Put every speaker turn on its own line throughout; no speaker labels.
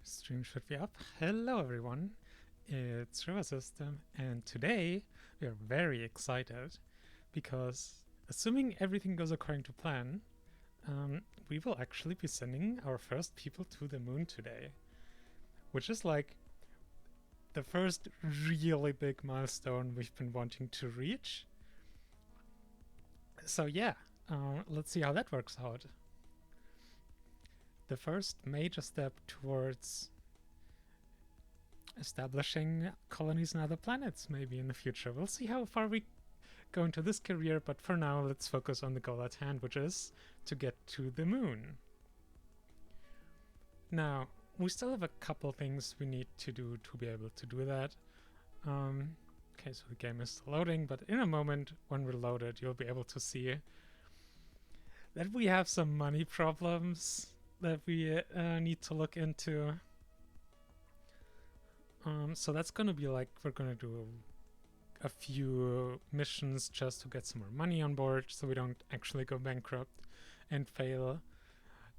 Stream should be up. Hello everyone, it's River System, and today we are very excited because, assuming everything goes according to plan, we will actually be sending our first people to the moon today, which is like the first really big milestone we've been wanting to reach. So yeah, let's see how that works out. The first major step towards establishing colonies on other planets maybe in the future. We'll see how far we go into this career, but for now let's focus on the goal at hand, which is to get to the moon. Now, we still have a couple things we need to do to be able to do that. Okay, so the game is still loading, but in a moment when we're loaded, you'll be able to see that we have some money problems that we need to look into. So that's gonna be like, we're gonna do a few missions just to get some more money on board so we don't actually go bankrupt and fail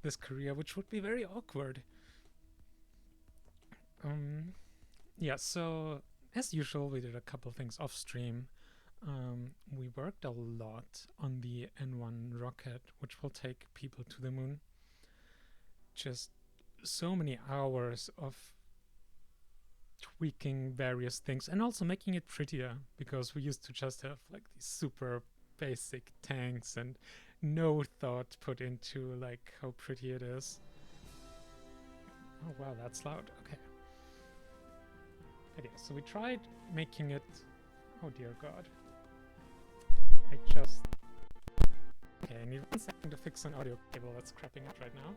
this career, which would be very awkward. Yeah, so as usual, we did a couple things off stream. We worked a lot on the N1 rocket, which will take people to the moon. Just so many hours of tweaking various things and also making it prettier, because we used to just have like these super basic tanks and no thought put into like how pretty it is. Oh wow, that's loud. Okay. But yeah, so we tried making it. Oh dear god. I just. Okay, I need 1 second to fix an audio cable that's crapping out right now.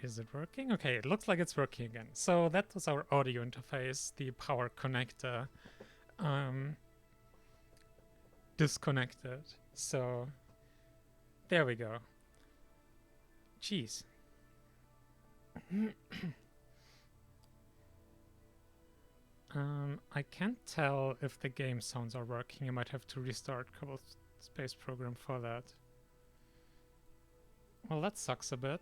Is it working? Okay, it looks like it's working again. So that was our audio interface, the power connector disconnected. So there we go. Jeez. I can't tell if the game sounds are working. I might have to restart Kerbal Space Program for that. Well, that sucks a bit.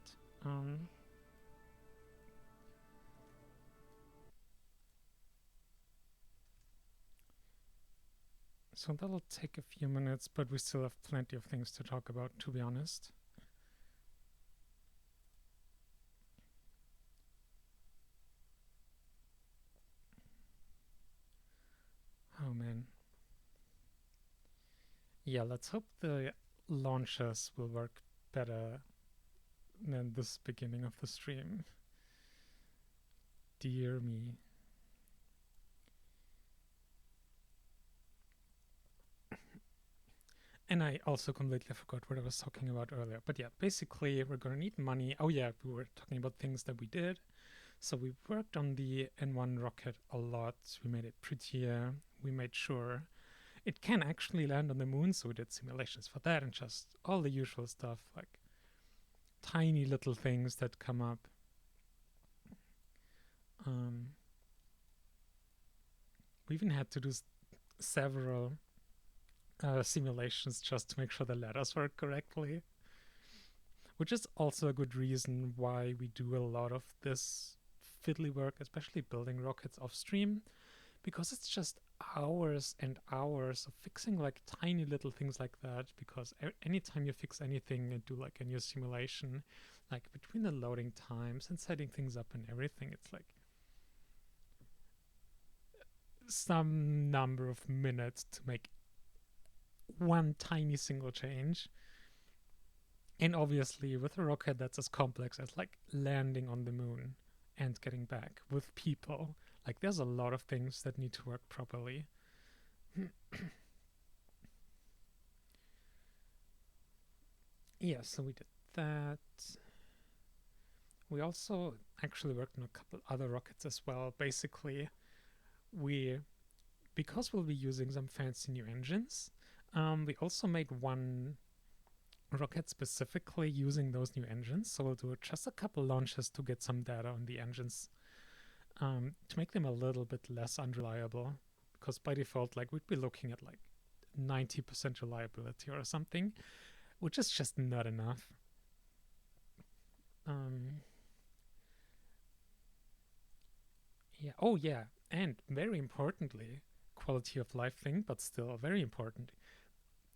So that'll take a few minutes, but we still have plenty of things to talk about, to be honest. Oh man. Yeah, let's hope the launches will work better than this beginning of the stream. Dear me. And I also completely forgot what I was talking about earlier. But yeah, basically we're gonna need money. Oh yeah, we were talking about things that we did. So we worked on the N1 rocket a lot. We made it prettier. We made sure it can actually land on the moon. So we did simulations for that and just all the usual stuff, like tiny little things that come up. We even had to do several simulations just to make sure the ladders work correctly, which is also a good reason why we do a lot of this fiddly work, especially building rockets off stream, because it's just hours and hours of fixing like tiny little things like that. Because anytime you fix anything and do like a new simulation, like between the loading times and setting things up and everything, it's like some number of minutes to make one tiny single change. And obviously, with a rocket that's as complex as like landing on the moon and getting back with people, like there's a lot of things that need to work properly. Yeah, so we did that. We also actually worked on a couple other rockets as well. Basically, because we'll be using some fancy new engines, we also made one rocket specifically using those new engines. So we'll do just a couple launches to get some data on the engines, to make them a little bit less unreliable. Because by default, like we'd be looking at like 90% reliability or something, which is just not enough. Yeah. Oh, yeah. And very importantly, quality of life thing, but still very important.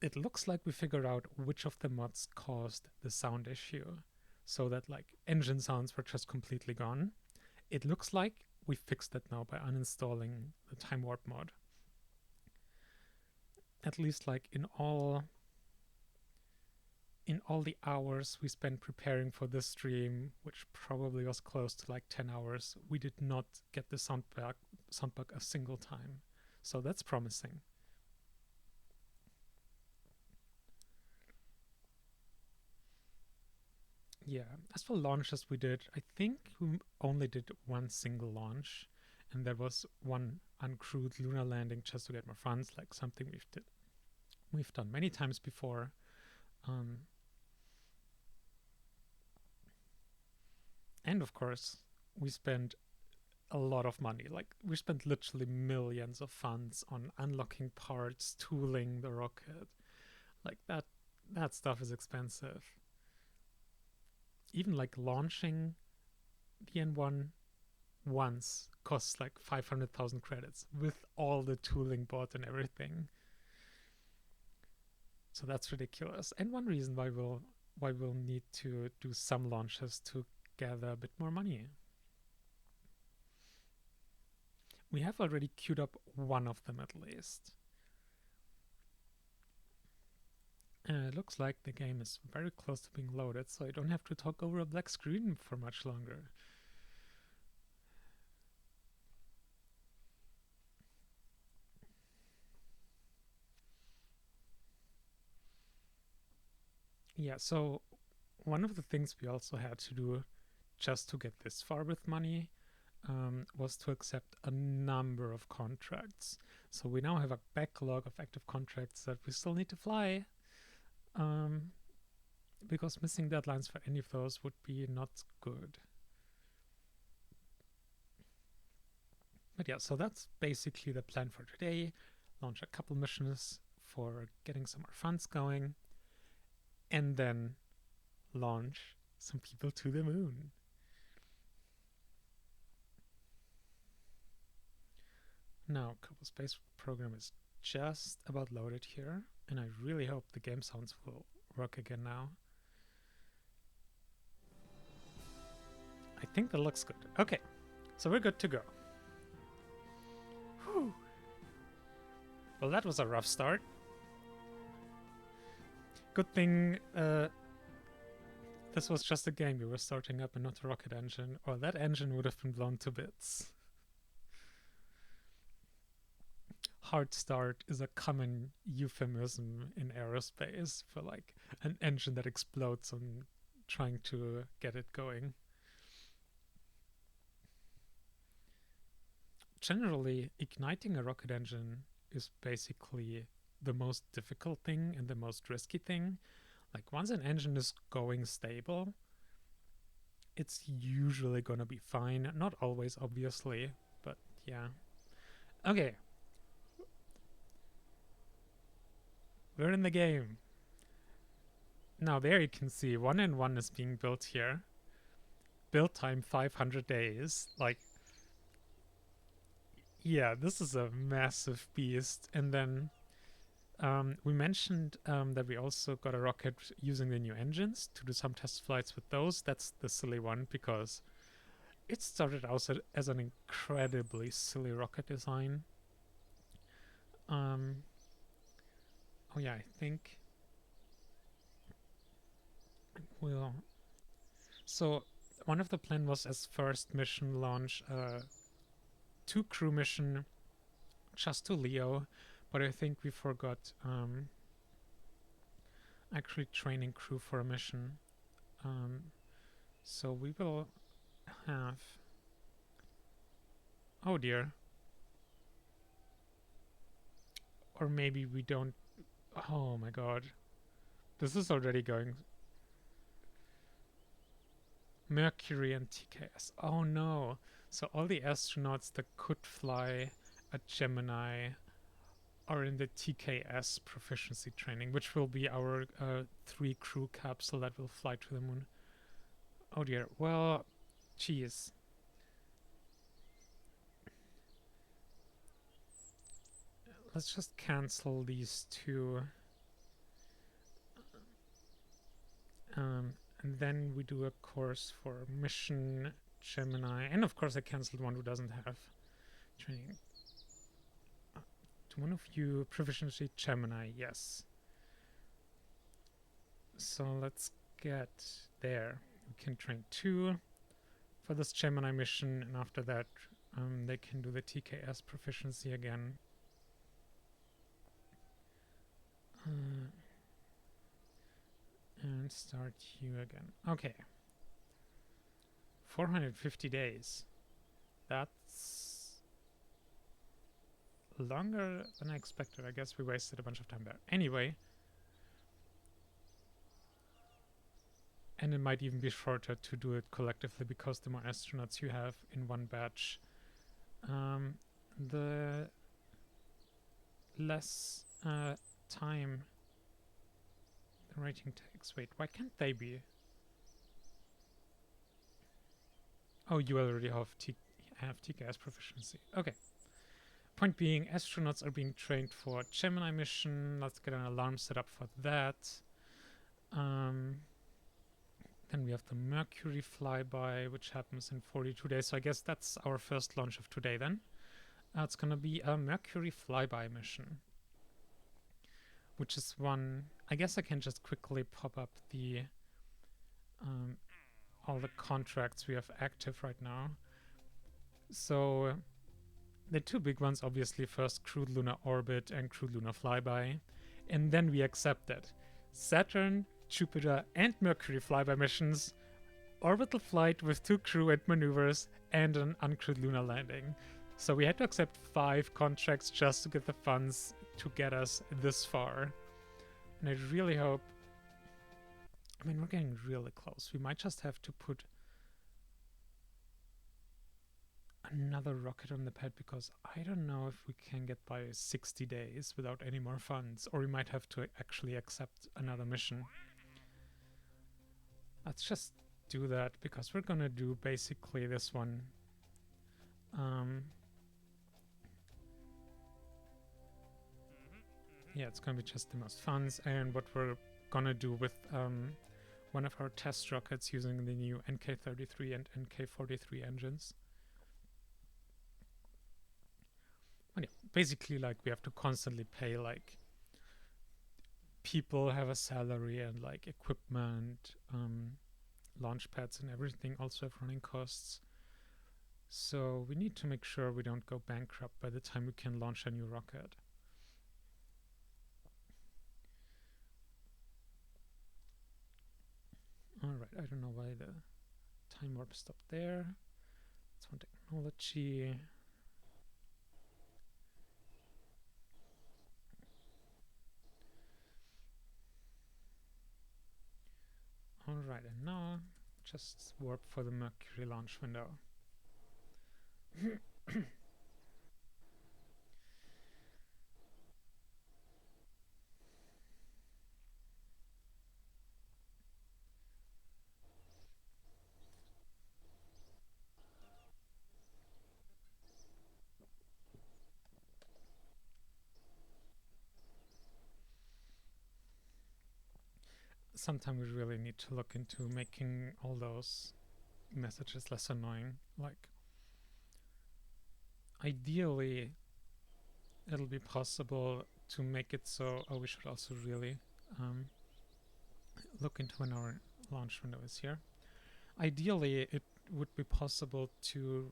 It looks like we figured out which of the mods caused the sound issue, so that like engine sounds were just completely gone. It looks like we fixed that now by uninstalling the time warp mod. At least like in all the hours we spent preparing for this stream, which probably was close to like 10 hours, we did not get the sound bug a single time. So that's promising. Yeah, as for launches we did, I think we only did one single launch, and that was one uncrewed lunar landing just to get more funds, like something we've done many times before. And of course, we spent a lot of money. Like we spent literally millions of funds on unlocking parts, tooling the rocket. Like that stuff is expensive. Even like launching the N1 once costs like 500,000 credits with all the tooling bought and everything. So that's ridiculous. And one reason why we'll need to do some launches to gather a bit more money. We have already queued up one of them at least. And it looks like the game is very close to being loaded, so I don't have to talk over a black screen for much longer. Yeah, so one of the things we also had to do just to get this far with money was to accept a number of contracts. So we now have a backlog of active contracts that we still need to fly, because missing deadlines for any of those would be not good. But yeah, so that's basically the plan for today. Launch a couple missions for getting some more funds going, and then launch some people to the moon. Now, Kerbal Space Program is just about loaded here, and I really hope the game sounds will work again now. I think that looks good. Okay, so we're good to go. Whew. Well, that was a rough start. Good thing this was just a game we were starting up and not a rocket engine, or that engine would have been blown to bits. Hard start is a common euphemism in aerospace for like an engine that explodes on trying to get it going. Generally, igniting a rocket engine is basically the most difficult thing and the most risky thing. Like once an engine is going stable, it's usually gonna be fine. Not always, obviously, but yeah. Okay. We're in the game. Now there you can see 1N1 is being built here. Build time 500 days. Like, yeah, this is a massive beast. And then we mentioned that we also got a rocket using the new engines to do some test flights with those. That's the silly one because it started out as an incredibly silly rocket design. Oh yeah, I think we'll... So one of the plan was as first mission launch a 2-crew mission just to Leo, but I think we forgot actually training crew for a mission. So we will have... Oh dear. Or maybe we don't... Oh my god. This is already going... Mercury and TKS. Oh no. So all the astronauts that could fly a Gemini are in the TKS proficiency training, which will be our 3-crew capsule that will fly to the moon. Oh dear. Well, geez. Let's just cancel these two. And then we do a course for mission Gemini. And of course I cancelled one who doesn't have training. To one of you, proficiency Gemini, yes. So let's get there. We can train 2 for this Gemini mission, and after that they can do the TKS proficiency again. And start you again. Okay. 450 days. That's longer than I expected. I guess we wasted a bunch of time there. Anyway. And it might even be shorter to do it collectively because the more astronauts you have in one batch, the less time the rating takes. Wait, why can't they be? Oh, you already have TKS proficiency. Okay. Point being, astronauts are being trained for Gemini mission. Let's get an alarm set up for that. Then we have the Mercury flyby, which happens in 42 days. So I guess that's our first launch of today then. It's going to be a Mercury flyby mission, which is one... I guess I can just quickly pop up the all the contracts we have active right now. So the 2 big ones, obviously, first crewed lunar orbit and crewed lunar flyby. And then we accepted Saturn, Jupiter, and Mercury flyby missions, orbital flight with 2 crew and maneuvers, and an uncrewed lunar landing. So we had to accept 5 contracts just to get the funds to get us this far. And I really hope... I mean, we're getting really close. We might just have to put another rocket on the pad because I don't know if we can get by 60 days without any more funds, or we might have to actually accept another mission. Let's just do that because we're gonna do basically this one. Yeah, it's gonna be just the most funds, and what we're gonna do with one of our test rockets using the new NK-33 and NK-43 engines. And yeah, basically, like, we have to constantly pay, like, people have a salary and, like, equipment, launch pads and everything also have running costs. So we need to make sure we don't go bankrupt by the time we can launch a new rocket. Alright, I don't know why the time warp stopped there. It's one technology. Alright, and now just warp for the Mercury launch window. sometime we really need to look into making all those messages less annoying. Like, ideally, it'll be possible to make it so... Oh, we should also really look into when our launch window is here. Ideally, it would be possible to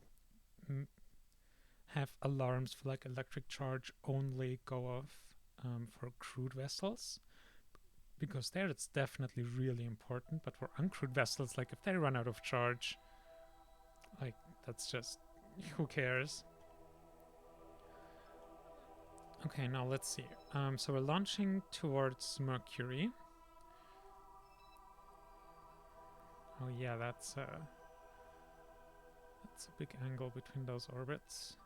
have alarms for like electric charge only go off for crewed vessels, because there it's definitely really important. But for uncrewed vessels, like if they run out of charge, like that's just, who cares? Okay, now let's see. So we're launching towards Mercury. Oh yeah, that's a big angle between those orbits.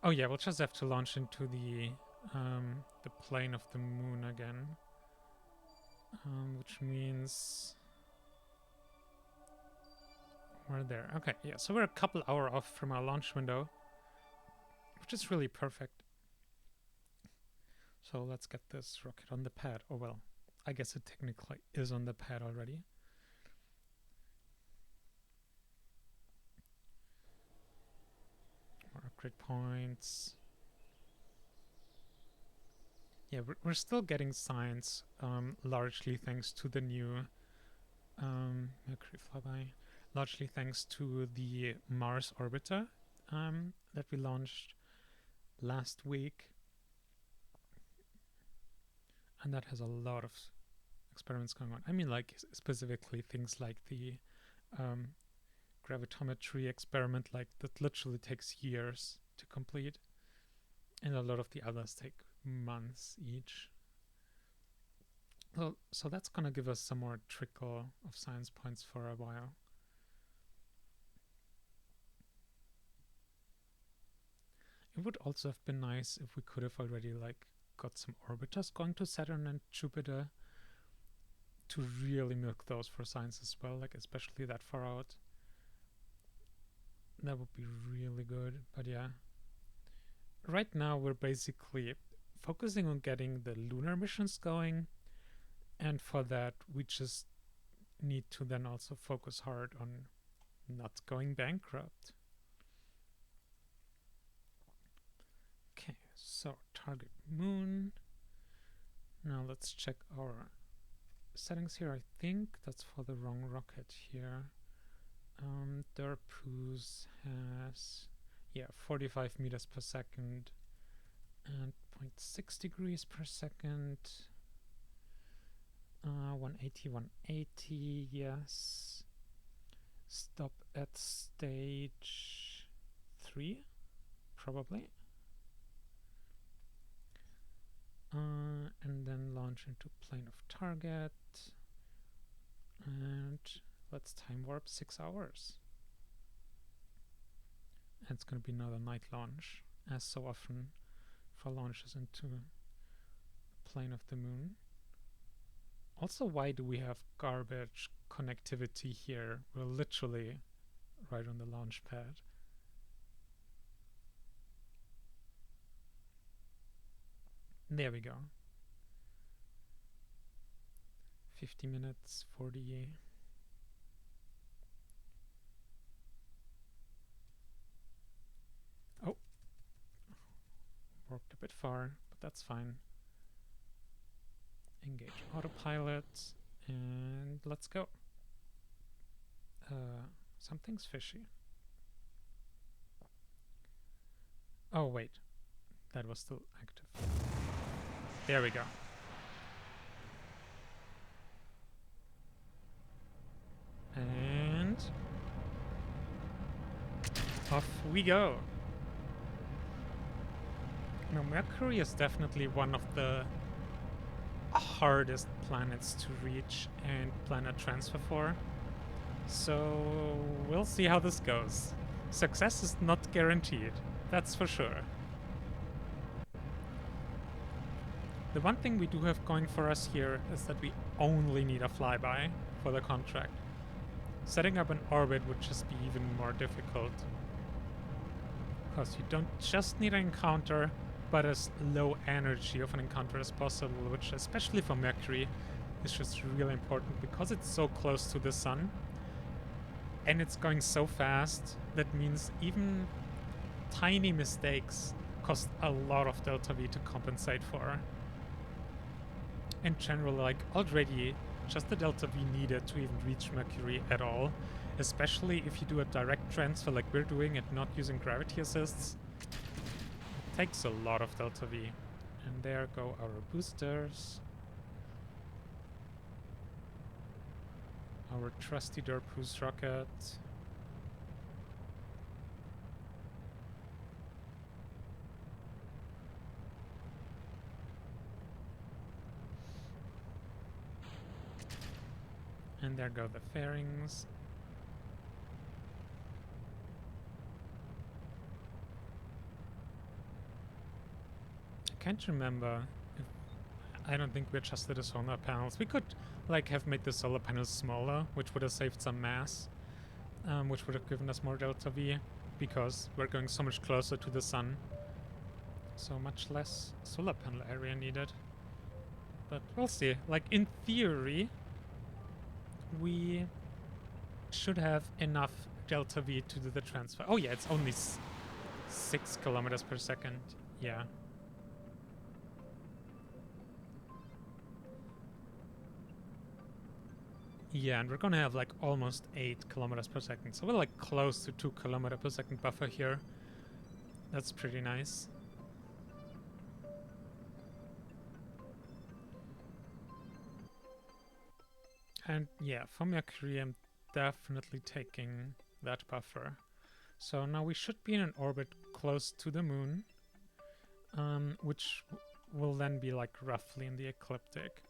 Oh yeah, we'll just have to launch into the plane of the moon again, which means we're there. Okay, yeah, so we're a couple hours off from our launch window, which is really perfect. So let's get this rocket on the pad. Oh well, I guess it technically is on the pad already. More upgrade points. Yeah, we're still getting science, largely thanks to the new Mercury flyby. Largely thanks to the Mars orbiter that we launched last week. And that has a lot of experiments going on. I mean, like, specifically things like the gravitometry experiment, like, that literally takes years to complete. And a lot of the others take months each. Well, so that's going to give us some more trickle of science points for a while. It would also have been nice if we could have already, like, got some orbiters going to Saturn and Jupiter to really milk those for science as well, like, especially that far out. That would be really good, but yeah. Right now, we're basically focusing on getting the lunar missions going, and for that, we just need to then also focus hard on not going bankrupt. Okay, so target moon. Now let's check our settings here. I think that's for the wrong rocket here. Derpus has, yeah, 45 meters per second and 0.6 degrees per second. 180, yes. Stop at stage 3, probably. And then launch into plane of target. And let's time warp 6 hours. And it's going to be another night launch, as so often for launches into the plane of the moon. Also, why do we have garbage connectivity here? We're literally right on the launch pad. There we go. 50 minutes, 40. Oh. Warped a bit far, but that's fine. Engage autopilot, and let's go. Something's fishy. Oh, wait. That was still active. There we go. And off we go. Now, Mercury is definitely one of the hardest planets to reach and planet transfer for. So we'll see how this goes. Success is not guaranteed, that's for sure. The one thing we do have going for us here is that we only need a flyby for the contract. Setting up an orbit would just be even more difficult, because you don't just need an encounter, but as low energy of an encounter as possible, which especially for Mercury is just really important because it's so close to the sun and it's going so fast. That means even tiny mistakes cost a lot of delta V to compensate for. In general, like already just the delta V needed to even reach Mercury at all, especially if you do a direct transfer like we're doing and not using gravity assists, it takes a lot of delta V. And there go our boosters. Our trusty Derpoo's rocket. And there go the fairings. I can't remember if... I don't think we adjusted the solar panels. We could like have made the solar panels smaller, which would have saved some mass, which would have given us more delta V, because we're going so much closer to the sun. So much less solar panel area needed. But we'll see. Like in theory, we should have enough delta V to do the transfer. Oh yeah, it's only 6 kilometers per second. Yeah. Yeah, and we're gonna have like almost 8 kilometers per second. So we're like close to 2 kilometer per second buffer here. That's pretty nice. And yeah, for Mercury, I'm definitely taking that buffer. So now we should be in an orbit close to the moon, which will then be like roughly in the ecliptic.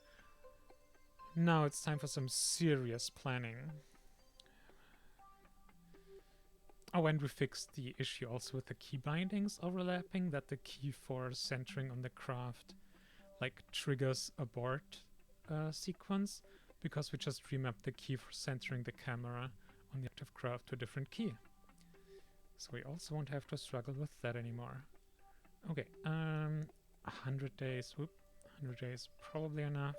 Now it's time for some serious planning. Oh, and we fixed the issue also with the key bindings overlapping, that the key for centering on the craft like triggers abort sequence, because we just remapped the key for centering the camera on the active craft to a different key. So we also won't have to struggle with that anymore. Okay, 100 days. Whoop, 100 days probably enough.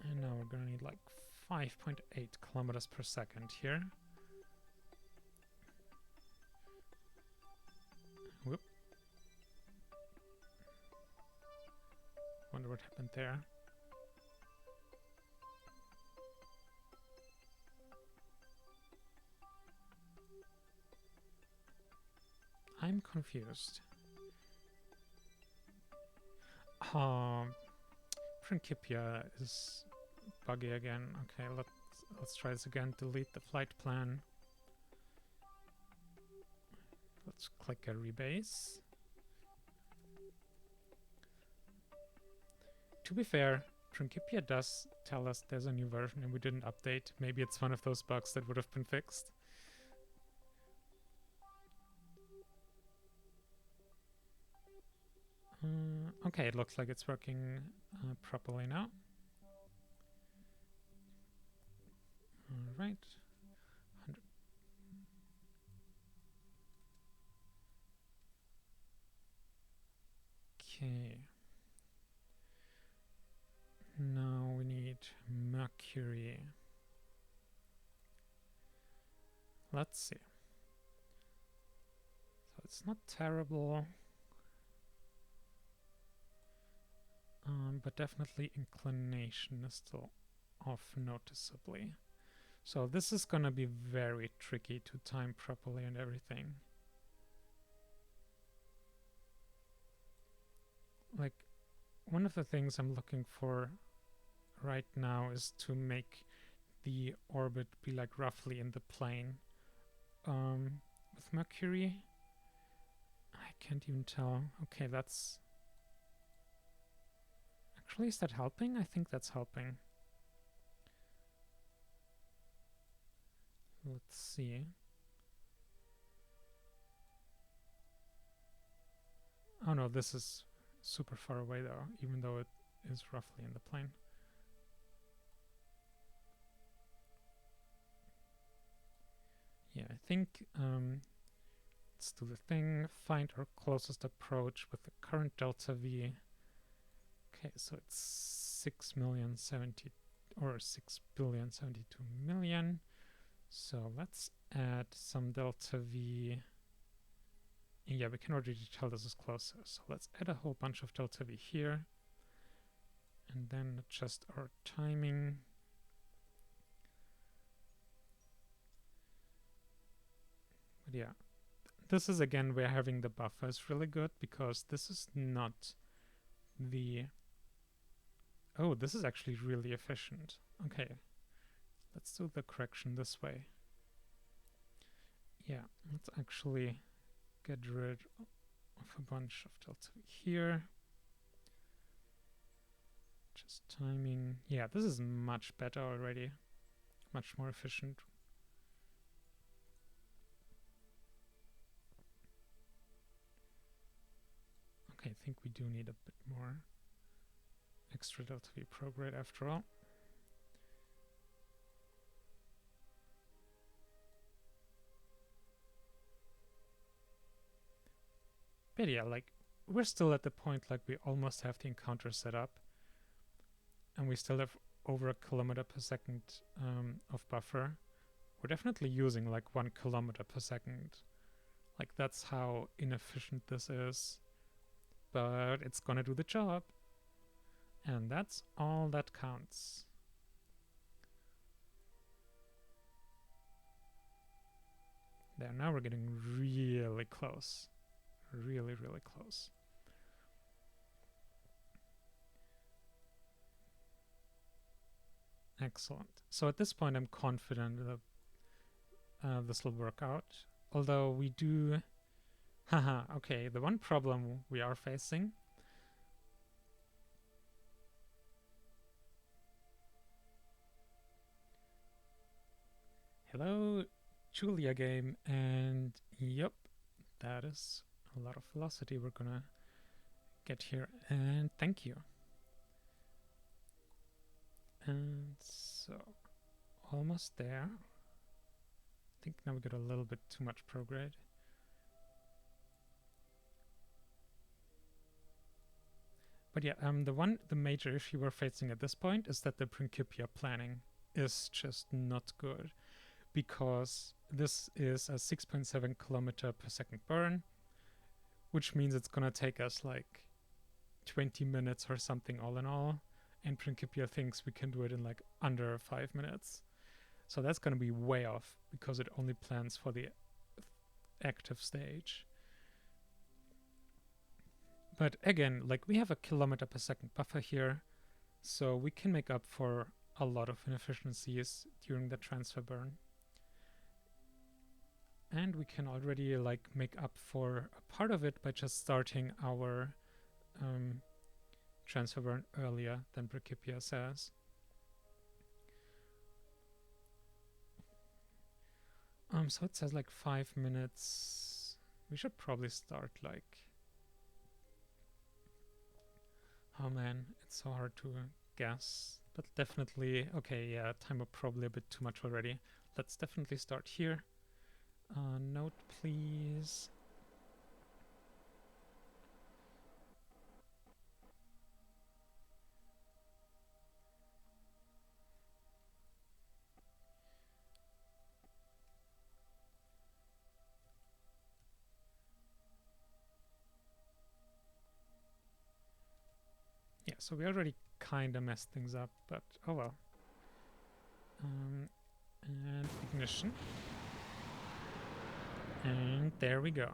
And now we're gonna need like 5.8 kilometers per second here. Whoop. Wonder what happened there. I'm confused. Principia is buggy again. Okay, let's try this again. Delete the flight plan. Let's click a rebase. To be fair, Principia does tell us there's a new version and we didn't update. Maybe it's one of those bugs that would have been fixed. Okay, it looks like it's working properly now. Alright. 100. Okay. Now we need Mercury. Let's see. So it's not terrible. But definitely inclination is still off noticeably. So this is gonna be very tricky to time properly and everything. Like, one of the things I'm looking for right now is to make the orbit be like roughly in the plane. With Mercury, I can't even tell. Okay, that's... Actually, is that helping? I think that's helping. Let's see. Oh no, this is super far away though, even though it is roughly in the plane. Yeah, I think Let's do the thing. Find our closest approach with the current delta V. Okay, so it's 6,070 or 6,072,000,000. So let's add some delta V. Yeah, we can already tell this is closer. So let's add a whole bunch of delta V here. And then adjust our timing. But yeah, this is again where having the buffer is really good, because this is not the... Oh, this is actually really efficient. Okay, let's do the correction this way. Yeah, let's actually get rid of a bunch of delta V here. Just timing. Yeah, this is much better already. Much more efficient. Okay, I think we do need a bit more extra delta V prograde after all. But yeah, like, we're still at the point like we almost have the encounter set up, and we still have over 1 kilometer per second of buffer. We're definitely using like 1 kilometer per second. Like, that's how inefficient this is, but it's gonna do the job, and that's all that counts. There, now we're getting really close. Really, really close. Excellent. So at this point, I'm confident that this will work out. Although we do... Haha, okay, the one problem we are facing... Hello, Julia game, and yep, that is a lot of velocity we're gonna get here, and thank you. And so, almost there. I think now we got a little bit too much prograde. But yeah, the major issue we're facing at this point is that the Principia planning is just not good, because this is a 6.7 kilometer per second burn, which means it's gonna take us like 20 minutes or something all in all, and Principia thinks we can do it in like under 5 minutes. So that's gonna be way off, because it only plans for the active stage. But again, like, we have a kilometer per second buffer here, so we can make up for a lot of inefficiencies during the transfer burn. And we can already like make up for a part of it by just starting our transfer burn earlier than Principia says. So it says like 5 minutes. We should probably start like... Oh man, it's so hard to guess. But definitely, okay, yeah, time up probably a bit too much already. Let's definitely start here. Note, please. Yeah, so we already kind of messed things up, but oh well. And ignition. And there we go.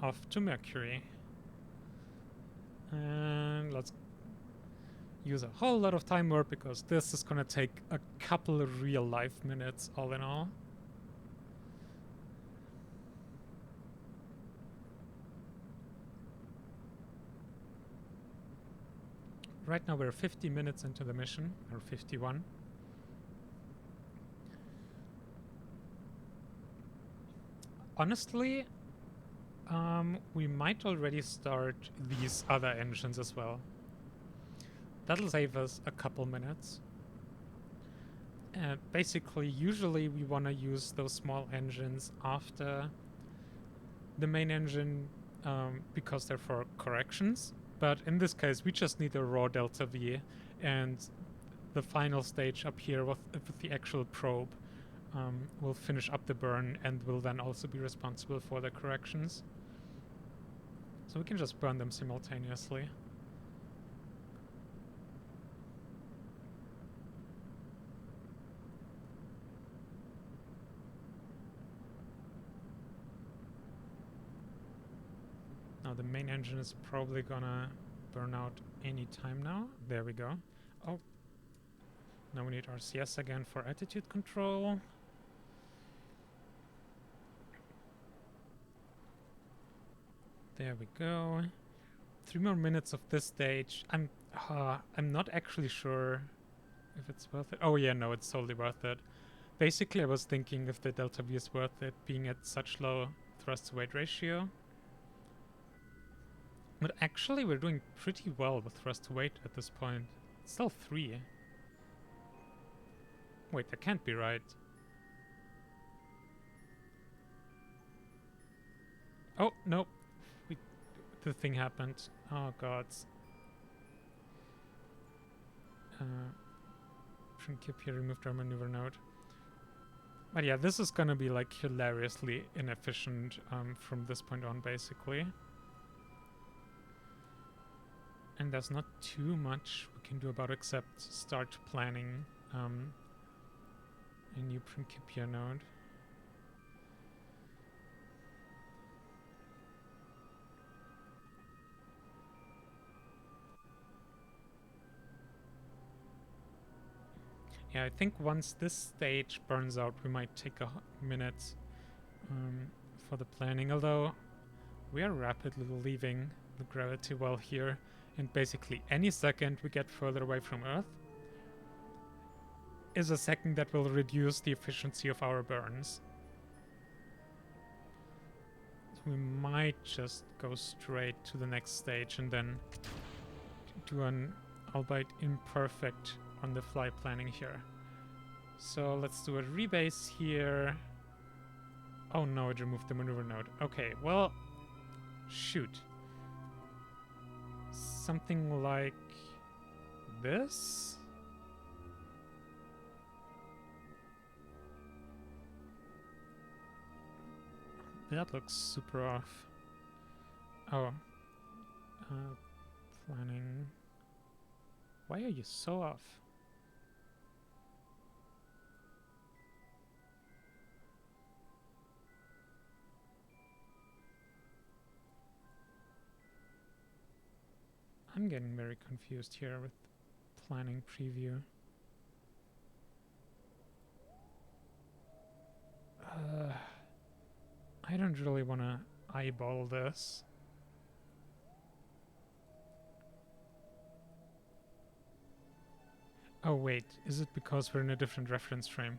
Off to Mercury. And let's use a whole lot of time warp, because this is gonna take a couple of real life minutes all in all. Right now we're 50 minutes into the mission, or 51. Honestly, we might already start these other engines as well. That'll save us a couple minutes. Basically, usually we want to use those small engines after the main engine because they're for corrections. But in this case, we just need a raw delta V, and the final stage up here with the actual probe will finish up the burn and will then also be responsible for the corrections. So we can just burn them simultaneously. Now the main engine is probably gonna burn out any time now. There we go. Oh, now we need RCS again for attitude control. There we go. 3 more minutes of this stage. I'm not actually sure if it's worth it. Oh yeah, no, it's totally worth it. Basically, I was thinking if the delta V is worth it being at such low thrust to weight ratio. But actually, we're doing pretty well with thrust to weight at this point. It's still 3. Wait, that can't be right. Oh, no. The thing happened. Oh, God. Principia removed our maneuver node. But yeah, this is gonna be like hilariously inefficient from this point on, basically. And there's not too much we can do about it except start planning a new Principia node. Yeah, I think once this stage burns out, we might take a minute for the planning, although we are rapidly leaving the gravity well here, and basically any second we get further away from Earth is a second that will reduce the efficiency of our burns. So we might just go straight to the next stage and then do an albeit imperfect on the fly planning here. So let's do a rebase here. Oh no, it removed the maneuver node. Okay, well, shoot. Something like this? That looks super off. Oh. Planning. Why are you so off? I'm getting very confused here with planning preview. I don't really want to eyeball this. Oh wait, is it because we're in a different reference frame?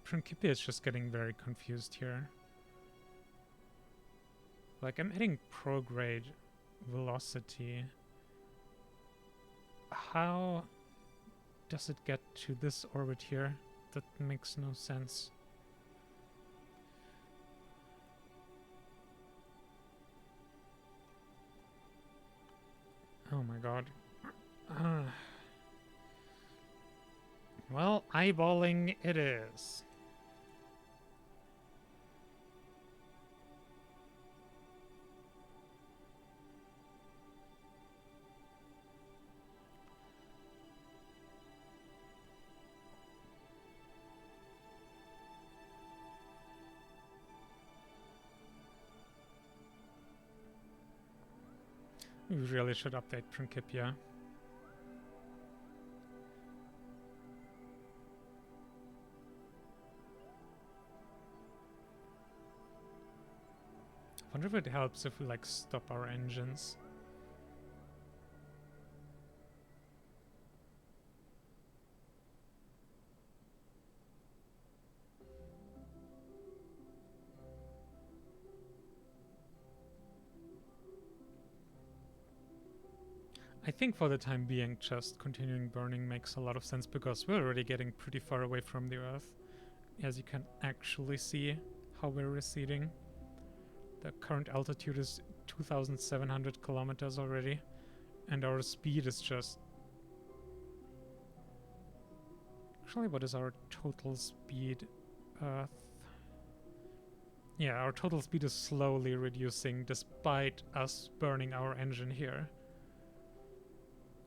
Principia is just getting very confused here. Like, I'm hitting prograde velocity. How does it get to this orbit here? That makes no sense. Oh my god. Well, eyeballing it is. We really should update Principia. I wonder if it helps if we like stop our engines. I think for the time being, just continuing burning makes a lot of sense because we're already getting pretty far away from the Earth. As you can actually see how we're receding. The current altitude is 2,700 kilometers already, and our speed is just... Actually, what is our total speed? Yeah, our total speed is slowly reducing despite us burning our engine here.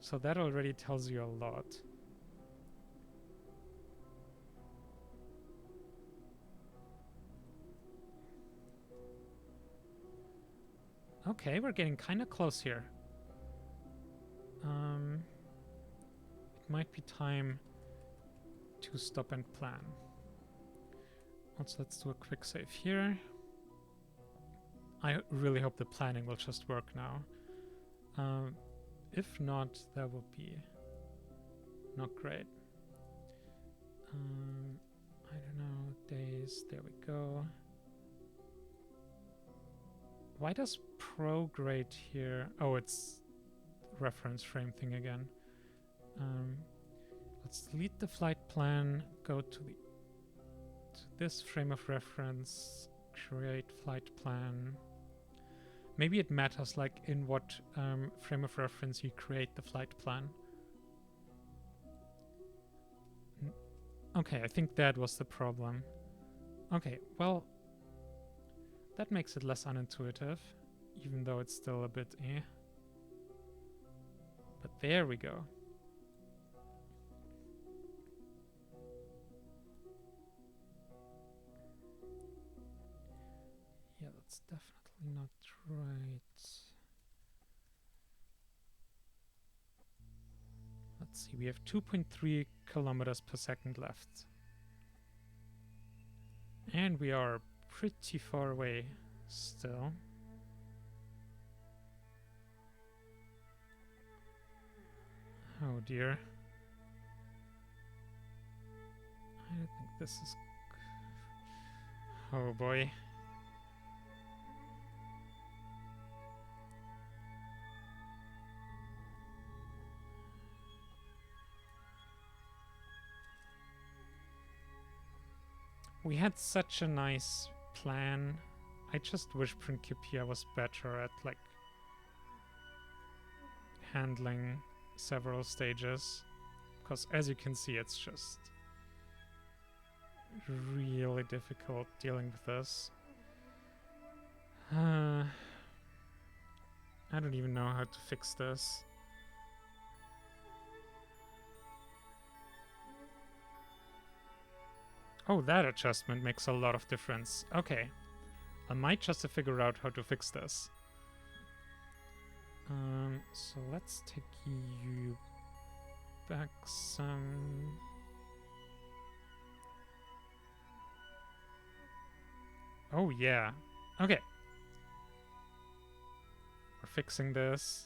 So that already tells you a lot. Okay, we're getting kind of close here. It might be time to stop and plan. Also, let's do a quick save here. I really hope the planning will just work now. If not, that would be not great. I don't know, days, there we go. Why does prograde here? Oh, it's reference frame thing again. Let's delete the flight plan, go to this frame of reference, create flight plan. Maybe it matters like in what frame of reference you create the flight plan. Okay, I think that was the problem. Okay, well, that makes it less unintuitive, even though it's still a bit eh. But there we go. Yeah, that's definitely not right. Let's see, we have 2.3 kilometers per second left. And we are pretty far away still. Oh dear. I don't think this is... Oh boy. We had such a nice plan. I just wish Principia was better at like handling several stages, because as you can see, it's just really difficult dealing with this. I don't even know how to fix this. Oh, that adjustment makes a lot of difference. Okay, I might just have figured out how to fix this. So let's take you back some. Oh yeah. Okay. We're fixing this.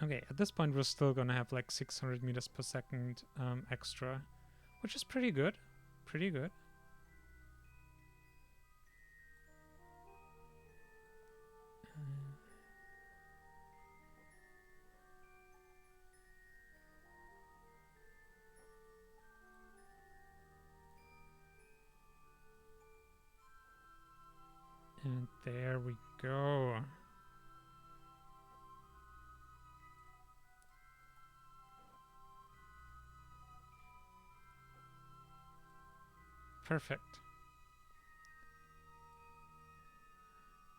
Okay, at this point we're still gonna have like 600 meters per second extra, which is pretty good. Pretty good. And there we go. Perfect.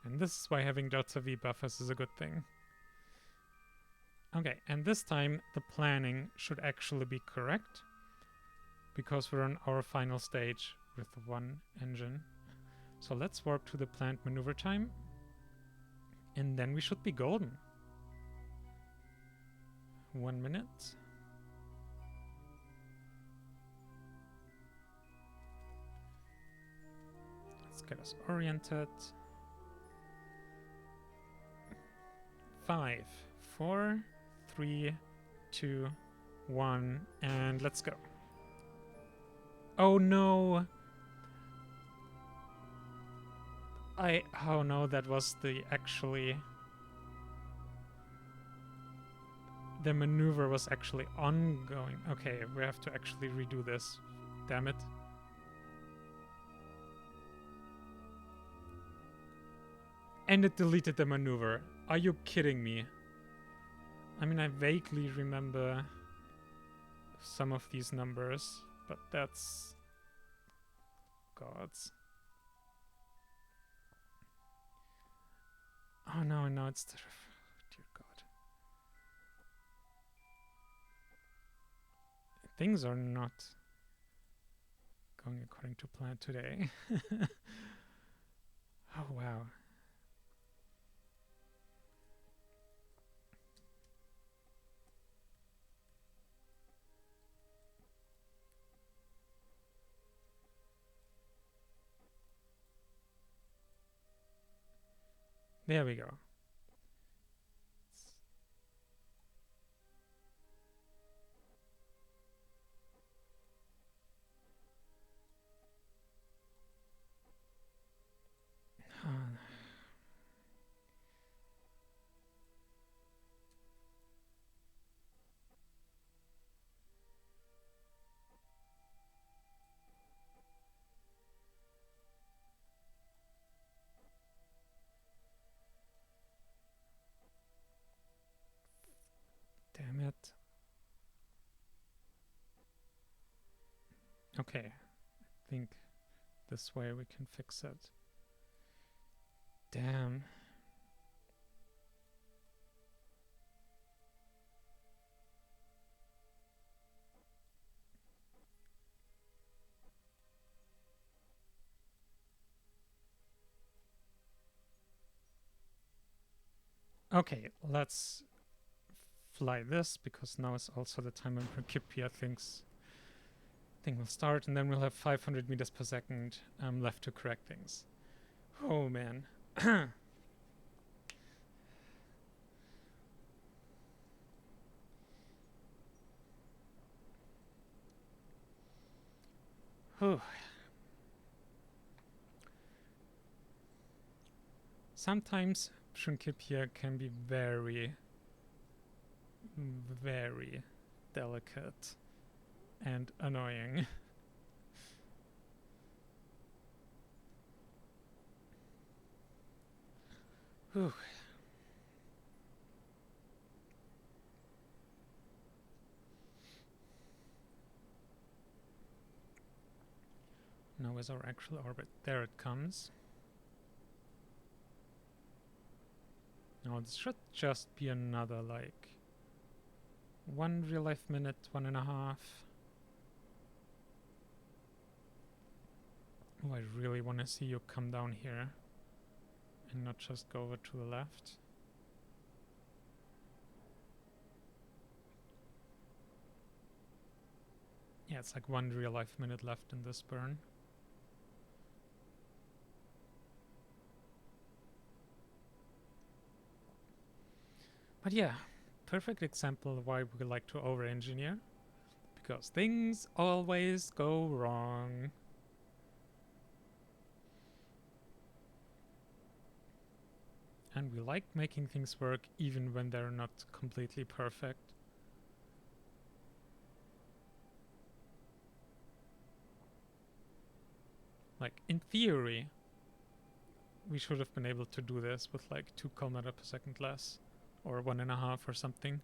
And this is why having .v buffers is a good thing. Okay, and this time the planning should actually be correct, because we're on our final stage with one engine. So let's warp to the planned maneuver time, and then we should be golden. 1 minute. Let's get us oriented. 5, 4, 3, 2, 1, and let's go. Oh no! Oh no, that was the maneuver was actually ongoing. Okay, we have to actually redo this. Damn it. And it deleted the maneuver. Are you kidding me? I mean, I vaguely remember some of these numbers, but that's gods. Oh no, no, it's the dear God. Things are not going according to plan today. Oh wow. There we go. Damn it. Okay, I think this way we can fix it. Damn. Okay, let's fly this, because now is also the time when Principia thing will start, and then we'll have 500 meters per second left to correct things. Oh man. Whew. Sometimes Principia can be very, very delicate and annoying. Whew. Now is our actual orbit. There it comes. Now it should just be another, like, 1 real life minute, 1.5. Oh, I really want to see you come down here and not just go over to the left. Yeah, it's like 1 real life minute left in this burn. But yeah, perfect example of why we like to over-engineer. Because things always go wrong. And we like making things work even when they're not completely perfect. Like, in theory, we should have been able to do this with like 2 kilometers per second less, or 1.5 or something.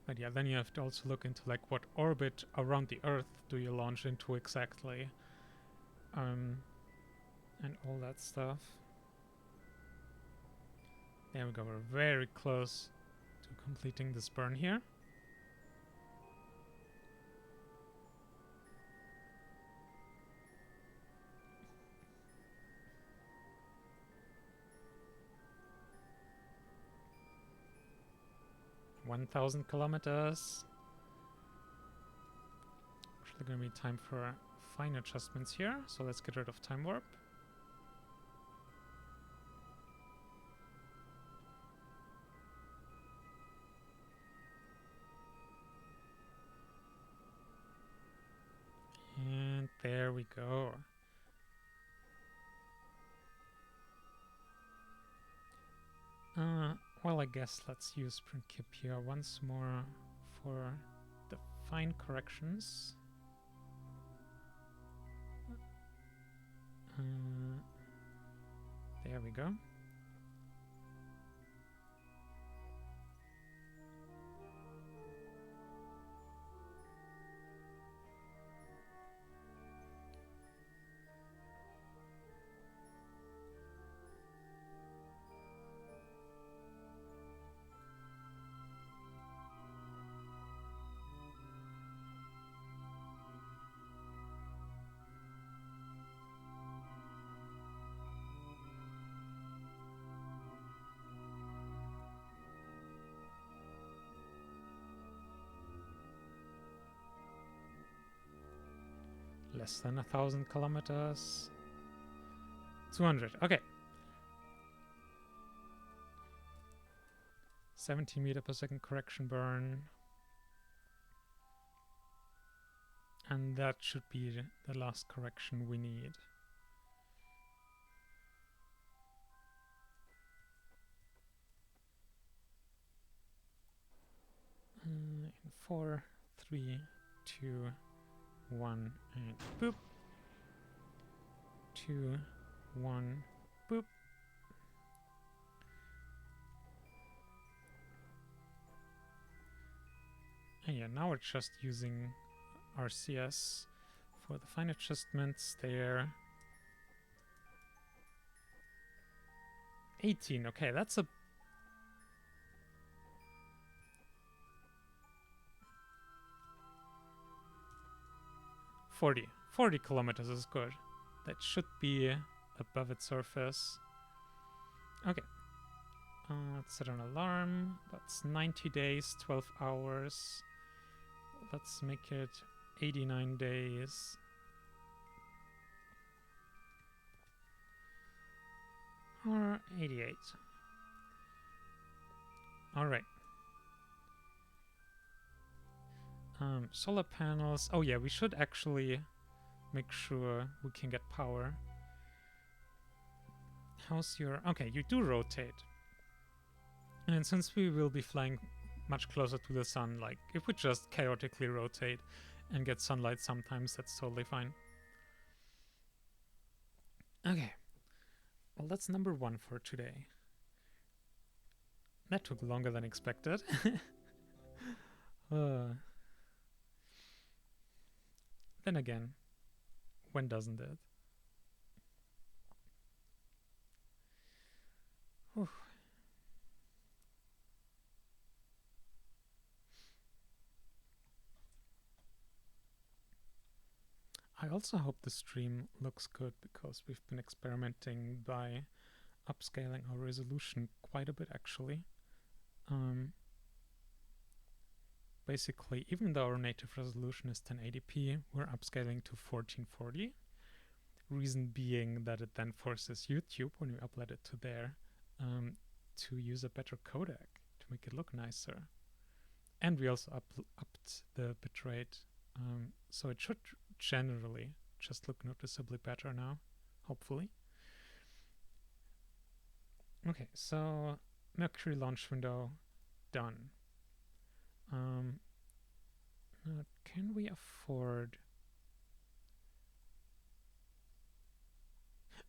But yeah, then you have to also look into like what orbit around the Earth do you launch into exactly, and all that stuff. There we go, we're very close to completing this burn here. (1,000 kilometers). Actually gonna be time for fine adjustments here. So let's get rid of time warp. And there we go. Well, I guess let's use Principia once more for the fine corrections. There we go. Less than 1,000 kilometers. 200. Okay. 17 meter per second correction burn. And that should be the last correction we need. In 4, 3, 2, 1, and boop. 2, 1, boop. And yeah, now we're just using RCS for the fine adjustments there. 18, okay, that's a... Forty kilometers is good. That should be above its surface. Okay. Let's set an alarm. That's 90 days, 12 hours. Let's make it 89 days. Or 88. Alright. Solar panels. Oh yeah, we should actually make sure we can get power. How's your... Okay, you do rotate. And since we will be flying much closer to the sun, like, if we just chaotically rotate and get sunlight sometimes, that's totally fine. Okay. Well, that's number 1 for today. That took longer than expected. Then again, when doesn't it? Whew. I also hope the stream looks good because we've been experimenting by upscaling our resolution quite a bit actually. Basically, even though our native resolution is 1080p, we're upscaling to 1440. Reason being that it then forces YouTube, when we upload it to there, to use a better codec to make it look nicer. And we also upped the bitrate, so it should generally just look noticeably better now, hopefully. Okay, so Mercury launch window done. Can we afford...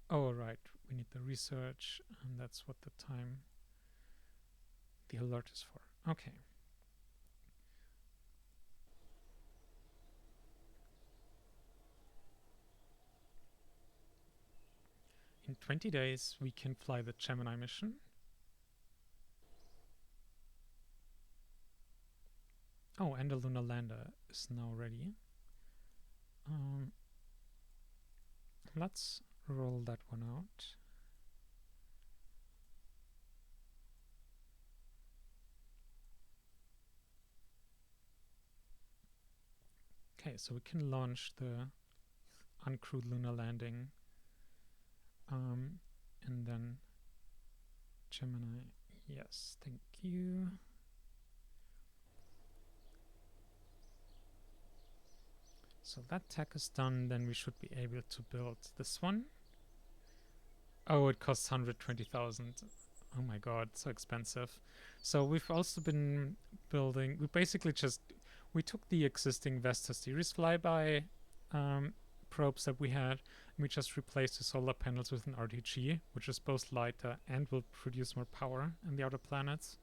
Oh, right, we need the research, and that's what the time the alert is for. Okay. In 20 days, we can fly the Gemini mission. Oh, and the lunar lander is now ready. Let's roll that one out. Okay, so we can launch the uncrewed lunar landing. And then Gemini. Yes, thank you. So that tech is done, then we should be able to build this one. Oh, it costs 120,000. Oh my god, so expensive. So we've also been building, we took the existing Vestas series flyby probes that we had, and we just replaced the solar panels with an RTG, which is both lighter and will produce more power in the outer planets.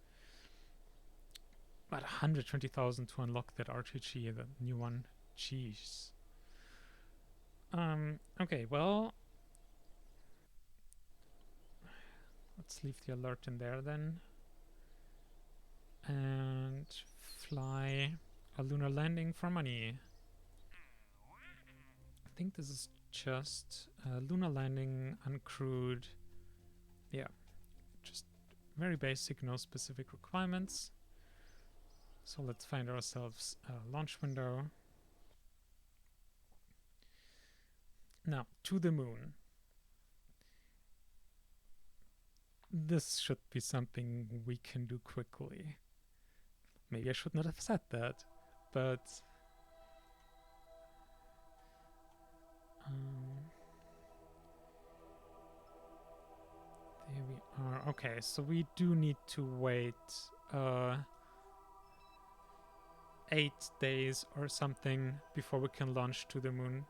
But 120,000 to unlock that RTG, the new one. Jeez. Okay, well, let's leave the alert in there then. And fly a lunar landing for money. I think this is just a lunar landing, uncrewed. Yeah, just very basic, no specific requirements. So let's find ourselves a launch window. Now, to the moon. This should be something we can do quickly. Maybe I should not have said that, but there we are. Okay, so we do need to wait 8 days or something before we can launch to the moon.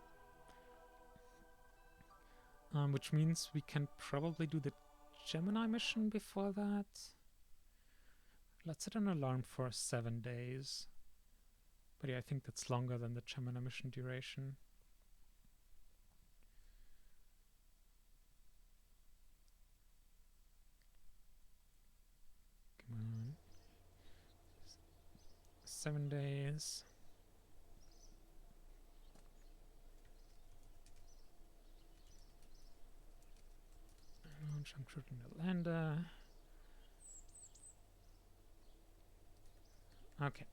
Which means we can probably do the Gemini mission before that. Let's set an alarm for 7 days. But yeah, I think that's longer than the Gemini mission duration. Come on. 7 days. Launch uncrewed the lander. Okay.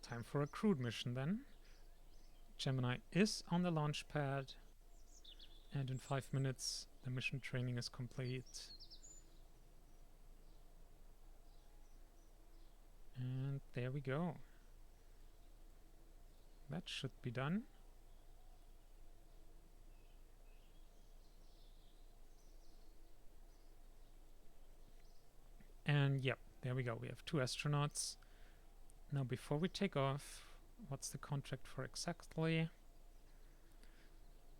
Time for a crewed mission then. Gemini is on the launch pad. And in 5 minutes, the mission training is complete. And there we go. That should be done. And yep, there we go. We have 2 astronauts. Now, before we take off, what's the contract for exactly?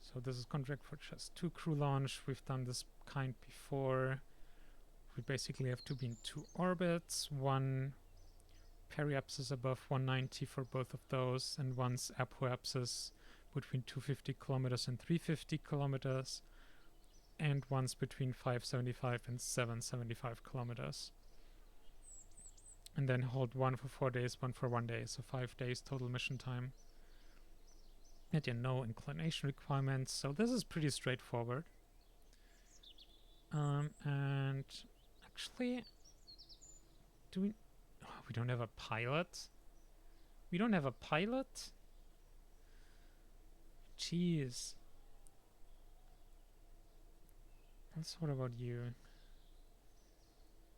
So this is contract for just 2 crew launch. We've done this kind before. We basically have to be in 2 orbits. One periapsis above 190 for both of those, and one's apoapsis between 250 kilometers and 350 kilometers, and one's between 575 and 775 kilometers. And then hold one for 4 days, one for 1 day, so 5 days total mission time. And yeah, no inclination requirements, so this is pretty straightforward. And actually, we don't have a pilot? We don't have a pilot? Jeez. So what about you?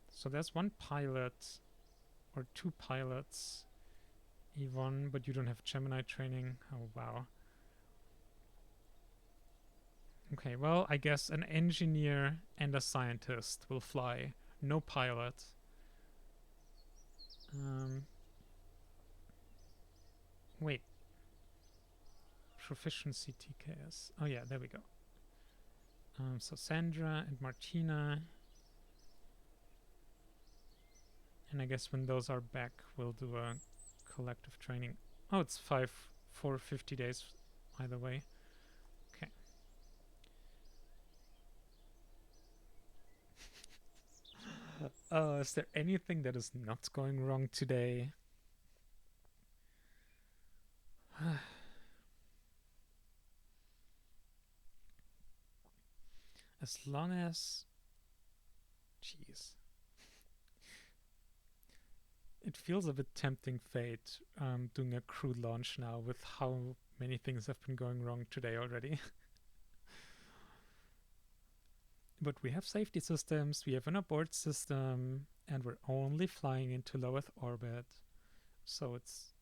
So there's 1 pilot, or 2 pilots, Yvonne, but you don't have Gemini training. Oh, wow. Okay, well, I guess an engineer and a scientist will fly. No pilot. Wait. Proficiency TKS. Oh yeah, there we go. So Sandra and Martina. And I guess when those are back, we'll do a collective training. Oh, it's 5 for 50 days either way. Okay. Is there anything that is not going wrong today? As long as... Jeez. It feels a bit tempting fate doing a crude launch now with how many things have been going wrong today already. But we have safety systems, we have an abort system, and we're only flying into low Earth orbit. So it's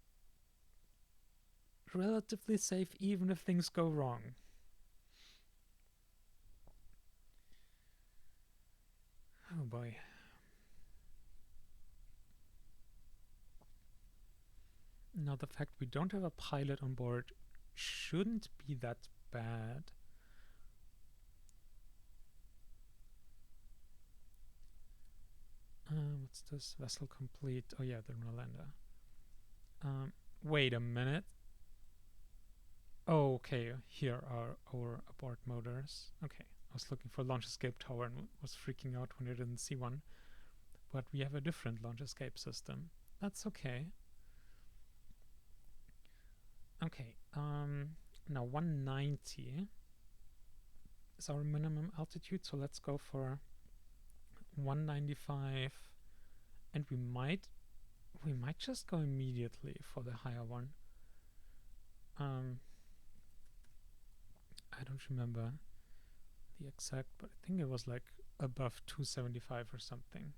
relatively safe even if things go wrong. Oh boy. Now the fact we don't have a pilot on board shouldn't be that bad. What's this? Vessel complete. Oh yeah, the Rolanda. Wait a minute. Oh, okay, here are our abort motors. Okay, I was looking for launch escape tower and was freaking out when I didn't see one. But we have a different launch escape system. That's okay. Okay, now 190 is our minimum altitude, so let's go for 195, and we might just go immediately for the higher one. I don't remember the exact, but I think it was like above 275 or something.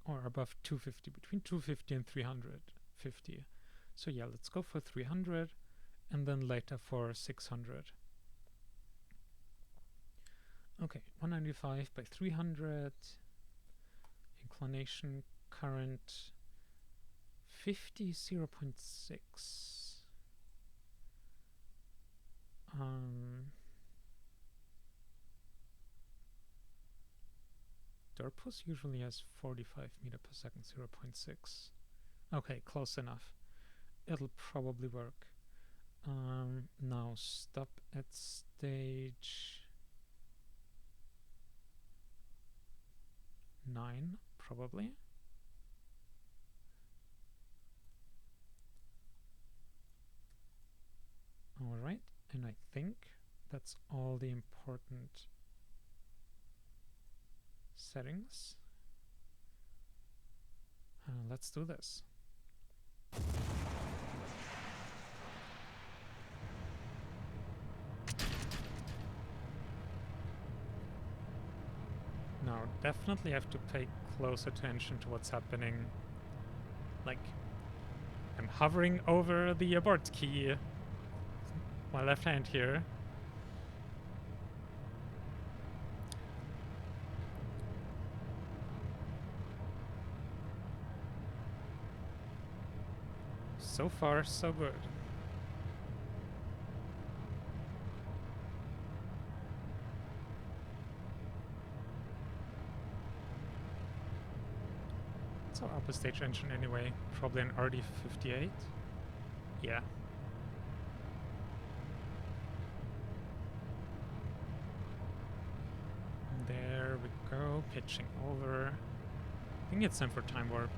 Or above 250, between 250 and 350. So yeah, let's go for 300 and then later for 600. Okay, 195 by 300. Inclination current 50, 0.6. Dorpus usually has 45 meter per second, 0.6. Okay, close enough. It'll probably work. Now stop at stage 9, probably. Alright, and I think that's all the important settings. Let's do this. Now, definitely have to pay close attention to what's happening. Like, I'm hovering over the abort key. My left hand here. So far, so good. It's our upper stage engine anyway. Probably an RD-58. Yeah. There we go, pitching over. I think it's time for time warp.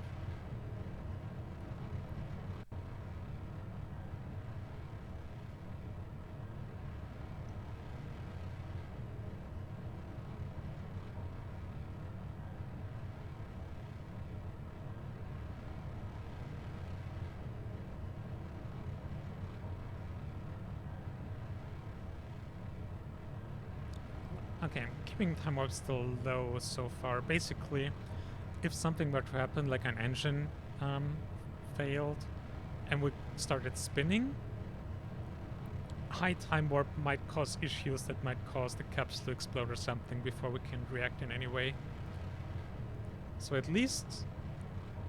Okay, I'm keeping time warp still low so far. Basically, if something were to happen, like an engine failed and we started spinning, high time warp might cause issues that might cause the capsule to explode or something before we can react in any way. So at least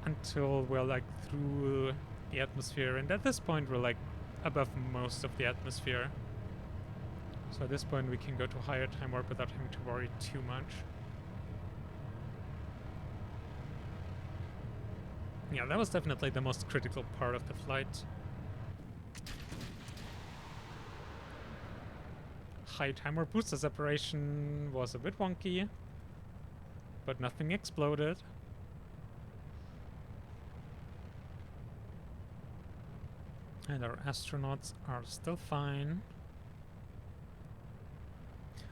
until we're like through the atmosphere, and at this point we're like above most of the atmosphere. So at this point we can go to higher time warp without having to worry too much. Yeah, that was definitely the most critical part of the flight. High time warp booster separation was a bit wonky, but nothing exploded. And our astronauts are still fine.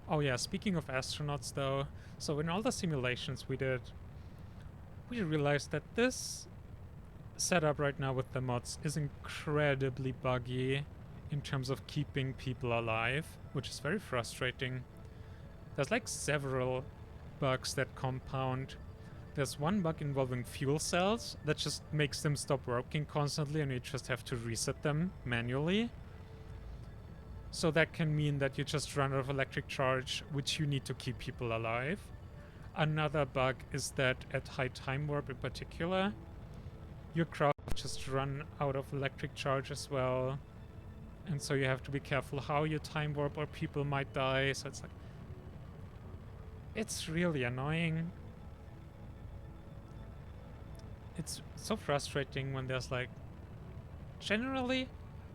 Oh yeah, speaking of astronauts though, so in all the simulations we did, we realized that this setup right now with the mods is incredibly buggy in terms of keeping people alive, which is very frustrating. There's like several bugs that compound. There's one bug involving fuel cells that just makes them stop working constantly and you just have to reset them manually. So that can mean that you just run out of electric charge, which you need to keep people alive. Another bug is that at high time warp in particular, your craft just run out of electric charge as well. And so you have to be careful how you time warp or people might die. So it's like, it's really annoying. It's so frustrating when there's like, generally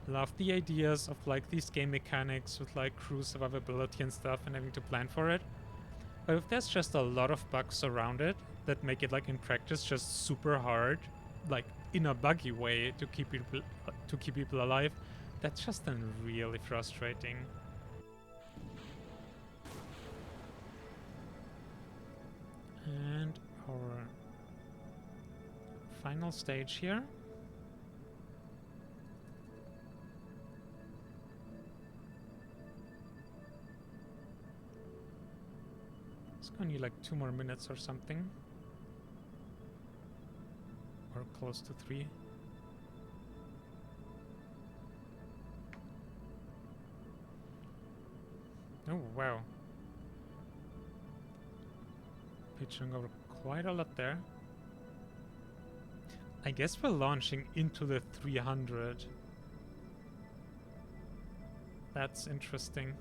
love the ideas of like these game mechanics with like crew survivability and stuff and having to plan for it. But if there's just a lot of bugs around it that make it like in practice just super hard, like in a buggy way to keep people alive, that's just then really frustrating. And our final stage here. It's gonna need like 2 more minutes or something. Or close to 3. Oh, wow. Pitching over quite a lot there. I guess we're launching into the 300. That's interesting.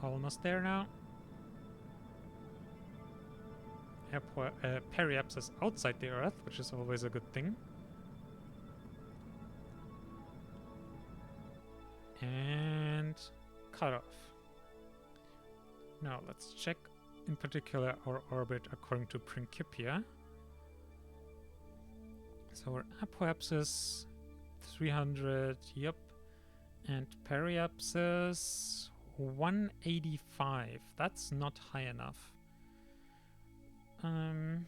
Almost there now. Periapsis is outside the Earth, which is always a good thing. And cut off. Now let's check in particular our orbit according to Principia. So our apoapsis 300, yep. And periapsis 185. That's not high enough. I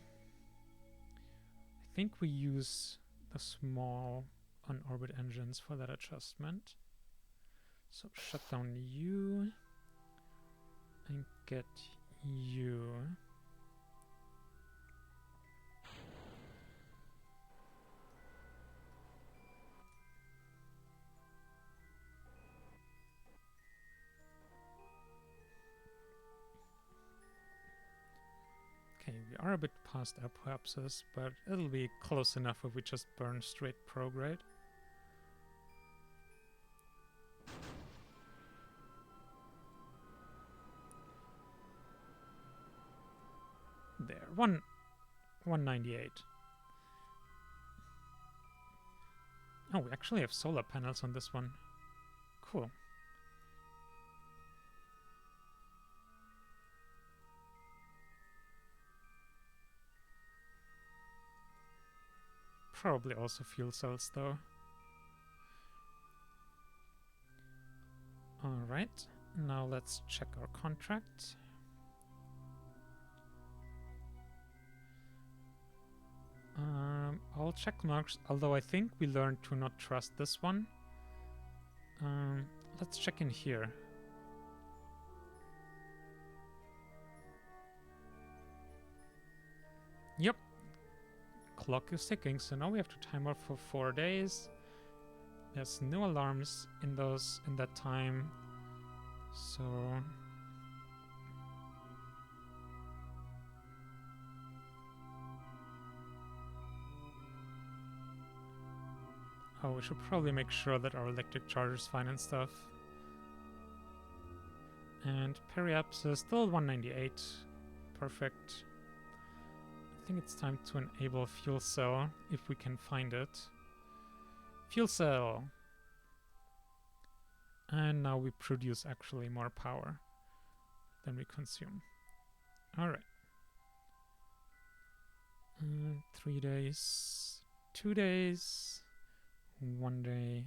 think we use the small on-orbit engines for that adjustment. So shut down you and get you. Okay, we are a bit past apoapsis, but it'll be close enough if we just burn straight prograde. There, 198. Oh, we actually have solar panels on this one. Cool. Probably also fuel cells though. Alright, now let's check our contract. All check marks, although I think we learned to not trust this one. Let's check in here. Yep. Clock is ticking, so now we have to time off for 4 days. There's no alarms in that time. So oh, we should probably make sure that our electric charge is fine and stuff. And periapsis still 198. Perfect. I think it's time to enable fuel cell if we can find it. Fuel cell! And now we produce actually more power. than we consume. All right. 3 days, 2 days, 1 day.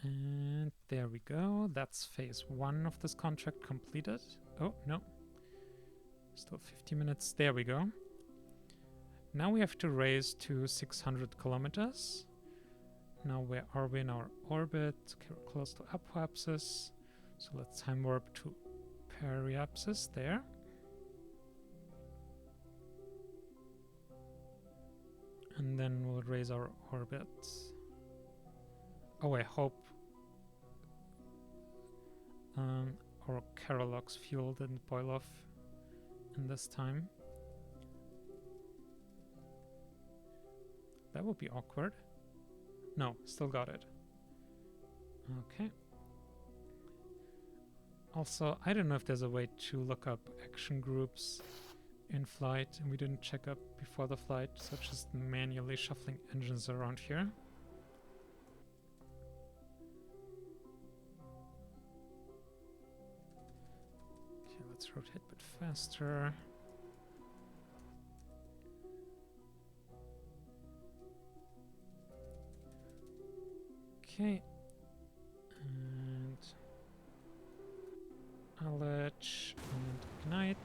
And there we go. That's phase 1 of this contract completed. Oh, no. Still 50 minutes. There we go. Now we have to raise to 600 kilometers. Now where are we in our orbit? Okay, we're close to apoapsis. So let's time warp to periapsis there. And then we'll raise our orbit. Oh, I hope our Carolox fuel didn't boil off in this time. That would be awkward. No, still got it. Okay. Also, I don't know if there's a way to look up action groups in flight, and we didn't check up before the flight, so just manually shuffling engines around here. Okay, let's rotate a bit faster. Okay. And LH and ignite.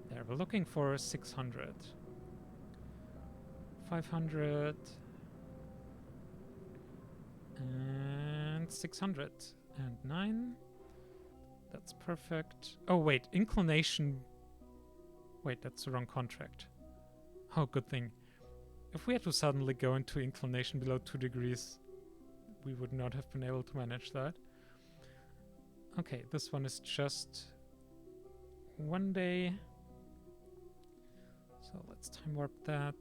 There, we're looking for 600. 500. And 609. That's perfect. Oh, wait, inclination. Wait, that's the wrong contract. Oh, good thing. If we had to suddenly go into inclination below 2 degrees, we would not have been able to manage that. Okay, this one is just 1 day. So let's time warp that.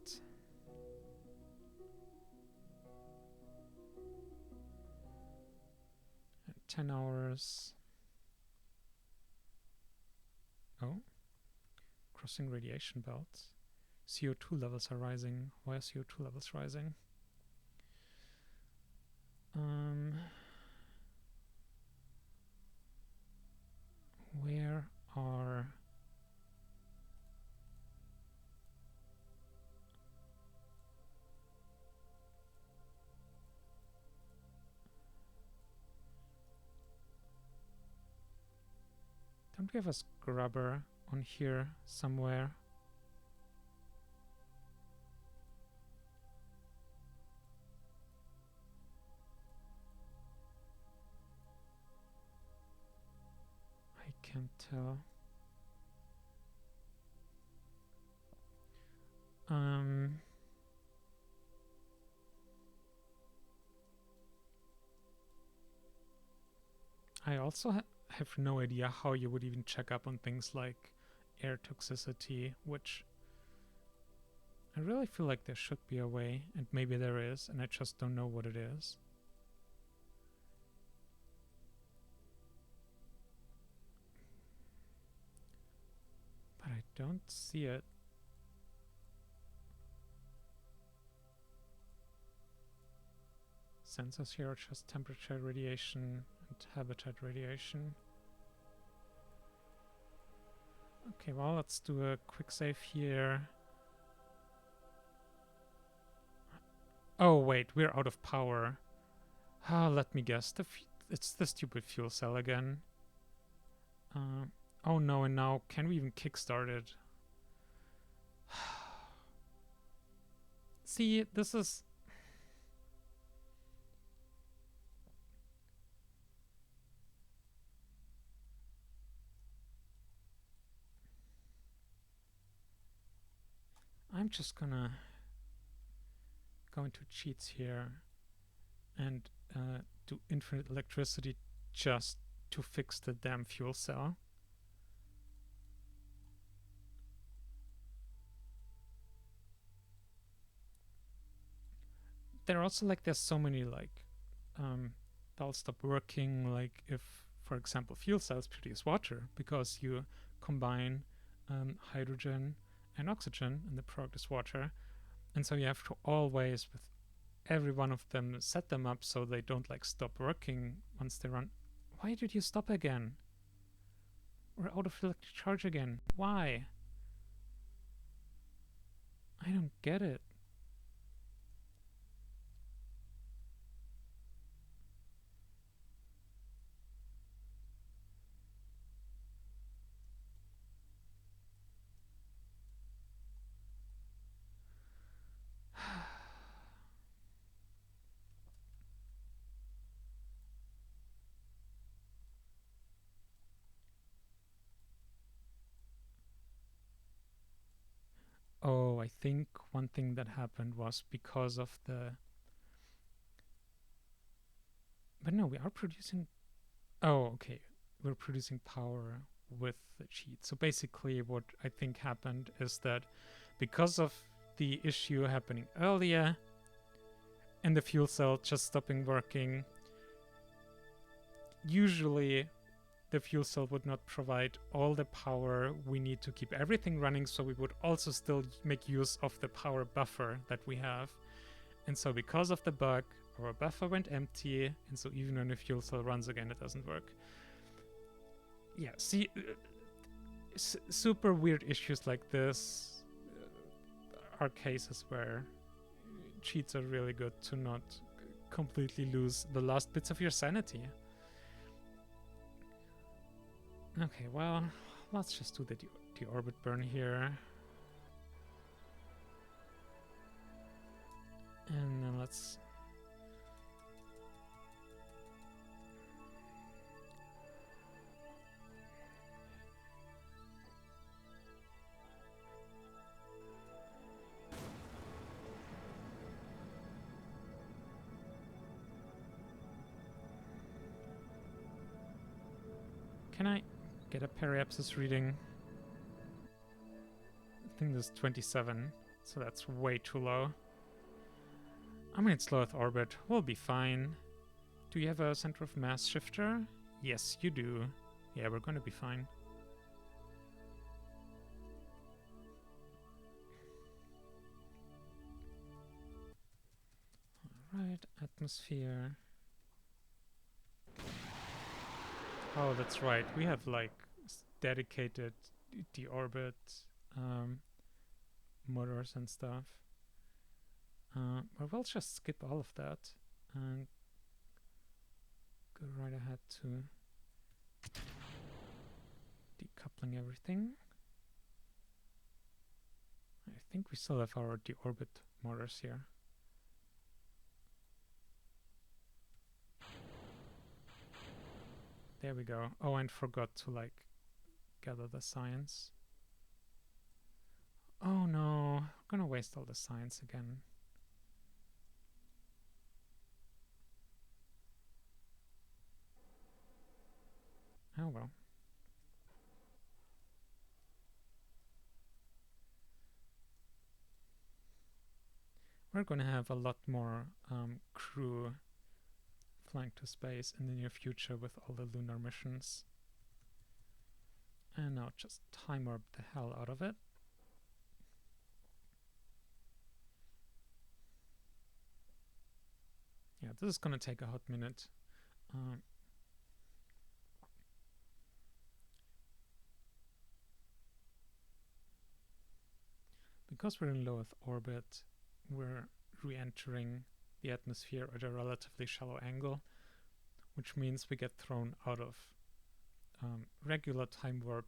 And 10 hours. Oh. Crossing radiation belts. CO2 levels are rising. Why are CO2 levels rising? Where are... Don't we have a scrubber on here somewhere? I can't tell. I also have no idea how you would even check up on things like air toxicity, which I really feel like there should be a way, and maybe there is, and I just don't know what it is. But I don't see it. Sensors here are just temperature radiation and habitat radiation. Okay, well, let's do a quick save here. Oh, wait, we're out of power. Ah, let me guess. It's the stupid fuel cell again. Oh no, and now can we even kickstart it? See, this is... I'm just gonna go into cheats here and do infinite electricity just to fix the damn fuel cell. There are also like there's so many like they'll stop working like if, for example, fuel cells produce water because you combine hydrogen and oxygen and the product is water, and so you have to always with every one of them, set them up so they don't like stop working once they run. Why did you stop again? We're out of electric charge again. Why? I don't get it. Oh, I think one thing that happened was because of the... But no, we are producing... Oh, okay. We're producing power with the cheat. So basically what I think happened is that because of the issue happening earlier and the fuel cell just stopping working, usually the fuel cell would not provide all the power we need to keep everything running, so we would also still make use of the power buffer that we have. And so because of the bug, our buffer went empty, and so even when the fuel cell runs again, it doesn't work. Yeah, see, super weird issues like this are cases where cheats are really good to not completely lose the last bits of your sanity. Okay, well, let's just do the deorbit burn here. And then let's... Can I get a periapsis reading? I think this is 27, so that's way too low. I mean, it's low Earth orbit. We'll be fine. Do you have a center of mass shifter? Yes, you do. Yeah, we're gonna be fine. Alright, atmosphere. Oh, that's right. We have like dedicated deorbit motors and stuff. But we'll just skip all of that and go right ahead to decoupling everything. I think we still have our deorbit motors here. There we go. Oh, and forgot to like gather the science. Oh no, I'm gonna waste all the science again. Oh well. We're gonna have a lot more crew flying to space in the near future with all the lunar missions. And now just time warp the hell out of it. Yeah, this is gonna take a hot minute. Because we're in low Earth orbit, we're re-entering the atmosphere at a relatively shallow angle, which means we get thrown out of regular time warp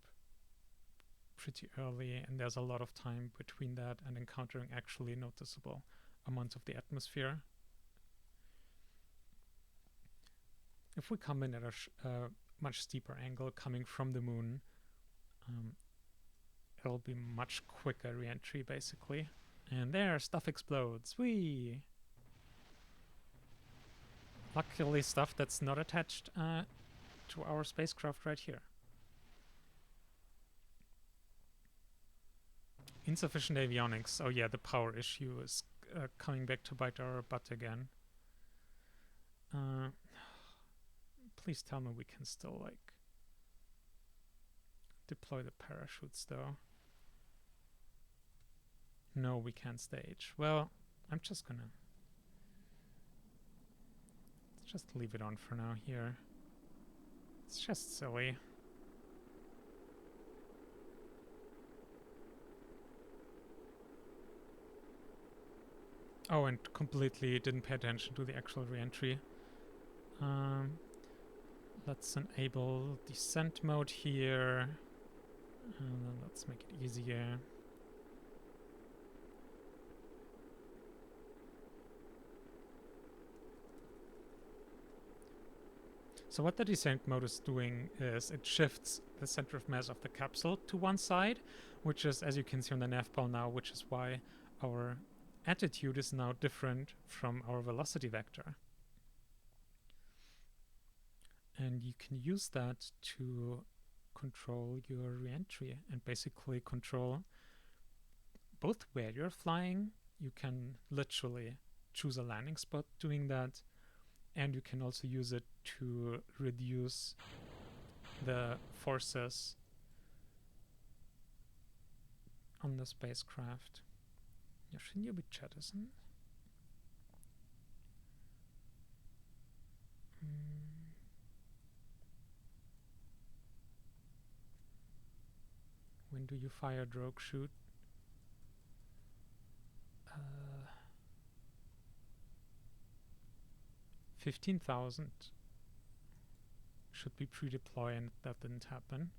pretty early, and there's a lot of time between that and encountering actually noticeable amounts of the atmosphere. If we come in at a much steeper angle coming from the moon, it'll be much quicker re-entry basically. And there, stuff explodes. Whee! Luckily stuff that's not attached to our spacecraft right here. Insufficient avionics. Oh yeah, the power issue is coming back to bite our butt again. Please tell me we can still like deploy the parachutes though. No, we can't stage. Well, I'm just gonna just leave it on for now here. It's just silly. Oh, and completely didn't pay attention to the actual re-entry. Let's enable descent mode here. And then let's make it easier. So what the descent mode is doing is it shifts the center of mass of the capsule to one side, which is, as you can see on the nav ball now, which is why our attitude is now different from our velocity vector. And you can use that to control your re-entry and basically control both where you're flying. You can literally choose a landing spot doing that, and you can also use it to reduce the forces on the spacecraft. Ja, shouldn't you be jettison? When do you fire drogue shoot? 15,000 should be pre-deploy, and that didn't happen.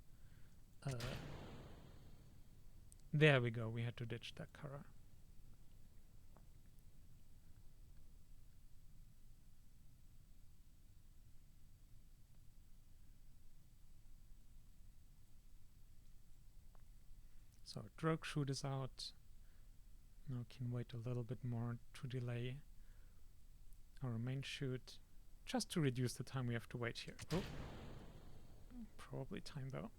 There we go, we had to ditch that Kara. So drogue shoot is out. Now can wait a little bit more to delay our main shoot, just to reduce the time we have to wait here. Oh, probably time though.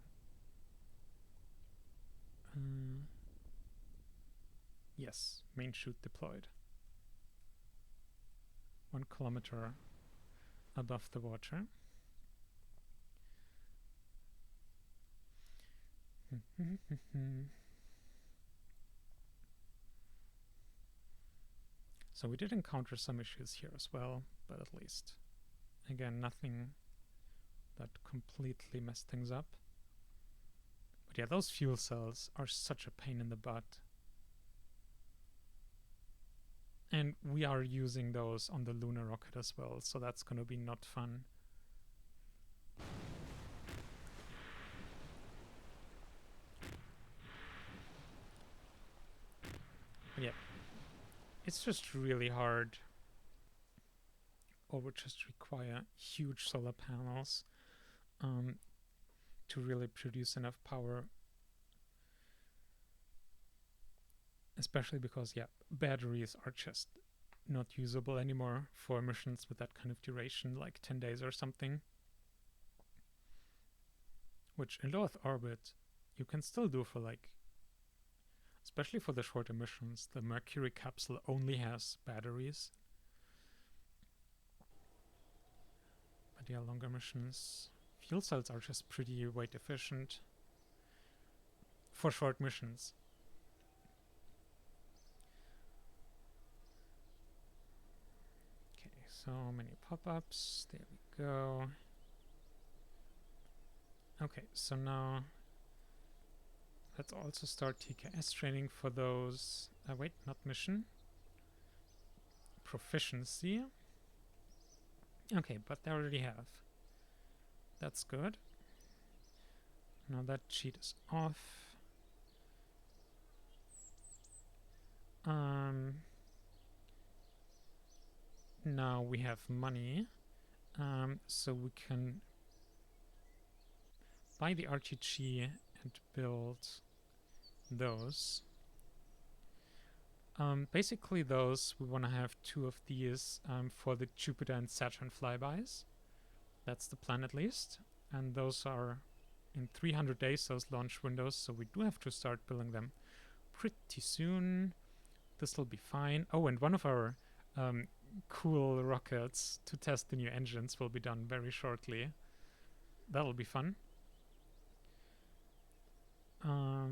Yes, main shoot deployed. 1 kilometer above the water. So we did encounter some issues here as well, but at least, again, nothing that completely messed things up. But yeah, those fuel cells are such a pain in the butt. And we are using those on the lunar rocket as well, so that's going to be not fun. But yeah, it's just really hard, or would just require huge solar panels to really produce enough power. Especially because, yeah, batteries are just not usable anymore for missions with that kind of duration, like 10 days or something. Which in low Earth orbit, you can still do for like, especially for the shorter missions. The Mercury capsule only has batteries. But yeah, longer missions, fuel cells are just pretty weight efficient for short missions. So many pop-ups, there we go. Okay, so now let's also start TKS training for those. Wait, not mission. Proficiency. Okay, but they already have. That's good. Now that cheat is off. Now we have money, so we can buy the RTG and build those. Basically those, we want to have 2 of these for the Jupiter and Saturn flybys. That's the plan at least. And those are in 300 days, those launch windows, so we do have to start building them pretty soon. This will be fine. Oh, and one of our cool rockets to test the new engines will be done very shortly. That'll be fun. Now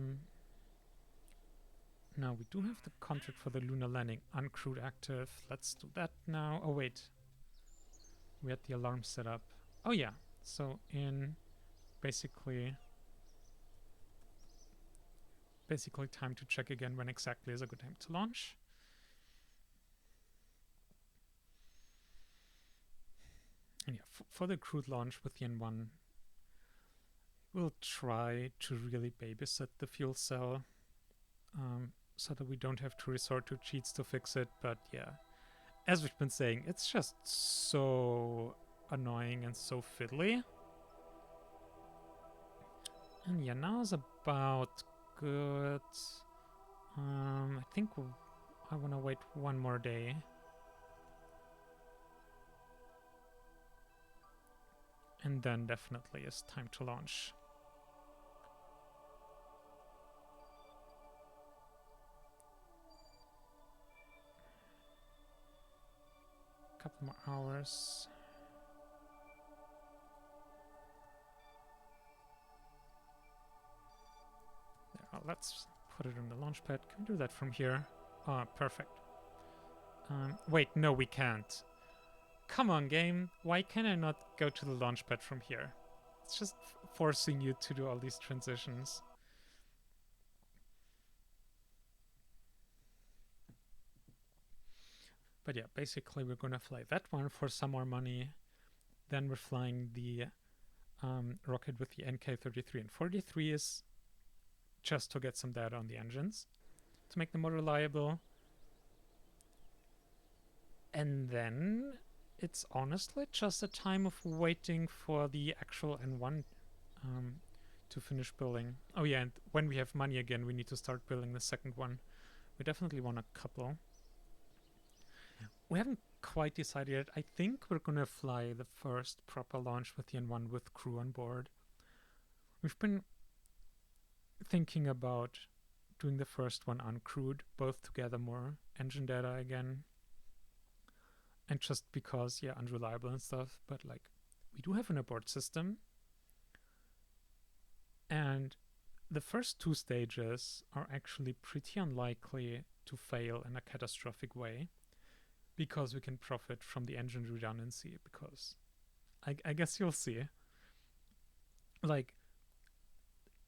we do have the contract for the lunar landing uncrewed active. Let's do that now. Oh wait, we had the alarm set up. Oh yeah, so in basically time to check again when exactly is a good time to launch. And yeah, for the crude launch with the N1, we'll try to really babysit the fuel cell so that we don't have to resort to cheats to fix it. But yeah, as we've been saying, it's just so annoying and so fiddly. And yeah, now is about good. I think I want to wait one more day. And then definitely it's time to launch. Couple more hours. There, let's put it on the launch pad. Can we do that from here? Ah, perfect. Wait, no, we can't. Come on, game. Why can I not go to the launch pad from here? It's just forcing you to do all these transitions. But yeah, basically we're gonna fly that one for some more money. Then we're flying the rocket with the NK-33 and 43s just to get some data on the engines to make them more reliable. And then it's honestly just a time of waiting for the actual N1 to finish building. Oh yeah, and when we have money again, we need to start building the second one. We definitely want a couple. We haven't quite decided yet. I think we're gonna fly the first proper launch with the N1 with crew on board. We've been thinking about doing the first one uncrewed, both to gather more engine data again. And just because, yeah, unreliable and stuff, but like, we do have an abort system. And the first two stages are actually pretty unlikely to fail in a catastrophic way because we can profit from the engine redundancy, because I guess you'll see. Like,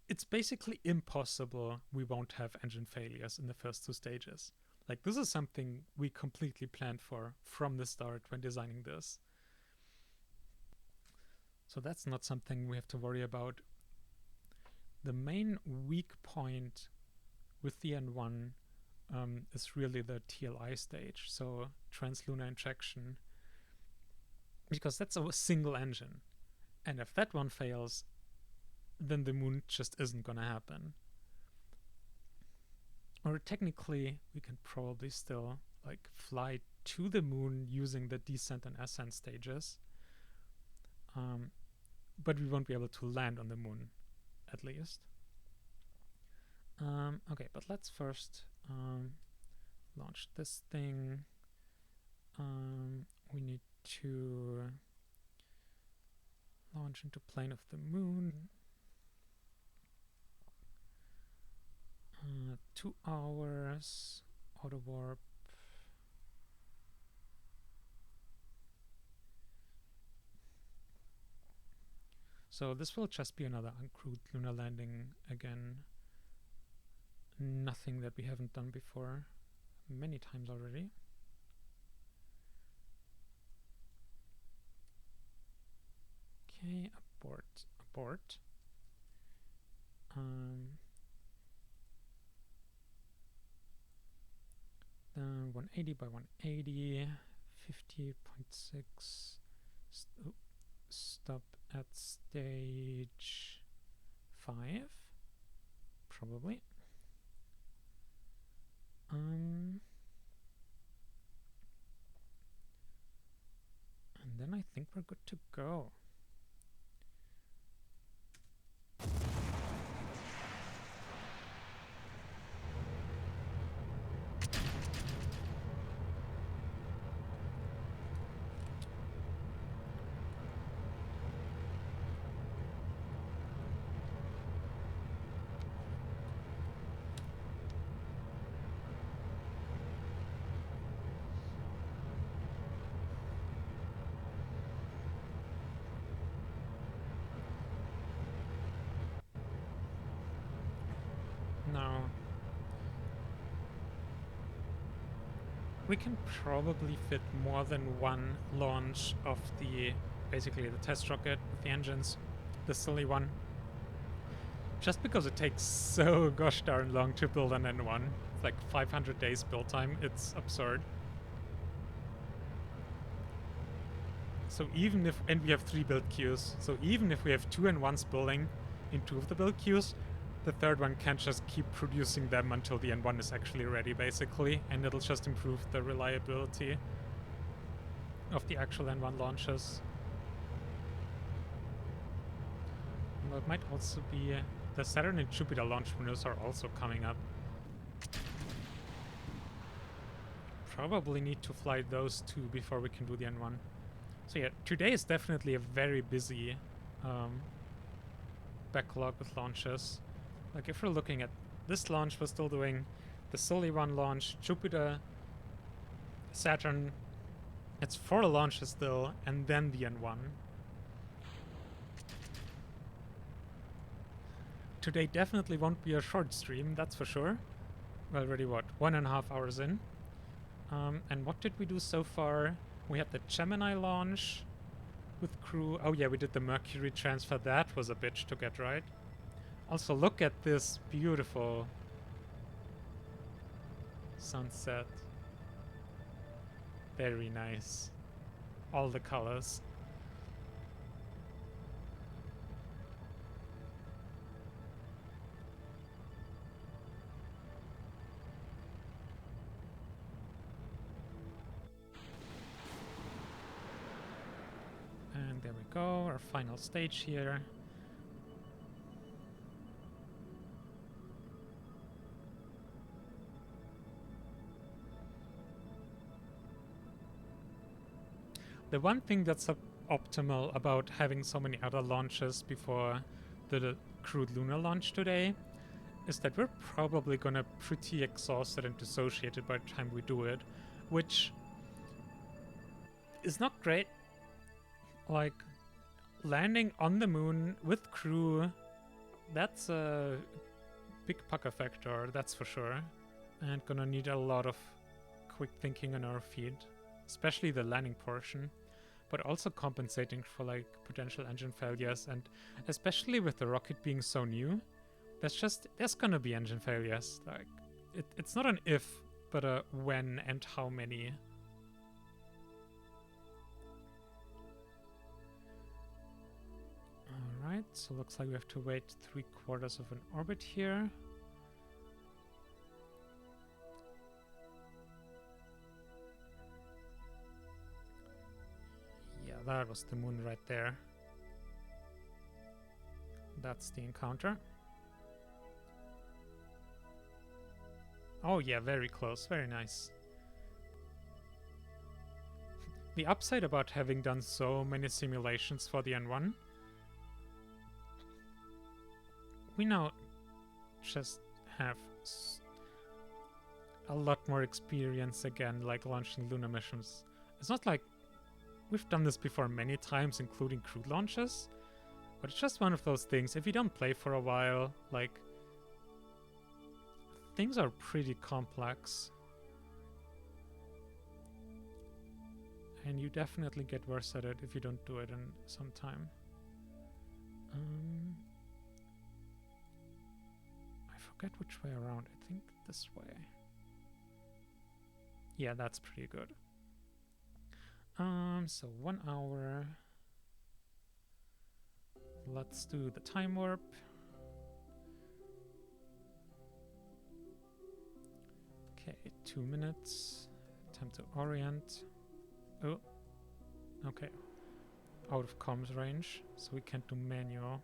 it's basically impossible we won't have engine failures in the first two stages. Like, this is something we completely planned for from the start when designing this. So that's not something we have to worry about. The main weak point with the N1 is really the TLI stage, so translunar injection, because that's a single engine. And if that one fails, then the moon just isn't gonna happen. Or technically, we can probably still like fly to the moon using the descent and ascent stages, but we won't be able to land on the moon, at least. Okay, but let's first launch this thing. We need to launch into plane of the moon. 2 hours, auto warp. So this will just be another uncrewed lunar landing again. Nothing that we haven't done before many times already. Okay, abort. 180 by 180, 50.6. Stop at stage 5, probably. And then I think we're good to go. Now, we can probably fit more than one launch of basically the test rocket with the engines, the silly one. Just because it takes so gosh darn long to build an N1. It's like 500 days build time, it's absurd. So even if, and we have 3 build queues, so even if we have 2 N1s building in 2 of the build queues, the third one can't just keep producing them until the N1 is actually ready, basically, and it'll just improve the reliability of the actual N1 launches. Well, it might also be... the Saturn and Jupiter launch windows are also coming up. Probably need to fly those 2 before we can do the N1. So yeah, today is definitely a very busy backlog with launches. Like if we're looking at this launch, we're still doing the Silly One launch, Jupiter, Saturn. It's 4 launches still, and then the N1. Today definitely won't be a short stream, that's for sure. We're already, what, 1.5 hours in. And what did we do so far? We had the Gemini launch with crew. Oh yeah, we did the Mercury transfer. That was a bitch to get right. Also, look at this beautiful sunset. Very nice. All the colors. And there we go, our final stage here. The one thing that's optimal about having so many other launches before the crewed lunar launch today is that we're probably gonna pretty exhausted and dissociated by the time we do it, which is not great. Like, landing on the moon with crew, that's a big pucker factor, that's for sure. And gonna need a lot of quick thinking on our feet, especially the landing portion, but also compensating for like potential engine failures, and especially with the rocket being so new, there's gonna be engine failures. Like, it's not an if, but a when and how many. Alright, so looks like we have to wait 3/4 of an orbit here. Yeah, that was the moon right there. That's the encounter. Oh yeah, very close, very nice. The upside about having done so many simulations for the N1, we now just have a lot more experience again, like launching lunar missions. It's not like we've done this before many times, including crewed launches, but it's just one of those things. If you don't play for a while, like, things are pretty complex. And you definitely get worse at it if you don't do it in some time. I forget which way around. I think this way. Yeah, that's pretty good. So 1 hour. Let's do the time warp. Okay, 2 minutes. Time to orient. Oh, okay. Out of comms range, so we can't do manual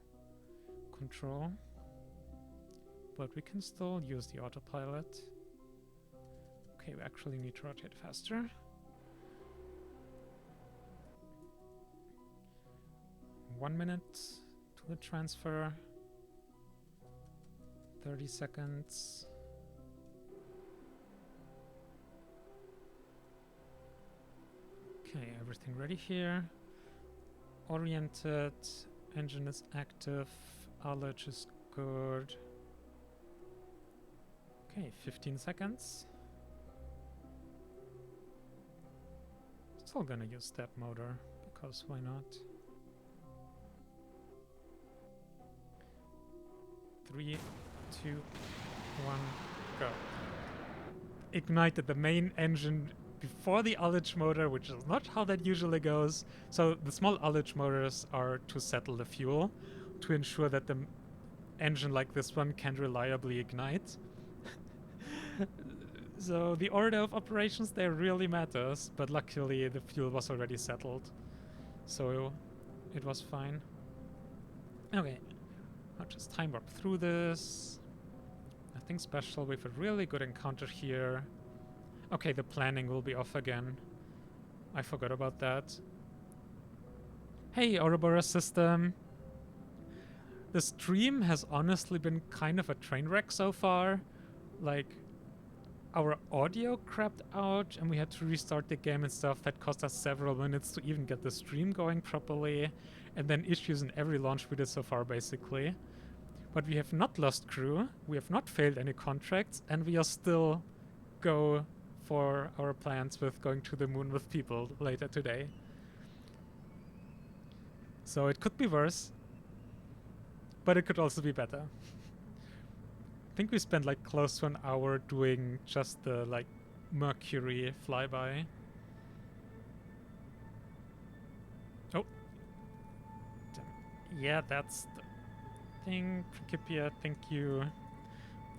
control. But we can still use the autopilot. Okay, we actually need to rotate faster. 1 minute to the transfer. 30 seconds. Okay, everything ready here. Oriented. Engine is active. Ullage is good. Okay, 15 seconds. Still gonna use step motor, because why not? 3, 2, 1, go. Ignited the main engine before the ullage motor, which is not how that usually goes. So the small ullage motors are to settle the fuel, to ensure that the engine like this one can reliably ignite. So the order of operations there really matters, but luckily the fuel was already settled, so it was fine. Okay, I'll just time warp through this. Nothing special. We have a really good encounter here. Okay, the planning will be off again. I forgot about that. Hey, Ouroboros system. The stream has honestly been kind of a train wreck so far. Like, our audio crapped out and we had to restart the game and stuff. That cost us several minutes to even get the stream going properly. And then issues in every launch we did so far, basically. But we have not lost crew, we have not failed any contracts, and we are still go for our plans with going to the moon with people later today. So it could be worse, but it could also be better. I think we spent like close to an hour doing just the like Mercury flyby. Oh. Yeah, that's the thing. Principia, thank you.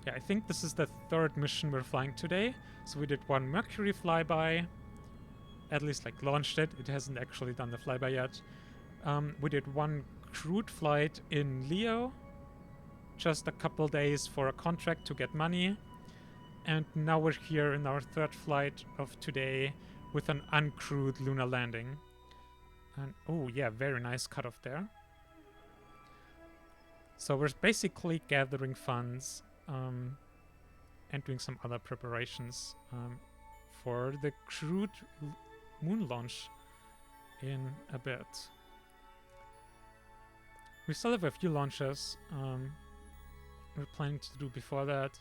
Yeah, I think this is the third mission we're flying today. So we did one Mercury flyby. At least like launched it. It hasn't actually done the flyby yet. We did one crewed flight in Leo. Just a couple days for a contract to get money. And now we're here in our third flight of today with an uncrewed lunar landing. And oh yeah, very nice cutoff there. So we're basically gathering funds and doing some other preparations for the crewed moon launch in a bit. We still have a few launches we're planning to do before that.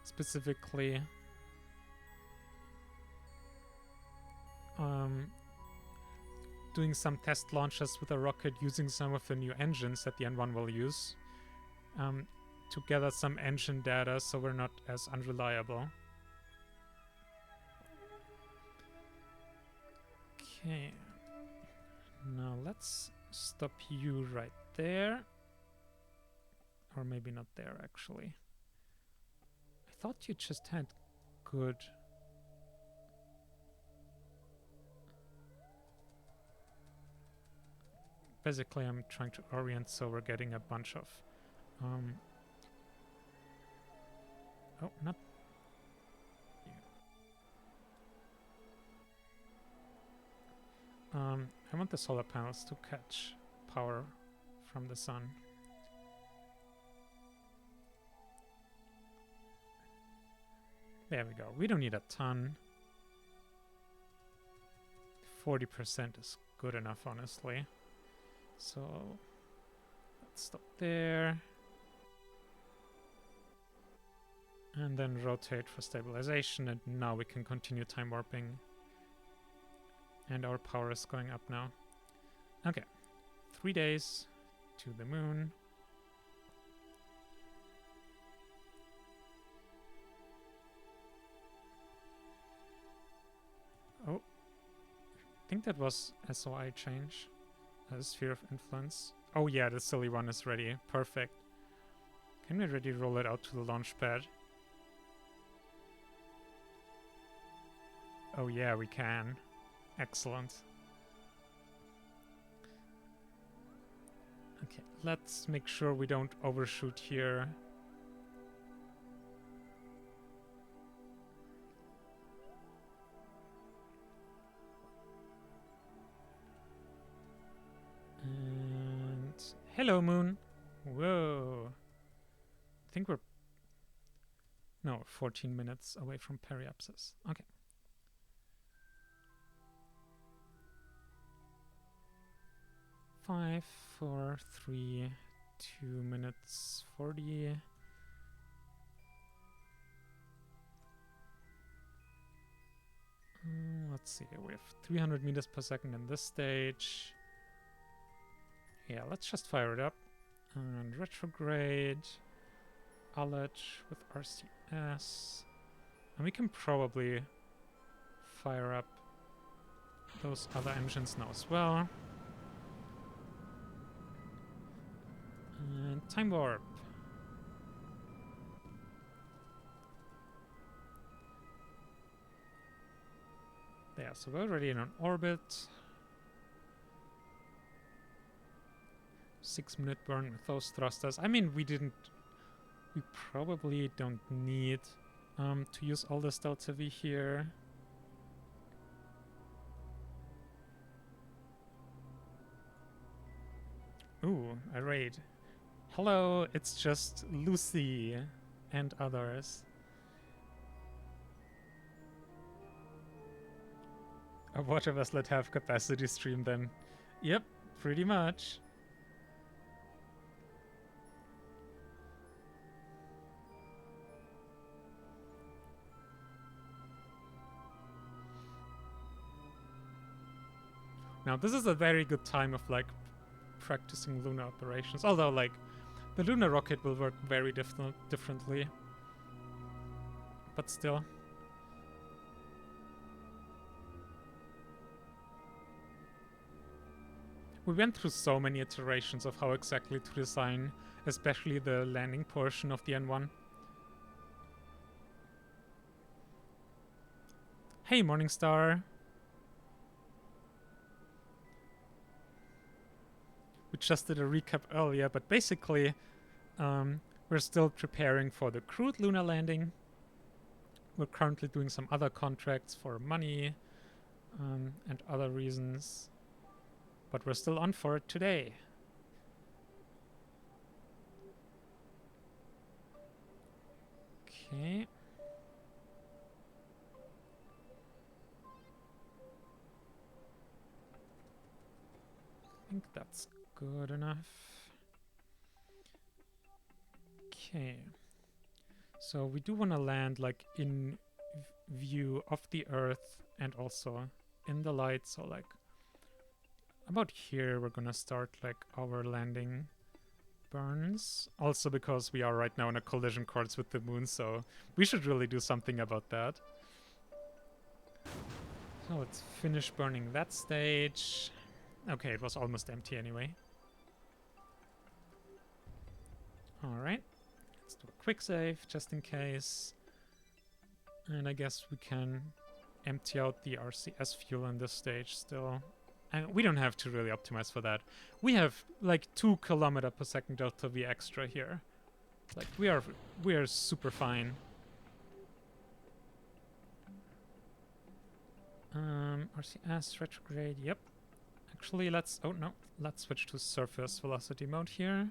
Specifically doing some test launches with a rocket using some of the new engines that the N1 will use to gather some engine data so we're not as unreliable. Okay, now let's stop you right there. Or maybe not there, actually. I thought you just had good... Basically, I'm trying to orient so we're getting a bunch of... oh, not... I want the solar panels to catch power from the sun. There we go. We don't need a ton. 40% is good enough, honestly. So let's stop there. And then rotate for stabilization, and now we can continue time warping. And our power is going up now. Okay. 3 days to the moon. Oh. I think that was SOI change. Sphere of influence. Oh yeah, the silly one is ready. Perfect. Can we already roll it out to the launch pad? Oh yeah, we can. Excellent. Okay, let's make sure we don't overshoot here. And hello, moon. Whoa. I think we're... No, 14 minutes away from periapsis. Okay. Five, 4, 3, 2 minutes 40. Let's see, we have 300 meters per second in this stage. Yeah, let's just fire it up. And retrograde. Ullage with RCS. And we can probably fire up those other engines now as well. And time warp. There, so we're already in an orbit. 6-minute burn with those thrusters. I mean, we probably don't need to use all this Delta V here. Ooh, a raid. Hello, it's just Lucy and others. A water vessel at half capacity stream then. Yep, pretty much. Now this is a very good time of like practicing lunar operations, although like the lunar rocket will work very differently, but still. We went through so many iterations of how exactly to design, especially the landing portion of the N1. Hey Morningstar! We just did a recap earlier, but basically we're still preparing for the crewed lunar landing. We're currently doing some other contracts for money and other reasons, but we're still on for it today. Okay. I think that's good enough. Okay. So we do want to land like in view of the Earth and also in the light. So like about here we're gonna start like our landing burns. Also because we are right now in a collision course with the moon, so we should really do something about that. So let's finish burning that stage. Okay, it was almost empty anyway. Alright. Let's do a quick save, just in case. And I guess we can empty out the RCS fuel in this stage still. And we don't have to really optimize for that. We have like 2 km per second delta V extra here. Like we are super fine. RCS retrograde, yep. Actually, let's switch to surface velocity mode here.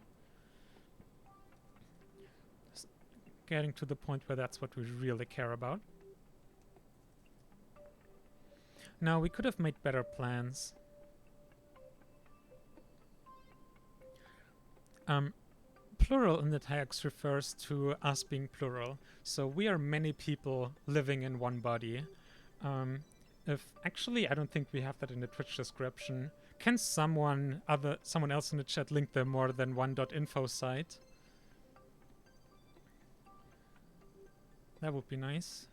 Just getting to the point where that's what we really care about. Now, we could have made better plans. Plural in the text refers to us being plural. So we are many people living in one body. Actually, I don't think we have that in the Twitch description. Can someone else in the chat link the morethanone.info site? That would be nice.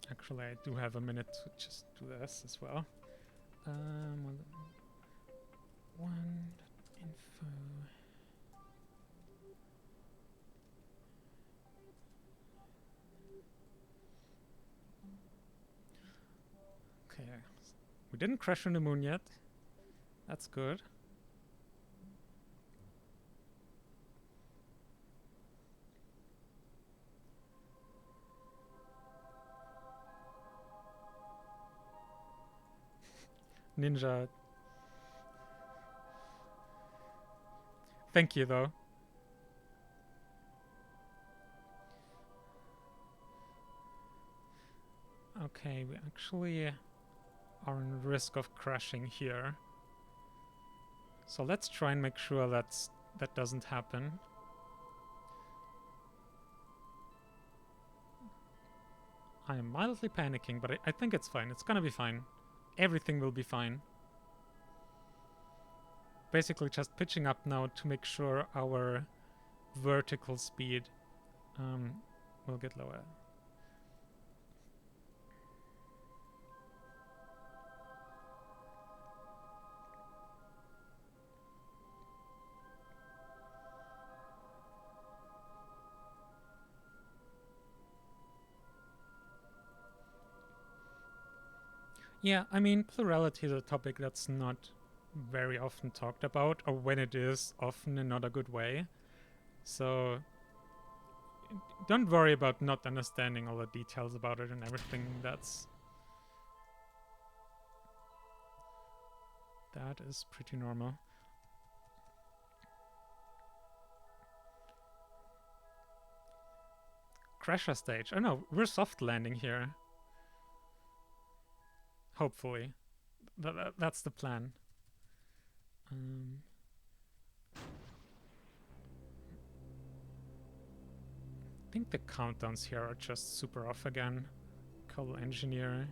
Actually, I do have a minute to just do this as well. One.info. Okay, we didn't crash on the moon yet. That's good. Ninja. Thank you, though. Okay, we actually are in risk of crashing here. So let's try and make sure that doesn't happen. I am mildly panicking, but I think it's fine. It's gonna be fine. Everything will be fine. Basically just pitching up now to make sure our vertical speed will get lower. Yeah, I mean, plurality is a topic that's not very often talked about, or when it is, often in not a good way. So don't worry about not understanding all the details about it and everything. That is pretty normal. Crasher stage. Oh no, we're soft landing here. Hopefully. That's the plan. I think the countdowns here are just super off again. Cobble Engineer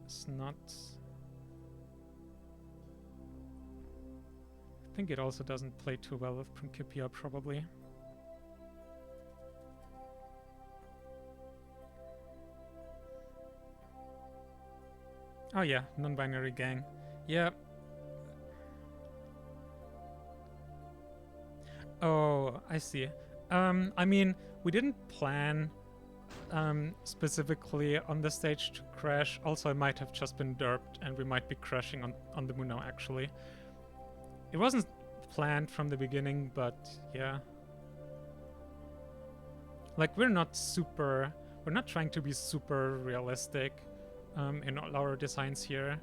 is not... I think it also doesn't play too well with Principia, probably. Oh yeah, non-binary gang. Yeah. Oh, I see. I mean, we didn't plan specifically on the stage to crash. Also, it might have just been derped and we might be crashing on the moon now, actually. It wasn't planned from the beginning, but yeah. Like, we're not trying to be super realistic in all our designs here.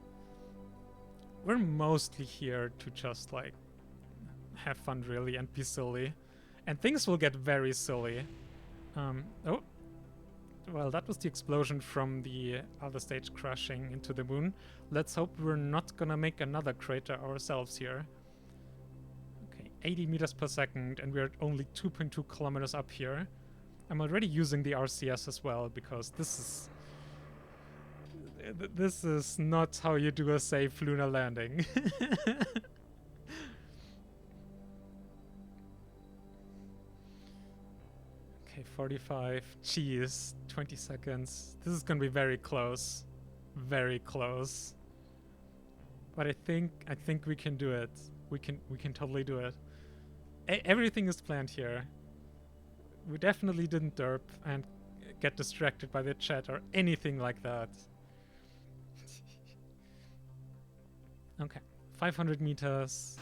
We're mostly here to just, like, have fun, really, and be silly. And things will get very silly. Oh. Well, that was the explosion from the other stage crashing into the moon. Let's hope we're not gonna make another crater ourselves here. Okay, 80 meters per second, and we're only 2.2 kilometers up here. I'm already using the RCS as well, because this is not how you do a safe lunar landing. Okay, 45. Jeez, 20 seconds. This is gonna be very close. Very close. But I think we can do it. We can totally do it. Everything is planned here. We definitely didn't derp and get distracted by the chat or anything like that. Okay, 500 meters.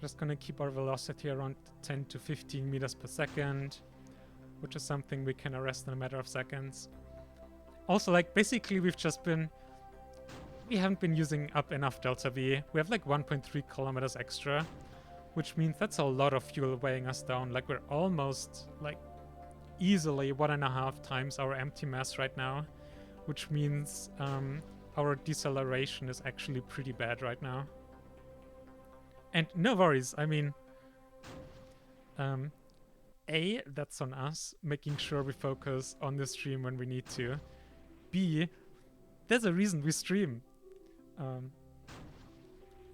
Just gonna keep our velocity around 10 to 15 meters per second, which is something we can arrest in a matter of seconds. Also, like, basically we haven't been using up enough delta V. We have like 1.3 kilometers extra, which means that's a lot of fuel weighing us down. Like, we're almost, like, easily 1.5 times our empty mass right now, which means our deceleration is actually pretty bad right now. And no worries, I mean, A, that's on us, making sure we focus on the stream when we need to. B, there's a reason we stream.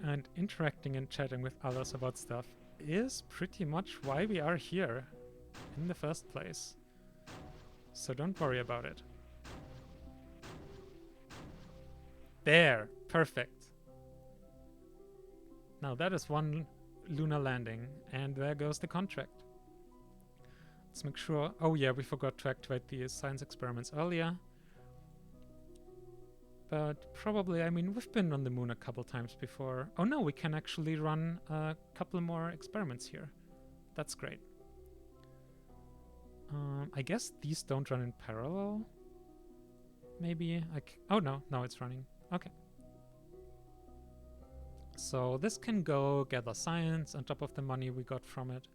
And interacting and chatting with others about stuff is pretty much why we are here in the first place. So don't worry about it. There, perfect. Now that is one lunar landing, and there goes the contract. Let's make sure. Oh yeah, we forgot to activate the science experiments earlier. But probably, I mean, we've been on the moon a couple times before. Oh no, we can actually run a couple more experiments here. That's great. I guess these don't run in parallel. Maybe oh no, it's running. Okay. So this can go gather science on top of the money we got from it.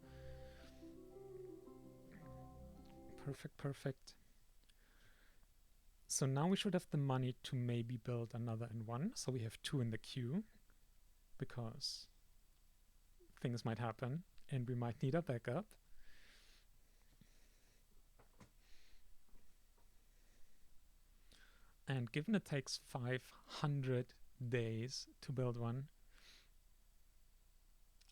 Perfect, perfect. So now we should have the money to maybe build another N1. So we have 2 in the queue because things might happen and we might need a backup. And given it takes 500 days to build one,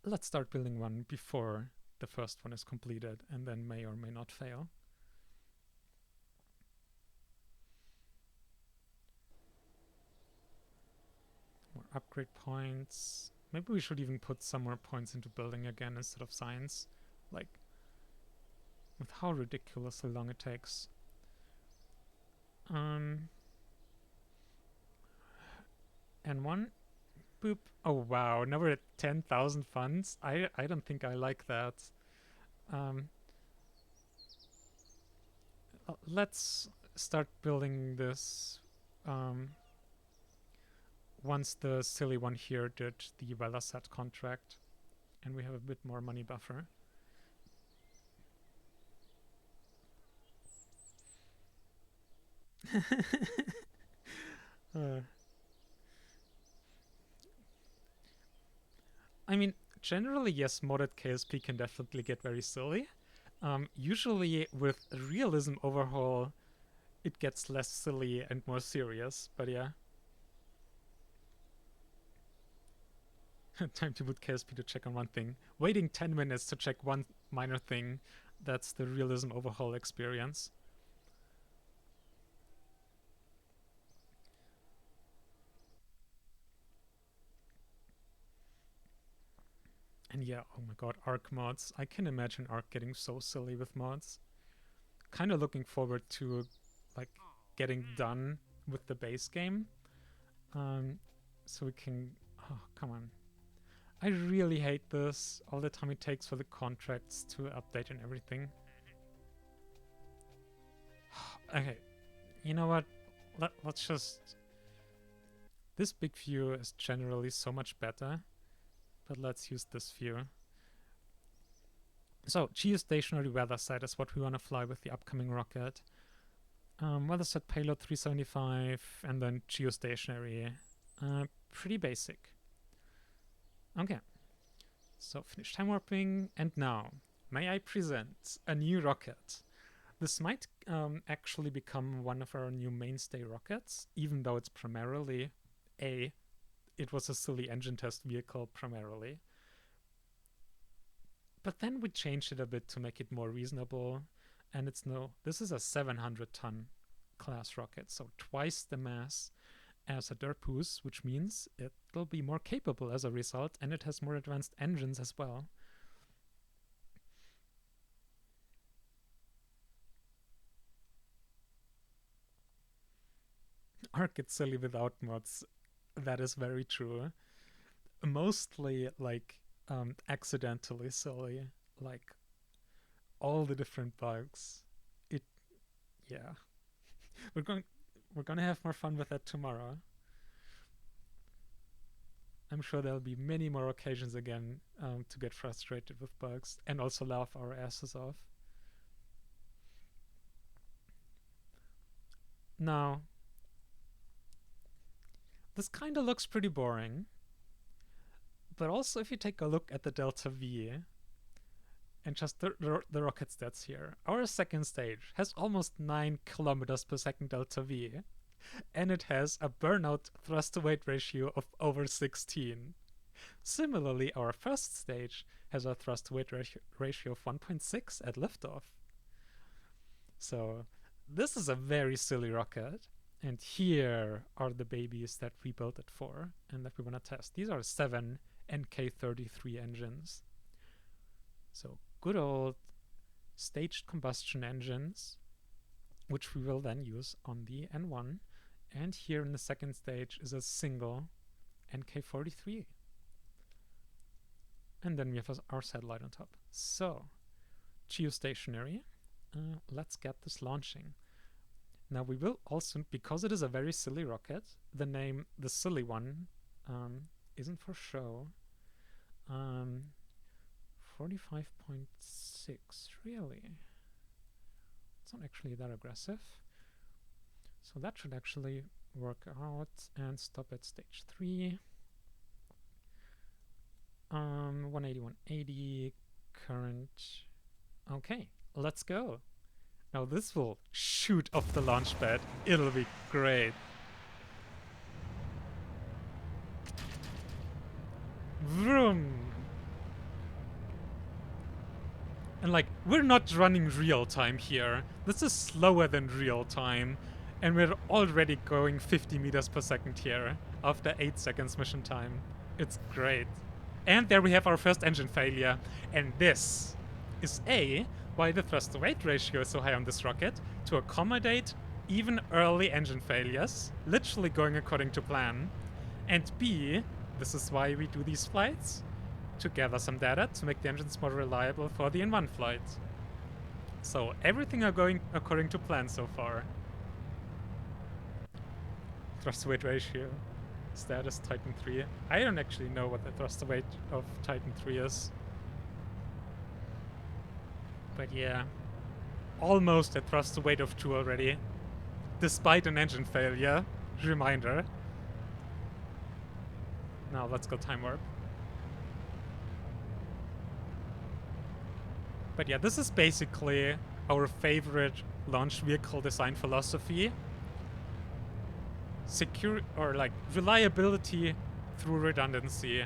let's start building one before the first one is completed and then may or may not fail. More upgrade points. Maybe we should even put some more points into building again instead of science. Like, with how ridiculously long it takes. N1. Boop. Oh wow, now we're at 10,000 funds. I don't think I like that. Let's start building this once the silly one here did the Velasat contract and we have a bit more money buffer. I mean, generally, yes, modded KSP can definitely get very silly. Usually with a realism overhaul, it gets less silly and more serious, but yeah. Time to boot KSP to check on one thing. Waiting 10 minutes to check one minor thing, that's the realism overhaul experience. And yeah, oh my god, Arc mods. I can imagine Arc getting so silly with mods. Kind of looking forward to like getting done with the base game. So we can... Oh, come on. I really hate this. All the time it takes for the contracts to update and everything. Okay, you know what? Let's just... This big view is generally so much better, but let's use this view. So, geostationary weather site is what we want to fly with the upcoming rocket. Weather set payload 375, and then geostationary. Pretty basic. Okay. So, finish time warping, and now, may I present a new rocket. This might actually become one of our new mainstay rockets, even though it's primarily it was a silly engine test vehicle primarily. But then we changed it a bit to make it more reasonable, and this is a 700-ton class rocket, so twice the mass as a Derpus, which means it'll be more capable as a result, and it has more advanced engines as well. Arc gets silly without mods. That is very true. Mostly like accidentally silly, like all the different bugs. Yeah. we're gonna have more fun with that tomorrow. I'm sure there'll be many more occasions again to get frustrated with bugs and also laugh our asses off. Now, this kind of looks pretty boring, but also if you take a look at the delta V and just the rocket stats here, our second stage has almost 9 kilometers per second delta V, and it has a burnout thrust to weight ratio of over 16. Similarly, our first stage has a thrust to weight ratio of 1.6 at liftoff. So this is a very silly rocket, and here are the babies that we built it for and that we want to test. These are 7 NK33 engines. So good old staged combustion engines, which we will then use on the N1. And here in the second stage is a single NK43. And then we have our satellite on top. So, geostationary. Let's get this launching. Now we will also, because it is a very silly rocket, the name, the silly one, isn't for show. 45.6, really? That's not actually that aggressive. So that should actually work out and stop at stage 3. 180, 180, current. Okay, let's go. Now this will shoot off the launch pad. It'll be great. Vroom! And like, we're not running real time here. This is slower than real time. And we're already going 50 meters per second here after 8 seconds mission time. It's great. And there we have our first engine failure. And this is A, why the thrust to weight ratio is so high on this rocket, to accommodate even early engine failures, literally going according to plan. And B, this is why we do these flights, to gather some data to make the engines more reliable for the in-1 flight. So everything are going according to plan so far. Thrust weight ratio. Status Titan 3. I don't actually know what the thrust weight of Titan 3 is. But yeah. Almost at thrust weight of 2 already. Despite an engine failure. Reminder. Now let's go time warp. But yeah, this is basically our favorite launch vehicle design philosophy. Secure, or like reliability through redundancy.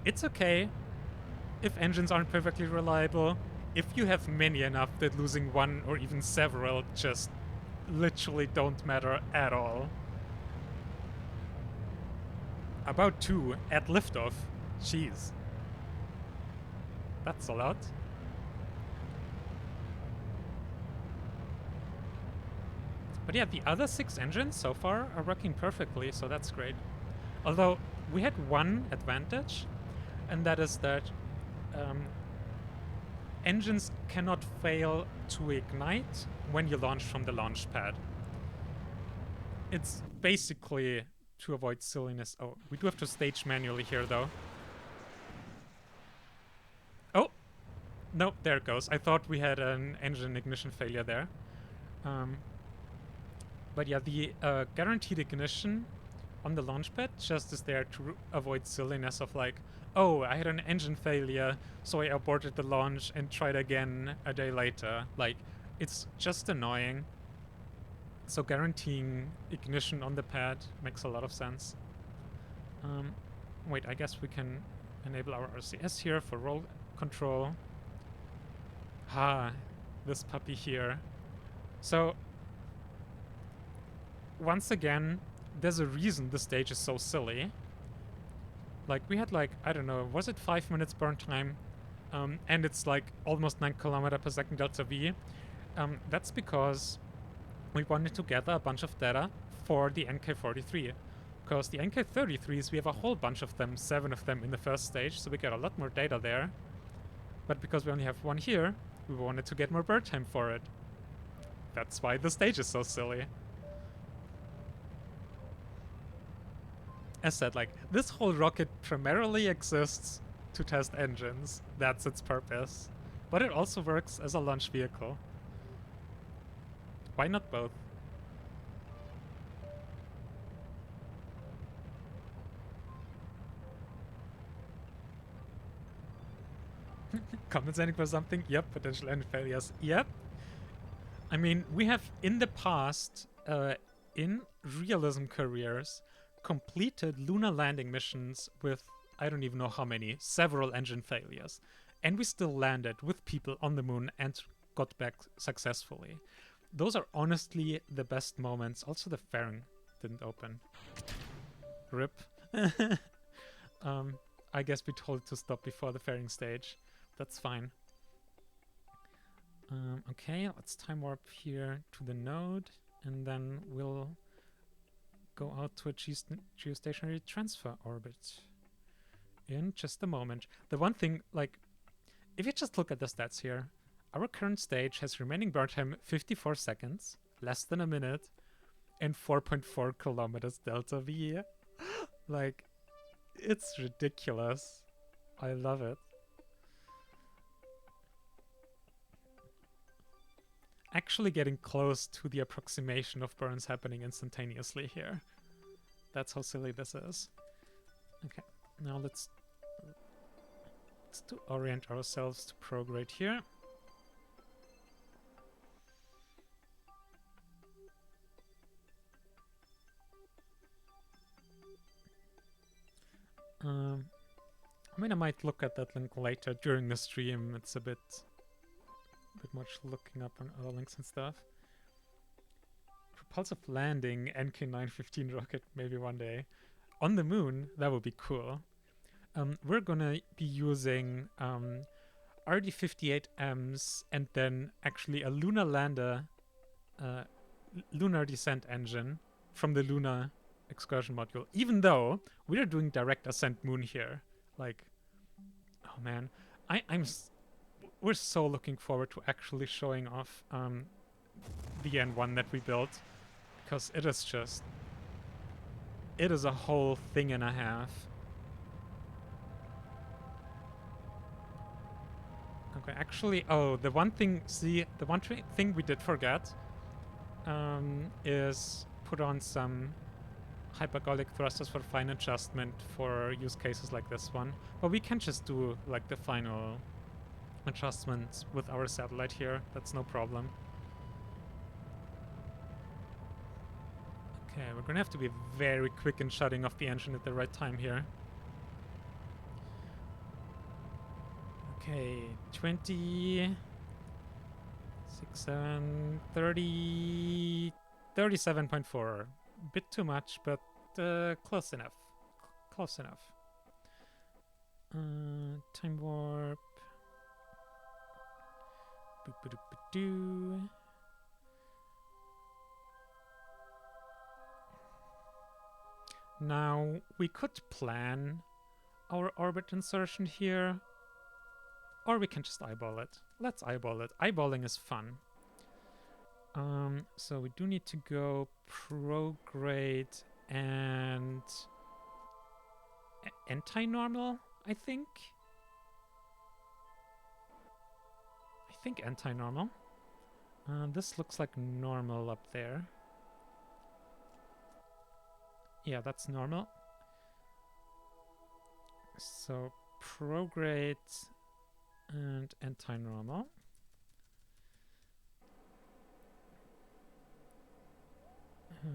It's okay if engines aren't perfectly reliable, if you have many enough that losing one or even several just literally don't matter at all. About 2 at liftoff. Jeez. That's a lot. But yeah, the other 6 engines so far are working perfectly, so that's great. Although, we had one advantage, and that is that engines cannot fail to ignite when you launch from the launch pad. It's basically to avoid silliness. Oh, we do have to stage manually here, though. Oh! Nope, there it goes. I thought we had an engine ignition failure there. But yeah, the guaranteed ignition on the launch pad just is there to avoid silliness of like, oh, I had an engine failure, so I aborted the launch and tried again a day later. Like, it's just annoying. So guaranteeing ignition on the pad makes a lot of sense. Wait, I guess we can enable our RCS here for roll control. This puppy here. So, once again, there's a reason the stage is so silly. Like, we had like, I don't know, was it 5 minutes burn time? And it's like almost 9 km per second delta V. That's because we wanted to gather a bunch of data for the NK43. Because the NK33s, we have a whole bunch of them, 7 of them in the first stage, so we get a lot more data there. But because we only have one here, we wanted to get more burn time for it. That's why the stage is so silly. As said, like, this whole rocket primarily exists to test engines. That's its purpose. But it also works as a launch vehicle. Why not both? Compensating for something? Yep. Potential end failures? Yep. I mean, we have in the past, in realism careers, completed lunar landing missions with, I don't even know how many, several engine failures. And we still landed with people on the moon and got back successfully. Those are honestly the best moments. Also, the fairing didn't open. RIP. I guess we told it to stop before the fairing stage. That's fine. Okay, let's time warp here to the node, and then we'll go out to a geostationary transfer orbit in just a moment. The one thing, like, if you just look at the stats here, our current stage has remaining burn time 54 seconds, less than a minute, and 4.4 kilometers delta V. Like, it's ridiculous. I love it. actually getting close to the approximation of burns happening instantaneously here. That's how silly this is. Okay, now let's to orient ourselves to prograde here. I mean, I might look at that link later during the stream. It's a bit much looking up on other links and stuff. Propulsive landing, NK-915 rocket, maybe one day. On the moon, that would be cool. We're gonna be using RD-58Ms and then actually a lunar lander, lunar descent engine from the lunar excursion module. Even though we are doing direct ascent moon here, like, oh man, we're so looking forward to actually showing off the N1 that we built, because it is a whole thing and a half. Okay, actually, oh, the one thing thing we did forget is put on some hypergolic thrusters for fine adjustment for use cases like this one. But we can just do like the final adjustments with our satellite here. That's no problem. Okay, we're gonna have to be very quick in shutting off the engine at the right time here. Okay, 20, 6, 7, 30, 37.4. Bit too much, but close enough. Close enough. Time warp. Boop-a-doop-a-doo. Now, we could plan our orbit insertion here, or we can just eyeball it. Let's eyeball it. Eyeballing is fun. So we do need to go prograde and anti-normal, I think. I think anti-normal. This looks like normal up there. Yeah, that's normal. So prograde and anti-normal. I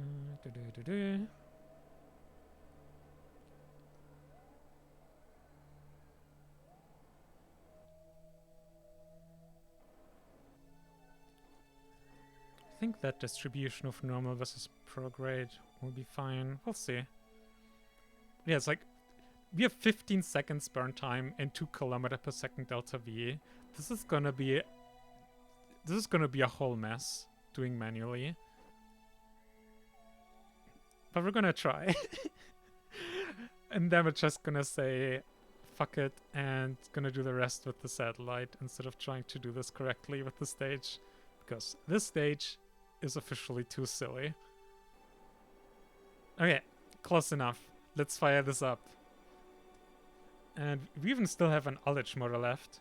think that distribution of normal versus prograde will be fine. We'll see. Yeah, it's like we have 15 seconds burn time and 2 km per second delta V. This is gonna be a whole mess doing manually. But we're gonna try. And then we're just gonna say fuck it and gonna do the rest with the satellite instead of trying to do this correctly with the stage, because this stage is officially too silly. Okay, close enough. Let's fire this up. And we even still have an ullage motor left,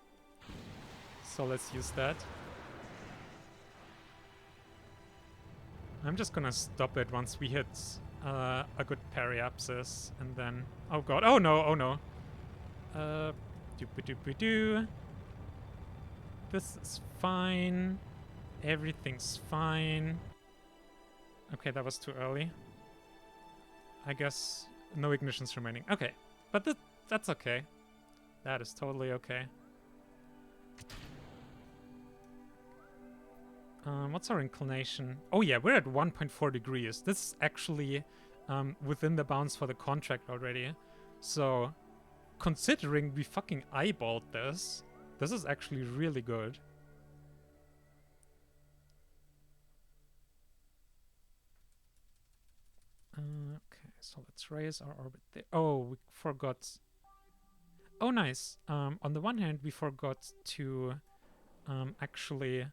so let's use that. I'm just gonna stop it once we hit a good periapsis, and then... Oh god, oh no, oh no. Doop-a-doop-a-doo. This is fine. Everything's fine. Okay, that was too early. I guess no ignitions remaining. Okay, but that's okay. That is totally okay. What's our inclination? Oh yeah, we're at 1.4 degrees. This is actually within the bounds for the contract already. So, considering we fucking eyeballed this, this is actually really good. Okay, so let's raise our orbit there. Oh, we forgot. Oh, nice. On the one hand, we forgot to actually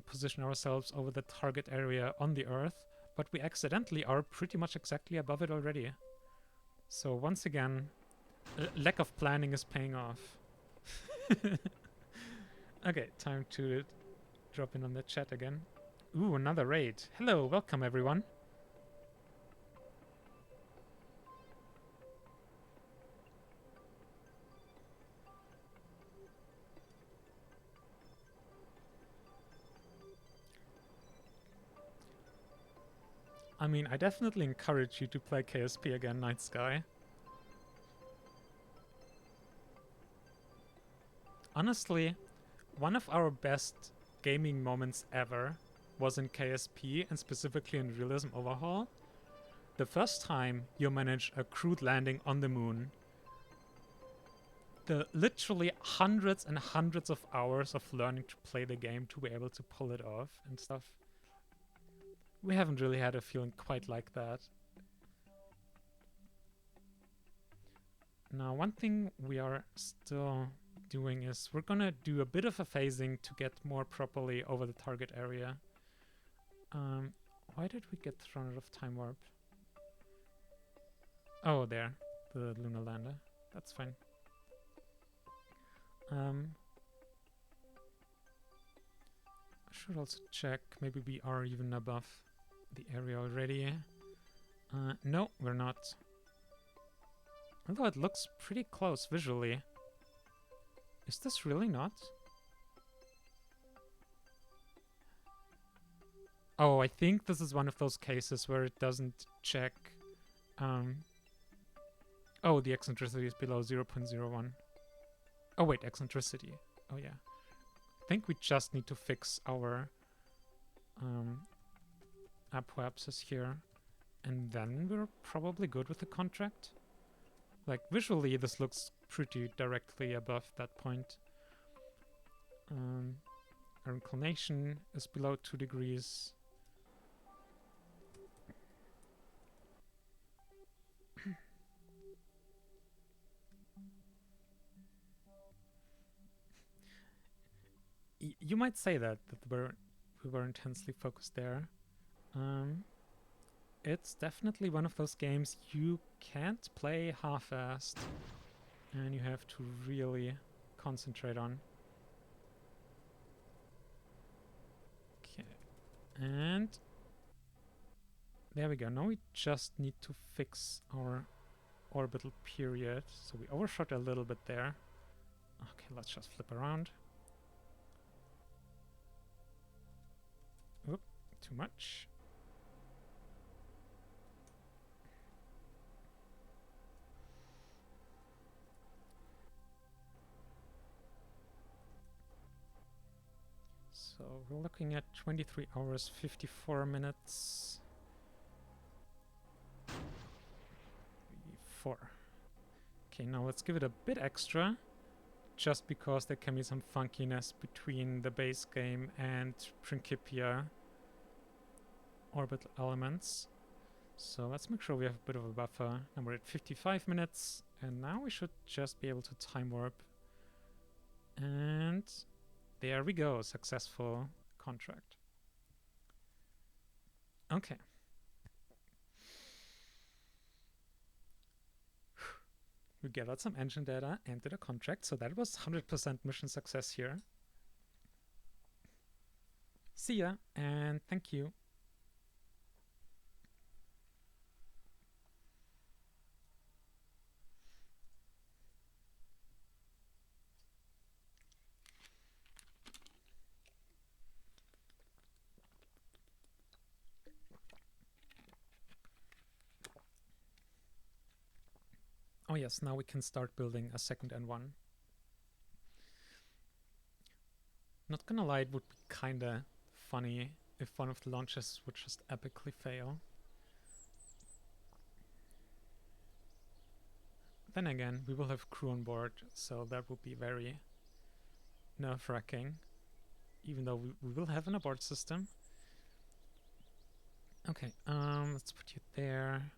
position ourselves over the target area on the Earth, but we accidentally are pretty much exactly above it already. So once again, lack of planning is paying off. Okay, time to drop in on the chat again. Ooh, another raid. Hello, welcome everyone. I mean, I definitely encourage you to play KSP again, Night Sky. Honestly, one of our best gaming moments ever was in KSP, and specifically in Realism Overhaul. The first time you manage a crewed landing on the moon. The literally hundreds and hundreds of hours of learning to play the game to be able to pull it off and stuff. We haven't really had a feeling quite like that. Now, one thing we are still doing is we're gonna do a bit of a phasing to get more properly over the target area. Why did we get thrown out of time warp? Oh, there. The lunar lander. That's fine. I should also check. Maybe we are even above the area already. No, we're not. Although it looks pretty close visually. Is this really not? Oh, I think this is one of those cases where it doesn't check. Oh, the eccentricity is below 0.01. Oh wait, eccentricity. Oh yeah. I think we just need to fix our apoapsis here. And then we're probably good with the contract. Like, visually, this looks pretty directly above that point. Our inclination is below 2 degrees. You might say that we were intensely focused there. It's definitely one of those games you can't play half-assed, and you have to really concentrate on. Okay, and there we go. Now we just need to fix our orbital period. So we overshot a little bit there. Okay, let's just flip around. Oop, too much. So we're looking at 23 hours, 54 minutes. 4. Okay, now let's give it a bit extra, just because there can be some funkiness between the base game and Principia orbital elements. So let's make sure we have a bit of a buffer. And we're at 55 minutes, and now we should just be able to time warp. And there we go, successful contract. Okay. We gathered some engine data and did a contract, so that was 100% mission success here. See ya, and thank you. Oh yes, now we can start building a second N1. Not gonna lie, it would be kinda funny if one of the launches would just epically fail. Then again, we will have crew on board, so that would be very nerve-wracking, even though we will have an abort system. Okay, let's put you there.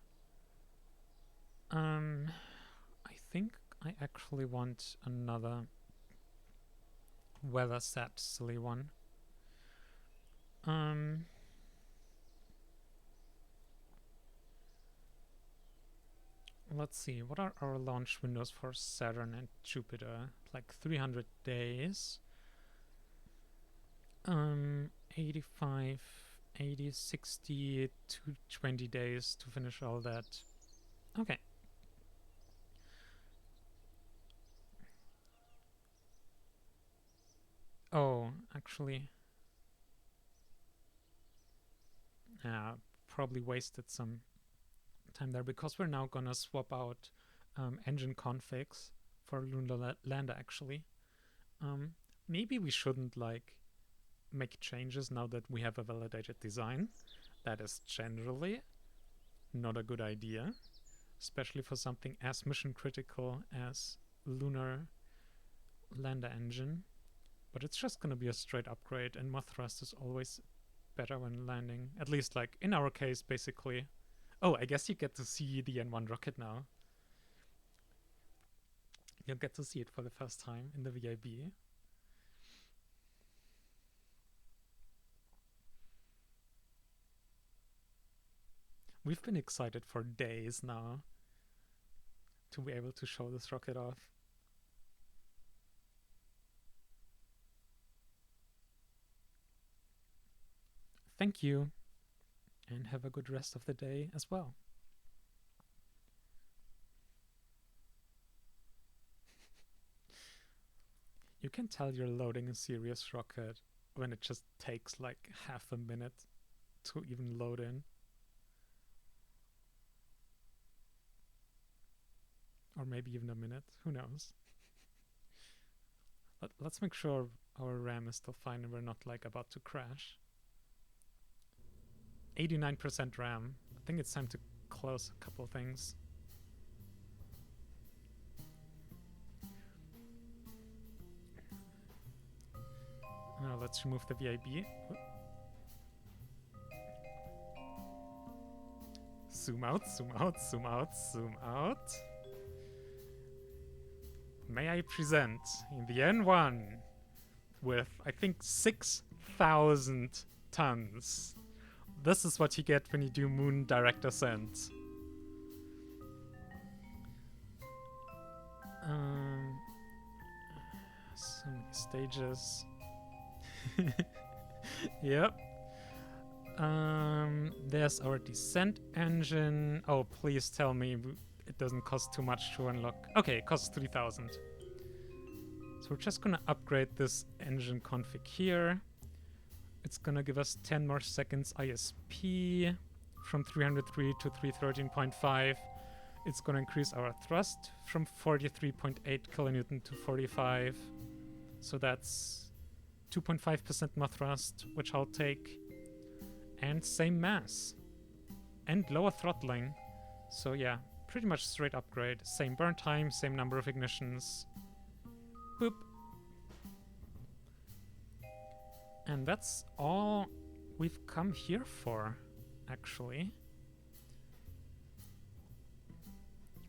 I think I actually want another weather set silly one. Let's see, what are our launch windows for Saturn and Jupiter? Like 300 days. 85, 80, 60 to 20 days to finish all that. Okay. Oh, actually, yeah, probably wasted some time there because we're now gonna swap out engine configs for Lunar Lander actually. Um, maybe we shouldn't like make changes now that we have a validated design. That is generally not a good idea, especially for something as mission critical as Lunar Lander engine. But it's just gonna be a straight upgrade, and more thrust is always better when landing. At least, like in our case, basically. Oh, I guess you get to see the N1 rocket now. You'll get to see it for the first time in the VIB. We've been excited for days now to be able to show this rocket off. Thank you, and have a good rest of the day as well. You can tell you're loading a serious rocket when it just takes like half a minute to even load in. Or maybe even a minute, who knows. Let's make sure our RAM is still fine and we're not like about to crash. 89% RAM. I think it's time to close a couple things. Now let's remove the VIB. Zoom out, zoom out, zoom out, zoom out. May I present in the N1 with, I think, 6,000 tons. This is what you get when you do moon direct ascent. So many stages. Yep. There's our descent engine. Oh, please tell me it doesn't cost too much to unlock. Okay, it costs 3,000. So we're just gonna upgrade this engine config here. It's gonna give us 10 more seconds ISP from 303 to 313.5. It's gonna increase our thrust from 43.8 kilonewton to 45. So that's 2.5% more thrust, which I'll take. And same mass. And lower throttling. So yeah, pretty much straight upgrade. Same burn time, same number of ignitions. Boop. And that's all we've come here for, actually.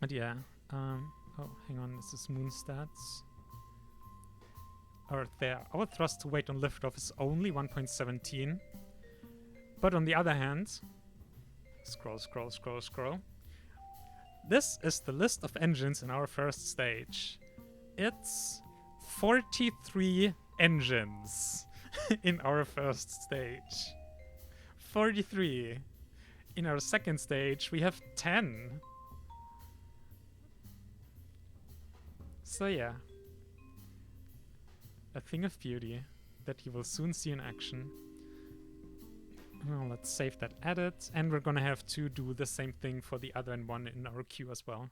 But yeah, oh, hang on, this is moon stats. Or there, our thrust to weight on liftoff is only 1.17. But on the other hand, scroll, scroll, scroll, scroll. This is the list of engines in our first stage. It's 43 engines in our first stage. 43. In our second stage, we have 10. So yeah, a thing of beauty that you will soon see in action. Well, let's save that edit, and we're gonna have to do the same thing for the other one in our queue as well.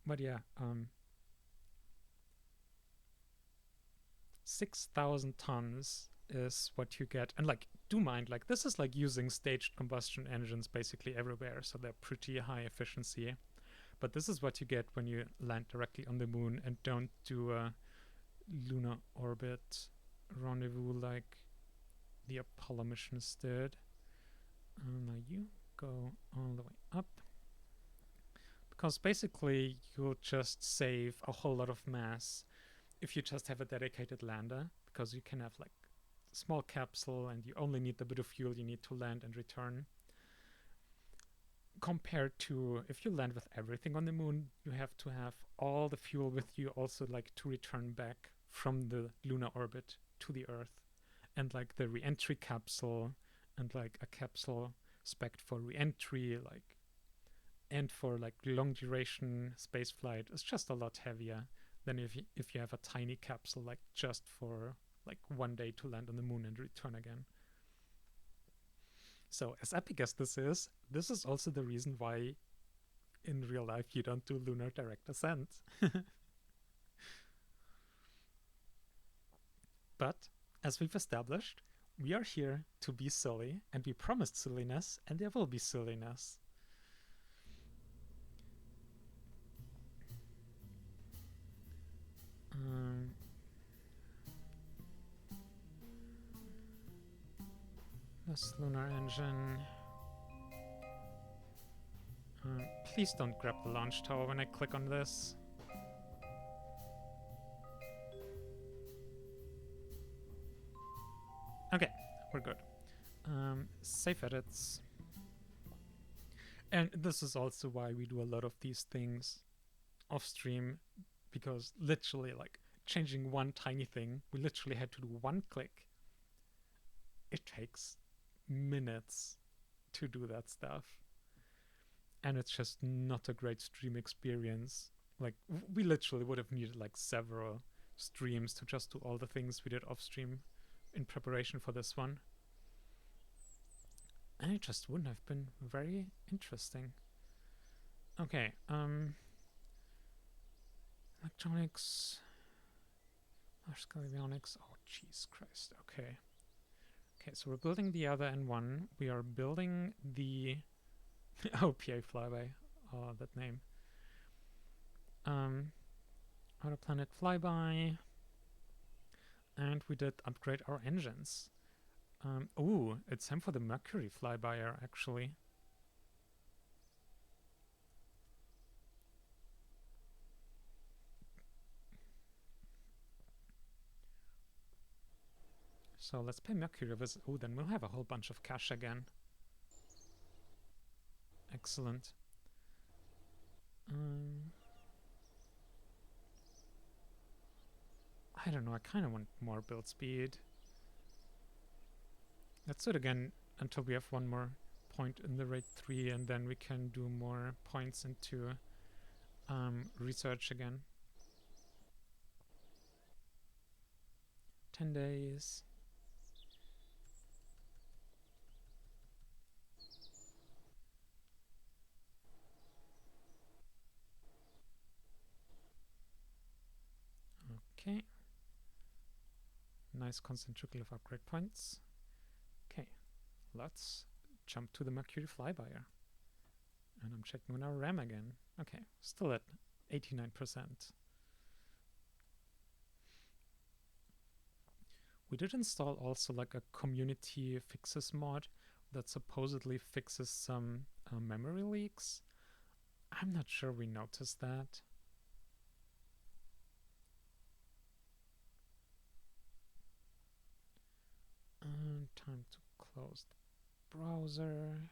But yeah, 6,000 tons is what you get. And like, do mind, like this is like using staged combustion engines basically everywhere, so they're pretty high efficiency. But this is what you get when you land directly on the moon and don't do a lunar orbit rendezvous like the Apollo missions did. Now you go all the way up. Because basically you'll just save a whole lot of mass if you just have a dedicated lander, because you can have like small capsule and you only need the bit of fuel you need to land and return. Compared to if you land with everything on the moon, you have to have all the fuel with you also, like, to return back from the lunar orbit to the Earth. And like the re-entry capsule and like a capsule spec'd for re-entry, like, and for like long duration space flight is just a lot heavier than if you have a tiny capsule, like just for like 1 day to land on the moon and return again. So as epic as this is also the reason why in real life you don't do lunar direct ascent. But as we've established, we are here to be silly, and we promised silliness, and there will be silliness. This lunar engine. Please don't grab the launch tower when I click on this. Okay, we're good. Save edits. And this is also why we do a lot of these things off stream, because literally, like, changing one tiny thing, we literally had to do one click. It takes minutes to do that stuff. And it's just not a great stream experience. Like, we literally would have needed like several streams to just do all the things we did off stream in preparation for this one. And it just wouldn't have been very interesting. Okay, electronics, large scale avionics. Oh, jeez Christ. Okay. Okay, so we're building the other N1. We are building the OPA flyby. Oh, that name. Outer planet flyby. And we did upgrade our engines. Ooh, it's time for the Mercury flybyer, actually. So let's pay Mercury a visit. Ooh, then we'll have a whole bunch of cash again. Excellent. I don't know, I kind of want more build speed. Let's do it again until we have one more point in the rate 3, and then we can do more points into research again. 10 days. Okay. Nice constant trickle of upgrade points. Okay, let's jump to the Mercury flybyer. And I'm checking on our RAM again. Okay, still at 89%. We did install also like a community fixes mod that supposedly fixes some memory leaks. I'm not sure we noticed that. Time to close the browser.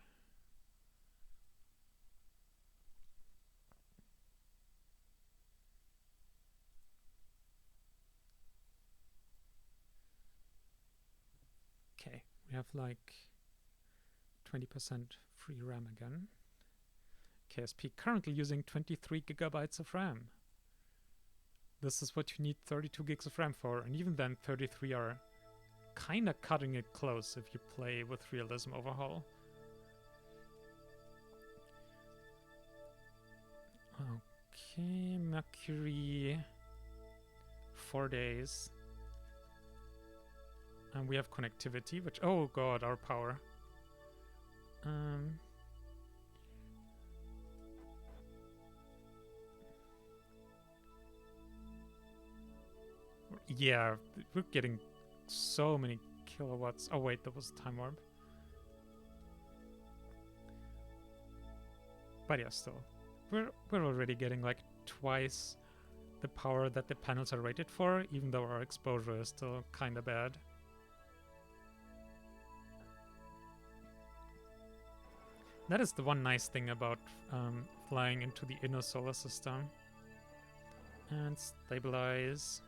Okay, we have like 20% free RAM again. KSP currently using 23 gigabytes of RAM. This is what you need 32 gigs of RAM for, and even then 33 are kinda cutting it close if you play with Realism Overhaul. Okay, Mercury, 4 days. And we have connectivity, which, oh god, our power. Yeah, we're getting so many kilowatts. Oh wait, that was time warp. But yeah, still, we're already getting like twice the power that the panels are rated for, even though our exposure is still kind of bad. That is the one nice thing about flying into the inner solar system. And stabilize.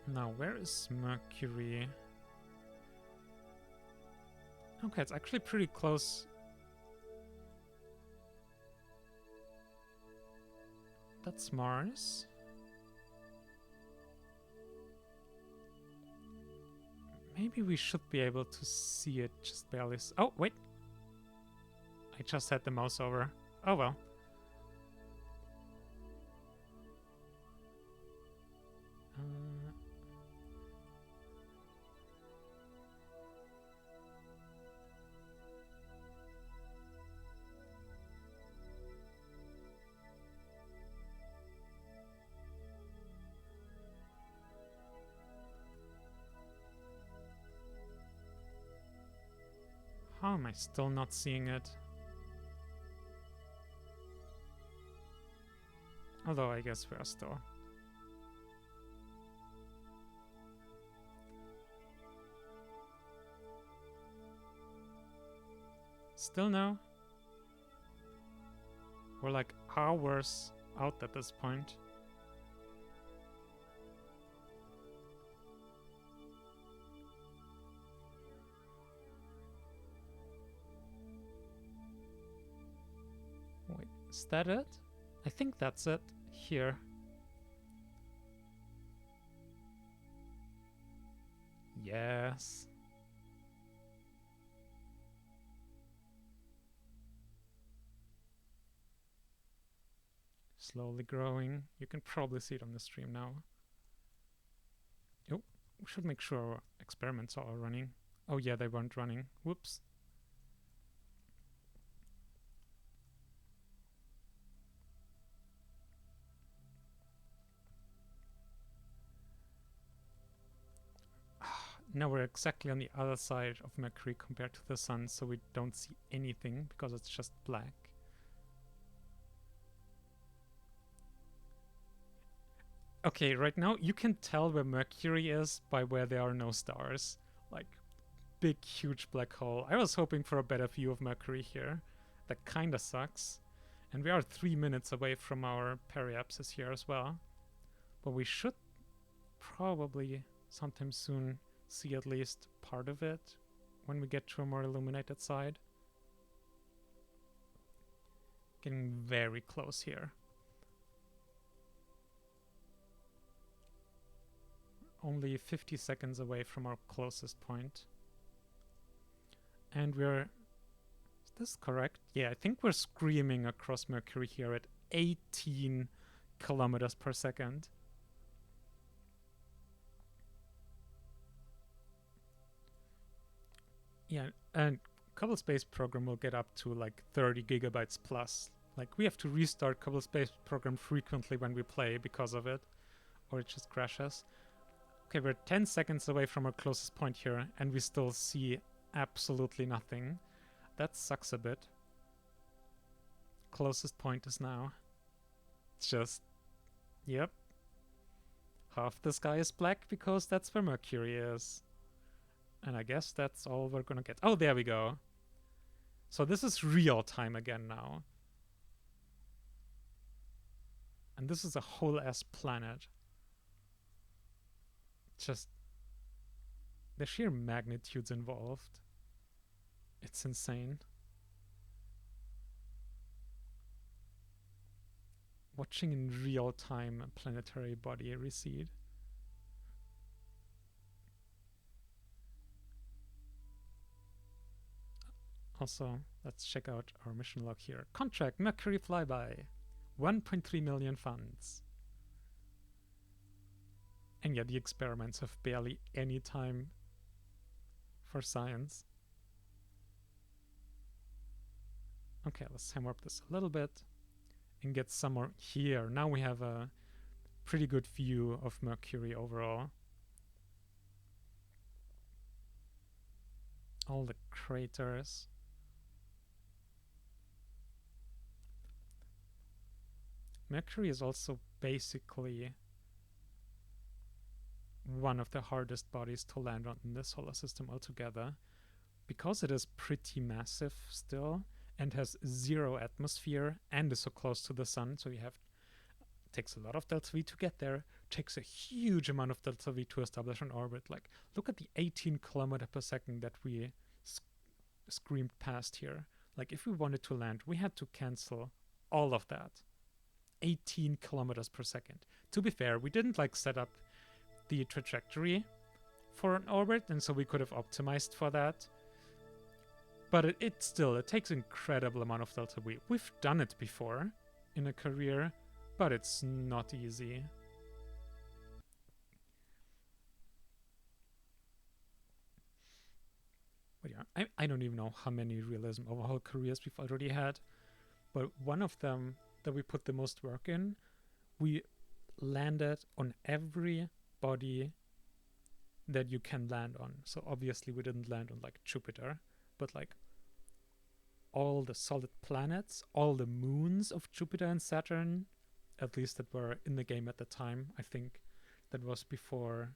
Now, where is Mercury? Okay, it's actually pretty close. That's Mars. Maybe we should be able to see it just barely. Oh, wait. I just had the mouse over. Oh, well. How am I still not seeing it? Although I guess we are still. Still no? We're like hours out at this point. Wait, is that it? I think that's it. Here. Yes. Slowly growing. You can probably see it on the stream now. Oh, we should make sure our experiments are all running. Oh yeah, they weren't running. Whoops. Now we're exactly on the other side of Mercury compared to the Sun, so we don't see anything because it's just black. Okay, right now you can tell where Mercury is by where there are no stars. Like, big, huge black hole. I was hoping for a better view of Mercury here. That kinda sucks. And we are 3 minutes away from our periapsis here as well. But we should probably sometime soon see at least part of it when we get to a more illuminated side. Getting very close here. Only 50 seconds away from our closest point. And we're... Is this correct? Yeah, I think we're screaming across Mercury here at 18 kilometers per second. Yeah, and Kerbal Space Program will get up to like 30 gigabytes plus. Like, we have to restart Kerbal Space Program frequently when we play because of it, or it just crashes. Okay, we're 10 seconds away from our closest point here, and we still see absolutely nothing. That sucks a bit. Closest point is now. It's just... Yep. Half the sky is black because that's where Mercury is. And I guess that's all we're gonna get. Oh, there we go. So this is real time again now. And this is a whole ass planet. Just the sheer magnitudes involved. It's insane. Watching in real time a planetary body recede. Also, let's check out our mission log here. Contract Mercury flyby. 1.3 million funds. And yeah, the experiments have barely any time for science. Okay, let's time warp this a little bit and get some more here. Now we have a pretty good view of Mercury overall. All the craters. Mercury is also basically one of the hardest bodies to land on in the solar system altogether. because it is pretty massive still and has 0 atmosphere and is so close to the sun, so you have takes a lot of delta V to get there, takes a huge amount of delta V to establish an orbit. Like, look at the 18 kilometer per second that we screamed past here. Like, if we wanted to land, we had to cancel all of that. 18 kilometers per second. To be fair, we didn't like set up the trajectory for an orbit, and so we could have optimized for that. But it still takes an incredible amount of delta V. We've done it before in a career, but it's not easy. But yeah, I don't even know how many realism overhaul careers we've already had. But one of them that we put the most work in, we landed on every body that you can land on. So obviously we didn't land on like Jupiter, but like all the solid planets, all the moons of Jupiter and Saturn, at least that were in the game at the time. I think that was before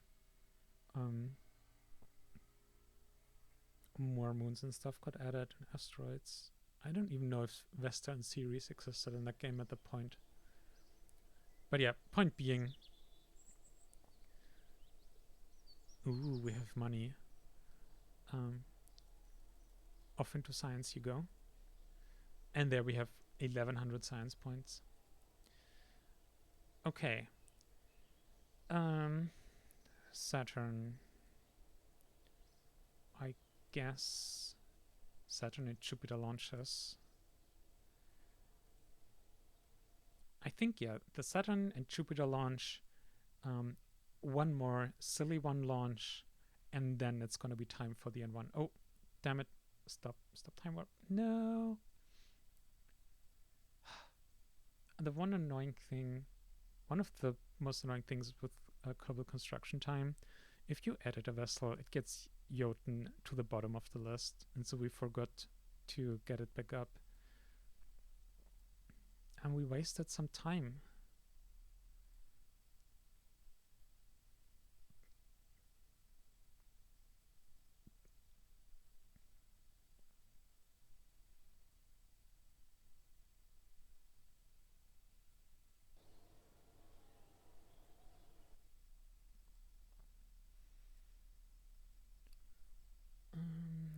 more moons and stuff got added and asteroids. I don't even know if Vesta and Ceres existed in that game at the point. But yeah, point being, ooh, we have money. Off into science you go. And there we have 1100 science points. Okay. Saturn. I guess Saturn and Jupiter launches. I think, yeah, the Saturn and Jupiter launch, one more silly one launch, and then it's gonna be time for the N1. Oh, damn it. Stop time warp. No. The one of the most annoying things with Kerbal construction time, if you edit a vessel, it gets Jotun to the bottom of the list, and so we forgot to get it back up. And we wasted some time.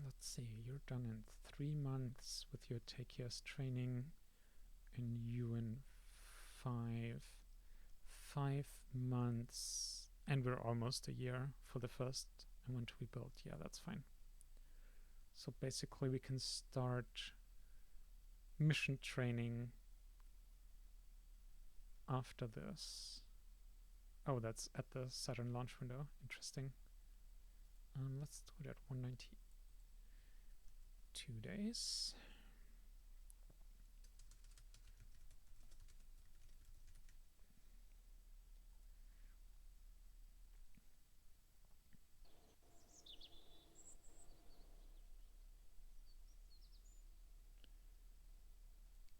Let's see, you're done in 3 months with your take years training, and you in 5 months, and we're almost a year for the first one to be built. Yeah, that's fine. So basically we can start mission training after this. Oh, that's at the Saturn launch window. Interesting. Let's do it at 192 days.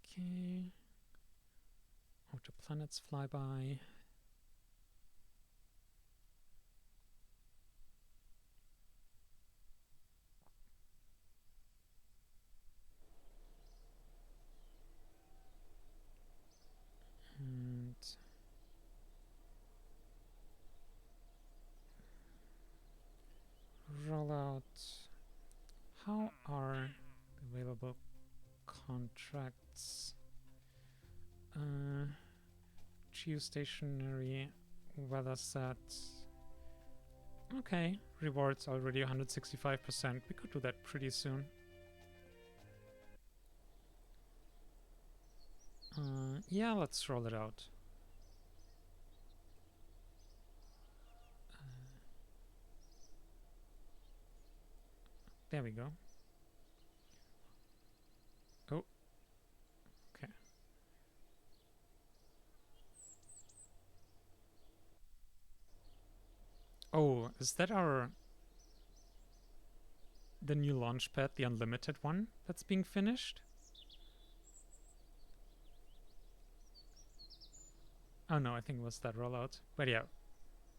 Okay. Outer planets fly by. And rollout. How are available contracts? Geostationary weather set. Okay, rewards already 165%. We could do that pretty soon. Yeah, let's roll it out. There we go. Oh. Okay. Oh, is that the new launch pad, the unlimited one that's being finished? Oh no, I think it was that rollout. But yeah,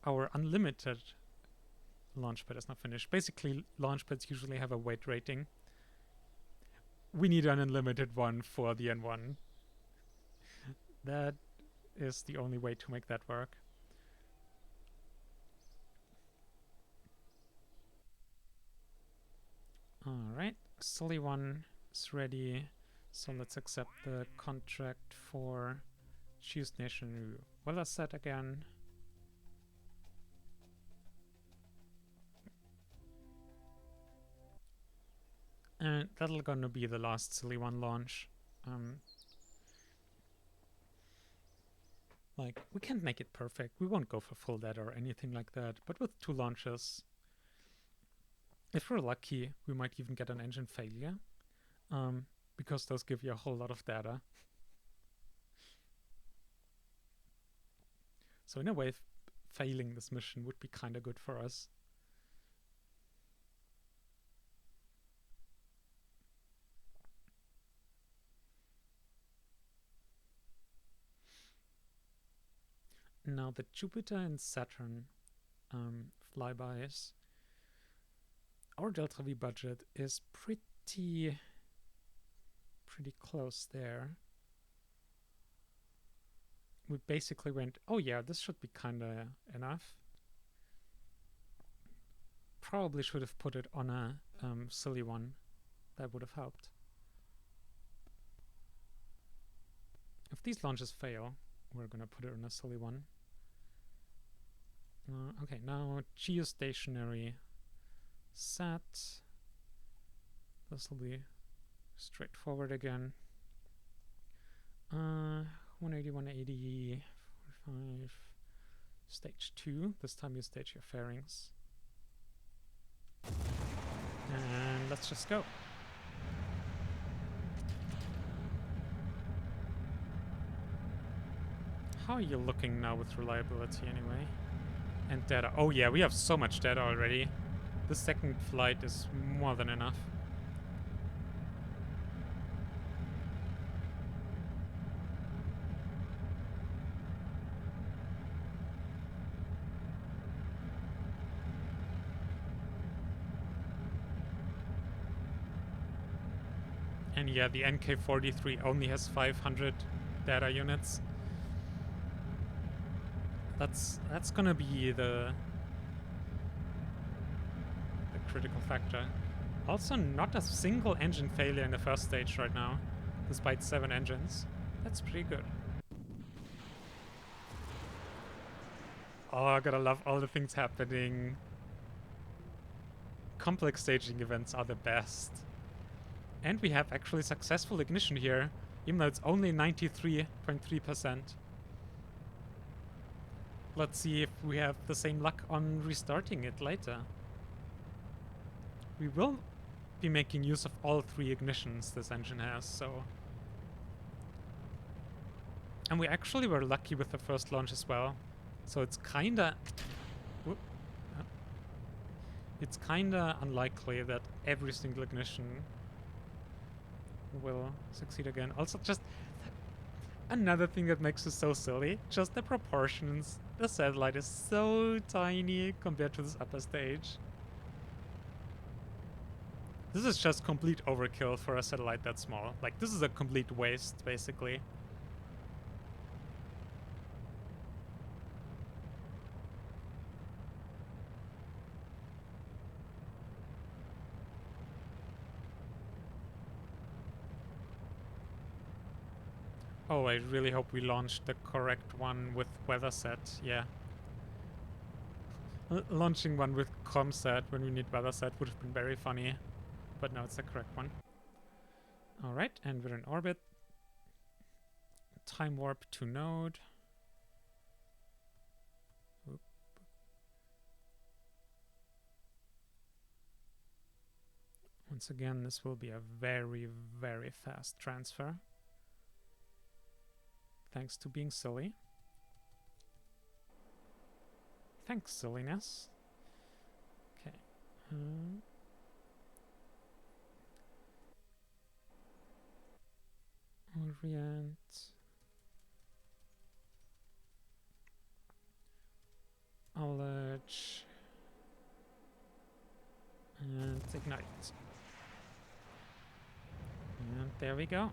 our unlimited launchpad is not finished. Basically, launchpads usually have a weight rating. We need an unlimited one for the N1. That is the only way to make that work. Alright, Sully 1 is ready. So let's accept the contract for choose nation review. Weather set again. And that'll gonna be the last Silly 1 launch. Like, we can't make it perfect. We won't go for full data or anything like that. But with 2 launches, if we're lucky, we might even get an engine failure. Because those give you a whole lot of data. So in a way, failing this mission would be kind of good for us. Now the Jupiter and Saturn flybys, our Delta V budget is pretty close there. We basically went, oh yeah, this should be kinda enough. Probably should have put it on a silly one. That would have helped. If these launches fail, we're gonna put it on a silly one. Okay, now geostationary set. This will be straightforward again. 180, 180, 45. Stage 2. This time you stage your fairings. And let's just go. How are you looking now with reliability anyway? And data. Oh yeah, we have so much data already. The second flight is more than enough. And yeah, the NK-43 only has 500 data units. That's gonna be the critical factor. Also, not a single engine failure in the first stage right now, despite 7 engines. That's pretty good. Oh, I gotta love all the things happening. Complex staging events are the best. And we have actually successful ignition here, even though it's only 93.3%. Let's see if we have the same luck on restarting it later. We will be making use of all 3 ignitions this engine has, so... And we actually were lucky with the first launch as well. So it's kinda... It's kinda unlikely that every single ignition will succeed again. Also, just another thing that makes this so silly, just the proportions. The satellite is so tiny compared to this upper stage. This is just complete overkill for a satellite that small. Like, this is a complete waste, basically. Oh, I really hope we launched the correct one with weather set. Yeah. Launching one with comset when we need weather set would have been very funny. But no, it's the correct one. Alright, and we're in orbit. Time warp to node. Oop. Once again, this will be a very, very fast transfer. Thanks to being silly. Thanks, silliness. Okay. Orient. Knowledge. Right. And there we go.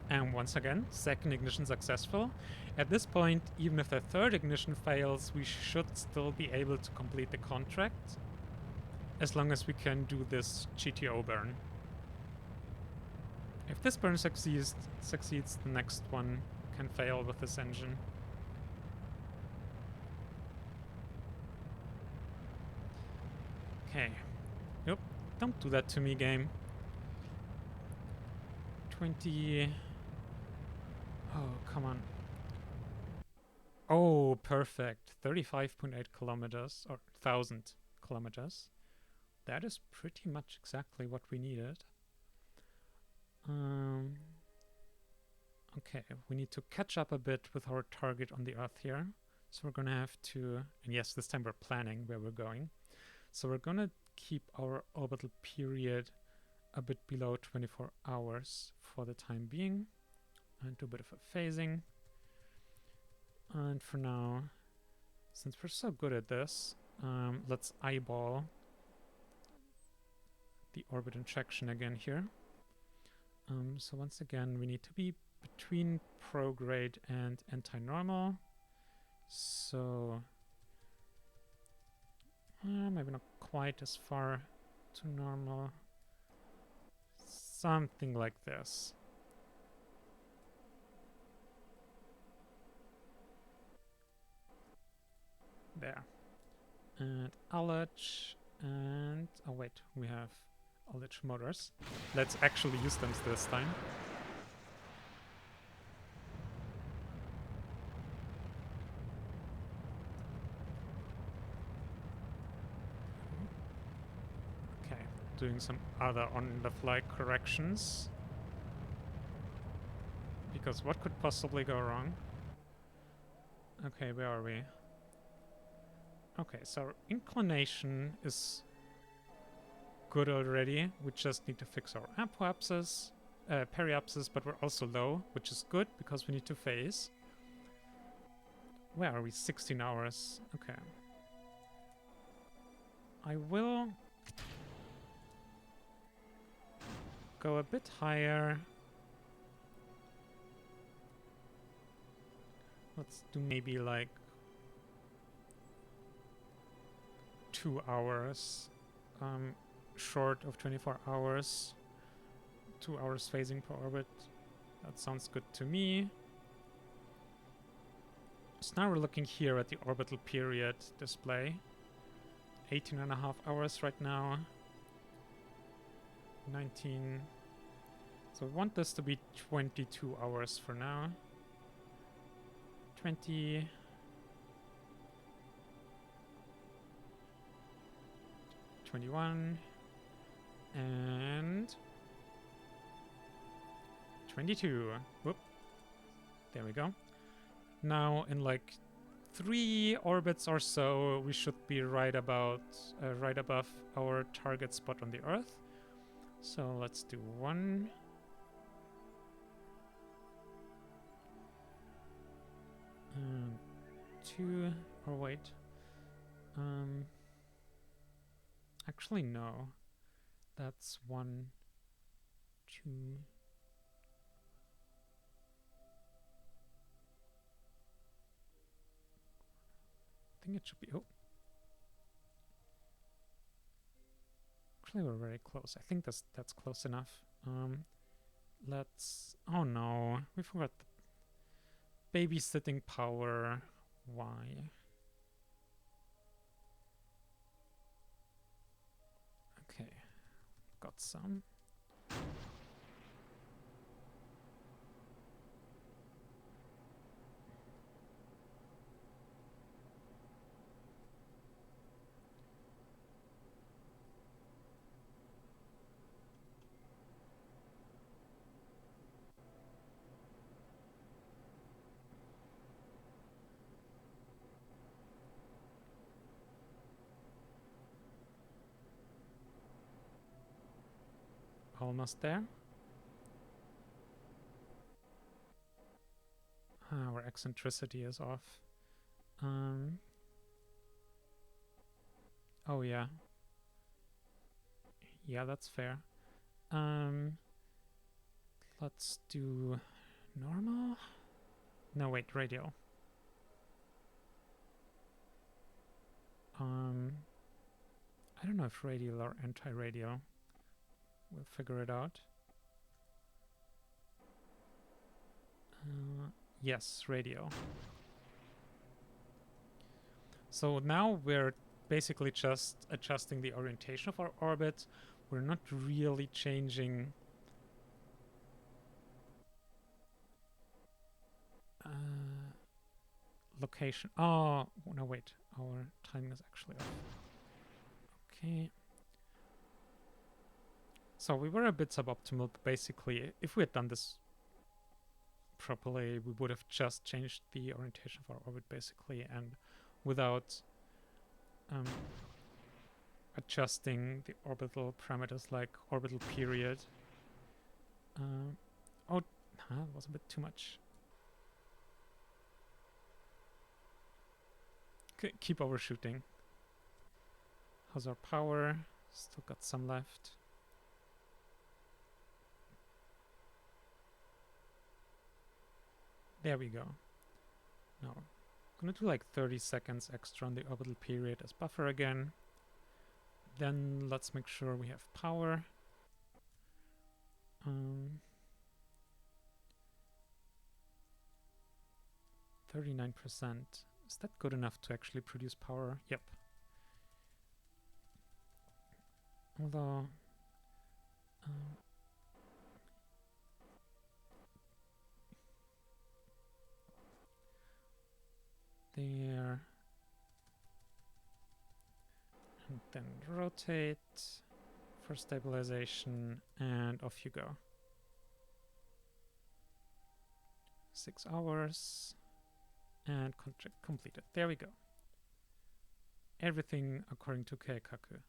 And once again, second ignition successful. At this point, even if the third ignition fails, we should still be able to complete the contract, as long as we can do this GTO burn. If this burn succeeds, the next one can fail with this engine. Okay. Nope. Don't do that to me, game. 20... Oh, come on. Oh, perfect. 35.8 kilometers, or 1,000 kilometers. That is pretty much exactly what we needed. Okay, we need to catch up a bit with our target on the Earth here. So we're gonna have to... And yes, this time we're planning where we're going. So we're gonna keep our orbital period a bit below 24 hours for the time being. And do a bit of a phasing. And for now, since we're so good at this, let's eyeball the orbit injection again here. So once again, we need to be between prograde and anti-normal. So maybe not quite as far to normal. Something like this. There. And LH and... Oh wait, we have LH motors. Let's actually use them this time. Okay, doing some other on-the-fly corrections. Because what could possibly go wrong? Okay, where are we? Okay, so our inclination is good already. We just need to fix our apoapsis, periapsis, but we're also low, which is good because we need to phase. Where are we? 16 hours. Okay. I will go a bit higher. Let's do maybe like 2 hours. Short of 24 hours. 2 hours phasing per orbit. That sounds good to me. So now we're looking here at the orbital period display. 18.5 hours right now. 19. So we want this to be 22 hours for now. 20. 21. And 22. Whoop. There we go. Now in like 3 orbits or so, we should be right above our target spot on the Earth. So let's do 1. And 2. Or wait. Actually, no. That's 1, 2. I think it should be... Oh. Actually, we're very close. I think that's close enough. Let's... Oh no, we forgot the babysitting power. Why? Okay, got some. Almost there. Our eccentricity is off. Oh yeah. Yeah, that's fair. Um, let's do normal. No, wait, radial. I don't know if radial or anti-radial. We'll figure it out. Yes, radial. So now we're basically just adjusting the orientation of our orbit. We're not really changing location. Oh, no, wait. Our timing is actually off. Okay. So we were a bit suboptimal, but basically, if we had done this properly, we would have just changed the orientation of our orbit, basically, and without adjusting the orbital parameters like orbital period. Oh, that was a bit too much. Keep overshooting. How's our power? Still got some left. There we go. Now, I'm gonna do like 30 seconds extra on the orbital period as buffer again. Then let's make sure we have power. 39%. Is that good enough to actually produce power? Yep. Although there, and then rotate for stabilization, and off you go. 6 hours, and contract completed. There we go. Everything according to Keikaku.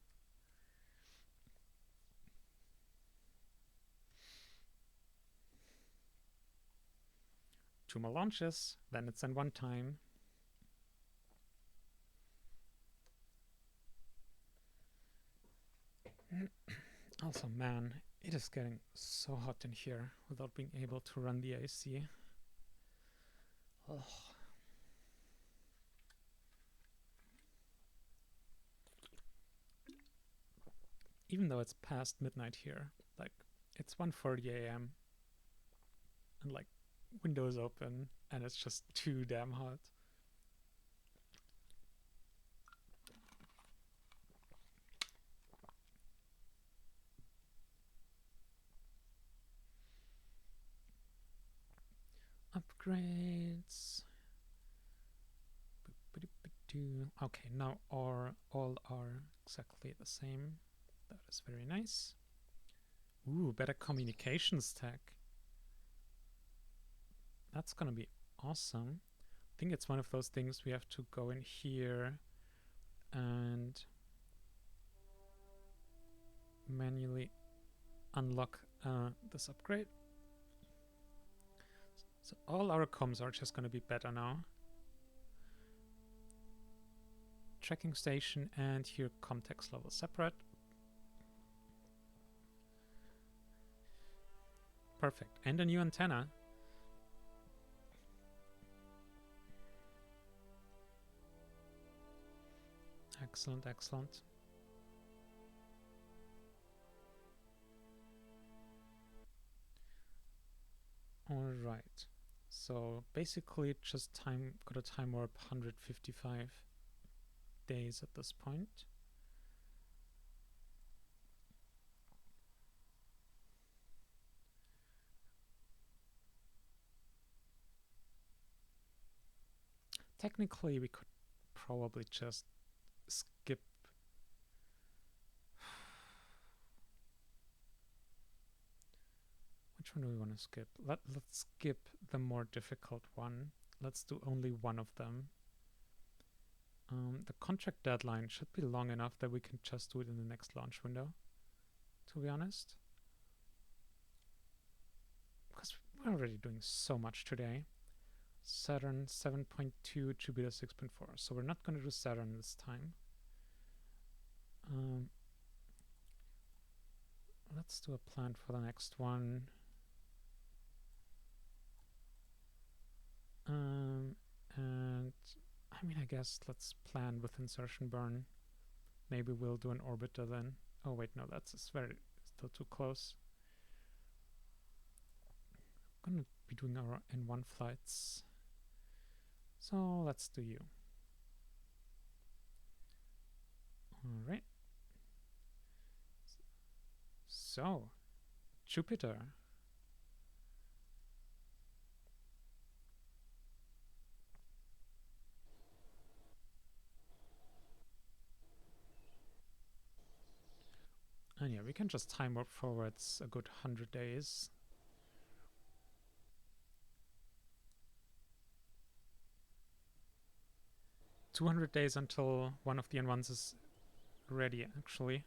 2 more launches, then it's in one time. Also, man, it is getting so hot in here without being able to run the AC. Ugh. Even though it's past midnight here, like, it's 1:40 a.m. and like windows open and it's just too damn hot. Upgrades. Okay, now all are exactly the same. That is very nice. Ooh, better communications tech. That's gonna be awesome. I think it's one of those things we have to go in here and manually unlock this upgrade. So all our comms are just gonna be better now. Tracking station and here context level separate. Perfect. And a new antenna. Excellent, excellent. All right. So basically just got a time warp 155 days at this point. Technically, we could probably just skip. Which one do we want to skip? Let's skip the more difficult one. Let's do only one of them. The contract deadline should be long enough that we can just do it in the next launch window, to be honest. Because we're already doing so much today. Saturn 7.2, Jupiter 6.4. So we're not going to do Saturn this time. Let's do a plan for the next one. And I mean, I guess let's plan with insertion burn. Maybe we'll do an orbiter then. Oh wait, no, that's still too close. I'm gonna be doing our N1 flights. So let's do you. Alright. So, Jupiter. And yeah, we can just time warp forwards a good 100 days. $200 days until one of the N1s is ready, actually.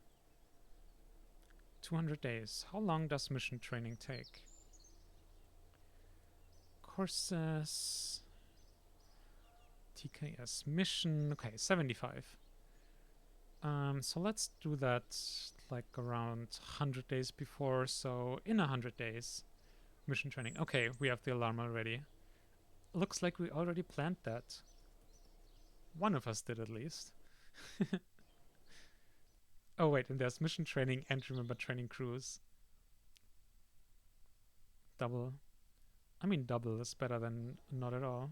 200 days. How long does mission training take? Courses. TKS mission. Okay, 75. So let's do that like around 100 days before. So in 100 days, mission training. Okay, we have the alarm already. Looks like we already planned that. One of us did at least. Oh wait, and there's mission training and remember training crews. Double. I mean, double is better than not at all.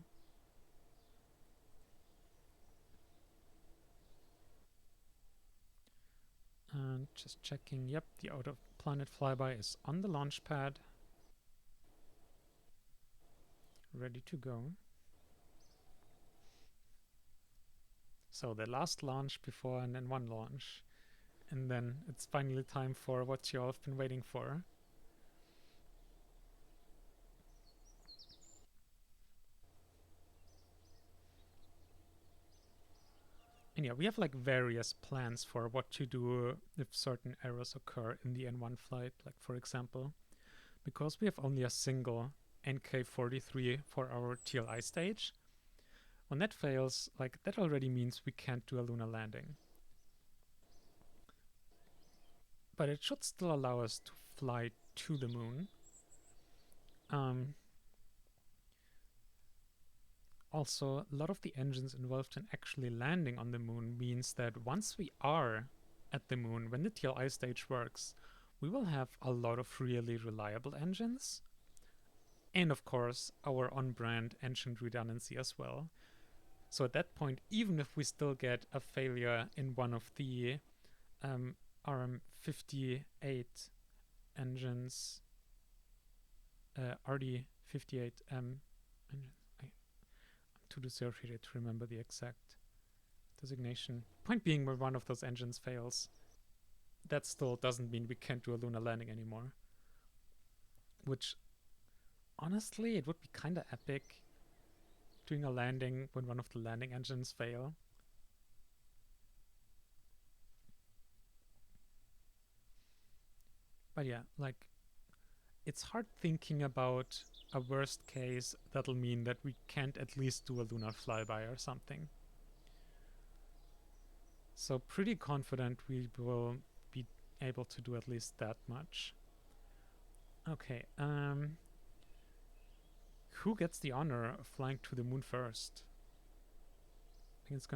And just checking, yep, the out of planet flyby is on the launch pad. Ready to go. So the last launch before an N1 launch. And then it's finally time for what you all have been waiting for. And yeah, we have like various plans for what to do if certain errors occur in the N1 flight. Like for example, because we have only a single NK43 for our TLI stage, when that fails, like that already means we can't do a lunar landing. But it should still allow us to fly to the moon. Also, a lot of the engines involved in actually landing on the moon means that once we are at the moon, when the TLI stage works, we will have a lot of really reliable engines. And of course, our on-brand engine redundancy as well. So at that point, even if we still get a failure in one of the RM58 engines, RD58M engines, I'm too dissociated to remember the exact designation. Point being, when one of those engines fails, that still doesn't mean we can't do a lunar landing anymore. Which, honestly, it would be kind of epic doing a landing when one of the landing engines fail. But yeah, like, it's hard thinking about a worst case that'll mean that we can't at least do a lunar flyby or something. So pretty confident we will be able to do at least that much. Okay, who gets the honor of flying to the moon first? I think it's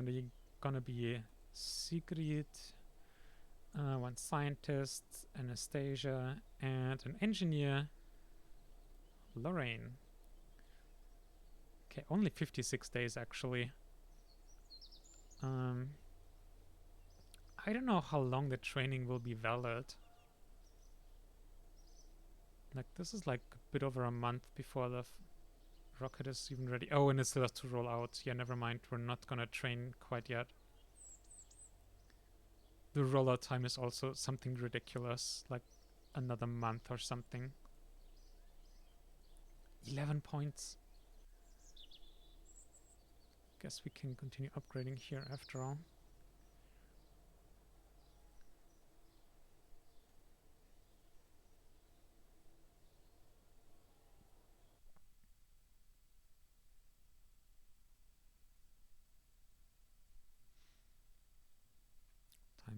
gonna be Sigrid, one scientist, Anastasia, and an engineer, Lorraine. Okay, only 56 days actually. I don't know how long the training will be valid. Like, this is like a bit over a month before the rocket is even ready. Oh, and it still has to roll out. Yeah, never mind. We're not gonna train quite yet. The rollout time is also something ridiculous, like another month or something. 11 points. Guess we can continue upgrading here after all.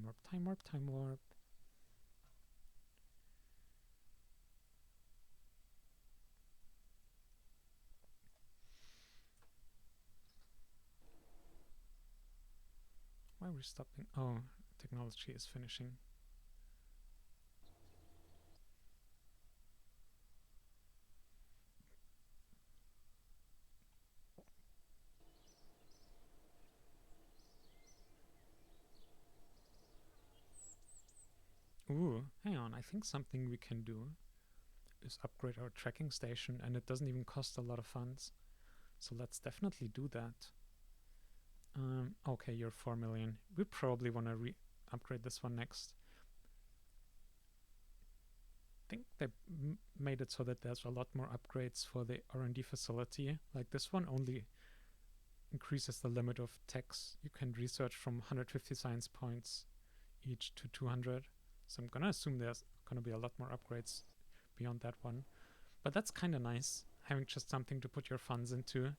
warp, time warp, time warp. Why are we stopping? Oh, technology is finishing. Ooh, hang on. I think something we can do is upgrade our tracking station, and it doesn't even cost a lot of funds. So let's definitely do that. Okay, you're 4 million. We probably want to upgrade this one next. I think they made it so that there's a lot more upgrades for the R&D facility. Like this one only increases the limit of techs you can research from 150 science points each to 200. So I'm gonna assume there's gonna be a lot more upgrades beyond that one. But that's kind of nice, having just something to put your funds into.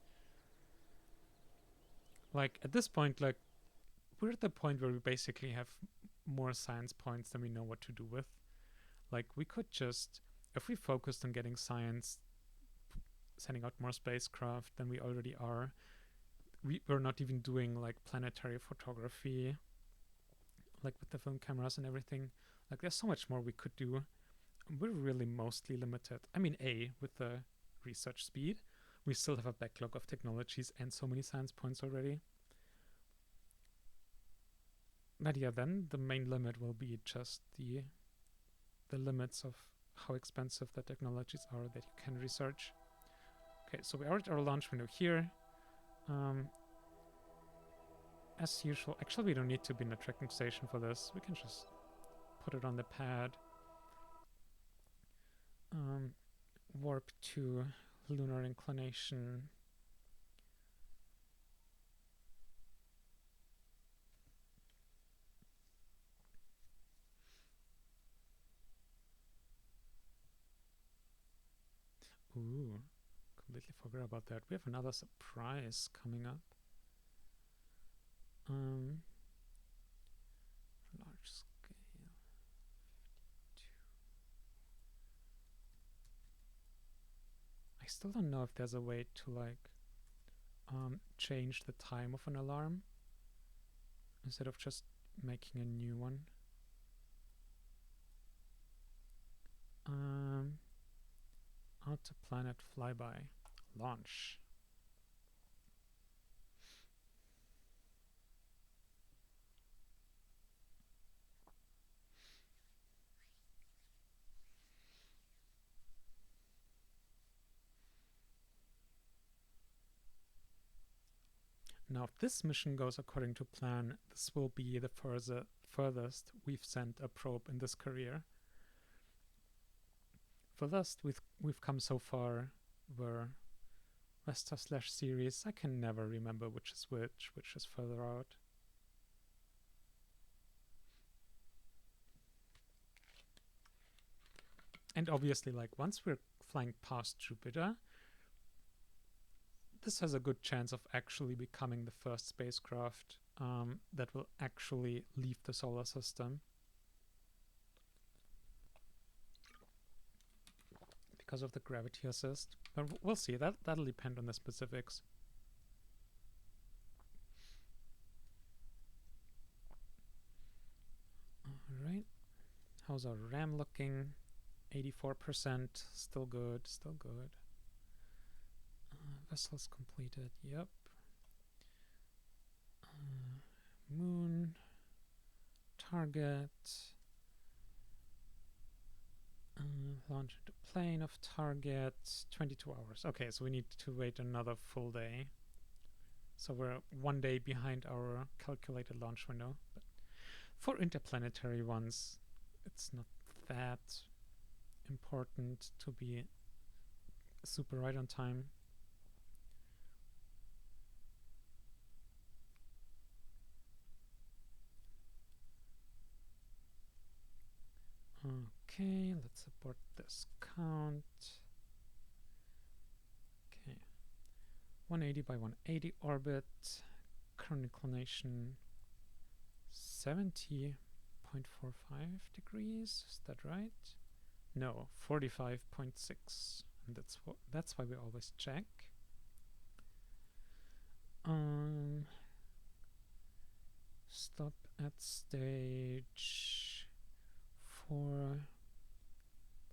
Like at this point, like we're at the point where we basically have more science points than we know what to do with. Like we could just, if we focused on getting science, sending out more spacecraft than we already are, we're not even doing like planetary photography, like with the film cameras and everything. Like there's so much more we could do. We're really mostly limited. I mean, with the research speed, we still have a backlog of technologies and so many science points already. But yeah, then the main limit will be just the limits of how expensive the technologies are that you can research. Okay, so we are at our launch window here. As usual, actually we don't need to be in a tracking station for this. We can just put it on the pad. Warp to lunar inclination. Ooh, completely forgot about that. We have another surprise coming up. Large scale. 52. I still don't know if there's a way to like change the time of an alarm instead of just making a new one. Out to planet flyby. Launch. Now, if this mission goes according to plan, this will be the furthest we've sent a probe in this career. Furthest we've come so far were Vesta/Ceres. I can never remember which is further out. And obviously, like once we're flying past Jupiter, this has a good chance of actually becoming the first spacecraft that will actually leave the solar system. Because of the gravity assist. But we'll see. That'll depend on the specifics. Alright. How's our RAM looking? 84%. Still good. Still good. Vessels completed. Yep. Moon. Target. Launch into plane of target. 22 hours. Okay, so we need to wait another full day. So we're 1 day behind our calculated launch window. But for interplanetary ones, it's not that important to be super right on time. Okay, let's abort this count. Okay, 180 by 180 orbit, current inclination 70. degrees. Is that right? No, 45.6. And that's why we always check. Stop at stage 4.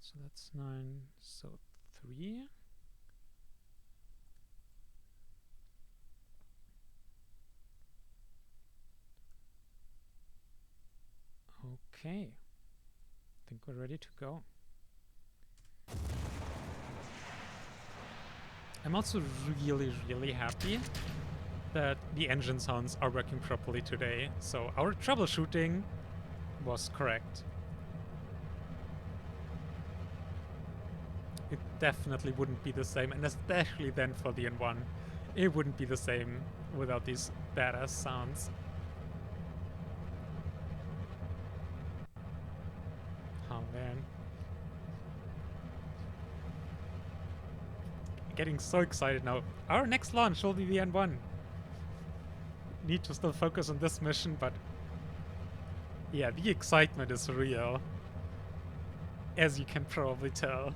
So that's 9. So 3. Okay. I think we're ready to go. I'm also really happy that the engine sounds are working properly today. So our troubleshooting was correct. It definitely wouldn't be the same, and especially then for the N1. It wouldn't be the same without these badass sounds. Oh man. Getting so excited now. Our next launch will be the N1. Need to still focus on this mission, but yeah, the excitement is real. As you can probably tell.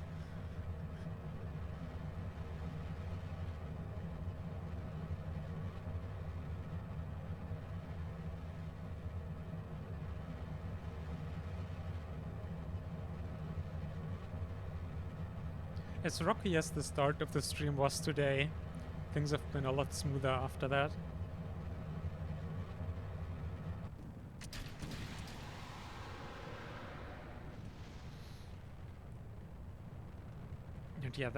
As rocky as the start of the stream was today, things have been a lot smoother after that. And yeah,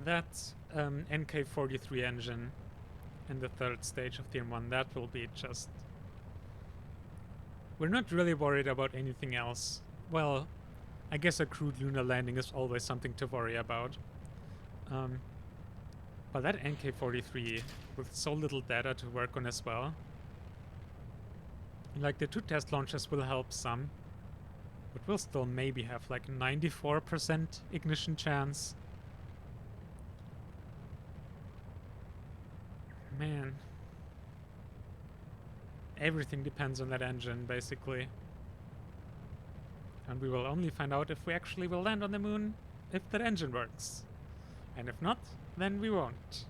that NK43 engine in the third stage of the M1, that will be just... We're not really worried about anything else. Well, I guess a crewed lunar landing is always something to worry about. But that NK43, with so little data to work on as well, like the 2 test launches will help some, but we'll still maybe have like 94% ignition chance. Man. Everything depends on that engine, basically. And we will only find out if we actually will land on the moon if that engine works. And if not, then we won't.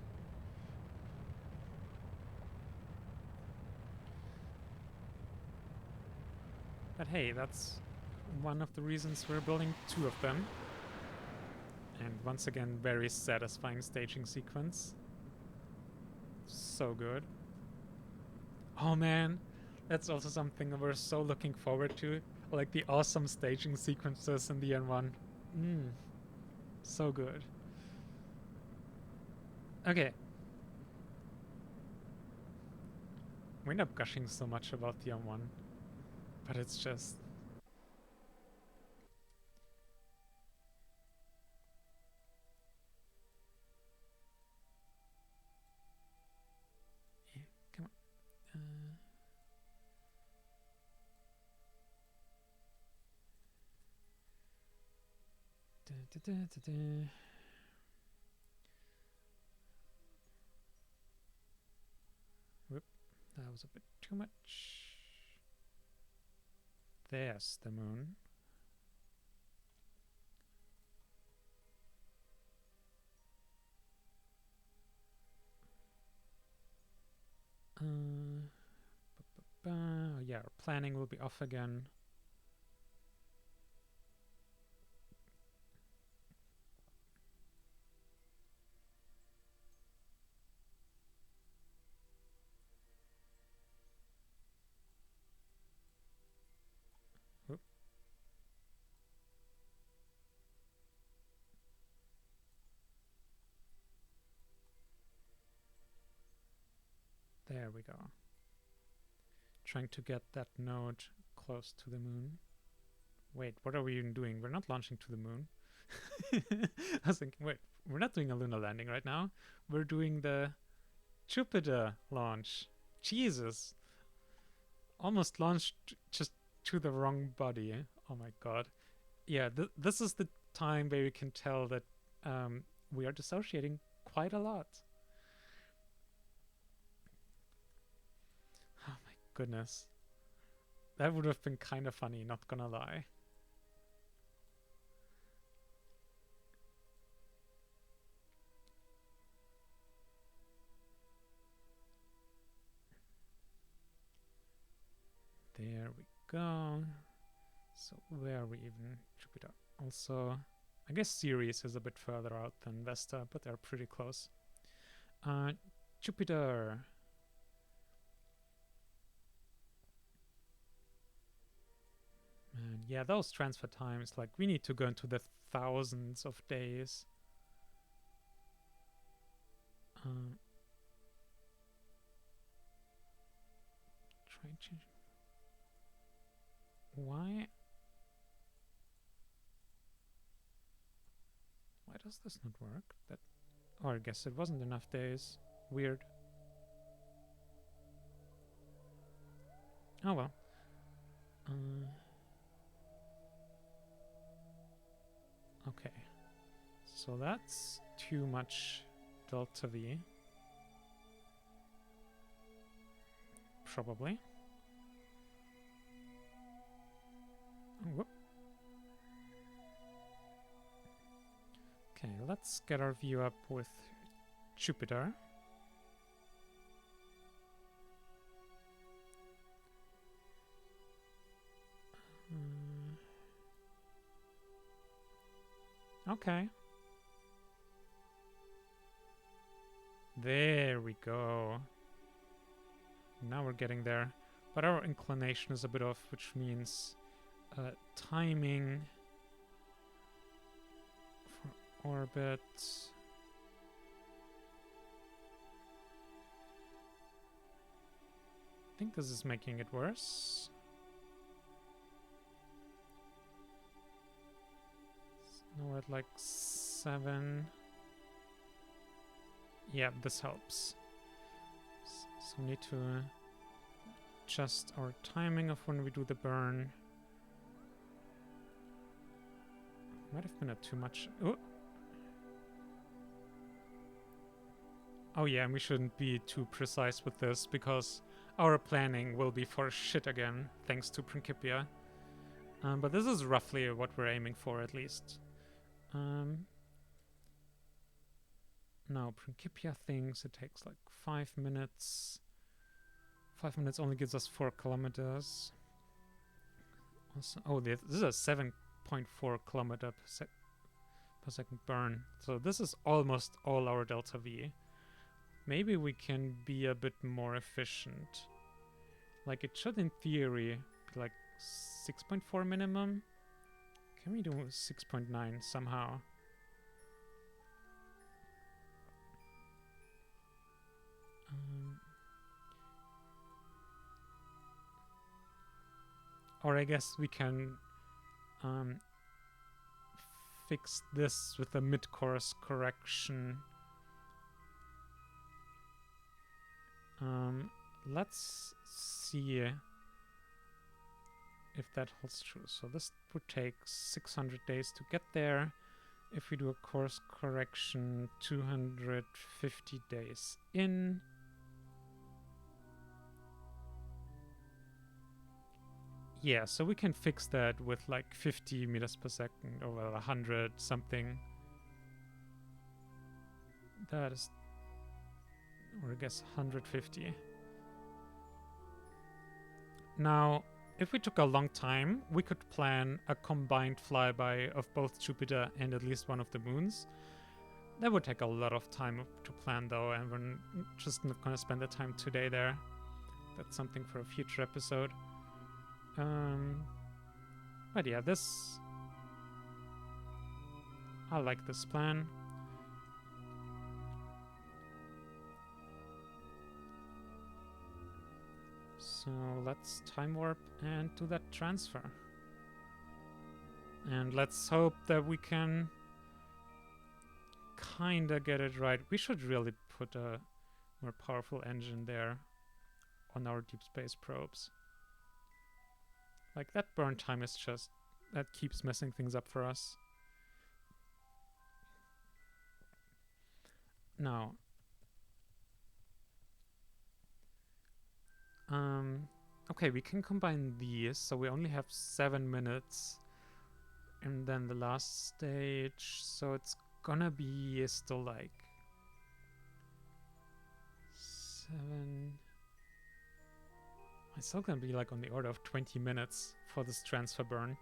But hey, that's one of the reasons we're building 2 of them. And once again, very satisfying staging sequence. So good. Oh man, that's also something we're so looking forward to. Like the awesome staging sequences in the N1. So good. Okay. We end up gushing so much about the M1, but it's just... Yeah, come on. Whoop, that was a bit too much. There's the moon. Yeah, our planning will be off again. Whoop. There we go. Trying to get that node close to the moon. Wait, what are we even doing? We're not launching to the moon. I was thinking, wait, we're not doing a lunar landing right now. We're doing the Jupiter launch. Jesus. Almost launched just to the wrong body. Oh my god. Yeah, this is the time where you can tell that we are dissociating quite a lot. Oh my goodness. That would have been kind of funny, not gonna lie. There we go. So where are we even? Jupiter. Also, I guess Ceres is a bit further out than Vesta, but they're pretty close. Jupiter. Man, yeah, those transfer times, like, we need to go into the thousands of days. Try and change. Why? Why does this not work? That, oh, I guess it wasn't enough days. Weird. Oh well. Okay. So that's too much delta V. Probably. Oh, whoop. Okay, let's get our view up with Jupiter. Okay. There we go. Now we're getting there. But our inclination is a bit off, which means timing for orbit. I think this is making it worse. Now we're at like 7. Yeah, this helps. So we need to adjust our timing of when we do the burn. Might have been a too much. Oh yeah, and we shouldn't be too precise with this because our planning will be for shit again, thanks to Principia. But this is roughly what we're aiming for, at least. Now, Principia thinks it takes like 5 minutes. 5 minutes only gives us 4 kilometers. Also, oh, this is a 7.4 kilometer per second burn. So this is almost all our delta V. Maybe we can be a bit more efficient. Like, it should, in theory, be like 6.4 minimum. Can we do 6.9 somehow? Or I guess we can fix this with a mid-course correction. Let's see if that holds true. So this would take 600 days to get there. If we do a course correction, 250 days in. Yeah, so we can fix that with like 50 meters per second over 100 something. That is, or I guess 150. Now, if we took a long time, we could plan a combined flyby of both Jupiter and at least one of the moons. That would take a lot of time to plan though, and we're just not going to spend the time today there. That's something for a future episode. But yeah, this... I like this plan. So let's time warp and do that transfer. And let's hope that we can kinda get it right. We should really put a more powerful engine there on our deep space probes. Like, that burn time is just... that keeps messing things up for us. Now, Okay, we can combine these, so we only have 7 minutes. And then the last stage, so it's gonna be still like 7. It's still gonna be like on the order of 20 minutes for this transfer burn.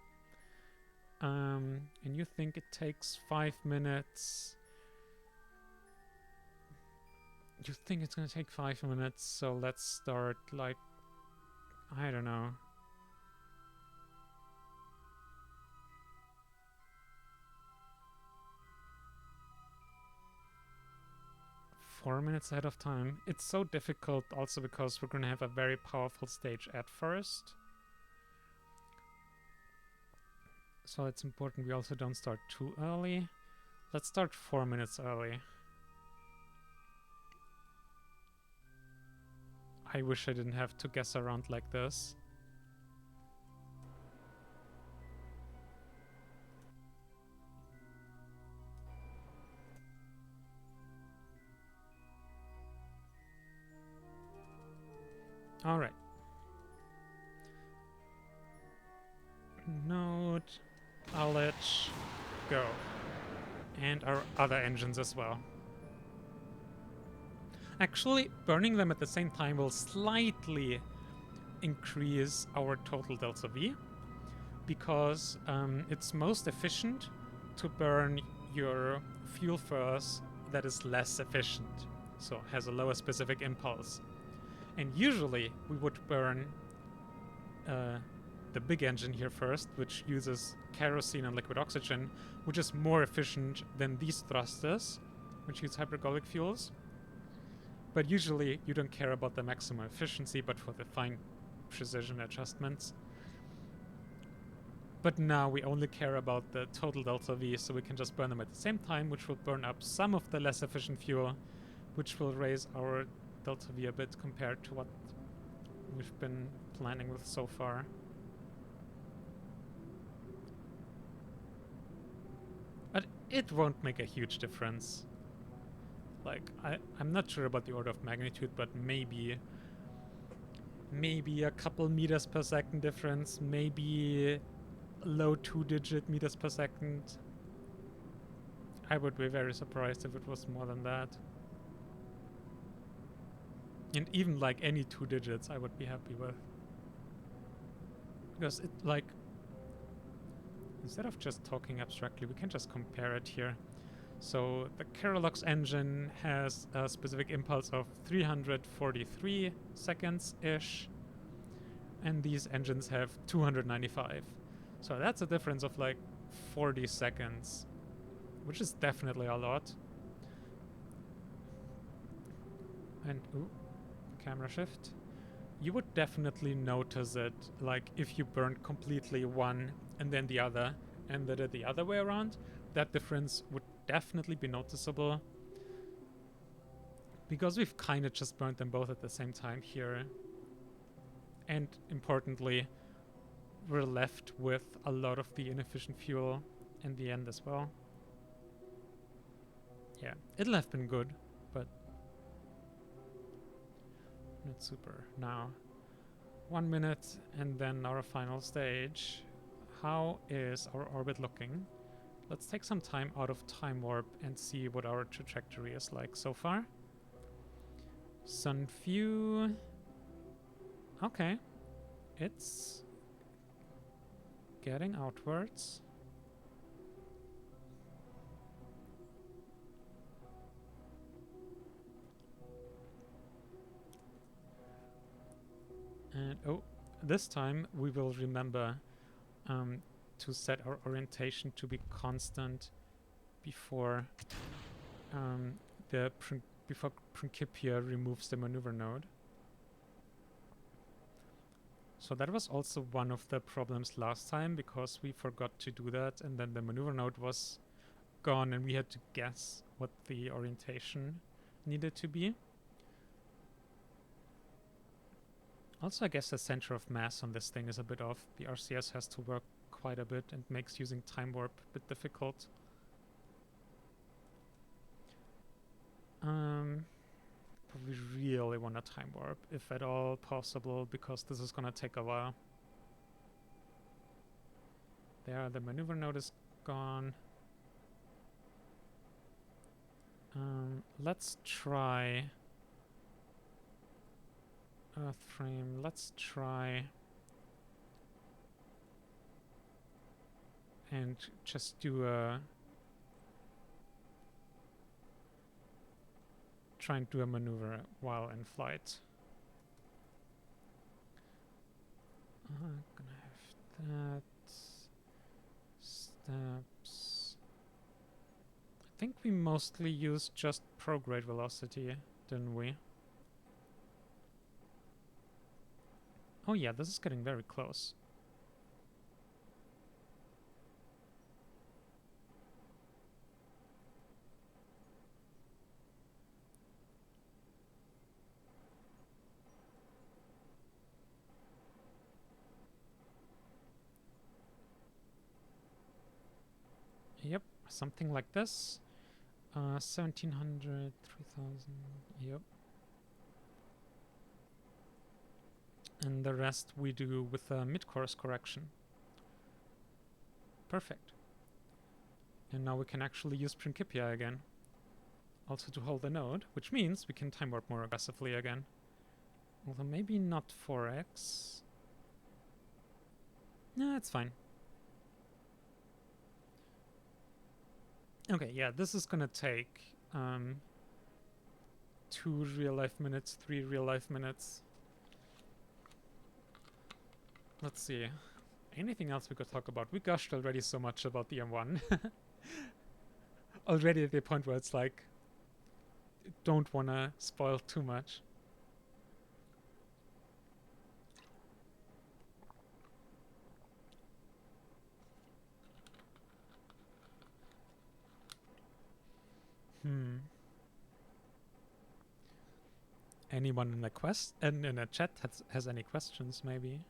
And you think it takes 5 minutes. You think it's gonna take 5 minutes, so let's start like, I don't know. 4 minutes ahead of time. It's so difficult also because we're gonna have a very powerful stage at first. So it's important we also don't start too early. Let's start 4 minutes early. I wish I didn't have to guess around like this. Alright. Node, Alich, go. And our other engines as well. Actually, burning them at the same time will slightly increase our total delta V, because it's most efficient to burn your fuel first that is less efficient, so has a lower specific impulse. And usually we would burn the big engine here first, which uses kerosene and liquid oxygen, which is more efficient than these thrusters, which use hypergolic fuels. But usually you don't care about the maximum efficiency, but for the fine precision adjustments. But now we only care about the total delta V, so we can just burn them at the same time, which will burn up some of the less efficient fuel, which will raise our delta V a bit compared to what we've been planning with so far. But it won't make a huge difference. Like, I'm not sure about the order of magnitude, but maybe a couple meters per second difference, maybe low 2-digit meters per second. I would be very surprised if it was more than that. And even like any 2 digits I would be happy with. Because it, like, instead of just talking abstractly, we can just compare it here. So the Kerolox engine has a specific impulse of 343 seconds-ish, and these engines have 295. So that's a difference of like 40 seconds, which is definitely a lot. And, ooh, camera shift. You would definitely notice it, like if you burned completely one and then the other, and did it the other way around, that difference would definitely be noticeable. Because we've kind of just burned them both at the same time here. And importantly, we're left with a lot of the inefficient fuel in the end as well. Yeah, it'll have been good, but not super. Now, 1 minute and then our final stage. How is our orbit looking? Let's take some time out of time warp and see what our trajectory is like so far. Sun view. Okay. It's getting outwards. And oh, this time we will remember to set our orientation to be constant before before Principia removes the maneuver node. So that was also one of the problems last time, because we forgot to do that, and then the maneuver node was gone and we had to guess what the orientation needed to be. Also, I guess the center of mass on this thing is a bit off. The RCS has to work quite a bit and makes using time warp a bit difficult. probably really want to time warp, if at all possible, because this is gonna take a while. There, the maneuver node is gone. Let's try Earth frame. Let's try and just do a try and do a maneuver while in flight. Gonna have that. Steps. I think we mostly used just prograde velocity, didn't we? Oh yeah, this is getting very close. Yep, something like this. 1700, 3000, yep. And the rest we do with a mid-course correction. Perfect. And now we can actually use Principia again. Also to hold the node, which means we can time warp more aggressively again. Although maybe not 4x. Nah, it's fine. Okay, yeah, this is gonna take 2 real-life minutes, 3 real-life minutes. Let's see. Anything else we could talk about? We gushed already so much about the M1. Already at the point where it's like, don't wanna spoil too much. Anyone in the in the chat has any questions, maybe?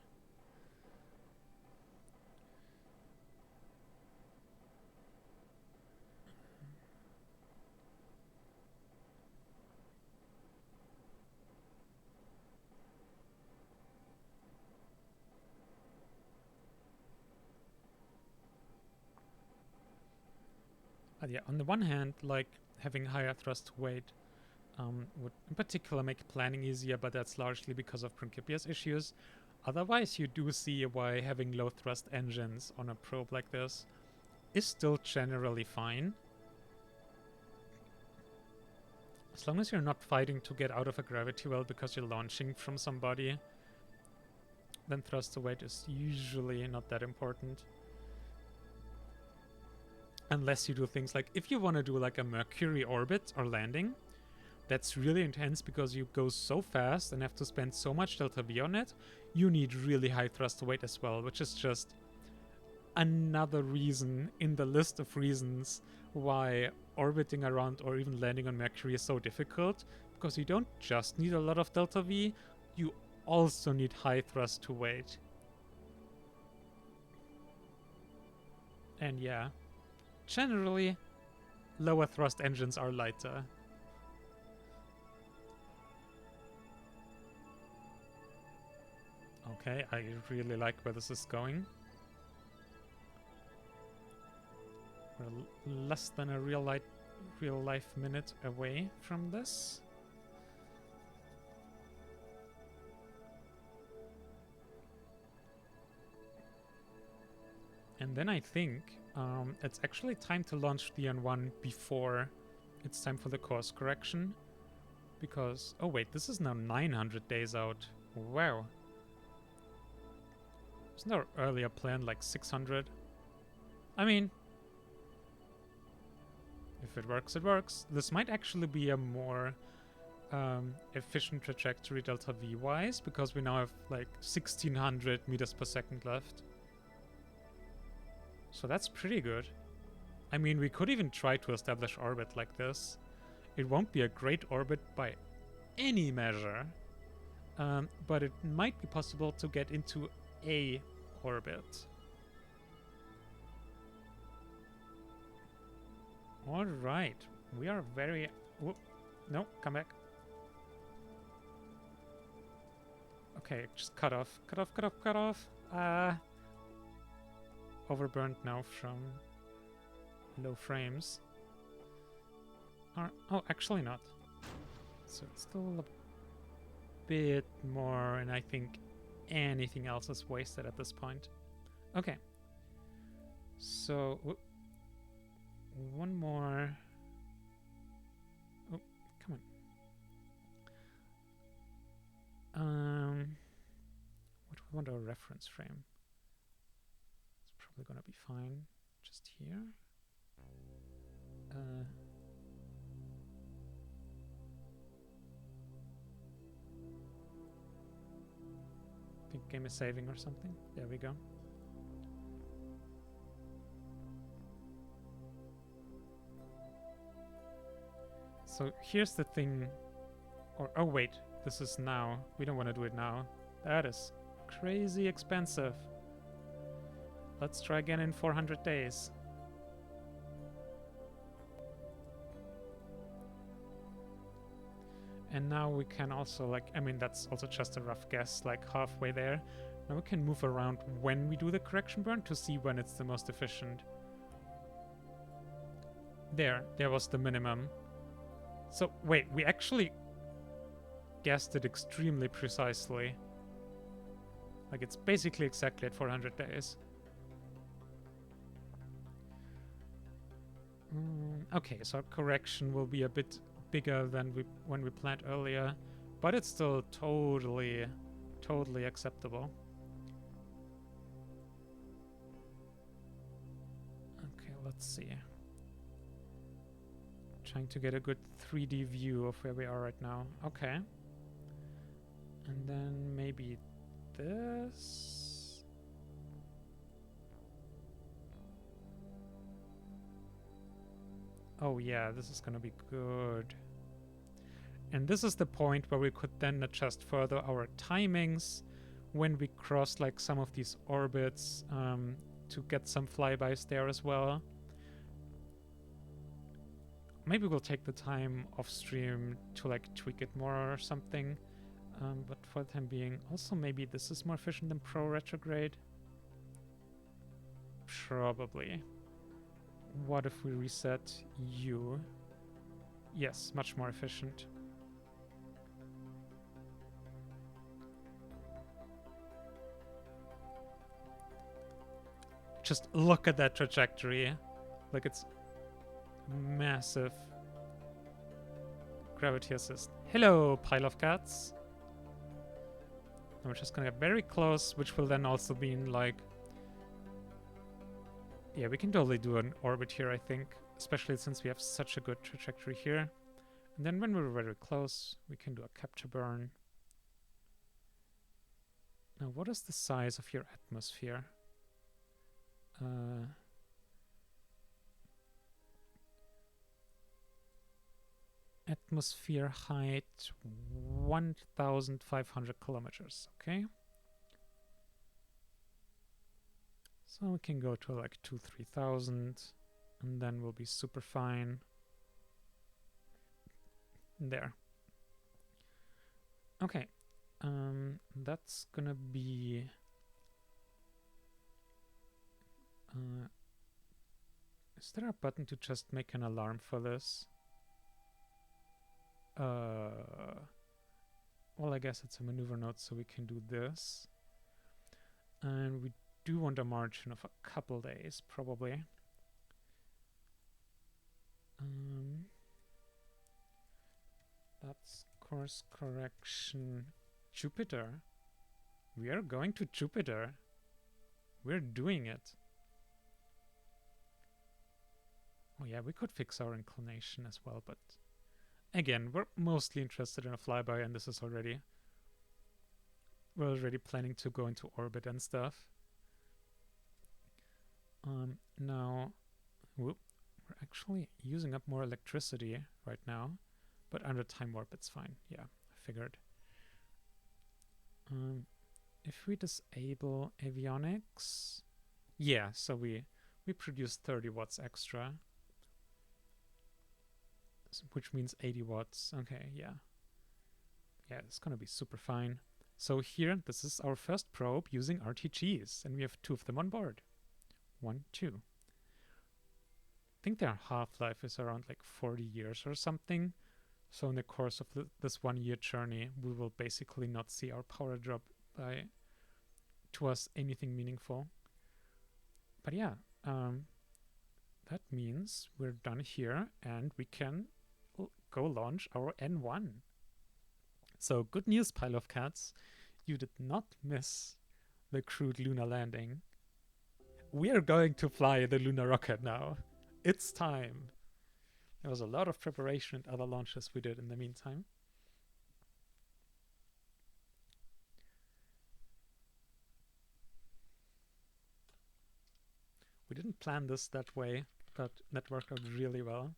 Yeah, on the one hand, like having higher thrust to weight would in particular make planning easier, but that's largely because of Principia's issues. Otherwise, you do see why having low thrust engines on a probe like this is still generally fine. As long as you're not fighting to get out of a gravity well because you're launching from somebody, then thrust to weight is usually not that important. Unless you do things like, if you want to do like a Mercury orbit or landing, that's really intense because you go so fast and have to spend so much delta V on it, you need really high thrust to weight as well, which is just another reason in the list of reasons why orbiting around or even landing on Mercury is so difficult, because you don't just need a lot of delta V, you also need high thrust to weight. And yeah, generally, lower thrust engines are lighter. Okay, I really like where this is going. We're less than a real life minute away from this. And then I think it's actually time to launch the N1 before it's time for the course correction. Because, oh wait, this is now 900 days out. Wow. Isn't our earlier plan like 600? I mean, if it works, it works. This might actually be a more efficient trajectory delta V wise, because we now have like 1600 meters per second left. So that's pretty good. I mean, we could even try to establish orbit like this. It won't be a great orbit by any measure, but it might be possible to get into a orbit. All right, we are very... no, come back. Okay, just cut off. Cut off, cut off, cut off. Overburned now from low frames. Oh, actually not. So it's still a bit more, and I think anything else is wasted at this point. Okay. So, one more. Oh, come on. What do we want our reference frame? It's probably gonna be fine. Just here. I think game is saving or something. There we go. So here's the thing. Oh wait, this is now. We don't want to do it now. That is crazy expensive. Let's try again in 400 days. And now we can also, like, I mean, that's also just a rough guess, like halfway there. Now we can move around when we do the correction burn to see when it's the most efficient. There was the minimum. So, wait, we actually guessed it extremely precisely. Like, it's basically exactly at 400 days. Okay, so our correction will be a bit bigger than when we planned earlier, but it's still totally acceptable. Okay, let's see. Trying to get a good 3D view of where we are right now. Okay. And then maybe this. Oh yeah, this is gonna be good. And this is the point where we could then adjust further our timings when we cross like some of these orbits to get some flybys there as well. Maybe we'll take the time off stream to like tweak it more or something. But for the time being, also maybe this is more efficient than Pro retrograde. Probably. What if we reset U? Yes, much more efficient. Just look at that trajectory. Like, it's massive. Gravity assist. Hello, pile of cats. And we're just gonna get very close, which will then also mean like... Yeah, we can totally do an orbit here, I think. Especially since we have such a good trajectory here. And then when we're very close, we can do a capture burn. Now, what is the size of your atmosphere? Atmosphere height 1,500 kilometers. Okay. So we can go to like 2,000-3,000 and then we'll be super fine. There. Okay. That's gonna be... is there a button to just make an alarm for this? Well, I guess it's a maneuver node, so we can do this. And we do want a margin of a couple days, probably. That's course correction. Jupiter. We are going to Jupiter. We're doing it. Oh yeah, we could fix our inclination as well, but again, we're mostly interested in a flyby, and this is already... We're already planning to go into orbit and stuff. Now, we're actually using up more electricity right now, but under time warp it's fine. Yeah, I figured. If we disable avionics, yeah, so we produce 30 watts extra, which means 80 watts. Okay, yeah. Yeah, it's gonna be super fine. So here, this is our first probe using RTGs, and we have 2 of them on board. 1, 2. I think their half-life is around like 40 years or something. So in the course of this 1 year journey, we will basically not see our power drop by towards anything meaningful. But yeah, that means we're done here and we can go launch our N1. So good news, pile of cats. You did not miss the crewed lunar landing. We are going to fly the lunar rocket now. It's time. There was a lot of preparation and other launches we did in the meantime. We didn't plan this that way, but that worked out really well.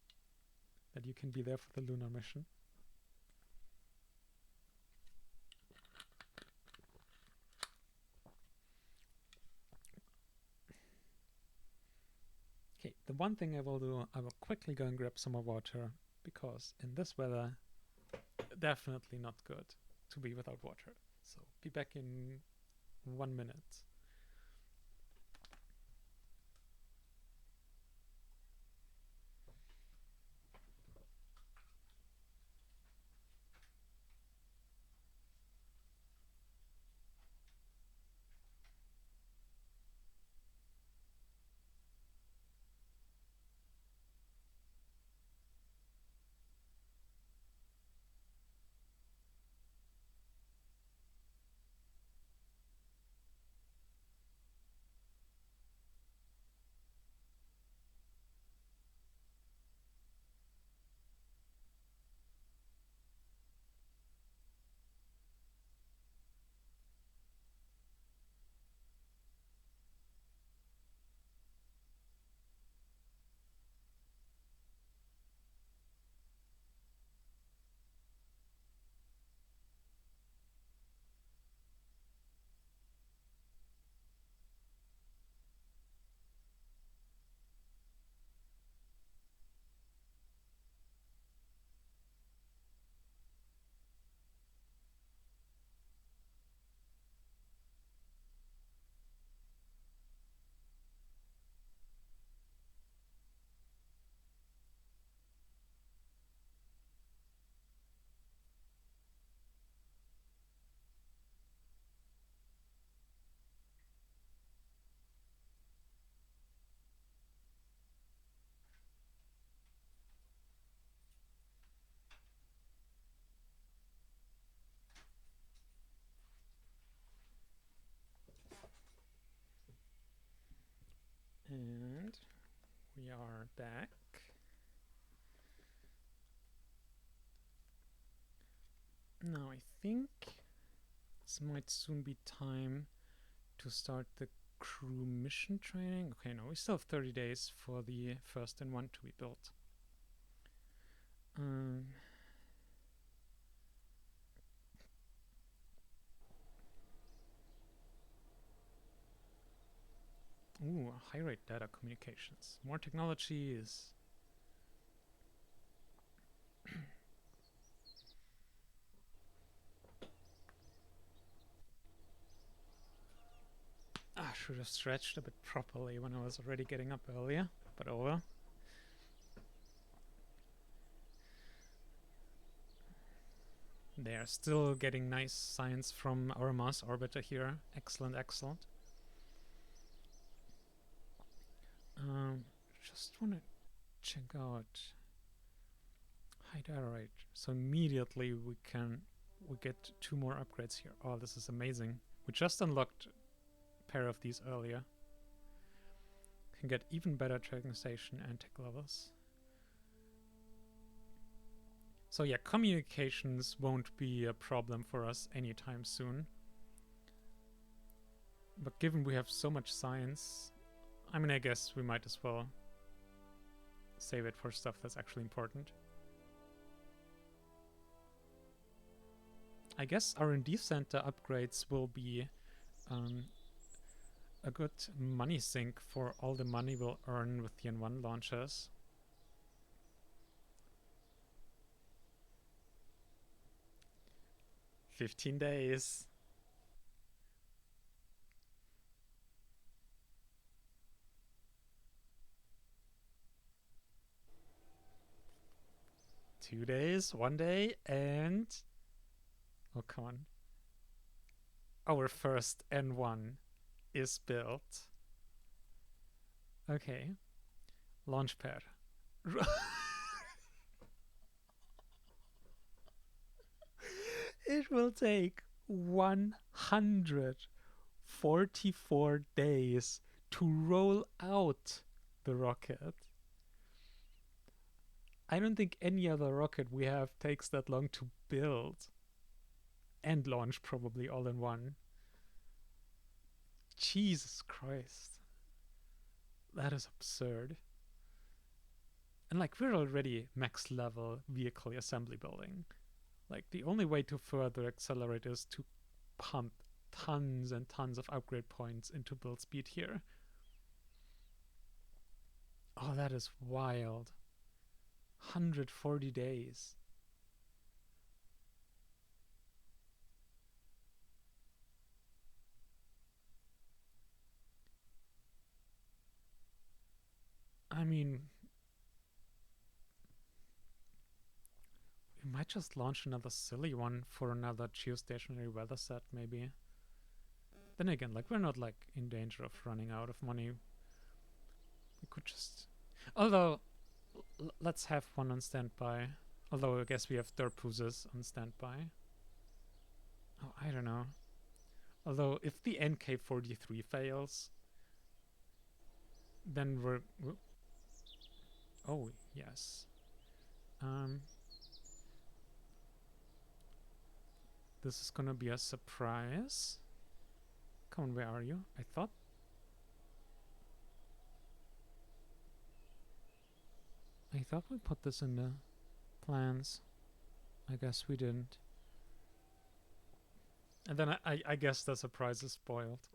That you can be there for the lunar mission. Okay, the one thing I will do, I will quickly go and grab some more water, because in this weather, definitely not good to be without water. So be back in 1 minute. And we are back. Now I think this might soon be time to start the crew mission training. Okay, no, we still have 30 days for the first N1 to be built. Ooh, high rate data communications. More technology is... I should have stretched a bit properly when I was already getting up earlier, but oh well. They are still getting nice science from our Mars orbiter here. Excellent, excellent. Just want to check out high data rate. So immediately we get 2 more upgrades here. Oh, this is amazing. We just unlocked a pair of these earlier. Can get even better tracking station and tech levels. So yeah, communications won't be a problem for us anytime soon. But given we have so much science, I mean, I guess we might as well save it for stuff that's actually important. I guess R&D center upgrades will be a good money sink for all the money we'll earn with the N1 launches. "15 days. 2 days, 1 day, and oh, come on. Our first N1 is built. Okay. Launchpad. It will take 144 days to roll out the rocket. I don't think any other rocket we have takes that long to build and launch, probably all in one. Jesus Christ. That is absurd. And like, we're already max level vehicle assembly building. Like, the only way to further accelerate is to pump tons and tons of upgrade points into build speed here. Oh, that is wild. 140 days. I mean, we might just launch another silly one for another geostationary weather set, maybe. Then again, like, we're not like in danger of running out of money. We could just... Although, let's have one on standby. Although I guess we have Derpoozes on standby. Oh, I don't know. Although, if the NK-43 fails, then we're... Oh, yes. This is gonna be a surprise. Come on, where are you? I thought we put this in the plans. I guess we didn't. And then I guess the surprise is spoiled.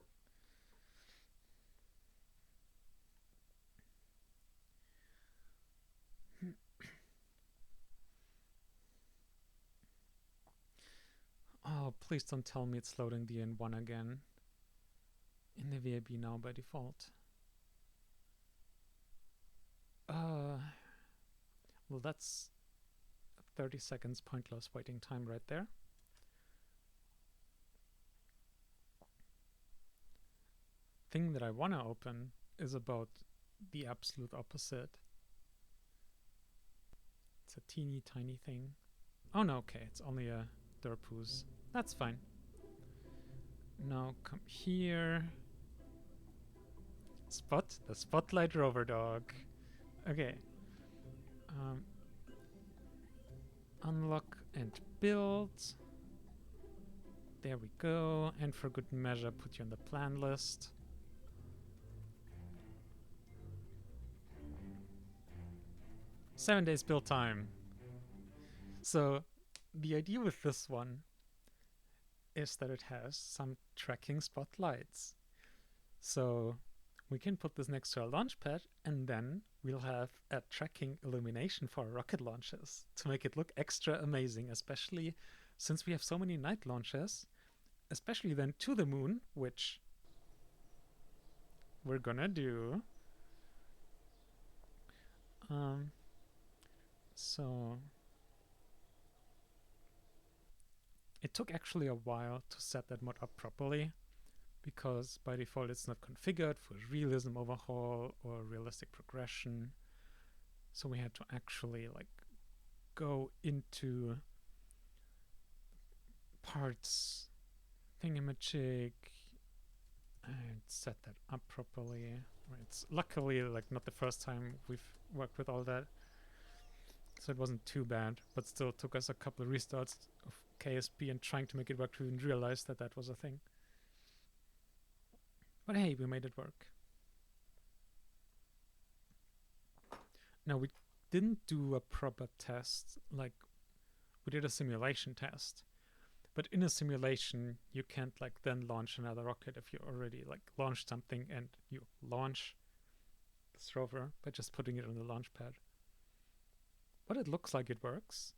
Oh, please don't tell me it's loading the N1 again. In the VAB now by default. Well, that's 30 seconds pointless waiting time right there. Thing that I want to open is about the absolute opposite. It's a teeny tiny thing. Oh no, okay, it's only a Derpooz. That's fine. Now come here. The Spotlight Rover Dog. Okay. Unlock and build. There we go. And for good measure, put you on the plan list. Seven days build time. So the idea with this one is that it has some tracking spotlights. So we can put this next to our launch pad, and then we'll have a tracking illumination for our rocket launches to make it look extra amazing, especially since we have so many night launches, especially then to the moon, which we're gonna do. So it took actually a while to set that mod up properly, because by default it's not configured for realism overhaul or realistic progression. So we had to actually like go into parts thingamajig and set that up properly. It's luckily like not the first time we've worked with all that, so it wasn't too bad, but still took us a couple of restarts of KSP and trying to make it work to even realize that that was a thing. But hey, we made it work. Now, we didn't do a proper test, like we did a simulation test, but in a simulation you can't like then launch another rocket if you already like launched something, and you launch this rover by just putting it on the launch pad. But it looks like it works.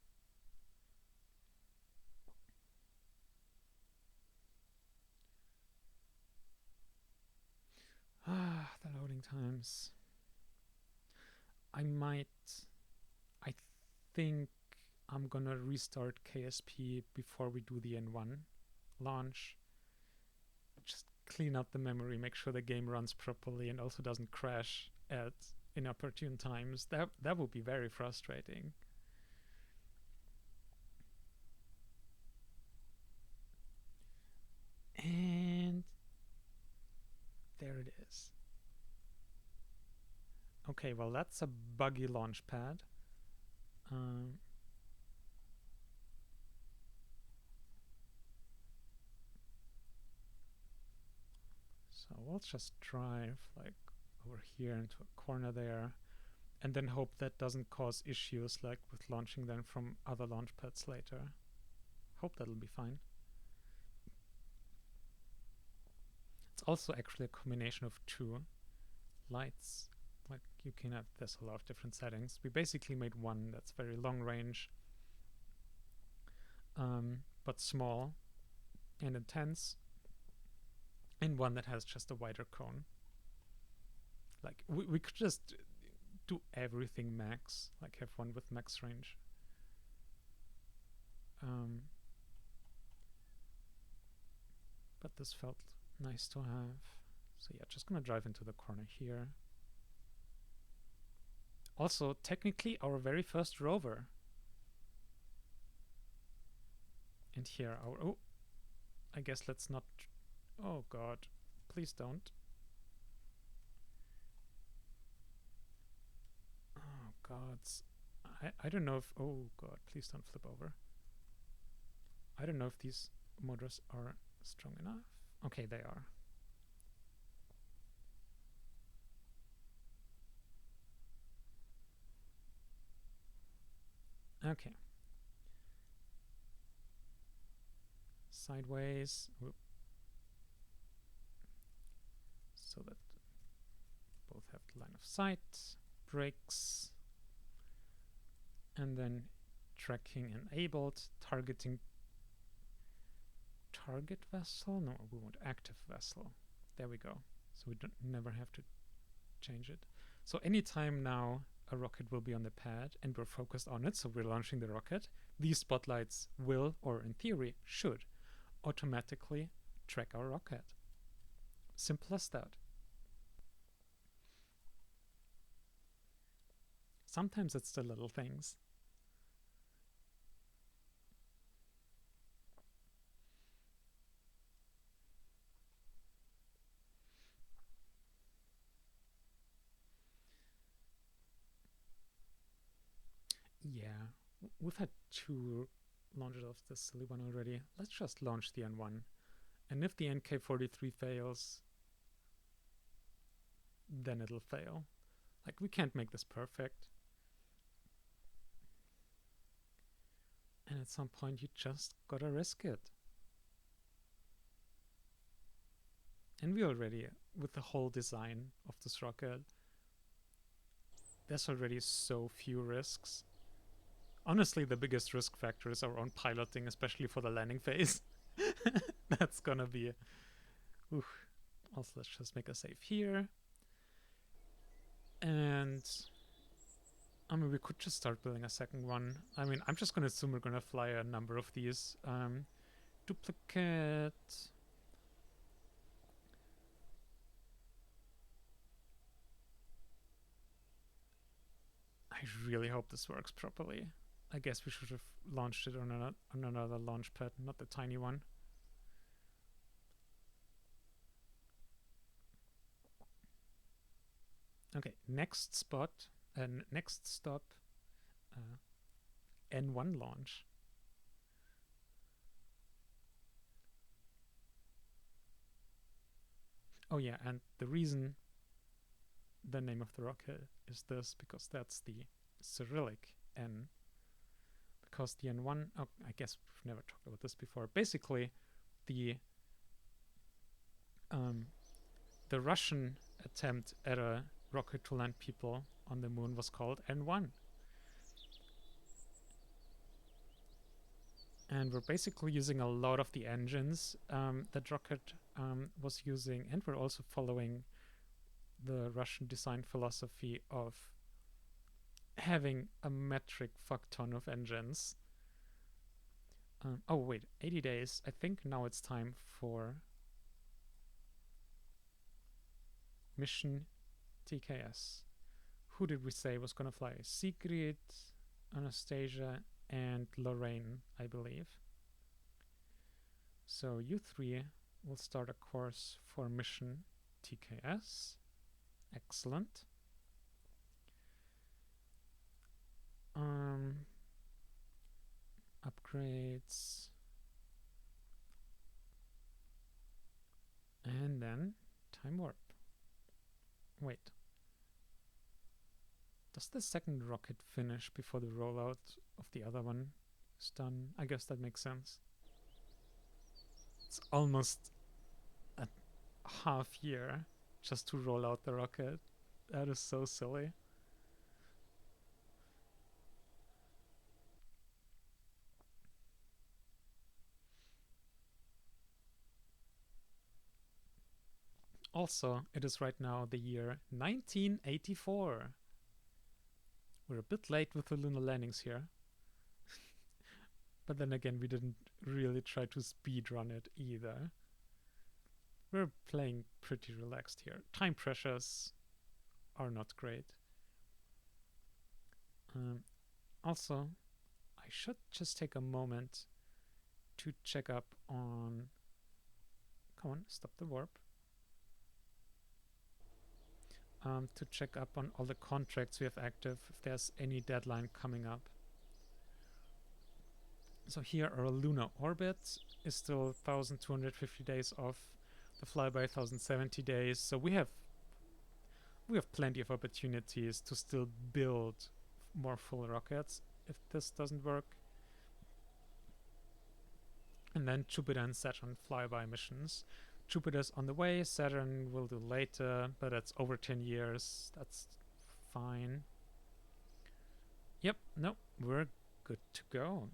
The loading times. I think I'm gonna restart KSP before we do the N1 launch. Just clean up the memory, make sure the game runs properly and also doesn't crash at inopportune times. That would be very frustrating. And there it is. Okay, well, that's a buggy launch pad. So we'll just drive like over here into a corner there, and then hope that doesn't cause issues like with launching them from other launch pads later. Hope that'll be fine. It's also actually a combination of two lights. Like you can have, there's a lot of different settings. We basically made one that's very long range, but small and intense, and one that has just a wider cone. Like we could just do everything max, like have one with max range. But this felt nice to have. So yeah, just gonna drive into the corner here. Also, technically our very first rover. And here our, oh, I guess let's not, oh god, please don't. Oh god, I don't know if, oh god, please don't flip over. I don't know if these motors are strong enough. Okay, they are. Okay. Sideways. Whoop. So that both have the line of sight. Brakes. And then tracking enabled. Targeting target vessel? No, we want active vessel. There we go. So we don't never have to change it. So anytime now a rocket will be on the pad and we're focused on it, so we're launching the rocket, these spotlights will, or in theory should, automatically track our rocket. Simple as that. Sometimes it's the little things. Yeah, we've had 2 launches of this silly one already. Let's just launch the N1. And if the NK-43 fails, then it'll fail. Like, we can't make this perfect. And at some point, you just gotta risk it. And we already, with the whole design of this rocket, there's already so few risks. Honestly, the biggest risk factor is our own piloting, especially for the landing phase. That's gonna be... Oof. Also, let's just make a save here. And... I mean, we could just start building a second one. I mean, I'm just gonna assume we're gonna fly a number of these. Duplicate... I really hope this works properly. I guess we should have launched it on another launch pad, not the tiny one. Okay, next spot, next stop, N1 launch. Oh yeah, and the reason the name of the rocket is this, because that's the Cyrillic N. Because the N1, oh, I guess we've never talked about this before. Basically, the Russian attempt at a rocket to land people on the moon was called N1. And we're basically using a lot of the engines that rocket was using, and we're also following the Russian design philosophy of having a metric fuck ton of engines. Oh wait, 80 days. I think now it's time for mission TKS. Who did we say was gonna fly? Sigrid, Anastasia, and Lorraine, I believe. So you three will start a course for mission TKS. Excellent. Upgrades. And then time warp. Wait. Does the second rocket finish before the rollout of the other one is done? I guess that makes sense. It's almost a half year just to roll out the rocket. That is so silly. Also, it is right now the year 1984. We're a bit late with the lunar landings here. But then again, we didn't really try to speedrun it either. We're playing pretty relaxed here. Time pressures are not great. Also, I should just take a moment to check up on... Come on, stop the warp. To check up on all the contracts we have active, if there's any deadline coming up. So here our lunar orbit is still 1,250 days off. The flyby 1,070 days. So we have plenty of opportunities to still build more full rockets if this doesn't work. And then Jupiter and Saturn flyby missions. Jupiter's on the way, Saturn will do later, but that's over 10 years. That's fine. Yep, no, we're good to go.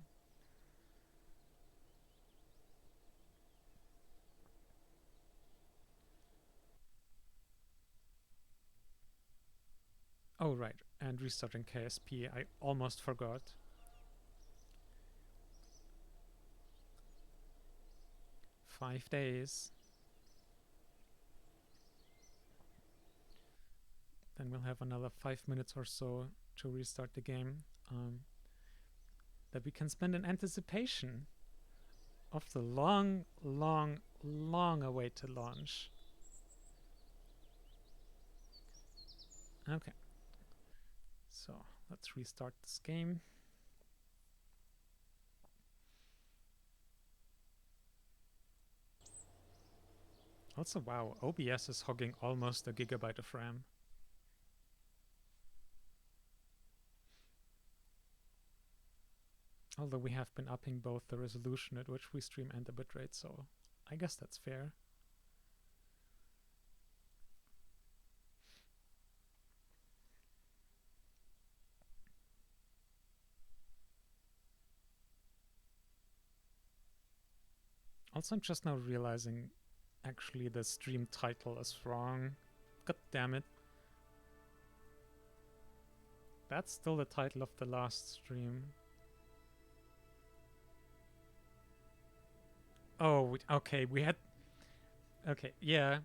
Oh, right, and restarting KSP, I almost forgot. Five days. Then we'll have another 5 minutes or so to restart the game. That we can spend in anticipation of the long, long, long awaited launch. Okay. So let's restart this game. Also, wow, OBS is hogging almost a gigabyte of RAM. Although we have been upping both the resolution at which we stream and the bitrate, so I guess that's fair. Also, I'm just now realizing actually the stream title is wrong. God damn it. That's still the title of the last stream. Oh, okay, we had... Okay, yeah.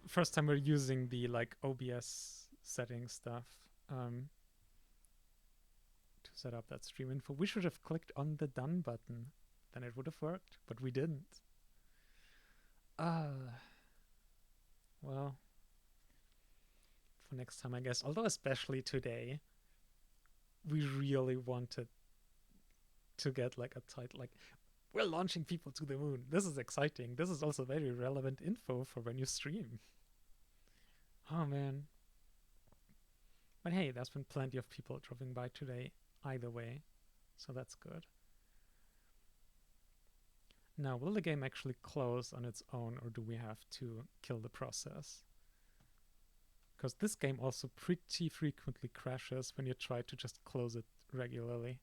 First time we're using the, like, OBS setting stuff to set up that stream info. We should have clicked on the done button. Then it would have worked, but we didn't. Well, for next time, I guess. Although especially today, we really wanted to get, like, a title, like, we're launching people to the moon. This is exciting. This is also very relevant info for when you stream. Oh, man. But hey, there's been plenty of people dropping by today either way, so that's good. Now, will the game actually close on its own, or do we have to kill the process? Because this game also pretty frequently crashes when you try to just close it regularly.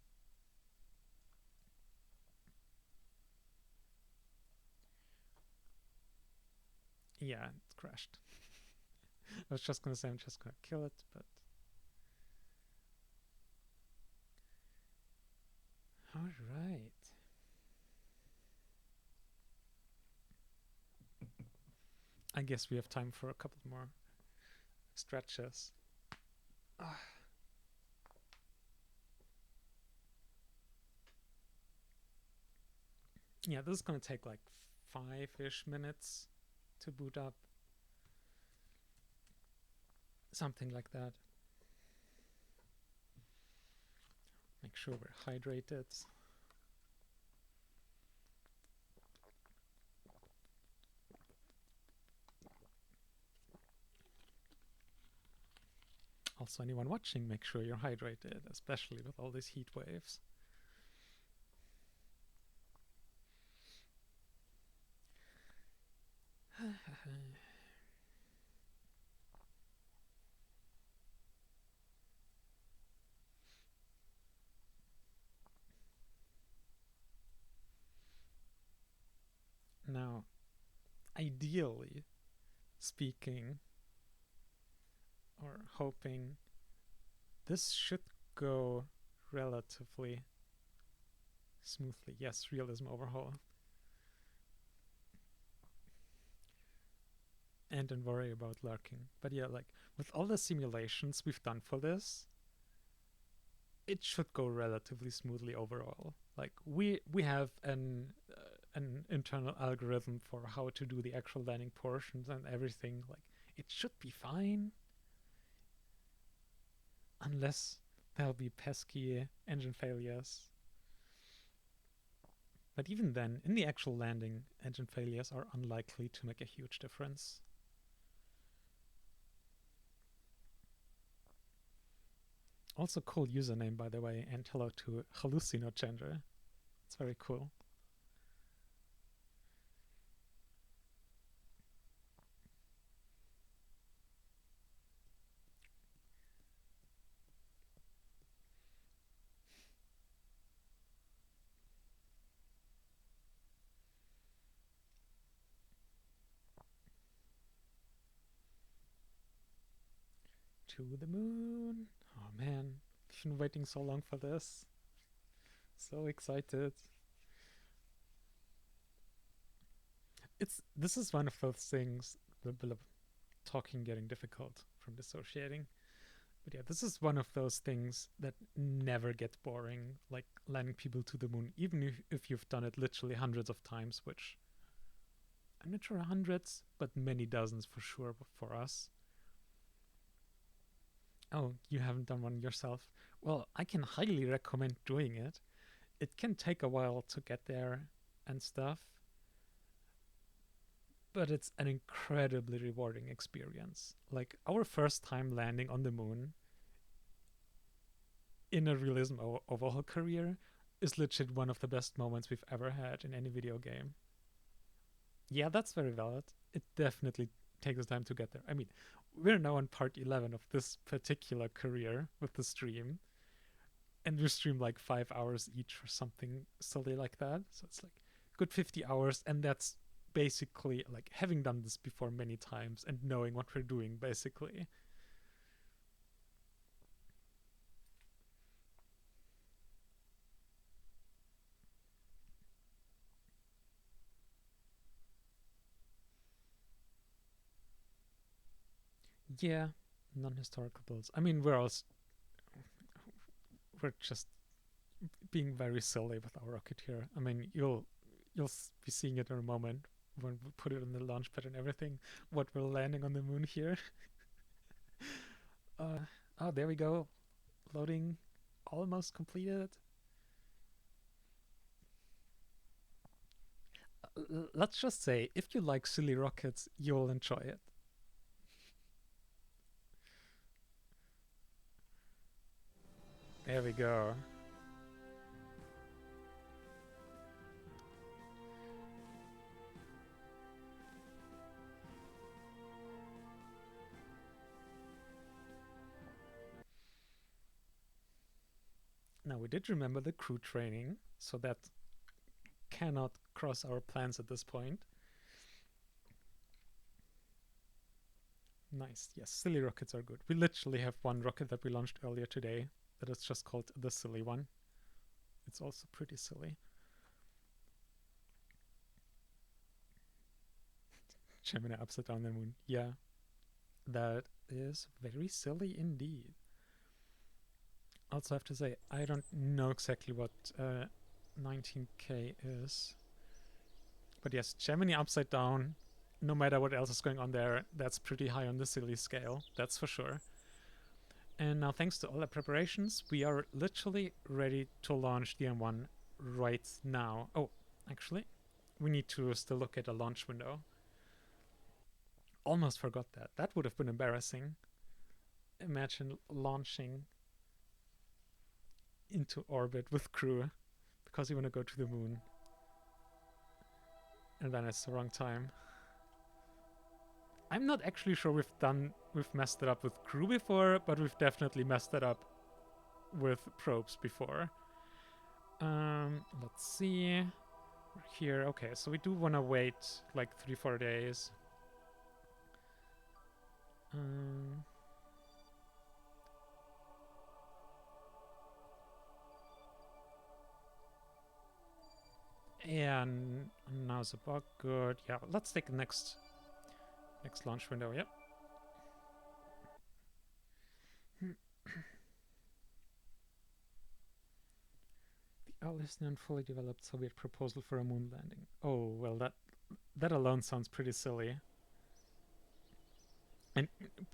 Yeah, it crashed. I was just gonna say I'm just gonna kill it, but... right. I guess we have time for a couple more stretches. Yeah, this is gonna take like 5-ish minutes to boot up. Something like that. Make sure we're hydrated. Also, anyone watching, make sure you're hydrated, especially with all these heat waves. Now, ideally speaking, or hoping, this should go relatively smoothly. Yes, realism overhaul. And don't worry about lurking. But yeah, like with all the simulations we've done for this, it should go relatively smoothly overall. Like we have an internal algorithm for how to do the actual landing portions and everything. Like it should be fine, unless there'll be pesky engine failures. But even then, in the actual landing, engine failures are unlikely to make a huge difference. Also cool username, by the way, and hello to Hallucinogender. It's very cool. To the moon. Oh man, I've been waiting so long for this. So excited. This is one of those things, talking getting difficult from dissociating. But yeah, this is one of those things that never get boring, like landing people to the moon, even if you've done it literally hundreds of times, which I'm not sure hundreds, but many dozens for sure for us. Oh, you haven't done one yourself? Well, I can highly recommend doing it. It can take a while to get there and stuff, but it's an incredibly rewarding experience. Like our first time landing on the moon in a realism overhaul career is legit one of the best moments we've ever had in any video game. Yeah, that's very valid. It definitely takes time to get there. I mean, we're now on part 11 of this particular career with the stream, and we stream like 5 hours each or something silly like that. So it's like good 50 hours, and that's basically like having done this before many times and knowing what we're doing, basically. Yeah, non-historical builds. I mean, we're just being very silly with our rocket here. I mean, you'll be seeing it in a moment when we put it on the launch pad and everything. What we're landing on the moon here. Oh, there we go. Loading, almost completed. Let's just say, if you like silly rockets, you'll enjoy it. There we go. Now, we did remember the crew training, so that cannot cross our plans at this point. Nice. Yes, silly rockets are good. We literally have one rocket that we launched earlier today that is just called the silly one. It's also pretty silly. Gemini upside down the moon. Yeah, that is very silly indeed. Also, I have to say, I don't know exactly what 19K is. But yes, Gemini upside down, no matter what else is going on there, that's pretty high on the silly scale, that's for sure. And now, thanks to all the preparations, we are literally ready to launch the M1 right now. Oh, actually, we need to still look at a launch window. Almost forgot that. That would have been embarrassing. Imagine launching into orbit with crew because you want to go to the moon. And then it's the wrong time. I'm not actually sure we've messed it up with crew before, but we've definitely messed it up with probes before. Let's see. We're here. Okay, so we do want to wait like 3-4 days. And now's about good. Yeah, let's take the next launch window. Yep. The earliest known fully developed Soviet proposal for a moon landing. Oh, well, that alone sounds pretty silly. And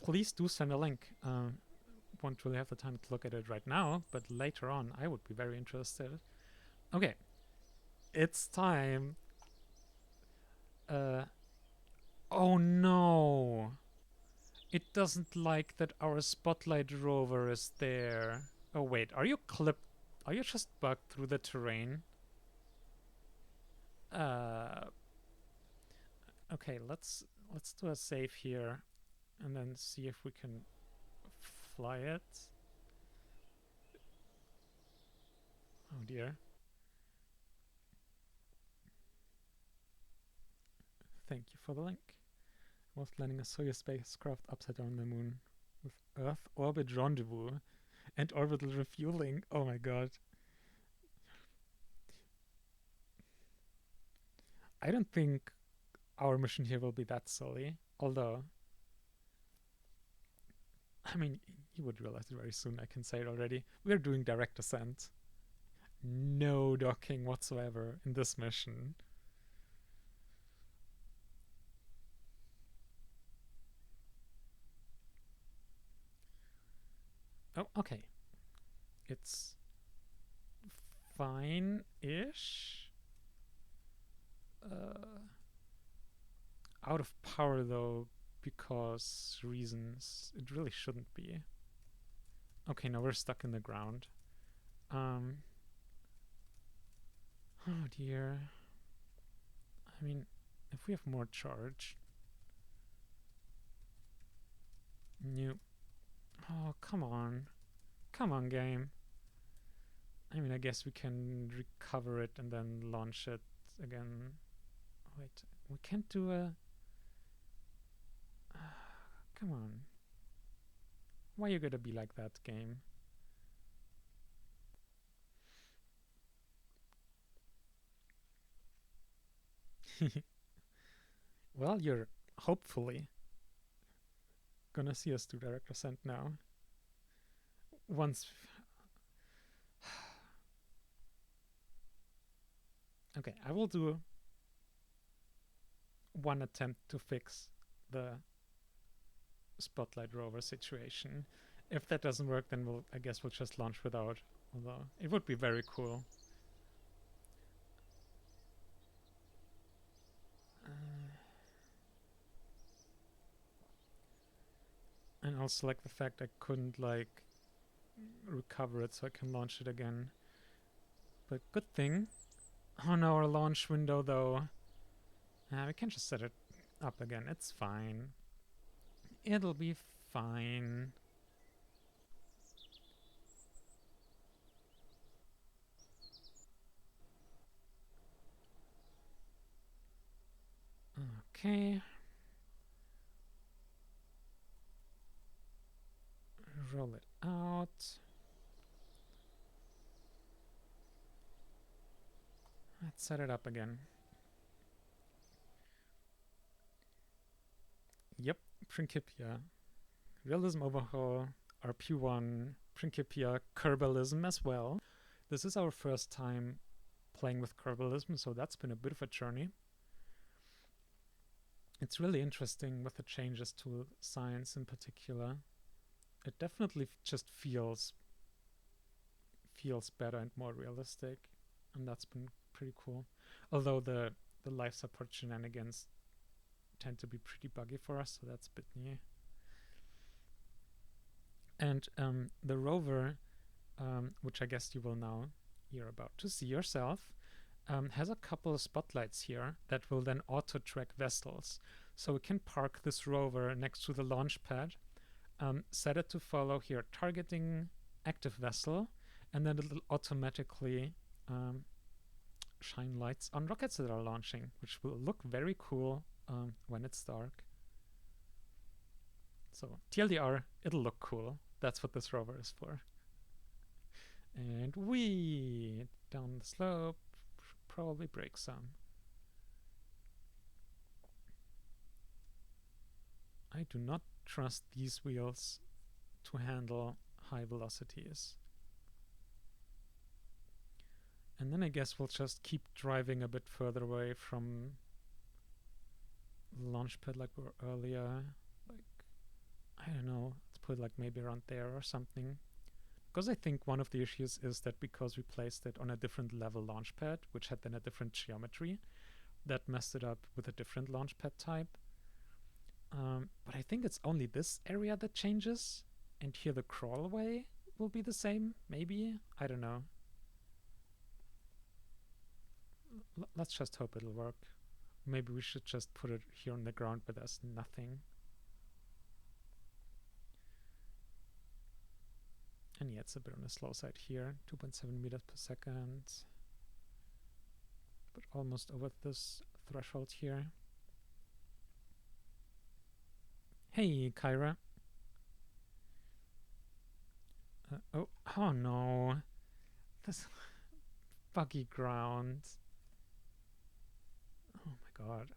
please do send a link. Won't really have the time to look at it right now, but later on I would be very interested. Okay, it's time. Oh no! It doesn't like that our spotlight rover is there. Oh wait, are you clipped? Are you just bugged through the terrain? Okay, let's do a save here, and then see if we can fly it. Oh dear. Thank you for the link. Was landing a Soyuz spacecraft upside down the moon with Earth orbit rendezvous and orbital refueling. Oh my god. I don't think our mission here will be that silly. Although, I mean, you would realize it very soon. I can say it already. We're doing direct ascent. No docking whatsoever in this mission. Oh, okay. It's fine-ish. Out of power though, because reasons. It really shouldn't be. Okay, now we're stuck in the ground. Oh dear. I mean, if we have more charge. Nope. Oh, come on. Come on, game. I mean, I guess we can recover it and then launch it again. Wait, we can't do a... come on. Why you gotta be like that, game? Well, you're hopefully gonna see us do direct ascent now. Once... okay, I will do one attempt to fix the spotlight rover situation. If that doesn't work, then I guess we'll just launch without. Although it would be very cool. And also like the fact I couldn't like recover it so I can launch it again. But good thing. Oh no, our launch window though. We can just set it up again. It's fine. It'll be fine. Okay. Roll it out. let's set it up again. Yep, Principia. Realism overhaul, RP1, Principia, Kerbalism as well. This is our first time playing with Kerbalism, so that's been a bit of a journey. It's really interesting with the changes to science in particular. It definitely just feels better and more realistic, and that's been pretty cool. Although the life support shenanigans tend to be pretty buggy for us, so that's a bit new. And the rover, which I guess you will now you're about to see yourself, has a couple of spotlights here that will then auto-track vessels. So we can park this rover next to the launch pad, set it to follow here, targeting active vessel, and then it'll automatically shine lights on rockets that are launching, which will look very cool when it's dark. So TLDR, it'll look cool. That's what this rover is for. And we down the slope, probably break some. I do not trust these wheels to handle high velocities. And then I guess we'll just keep driving a bit further away from the launch pad like we were earlier. Like, I don't know, let's put like maybe around there or something. Because I think one of the issues is that because we placed it on a different level launch pad, which had then a different geometry, that messed it up with a different launch pad type. But I think it's only this area that changes, and here the crawlway will be the same, maybe? I don't know. Let's just hope it'll work. Maybe we should just put it here on the ground where there's nothing. And yeah, it's a bit on the slow side here, 2.7 meters per second. But almost over this threshold here. Hey, Kyra. Oh no. This buggy ground. Oh my god.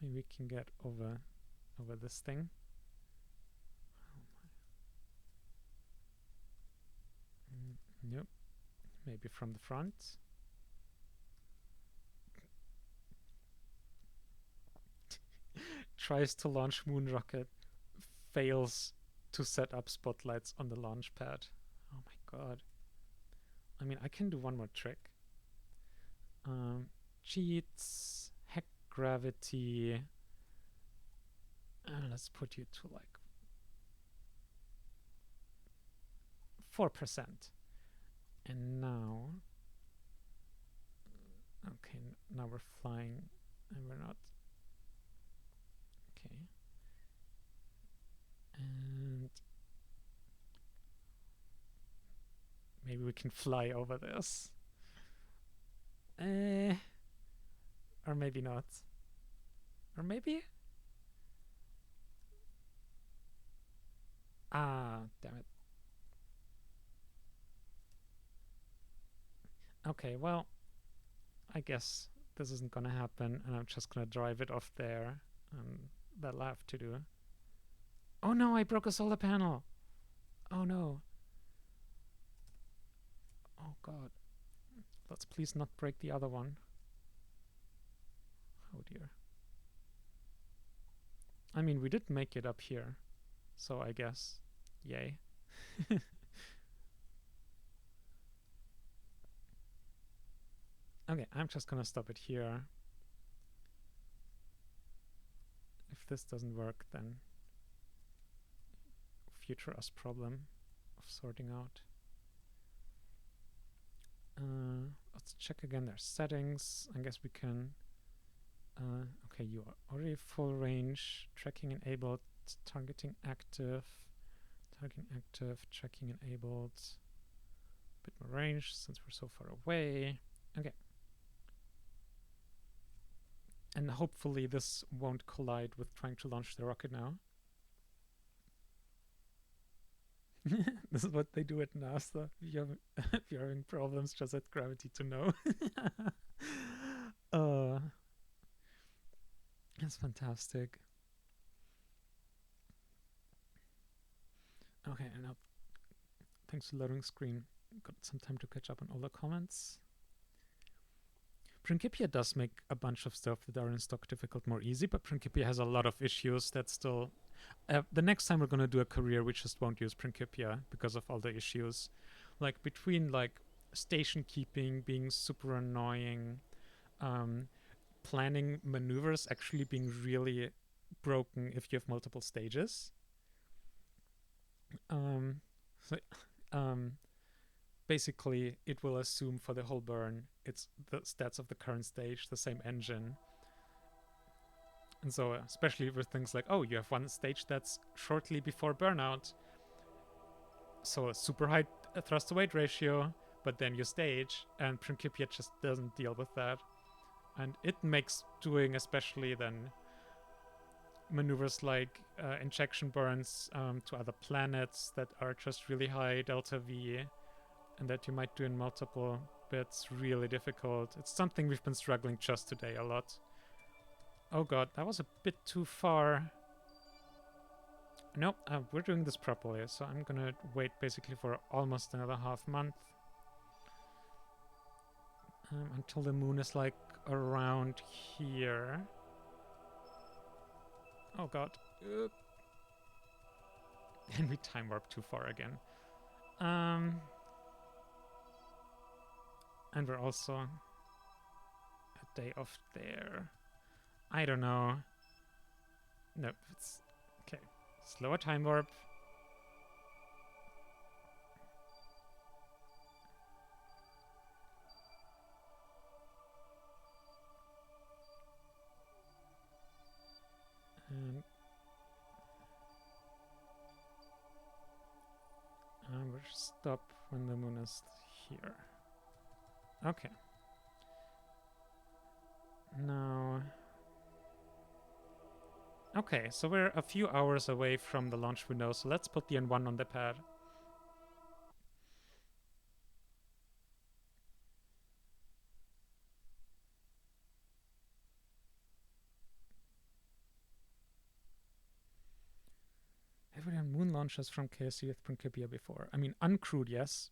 Maybe we can get over this thing. Nope. Maybe from the front. Tries to launch moon rocket, fails to set up spotlights on the launch pad. Oh my god. I mean, I can do one more trick. Cheats, hack gravity. Let's put you to like 4%. And now, okay, now we're flying and we're not. Okay. And maybe we can fly over this. Or maybe not. Or maybe? Ah, damn it. Okay, well, I guess this isn't gonna happen, and I'm just gonna drive it off there, and that'll have to do. Oh no, I broke a solar panel! Oh no. Oh god. Let's please not break the other one. Oh dear. I mean, we did make it up here, so I guess, yay. Okay, I'm just gonna stop it here. If this doesn't work, then future us problem of sorting out. Let's check again their settings. I guess we can. Okay, you are already full range, tracking enabled, targeting active, tracking enabled. Bit more range since we're so far away. Okay. And hopefully this won't collide with trying to launch the rocket now. This is what they do at NASA. If you're having problems, just set gravity to no. uh, that's fantastic. Okay, and now thanks for loading screen. Got some time to catch up on all the comments. Principia does make a bunch of stuff that are in stock difficult more easy, but Principia has a lot of issues that still... the next time we're going to do a career, we just won't use Principia because of all the issues. Like, between, like, station keeping being super annoying, planning maneuvers actually being really broken if you have multiple stages. So, basically, it will assume for the whole burn it's the stats of the current stage, the same engine. And so, especially with things like, oh, you have one stage that's shortly before burnout, so a super high thrust to weight ratio, but then your stage, and Principia just doesn't deal with that. And it makes doing, especially then, maneuvers like injection burns to other planets that are just really high delta V, and that you might do in multiple bits, really difficult. It's something we've been struggling just today a lot. Oh god, that was a bit too far. Nope, we're doing this properly, so I'm gonna wait basically for almost another half month. Until the moon is like around here. Oh god. And we time warp too far again. And we're also a day off there. I don't know. Nope, it's okay. Slower time warp. And we'll stop when the moon is here. Okay. Now... Okay, so we're a few hours away from the launch window, so let's put the N1 on the pad. Have we done moon launches from KSC with Principia before? I mean, uncrewed, yes.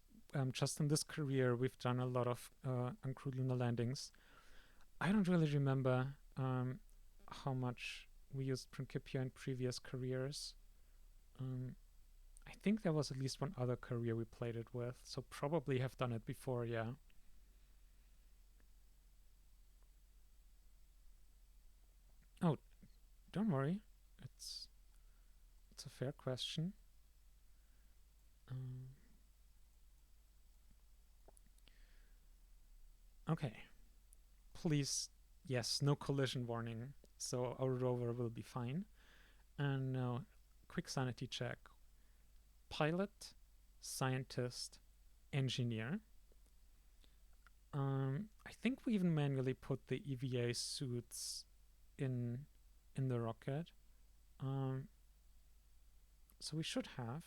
Just in this career, we've done a lot of uncrewed lunar landings. I don't really remember how much we used Principia in previous careers. I think there was at least one other career we played it with, so probably have done it before, yeah. Oh, don't worry. It's a fair question. Okay. Please, yes, no collision warning, so our rover will be fine. And now, quick sanity check. Pilot, scientist, engineer. I think we even manually put the EVA suits in the rocket. So we should have.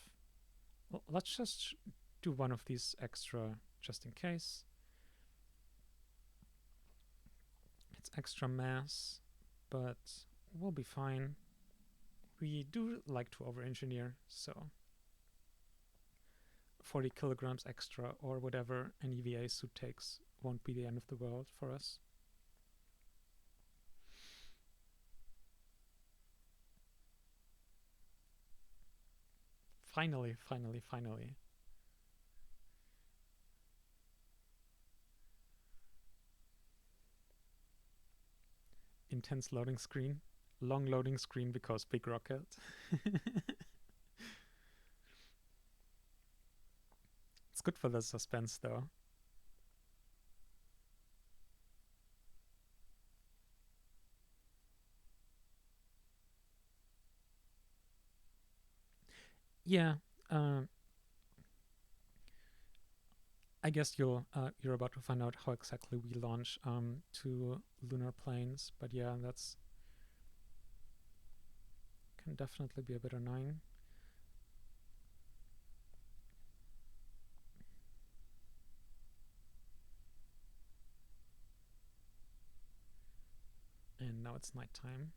Well, let's just do one of these extra just in case. It's extra mass, but we'll be fine. We do like to over-engineer, so 40 kilograms extra or whatever an EVA suit takes won't be the end of the world for us. Finally, finally, finally. Intense loading screen. Long loading screen because big rocket. It's good for the suspense though. Yeah, I guess you're about to find out how exactly we launch to lunar planes, but yeah, that's can definitely be a bit annoying. it's nighttime.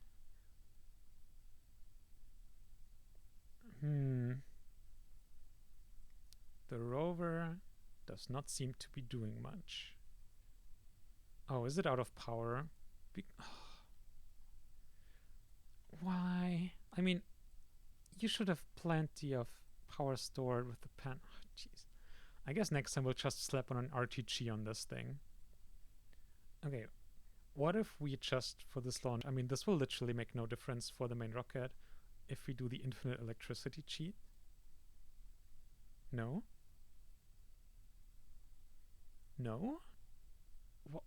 The rover does not seem to be doing much. Oh, is it out of power? Why? I mean, you should have plenty of power stored with the pen. Jeez. I guess next time we'll just slap on an RTG on this thing. Okay. What if we just, for this launch, I mean, this will literally make no difference for the main rocket, if we do the infinite electricity cheat? No? No?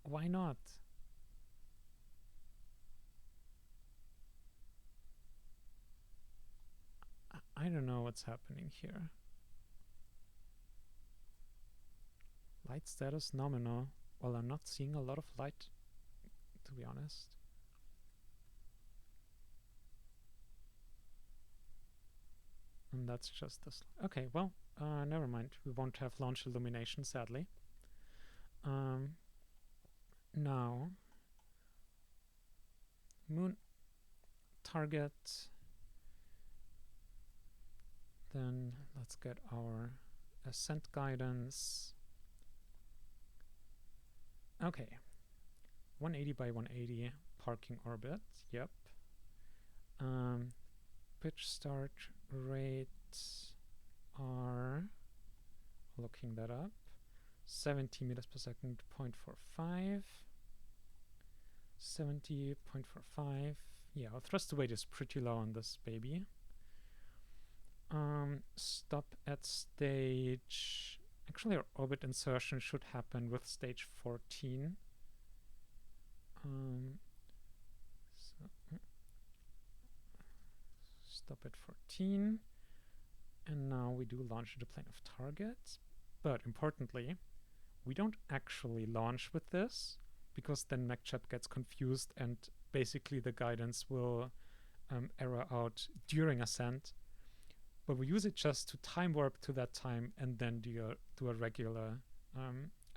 Why not? I don't know what's happening here. Light status nominal. Well, I'm not seeing a lot of light, to be honest. And that's just this. Okay, well, never mind. We won't have launch illumination, sadly. Now, moon target. Then let's get our ascent guidance. Okay, 180 by 180 parking orbit. Yep. Pitch start rates are, looking that up, 70 meters per second, 0.45. 70.45. Yeah, our thrust to weight is pretty low on this baby. Stop at stage. Actually, our orbit insertion should happen with stage 14. Stop at 14. And now we do launch into plane of target. But importantly, we don't actually launch with this, because then MacChap gets confused and basically the guidance will error out during ascent. But we use it just to time warp to that time and then do a regular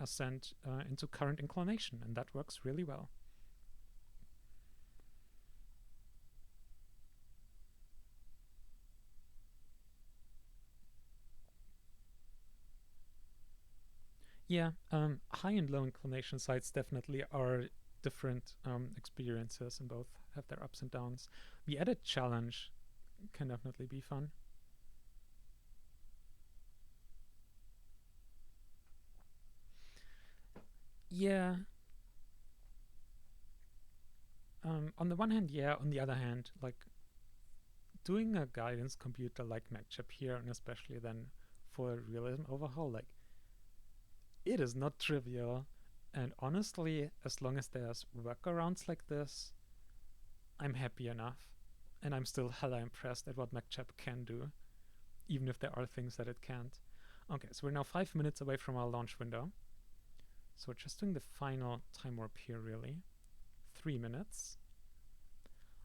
ascent into current inclination, and that works really well. Yeah, high and low inclination sites definitely are different experiences, and both have their ups and downs. The added challenge can definitely be fun. Yeah. On the one hand, yeah. On the other hand, like, doing a guidance computer like MacChap here, and especially then for a realism overhaul, like, it is not trivial. And honestly, as long as there's workarounds like this, I'm happy enough. And I'm still hella impressed at what MacChap can do, even if there are things that it can't. Okay, so we're now 5 minutes away from our launch window. So we're just doing the final time warp here, really. 3 minutes.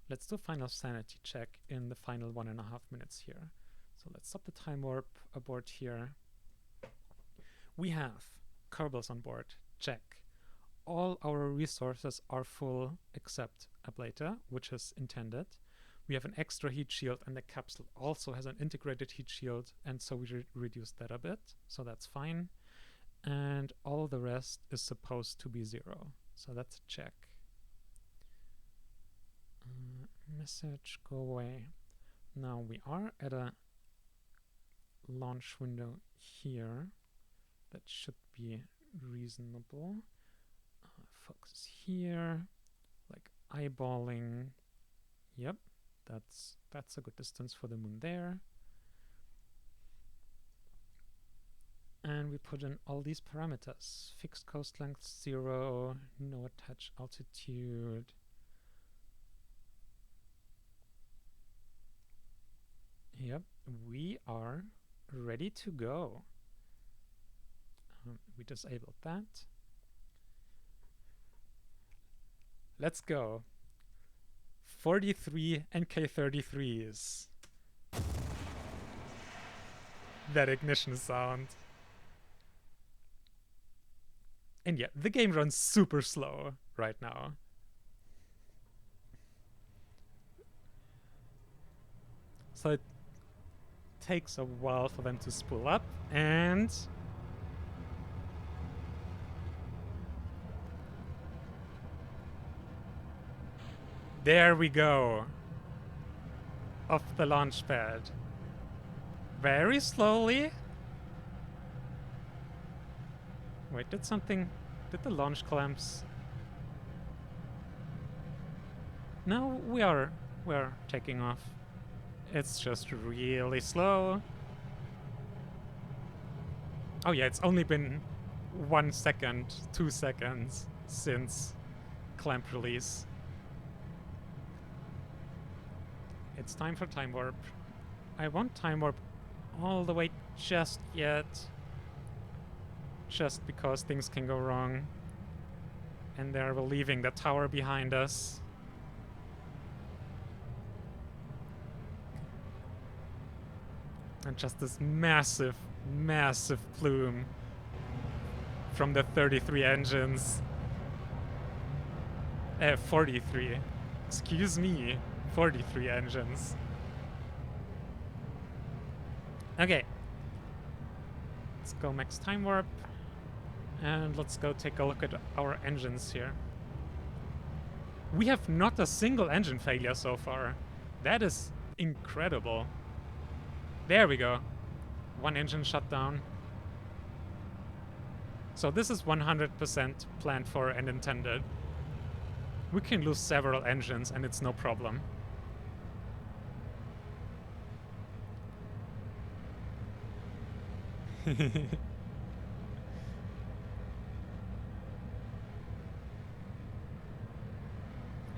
Let's do a final sanity check in the final 1.5 minutes here. So let's stop the time warp aboard here. We have Kerbals on board. Check. All our resources are full except ablator, which is intended. We have an extra heat shield, and the capsule also has an integrated heat shield, and so we reduced that a bit, so that's fine. And all the rest is supposed to be 0, so that's a check. Message, go away. Now we are at a launch window here that should be reasonable. Focus here, like eyeballing. Yep, that's a good distance for the moon there. And we put in all these parameters: fixed coast length 0, no attached altitude. Yep, we are ready to go. We disabled that. Let's go. 43 NK33s. That ignition sound. And yeah, the game runs super slow right now. so it takes a while for them to spool up, and there we go. Off the launch pad. Very slowly. Wait, did the launch clamps? No, we're taking off. It's just really slow. Oh yeah, it's only been 1 second, 2 seconds since clamp release. It's time for time warp. I won't time warp all the way just yet. Just because things can go wrong. And they're leaving the tower behind us. And just this massive, massive plume from the 33 engines. 43. Excuse me. 43 engines. Okay. Let's go max time warp. And let's go take a look at our engines here. We have not a single engine failure so far. That is incredible. There we go. 1 engine shut down. So this is 100% planned for and intended. We can lose several engines and it's no problem. And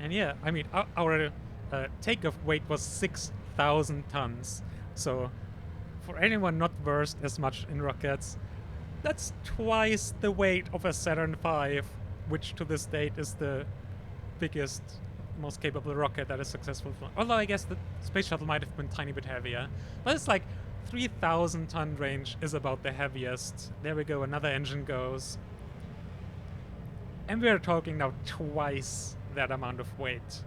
yeah, I mean, our takeoff weight was 6,000 tons. So for anyone not versed as much in rockets, that's twice the weight of a Saturn V, which to this date is the biggest, most capable rocket that is successful. Although I guess the space shuttle might have been a tiny bit heavier. But it's like 3,000 ton range is about the heaviest. There we go, another engine goes. And we're talking now twice that amount of weight.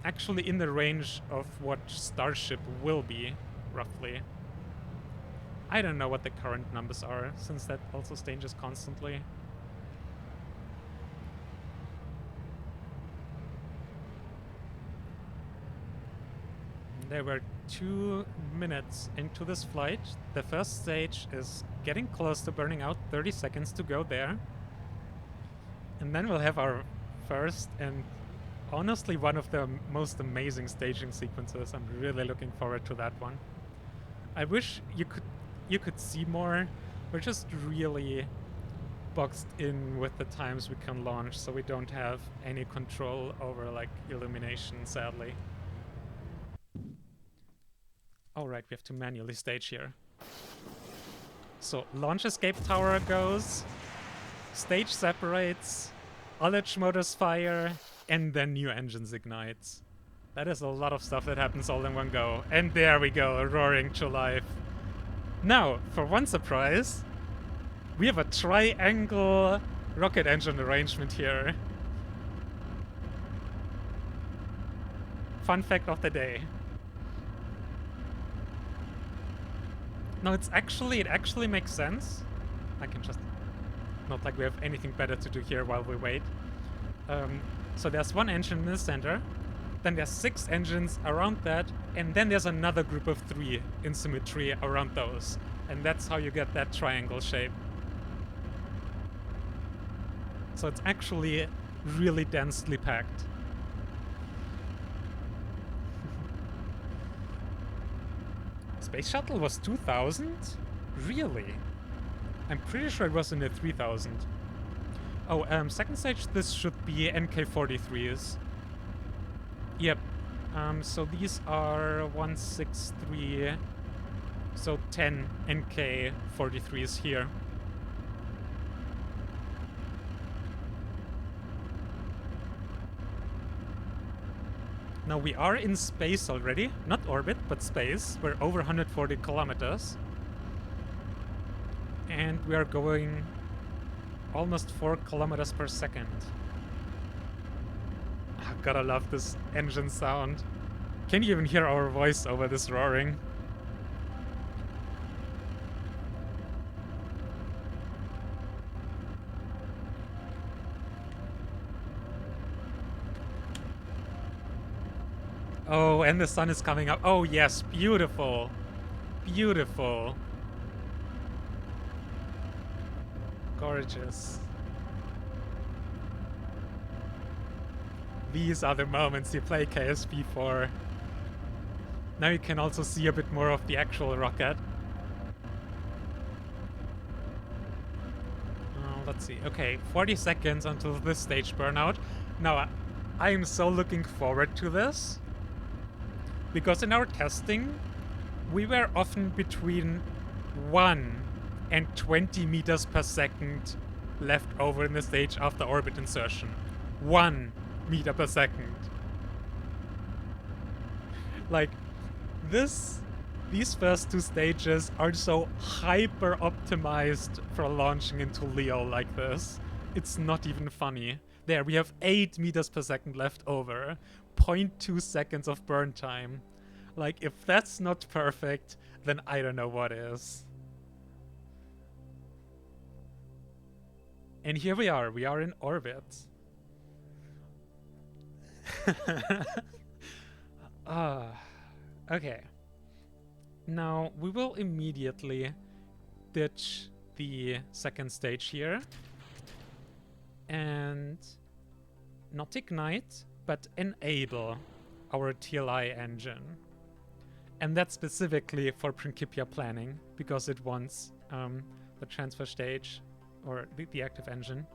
Actually in the range of what Starship will be, roughly. I don't know what the current numbers are, since that also changes constantly. There were 2 minutes into this flight. The first stage is getting close to burning out, 30 seconds to go there. And then we'll have our first and honestly one of the most amazing staging sequences. I'm really looking forward to that one. I wish you could see more. We're just really boxed in with the times we can launch, so we don't have any control over like illumination, sadly. Alright, we have to manually stage here. So launch escape tower goes, stage separates, ullage motors fire, and then new engines ignites. That is a lot of stuff that happens all in one go. And there we go, roaring to life. Now, for one surprise, we have a triangle rocket engine arrangement here. Fun fact of the day. No, it actually makes sense. I can just, not like we have anything better to do here while we wait. So there's 1 engine in the center, then there's 6 engines around that, and then there's another group of 3 in symmetry around those. And that's how you get that triangle shape. So it's actually really densely packed. Space shuttle was 2,000? Really? I'm pretty sure it was in the 3,000. Oh, second stage, this should be NK-43s. Yep. So these are 163, so 10 NK-43s here. Now we are in space already, not orbit, but space. We're over 140 kilometers. And we are going almost 4 kilometers per second. Oh, gotta love this engine sound. Can you even hear our voice over this roaring? Oh, and the sun is coming up. Oh, yes. Beautiful. Beautiful. Gorgeous. These are the moments you play KSP for. Now you can also see a bit more of the actual rocket. Let's see. Okay, 40 seconds until this stage burnout. Now, I am so looking forward to this. Because in our testing, we were often between 1 and 20 meters per second left over in the stage after orbit insertion. 1 meter per second. Like, these first two stages are so hyper optimized for launching into Leo like this. It's not even funny. There, we have 8 meters per second left over. 0.2 seconds of burn time. Like, if that's not perfect, then I don't know what is. And here we are in orbit. Okay. Now, we will immediately ditch the second stage here. And not ignite, but enable our TLI engine. And that's specifically for Principia planning, because it wants the transfer stage, or the active engine.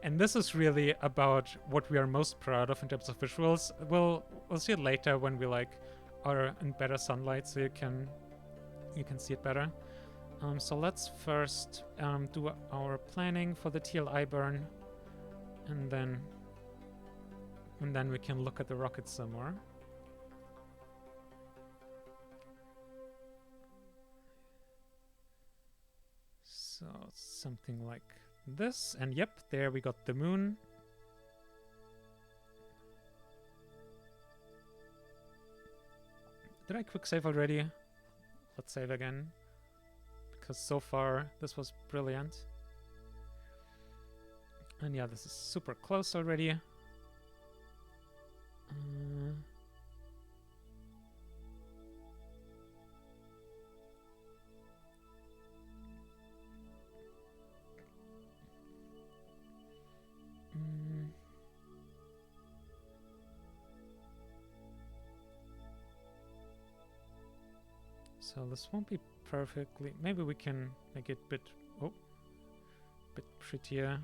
And this is really about what we are most proud of in terms of visuals. We'll see it later when we are in better sunlight, so you can see it better. So let's first do our planning for the TLI burn, and then we can look at the rocket some more. So something like this, and yep, there we got the moon. Did I quick save already? Let's save again, because so far this was brilliant. And yeah, this is super close already. So this won't be perfectly. Maybe we can make it a bit prettier.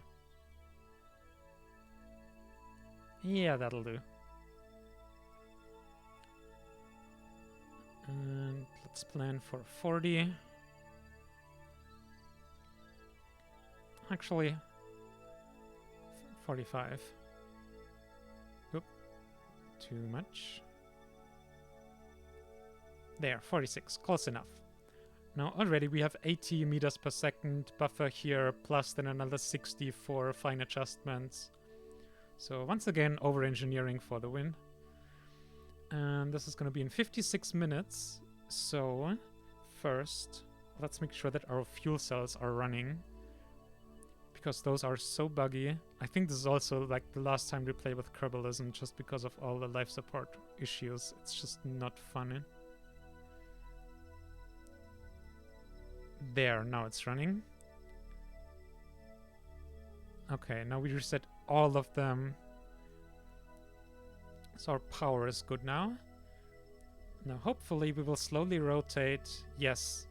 Yeah, that'll do. And let's plan for 40. Actually, 45. Oop, too much. There, 46, close enough. Now already we have 80 meters per second buffer here, plus then another 60 for fine adjustments. So once again, over-engineering for the win. And this is going to be in 56 minutes. So first, let's make sure that our fuel cells are running, because those are so buggy. I think this is also like the last time we play with Kerbalism, just because of all the life support issues. It's just not fun. There, now it's running. Okay, now we reset all of them. So our power is good now. Now hopefully we will slowly rotate. Yes.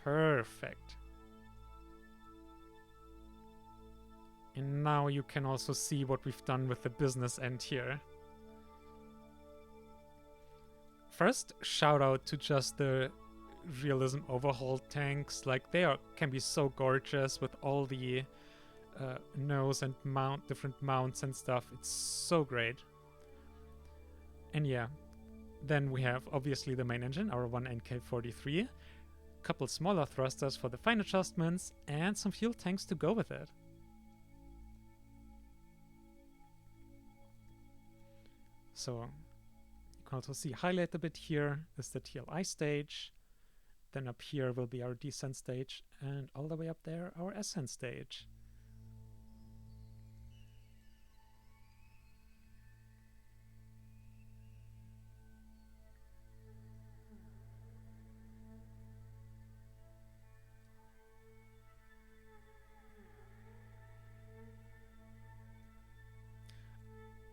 Perfect. And now you can also see what we've done with the business end here. First, shout out to just the realism overhaul tanks. Like, they can be so gorgeous with all the nose and different mounts and stuff. It's so great. And yeah, then we have obviously the main engine, our 1NK43, a couple smaller thrusters for the fine adjustments, and some fuel tanks to go with it. So you can also see highlight a bit here is the TLI stage. Then up here will be our descent stage, and all the way up there our ascent stage.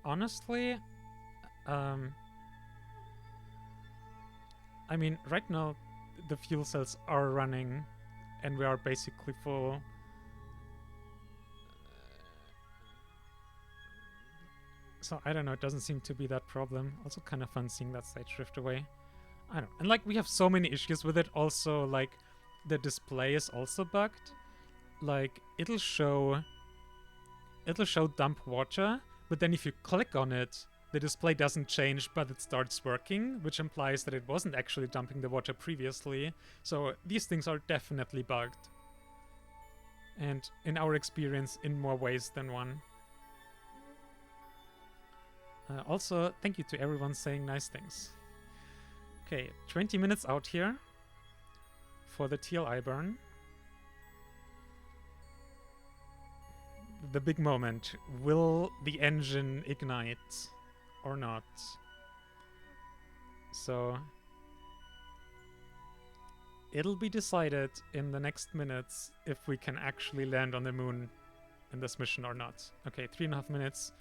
Honestly, I mean, right now the fuel cells are running and we are basically full. So I don't know, it doesn't seem to be that problem. Also kind of fun seeing that stage drift away. I don't know. And like we have so many issues with it. Also, like the display is also bugged. Like it'll show dump water, but then if you click on it, the display doesn't change, but it starts working, which implies that it wasn't actually dumping the water previously. So these things are definitely bugged. And in our experience, in more ways than one. Also, thank you to everyone saying nice things. Okay, 20 minutes out here for the TLI burn. The big moment. Will the engine ignite or not? So it'll be decided in the next minutes if we can actually land on the moon in this mission or not. Okay, 3.5 minutes.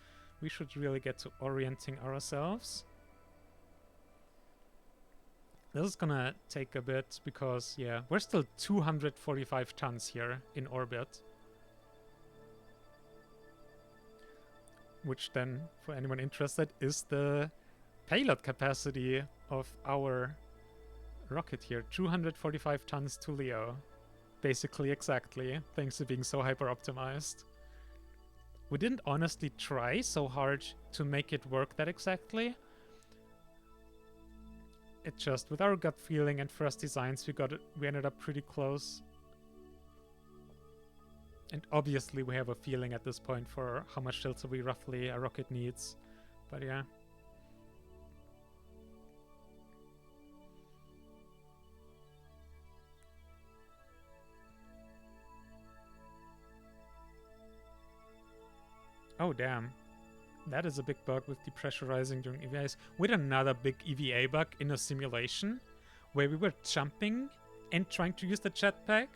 We should really get to orienting ourselves. This is gonna take a bit because, yeah, we're still 245 tons here in orbit. Which then, for anyone interested, is the payload capacity of our rocket here. 245 tons to Leo. Basically exactly, thanks to being so hyper-optimized. We didn't honestly try so hard to make it work that exactly. It just, with our gut feeling and first designs, we ended up pretty close. And obviously we have a feeling at this point for how much delta V roughly a rocket needs. But yeah. Oh damn. That is a big bug with depressurizing during EVAs. With another big EVA bug in a simulation where we were jumping and trying to use the jetpack.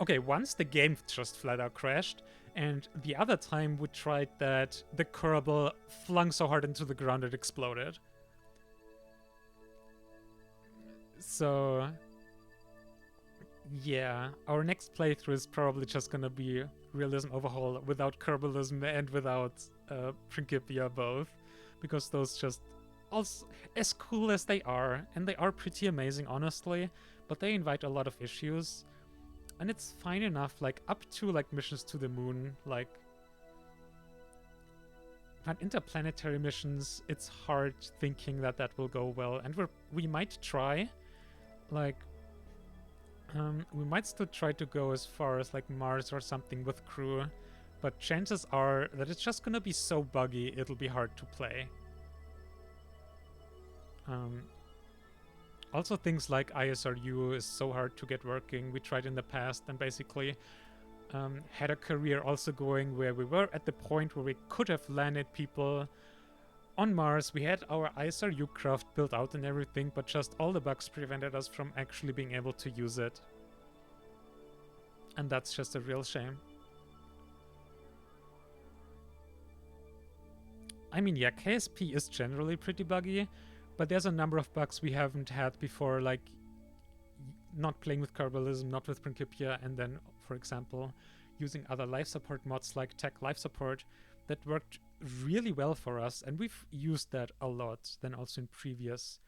Okay, once the game just flat out crashed, and the other time we tried that, the Kerbal flung so hard into the ground it exploded. So yeah, our next playthrough is probably just gonna be Realism Overhaul without Kerbalism and without Principia both, because those just, also as cool as they are, and they are pretty amazing honestly, but they invite a lot of issues. And it's fine enough, like up to like missions to the moon, like on interplanetary missions, it's hard thinking that that will go well, and we might try, like we might still try to go as far as like Mars or something with crew, but chances are that it's just gonna be so buggy it'll be hard to play. Also things like ISRU is so hard to get working. We tried in the past and basically had a career also going where we were at the point where we could have landed people on Mars. We had our ISRU craft built out and everything, but just all the bugs prevented us from actually being able to use it. And that's just a real shame. I mean, yeah, KSP is generally pretty buggy, but there's a number of bugs we haven't had before, like not playing with Kerbalism, not with Principia, and then, for example, using other life support mods like Tech Life Support that worked really well for us, and we've used that a lot then also in previous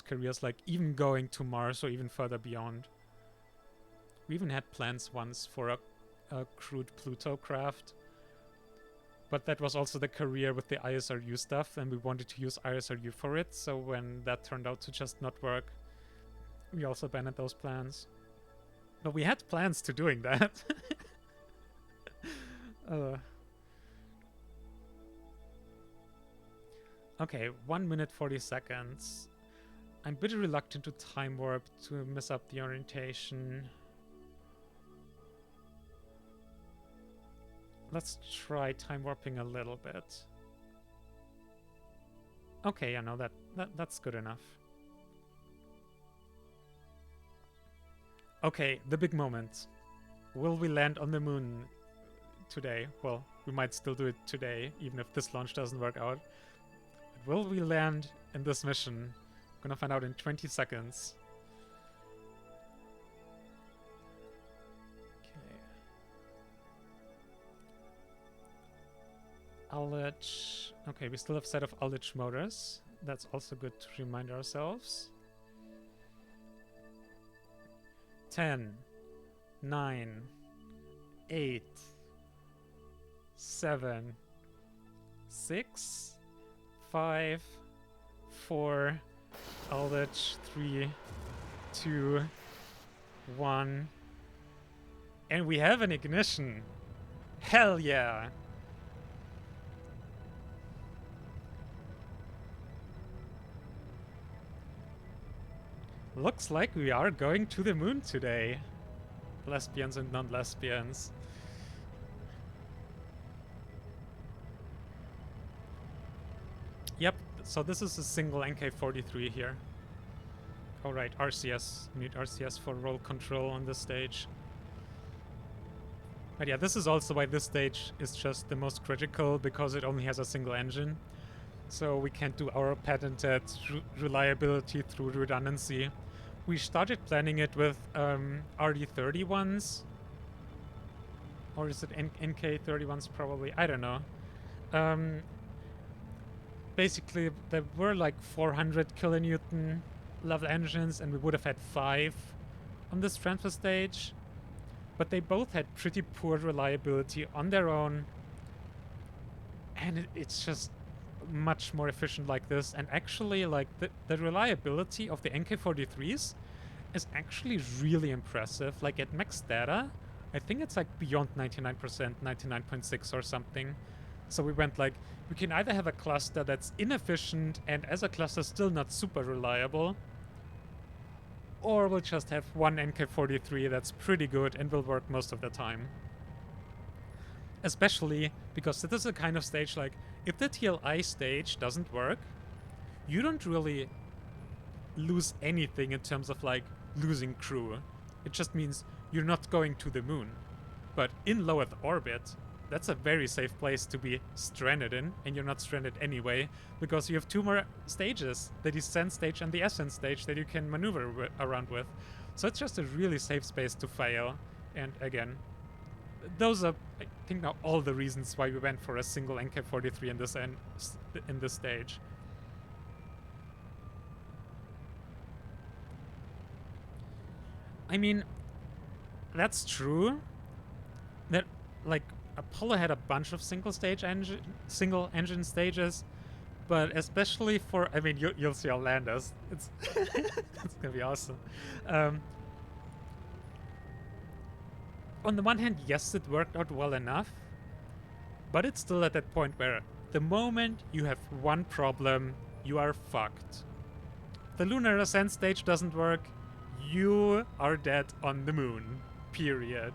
careers, like even going to Mars or even further beyond. We even had plans once for a crewed Pluto craft, but that was also the career with the ISRU stuff, and we wanted to use ISRU for it, so when that turned out to just not work, we also abandoned those plans. But we had plans to doing that. Okay, 1 minute 40 seconds. I'm a bit reluctant to time warp to mess up the orientation. Let's try time warping a little bit. Okay, yeah, no, that's good enough. Okay, the big moment. Will we land on the moon today? Well, we might still do it today, even if this launch doesn't work out. But will we land in this mission? I'm gonna find out in 20 seconds. Ullage. Okay, we still have set of Ullage motors. That's also good to remind ourselves. 10, 9, 8, 7, 6, 5, 4, Ullage, 3, 2, 1. And we have an ignition. Hell yeah! Looks like we are going to the moon today. Lesbians and non-lesbians. Yep, so this is a single NK-43 here. Oh right, RCS. We need RCS for roll control on this stage. But yeah, this is also why this stage is just the most critical, because it only has a single engine. So we can't do our patented reliability through redundancy. We started planning it with RD31s. Or is it NK31s probably? I don't know. Basically, there were like 400 kilonewton level engines, and we would have had 5 on this transfer stage. But they both had pretty poor reliability on their own. And it's just much more efficient like this. And actually, like, the reliability of the NK-43s is actually really impressive. Like, at max data, I think it's like beyond 99%, 99.6 or something. So we went like, we can either have a cluster that's inefficient and as a cluster still not super reliable, or we'll just have one NK-43 that's pretty good and will work most of the time. Especially because this is a kind of stage like, if the TLI stage doesn't work, you don't really lose anything in terms of like losing crew. It just means you're not going to the moon. But in low Earth orbit, that's a very safe place to be stranded in, and you're not stranded anyway, because you have 2 more stages, the descent stage and the ascent stage, that you can maneuver around with. So it's just a really safe space to fail. And again, those are, I think, now all the reasons why we went for a single NK-43 in this stage. I mean, that's true. That, like, Apollo had a bunch of single engine stages, but especially for, I mean, you'll see Orlando's. It's it's gonna be awesome. On the one hand, yes, it worked out well enough, but it's still at that point where the moment you have one problem, you are fucked. The lunar ascent stage doesn't work, you are dead on the moon. Period.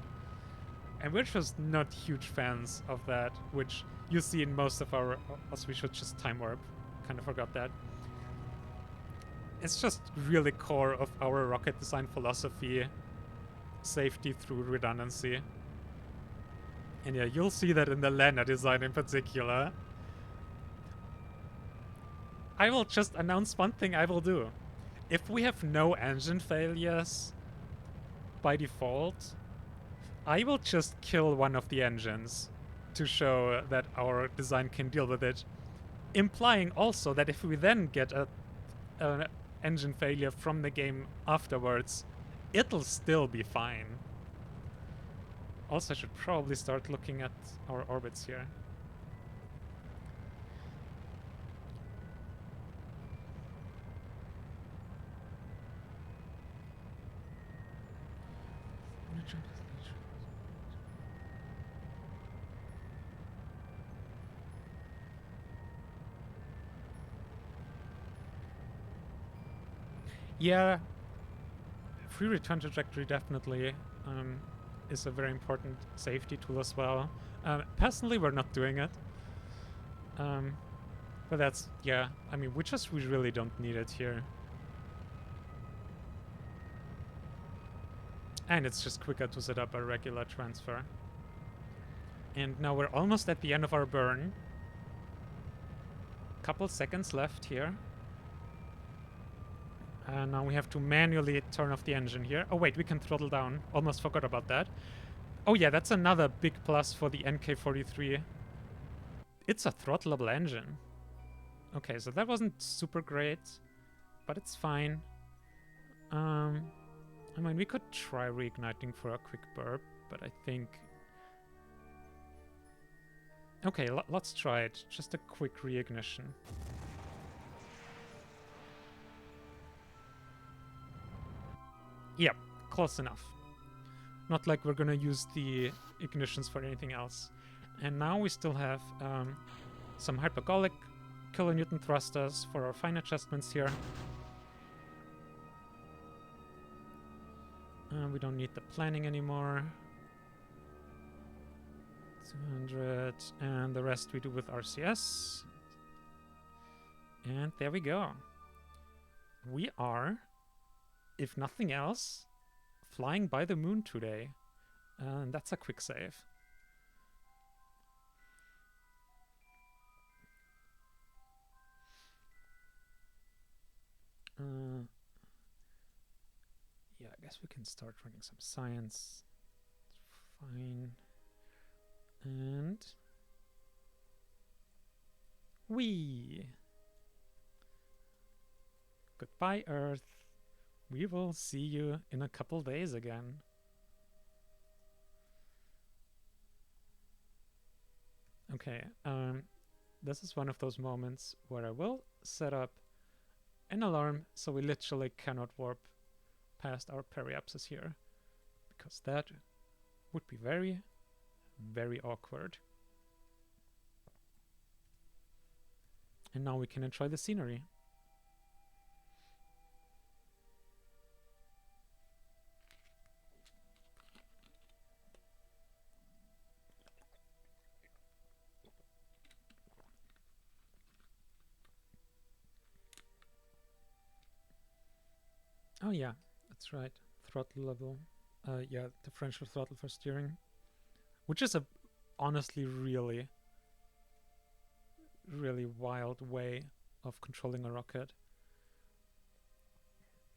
And we're just not huge fans of that, which you see in most of our... Also, we should just time warp. Kind of forgot that. It's just really core of our rocket design philosophy. Safety through redundancy. And yeah, you'll see that in the lander design in particular. I will just announce one thing I will do. If we have no engine failures by default, I will just kill one of the engines to show that our design can deal with it, implying also that if we then get an engine failure from the game afterwards, it'll still be fine. Also, I should probably start looking at our orbits here. Yeah, free return trajectory definitely is a very important safety tool as well. Personally, we're not doing it. But that's, yeah, I mean, we really don't need it here. And it's just quicker to set up a regular transfer. And now we're almost at the end of our burn. Couple seconds left here. And now we have to manually turn off the engine here. Oh wait, we can throttle down. Almost forgot about that. Oh yeah, that's another big plus for the NK43. It's a throttleable engine. Okay, so that wasn't super great, but it's fine. I mean, we could try reigniting for a quick burp, but I think... Okay, let's try it. Just a quick reignition. Yep, close enough. Not like we're gonna use the ignitions for anything else. And now we still have some hypergolic kilonewton thrusters for our fine adjustments here. We don't need the planning anymore. 200, and the rest we do with RCS. And there we go. We are, if nothing else, flying by the moon today. And that's a quick save. Yeah, I guess we can start running some science. Fine. And... whee! Goodbye, Earth. We will see you in a couple days again. Okay, this is one of those moments where I will set up an alarm so we literally cannot warp past our periapsis here, because that would be very, very awkward. And now we can enjoy the scenery. Oh yeah, that's right. Throttle level. Yeah, differential throttle for steering. Which is a honestly really, really wild way of controlling a rocket.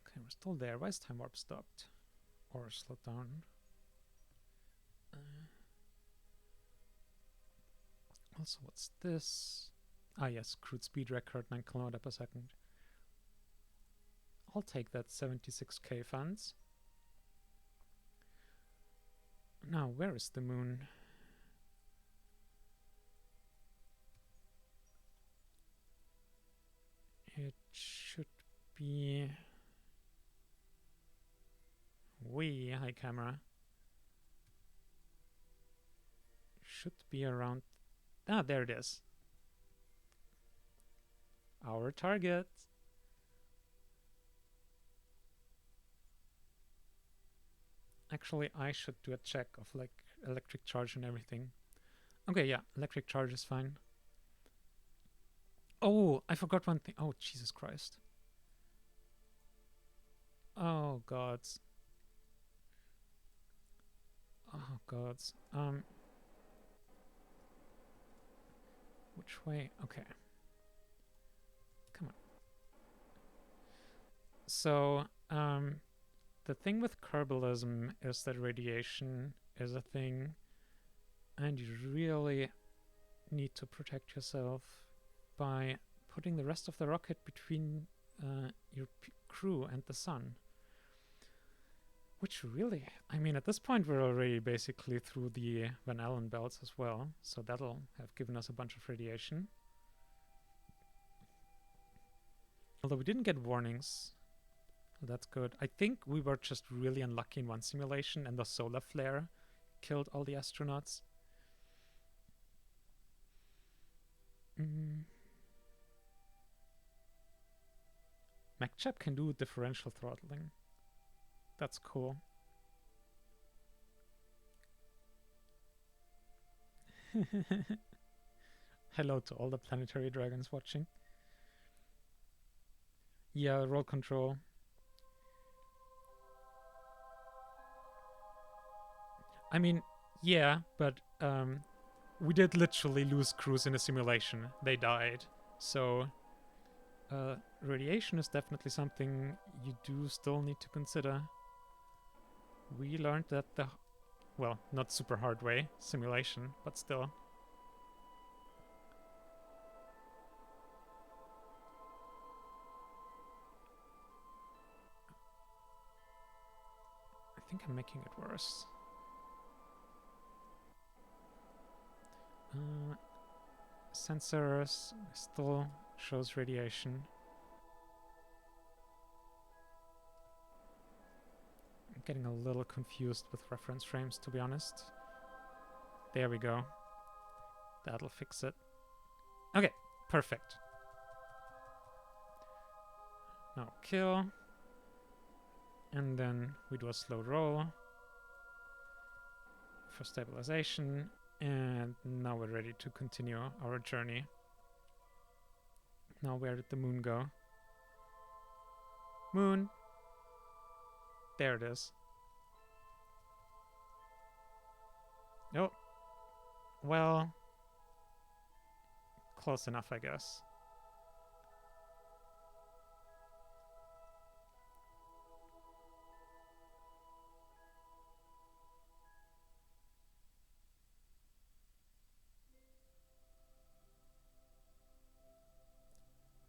Okay, we're still there. Why is time warp stopped? Or slowed down? Also, what's this? Ah yes, crude speed record, 9 km per second. I'll take that 76k funds. Now, where is the moon? It should be... Wee, hi camera. Should be around... Ah, there it is. Our target. Actually, I should do a check of like electric charge and everything. Okay, yeah, electric charge is fine. Oh, I forgot one thing. Oh, Jesus Christ. Oh, gods. Oh, gods. Which way? Okay. Come on. So, the thing with Kerbalism is that radiation is a thing, and you really need to protect yourself by putting the rest of the rocket between your crew and the sun. Which really, I mean, at this point we're already basically through the Van Allen belts as well, so that'll have given us a bunch of radiation. Although we didn't get warnings. That's good. I think we were just really unlucky in one simulation and the solar flare killed all the astronauts. MacChap can do differential throttling. That's cool. Hello to all the planetary dragons watching. Yeah, roll control. I mean, yeah, but we did literally lose crews in a simulation. They died. So radiation is definitely something you do still need to consider. We learned that well, not super hard way, simulation, but still. I think I'm making it worse. Sensors still shows radiation. I'm getting a little confused with reference frames, to be honest. There we go. That'll fix it. Okay, perfect. Now kill. And then we do a slow roll for stabilization. And now we're ready to continue our journey. Now where did the moon go? Moon. There it is. Oh. Well. Close enough, I guess.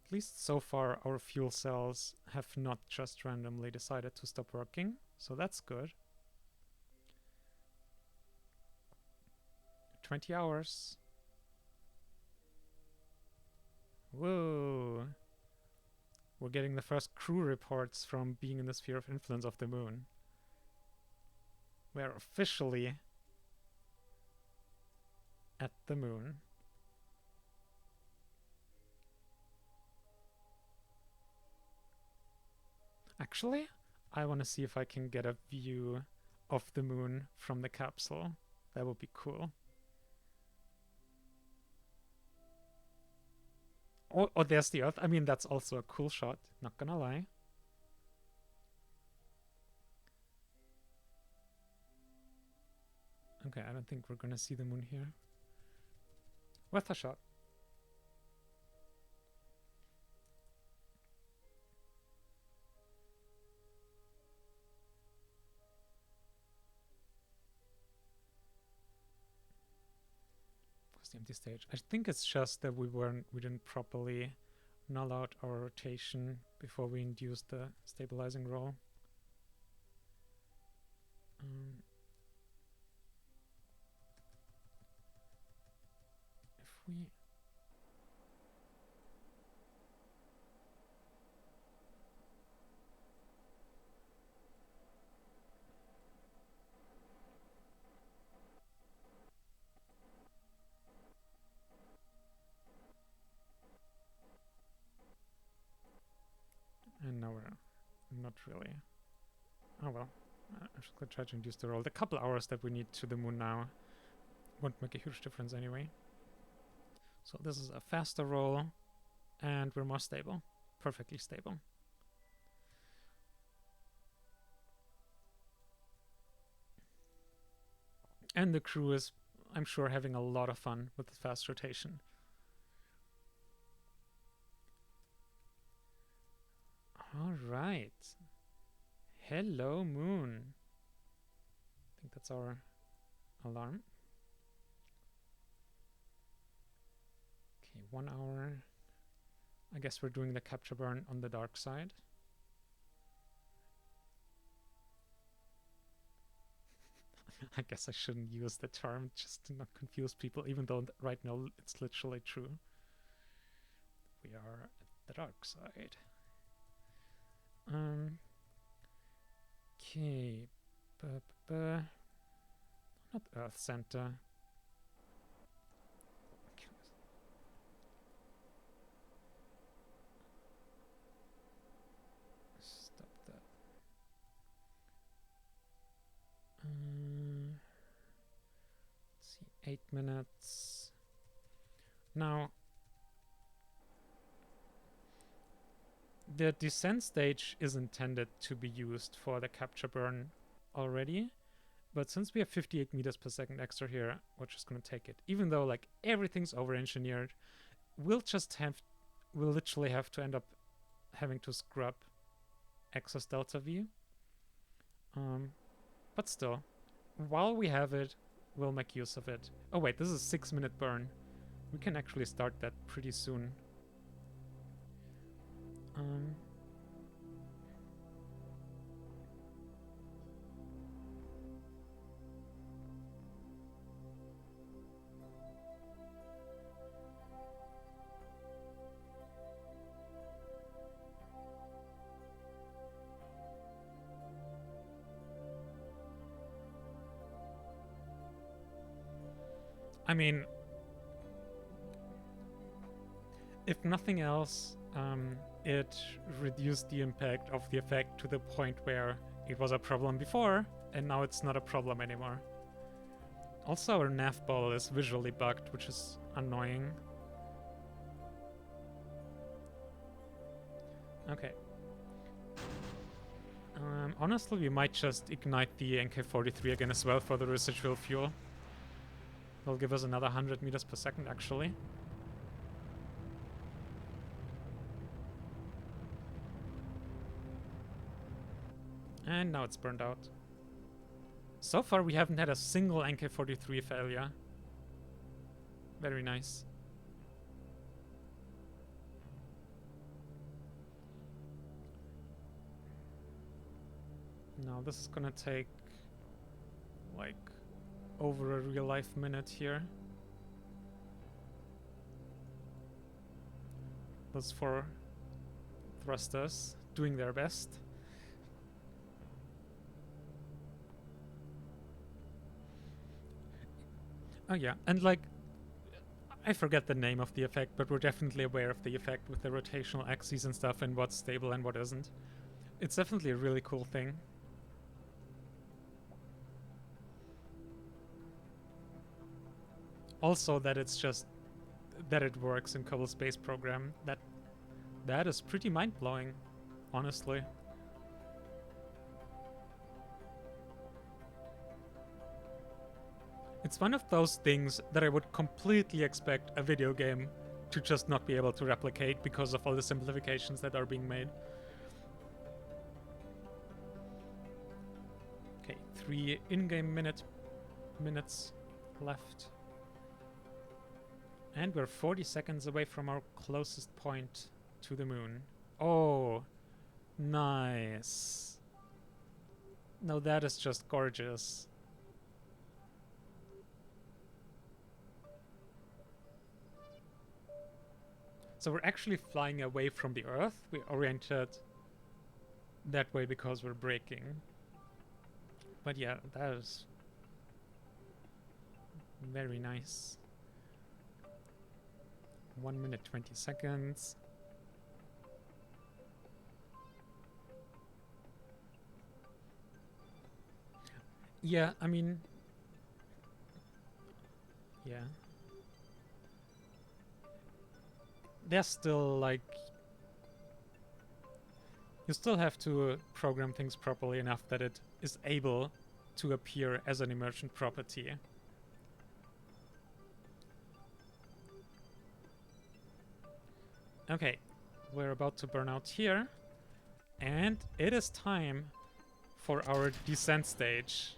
At least so far our fuel cells have not just randomly decided to stop working, so that's good. 20 hours. Whoa. We're getting the first crew reports from being in the sphere of influence of the moon. We're officially at the moon. Actually, I want to see if I can get a view of the moon from the capsule. That would be cool. Oh, there's the Earth. I mean, that's also a cool shot, not gonna lie. Okay, I don't think we're gonna see the moon here. Worth a shot. The empty stage. I think it's just that we didn't properly null out our rotation before we induced the stabilizing roll. If we and now we're not really. Oh well, I should try to induce the roll. The couple hours that we need to the moon now won't make a huge difference anyway. So this is a faster roll, and we're more stable, perfectly stable. And the crew is, I'm sure, having a lot of fun with the fast rotation. All right. Hello, moon. I think that's our alarm. Okay, 1 hour. I guess we're doing the capture burn on the dark side. I guess I shouldn't use the term just to not confuse people, even though right now it's literally true. We are at the dark side. Okay. Not Earth Center. 8 minutes. Now, the descent stage is intended to be used for the capture burn already, but since we have 58 meters per second extra here, we're just gonna take it. Even though like everything's over-engineered, we'll literally have to end up having to scrub excess delta V. But still, while we have it, we'll make use of it. Oh wait, this is a 6-minute burn. We can actually start that pretty soon. I mean, if nothing else, it reduced the impact of the effect to the point where it was a problem before, and now it's not a problem anymore. Also, our nav ball is visually bugged, which is annoying. Okay. Honestly, we might just ignite the NK-43 again as well for the residual fuel. It'll give us another 100 meters per second, actually. And now it's burned out. So far, we haven't had a single NK-43 failure. Very nice. Now, this is gonna take like over a real life minute here. Those 4 thrusters doing their best. Oh yeah, and like, I forget the name of the effect, but we're definitely aware of the effect with the rotational axes and stuff and what's stable and what isn't. It's definitely a really cool thing. Also that it's just that it works in Kerbal Space Program, that is pretty mind-blowing, honestly. It's one of those things that I would completely expect a video game to just not be able to replicate because of all the simplifications that are being made. Okay, 3 in-game minutes left. And we're 40 seconds away from our closest point to the moon. Oh, nice. No, that is just gorgeous. So we're actually flying away from the Earth. We're oriented that way because we're braking. But yeah, that is very nice. 1 minute 20 seconds. Yeah, I mean, yeah. There's still like, you still have to program things properly enough that it is able to appear as an emergent property. Okay, we're about to burn out here, and it is time for our descent stage.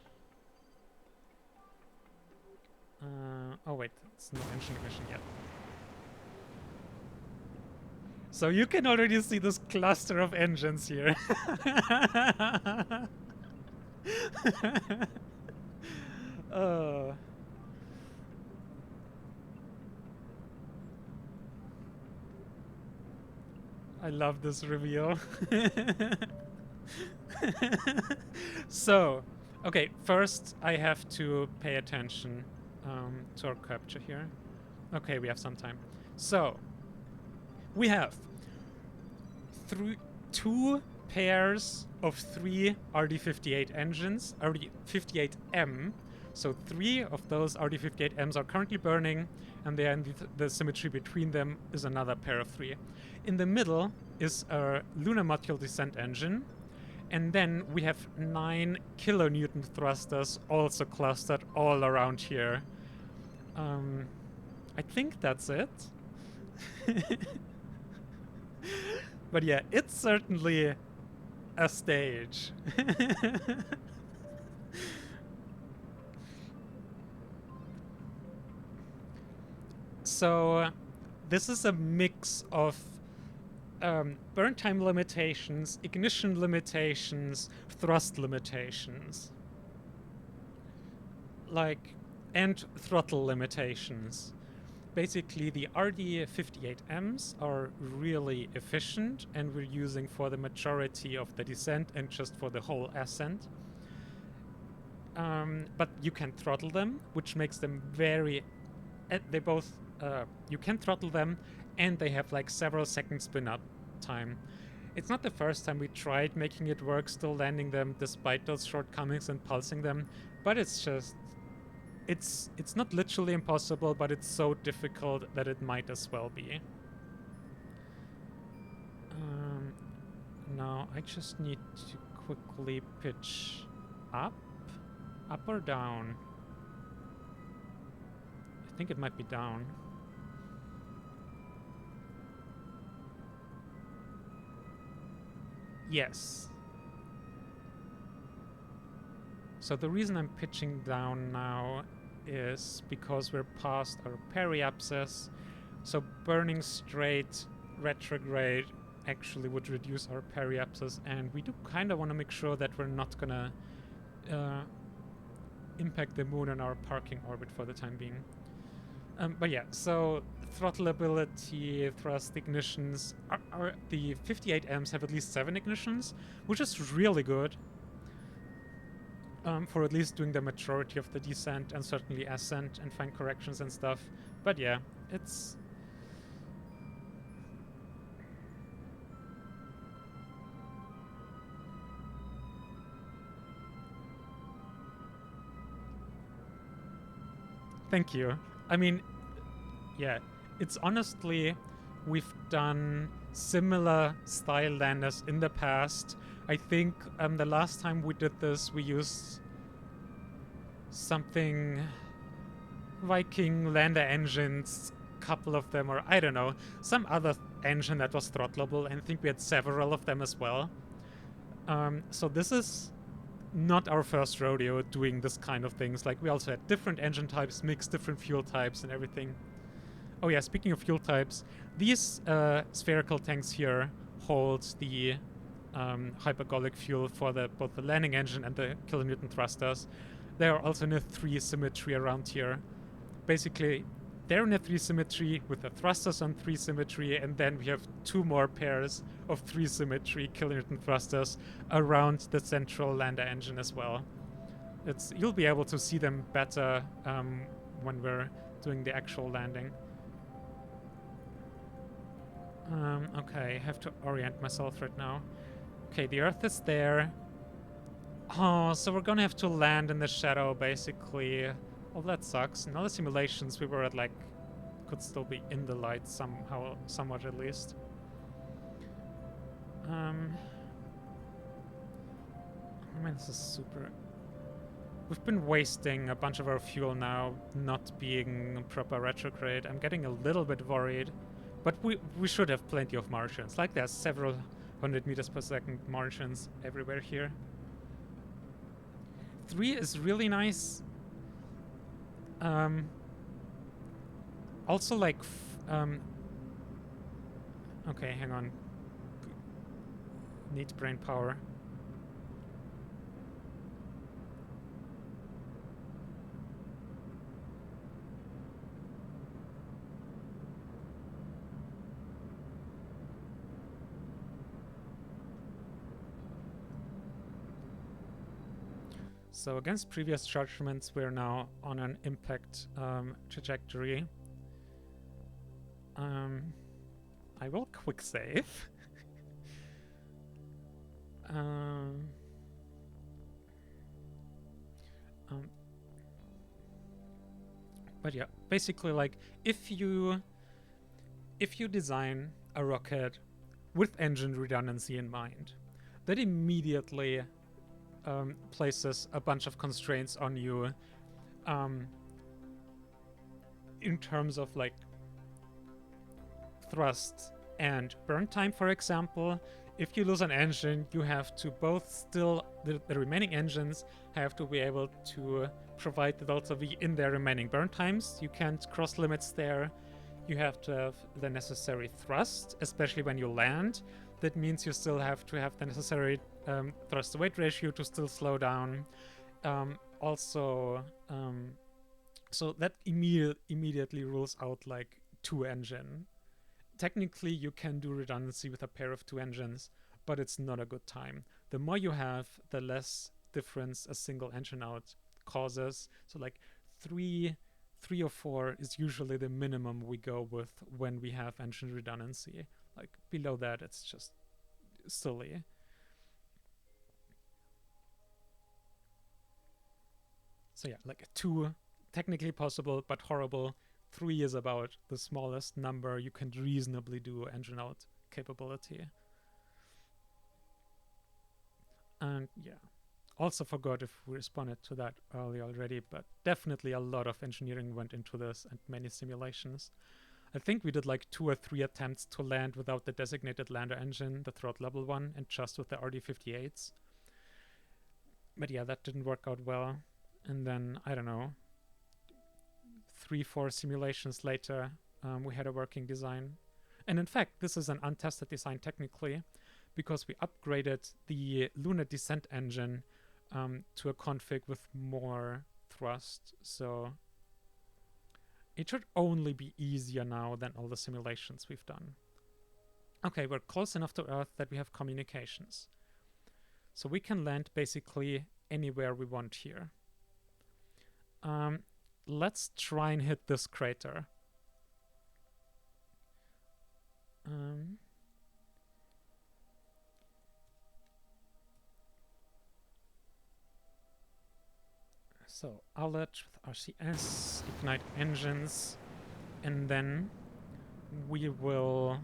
Oh wait, it's no engine ignition yet. So you can already see this cluster of engines here. I love this reveal. So, okay, first I have to pay attention to our capture here. Okay, we have some time. So, we have 2 pairs of 3 RD58 engines, RD58M, So 3 of those RD58Ms are currently burning, and then the symmetry between them is another pair of 3. In the middle is a lunar module descent engine, and then we have 9 kilonewton thrusters also clustered all around here. I think that's it. But yeah, it's certainly a stage. So this is a mix of burn time limitations, ignition limitations, thrust limitations, like, and throttle limitations. Basically, the RD58Ms are really efficient, and we're using for the majority of the descent and just for the whole ascent. But you can throttle them, which makes them very... they both... you can throttle them, and they have like several second spin-up time. It's not the first time we tried making it work, still landing them despite those shortcomings and pulsing them, but it's just... It's not literally impossible, but it's so difficult that it might as well be. Now I just need to quickly pitch up. Up or down? I think it might be down. Yes. So the reason I'm pitching down now is because we're past our periapsis. So burning straight retrograde actually would reduce our periapsis, and we do kind of want to make sure that we're not gonna impact the moon in our parking orbit for the time being. But yeah, so throttle ability, thrust ignitions. The 58Ms have at least 7 ignitions, which is really good. For at least doing the majority of the descent and certainly ascent and fine corrections and stuff. But yeah, it's... Thank you. I mean, yeah, it's honestly... We've done similar style landers in the past. I think the last time we did this, we used something... Viking lander engines, couple of them, or I don't know, some other engine that was throttleable, and I think we had several of them as well. So this is not our first rodeo doing this kind of things. Like, we also had different engine types, mixed different fuel types and everything. Oh yeah, speaking of fuel types, these spherical tanks here hold the hypergolic fuel for both the landing engine and the kilonewton thrusters. They are also in a 3 symmetry around here. Basically, they're in a 3 symmetry with the thrusters on 3 symmetry, and then we have 2 more pairs of 3 symmetry kilonewton thrusters around the central lander engine as well. You'll be able to see them better when we're doing the actual landing. Okay, I have to orient myself right now. Okay, the Earth is there. Oh, so we're gonna have to land in the shadow, basically. Well, that sucks. In other simulations, we were at, like... could still be in the light somehow, somewhat at least. I mean, this is super... We've been wasting a bunch of our fuel now, not being proper retrograde. I'm getting a little bit worried. But we should have plenty of Martians. Like, there's several 100 meters per second Martians everywhere here. 3 is really nice. Also, like... okay, hang on. Need brain power. So against previous judgments, we're now on an impact trajectory. I will quick save. But yeah, basically, like, if you design a rocket with engine redundancy in mind, that immediately places a bunch of constraints on you in terms of like thrust and burn time, for example. If you lose an engine, you have to both still, the remaining engines have to be able to provide the delta V in their remaining burn times. You can't cross limits there. You have to have the necessary thrust, especially when you land. That means you still have to have the necessary thrust to weight ratio to still slow down. So that immediately rules out like 2-engine. Technically, you can do redundancy with a pair of 2 engines, but it's not a good time. The more you have, the less difference a single engine out causes. So like 3 or 4 is usually the minimum we go with when we have engine redundancy. Like below that, it's just silly. So yeah, like 2 technically possible but horrible. 3 is about the smallest number you can reasonably do engine out capability. And yeah, also forgot if we responded to that early already, but definitely a lot of engineering went into this and many simulations. I think we did like 2 or 3 attempts to land without the designated lander engine, the throat level one, and just with the RD-58s. But yeah, that didn't work out well. And then, I don't know, 3-4 simulations later, we had a working design. And in fact, this is an untested design technically, because we upgraded the lunar descent engine to a config with more thrust. So it should only be easier now than all the simulations we've done. Okay, we're close enough to Earth that we have communications. So we can land basically anywhere we want here. Let's try and hit this crater. So outlet with RCS, ignite engines, and then we will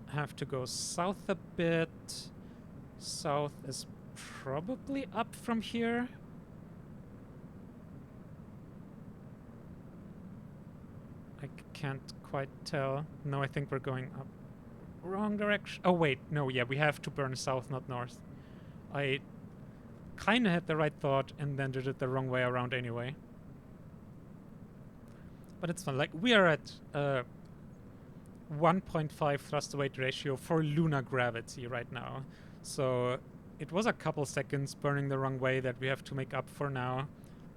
have to go south a bit. South is probably up from here. I can't quite tell. No, I think we're going up. Wrong direction. Oh, wait. No, yeah, we have to burn south, not north. I kind of had the right thought and then did it the wrong way around anyway. But it's fun. Like, we are at 1.5 thrust to weight ratio for lunar gravity right now. So it was a couple seconds burning the wrong way that we have to make up for now.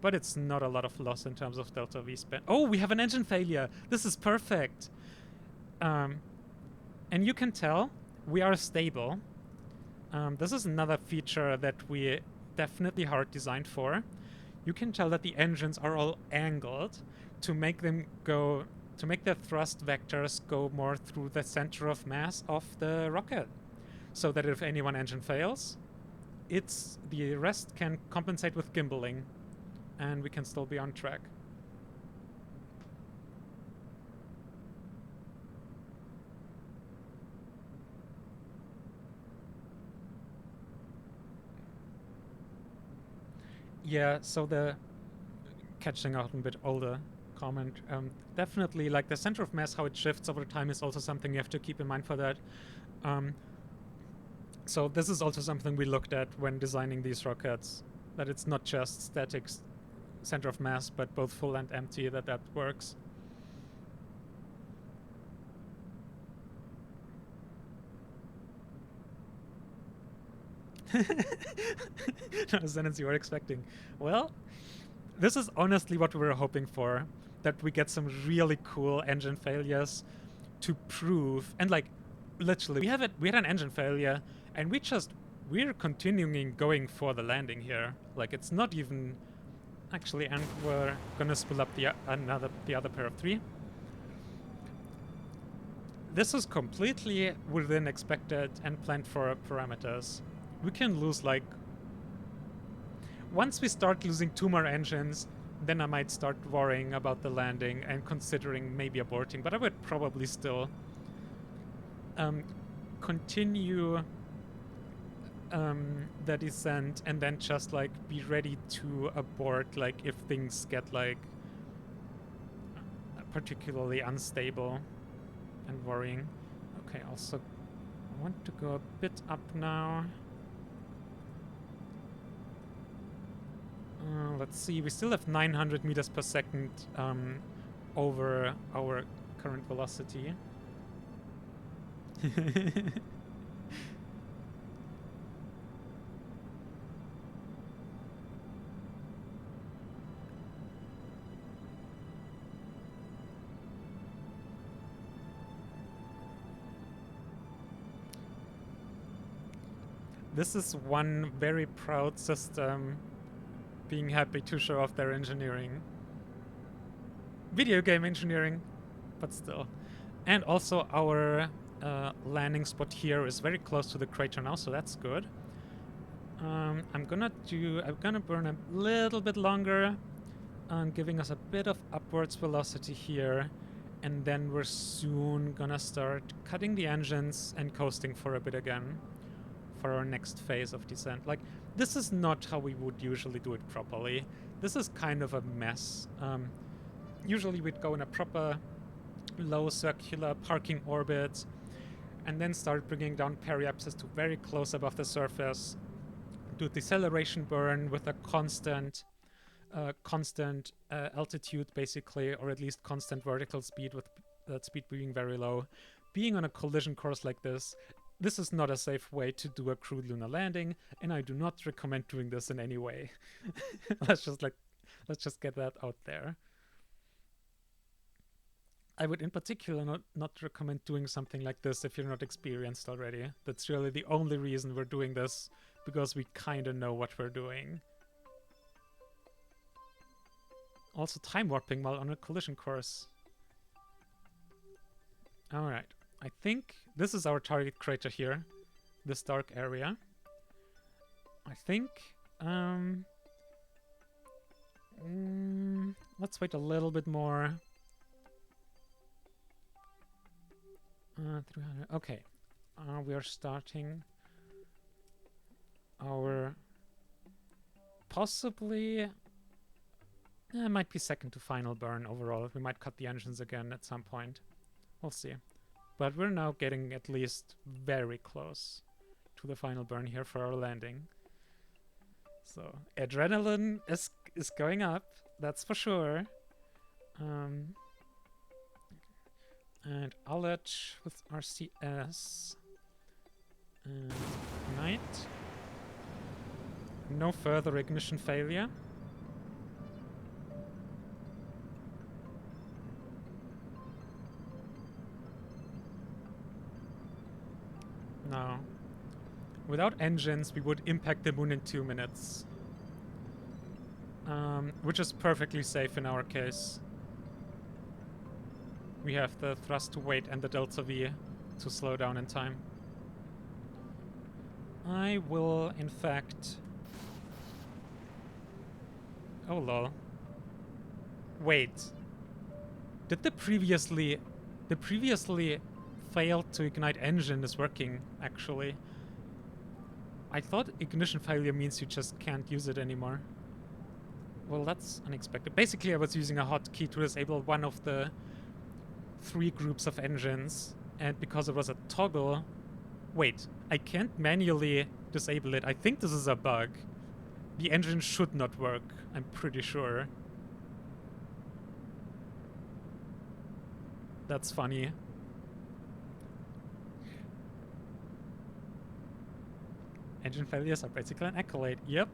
But it's not a lot of loss in terms of delta V spend. Oh, we have an engine failure. This is perfect. And you can tell we are stable. This is another feature that we definitely hard designed for. You can tell that the engines are all angled to make them go, to make the thrust vectors go more through the center of mass of the rocket. So that if any one engine fails, the rest can compensate with gimbaling. And we can still be on track. Yeah, so the catching out a bit older comment, definitely like the center of mass, how it shifts over time is also something you have to keep in mind for that. So this is also something we looked at when designing these rockets, that it's not just static center of mass, but both full and empty, that works. Not a sentence you were expecting. Well, this is honestly what we were hoping for, that we get some really cool engine failures to prove, and like literally we had an engine failure and we're continuing going for the landing here. Like it's not even actually, and we're gonna spool up the other pair of 3. This is completely within expected and planned for parameters. We can lose like, once we start losing 2 more engines, then I might start worrying about the landing and considering maybe aborting. But I would probably still continue the descent and then just like be ready to abort like if things get like particularly unstable and worrying. Okay, also I want to go a bit up now. Let's see, we still have 900 meters per second over our current velocity. This is one very proud system being happy to show off their engineering. Video game engineering, but still. And also our landing spot here is very close to the crater now, so that's good. I'm gonna burn a little bit longer, giving us a bit of upwards velocity here, and then we're soon gonna start cutting the engines and coasting for a bit again for our next phase of descent. Like, this is not how we would usually do it properly. This is kind of a mess. Usually we'd go in a proper low circular parking orbit and then start bringing down periapsis to very close above the surface, do deceleration burn with a constant altitude basically, or at least constant vertical speed, with that speed being very low. Being on a collision course like this is not a safe way to do a crewed lunar landing, and I do not recommend doing this in any way. Let's just get that out there. I would in particular not recommend doing something like this if you're not experienced already. That's really the only reason we're doing this, because we kind of know what we're doing. Also time warping while on a collision course. Alright, I think this is our target crater here, this dark area. I think let's wait a little bit more. 300. Okay, we are starting our possibly it might be second to final burn overall. We might cut the engines again at some point. We'll see. But we're now getting at least very close to the final burn here for our landing. So adrenaline is going up, that's for sure. And I'll let with RCS and ignite. No further ignition failure. No. Without engines, we would impact the moon in 2 minutes. Which is perfectly safe in our case. We have the thrust to weight and the delta V to slow down in time. I will, in fact... Oh lol. Wait. Did the previously failed to ignite engine is working, actually? I thought ignition failure means you just can't use it anymore. Well, that's unexpected. Basically, I was using a hotkey to disable one of the 3 groups of engines, and because it was a toggle... Wait, I can't manually disable it. I think this is a bug. The engine should not work, I'm pretty sure. That's funny. Engine failures are basically an accolade. Yep.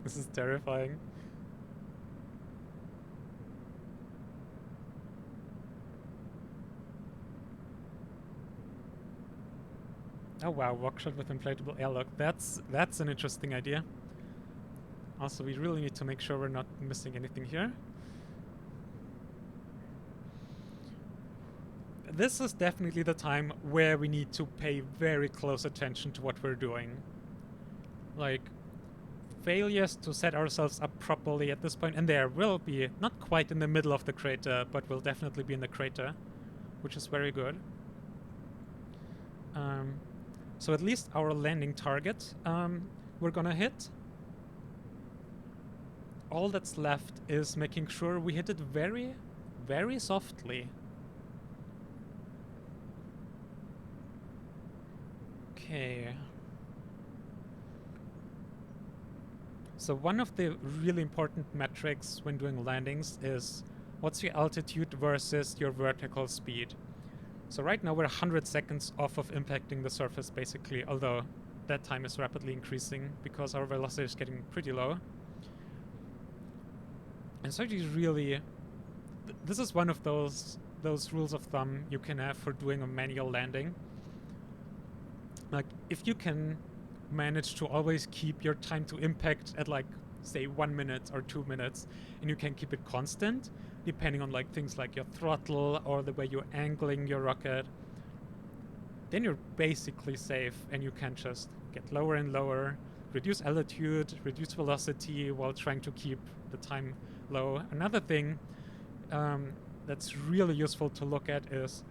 This is terrifying. Oh wow, workshop with inflatable airlock. That's an interesting idea. Also, we really need to make sure we're not missing anything here. This is definitely the time where we need to pay very close attention to what we're doing. like failures to set ourselves up properly at this point, and there will be not quite in the middle of the crater, but will definitely be in the crater, which is very good. So at least our landing target we're gonna hit. All that's left is making sure we hit it very, very softly. Okay. So one of the really important metrics when doing landings is what's your altitude versus your vertical speed. So right now we're 100 seconds off of impacting the surface basically, although that time is rapidly increasing because our velocity is getting pretty low. And so it is really, this is one of those rules of thumb you can have for doing a manual landing. Like if you can manage to always keep your time to impact at like say 1 minute or 2 minutes, and you can keep it constant depending on like things like your throttle or the way you're angling your rocket, then you're basically safe and you can just get lower and lower, reduce altitude, reduce velocity while trying to keep the time low. Another thing that's really useful to look at is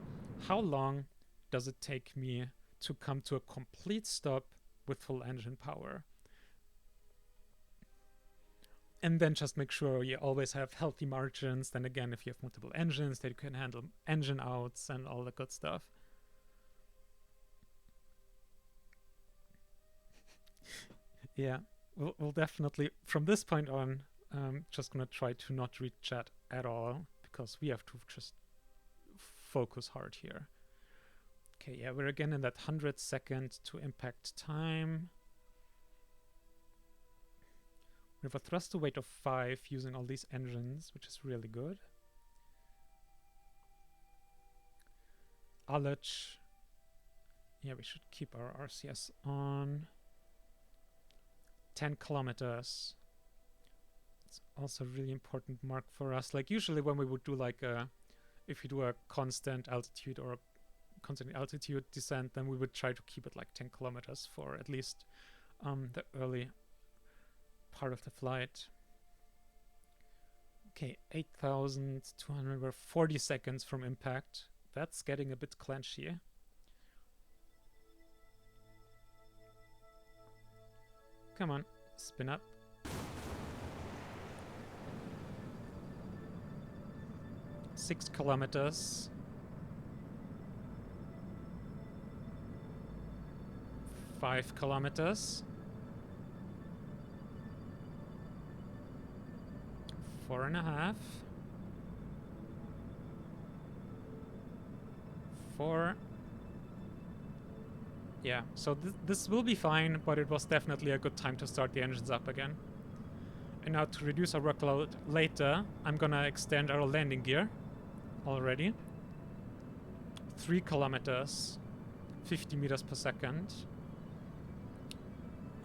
how long does it take me to come to a complete stop with full engine power. And then just make sure you always have healthy margins. Then again, if you have multiple engines, that you can handle engine outs and all the good stuff. Yeah, we'll definitely, from this point on, just gonna try to not read chat at all, because we have to just focus hard here. Okay, yeah, we're again in that 100-second to impact time. We have a thrust to weight of 5 using all these engines, which is really good. Ullage. Yeah, we should keep our RCS on. 10 kilometers. It's also a really important mark for us. Like usually when we would do like if we do a constant altitude or a constant altitude descent, then we would try to keep it like 10 kilometers for at least the early part of the flight. Okay, 8,200, we're 40 seconds from impact. That's getting a bit clenchy. Come on, spin up. Six kilometers. 5 kilometers. 4.5. 4. Yeah, so this will be fine, but it was definitely a good time to start the engines up again. And now to reduce our workload later, I'm gonna extend our landing gear already. 3 kilometers, 50 meters per second.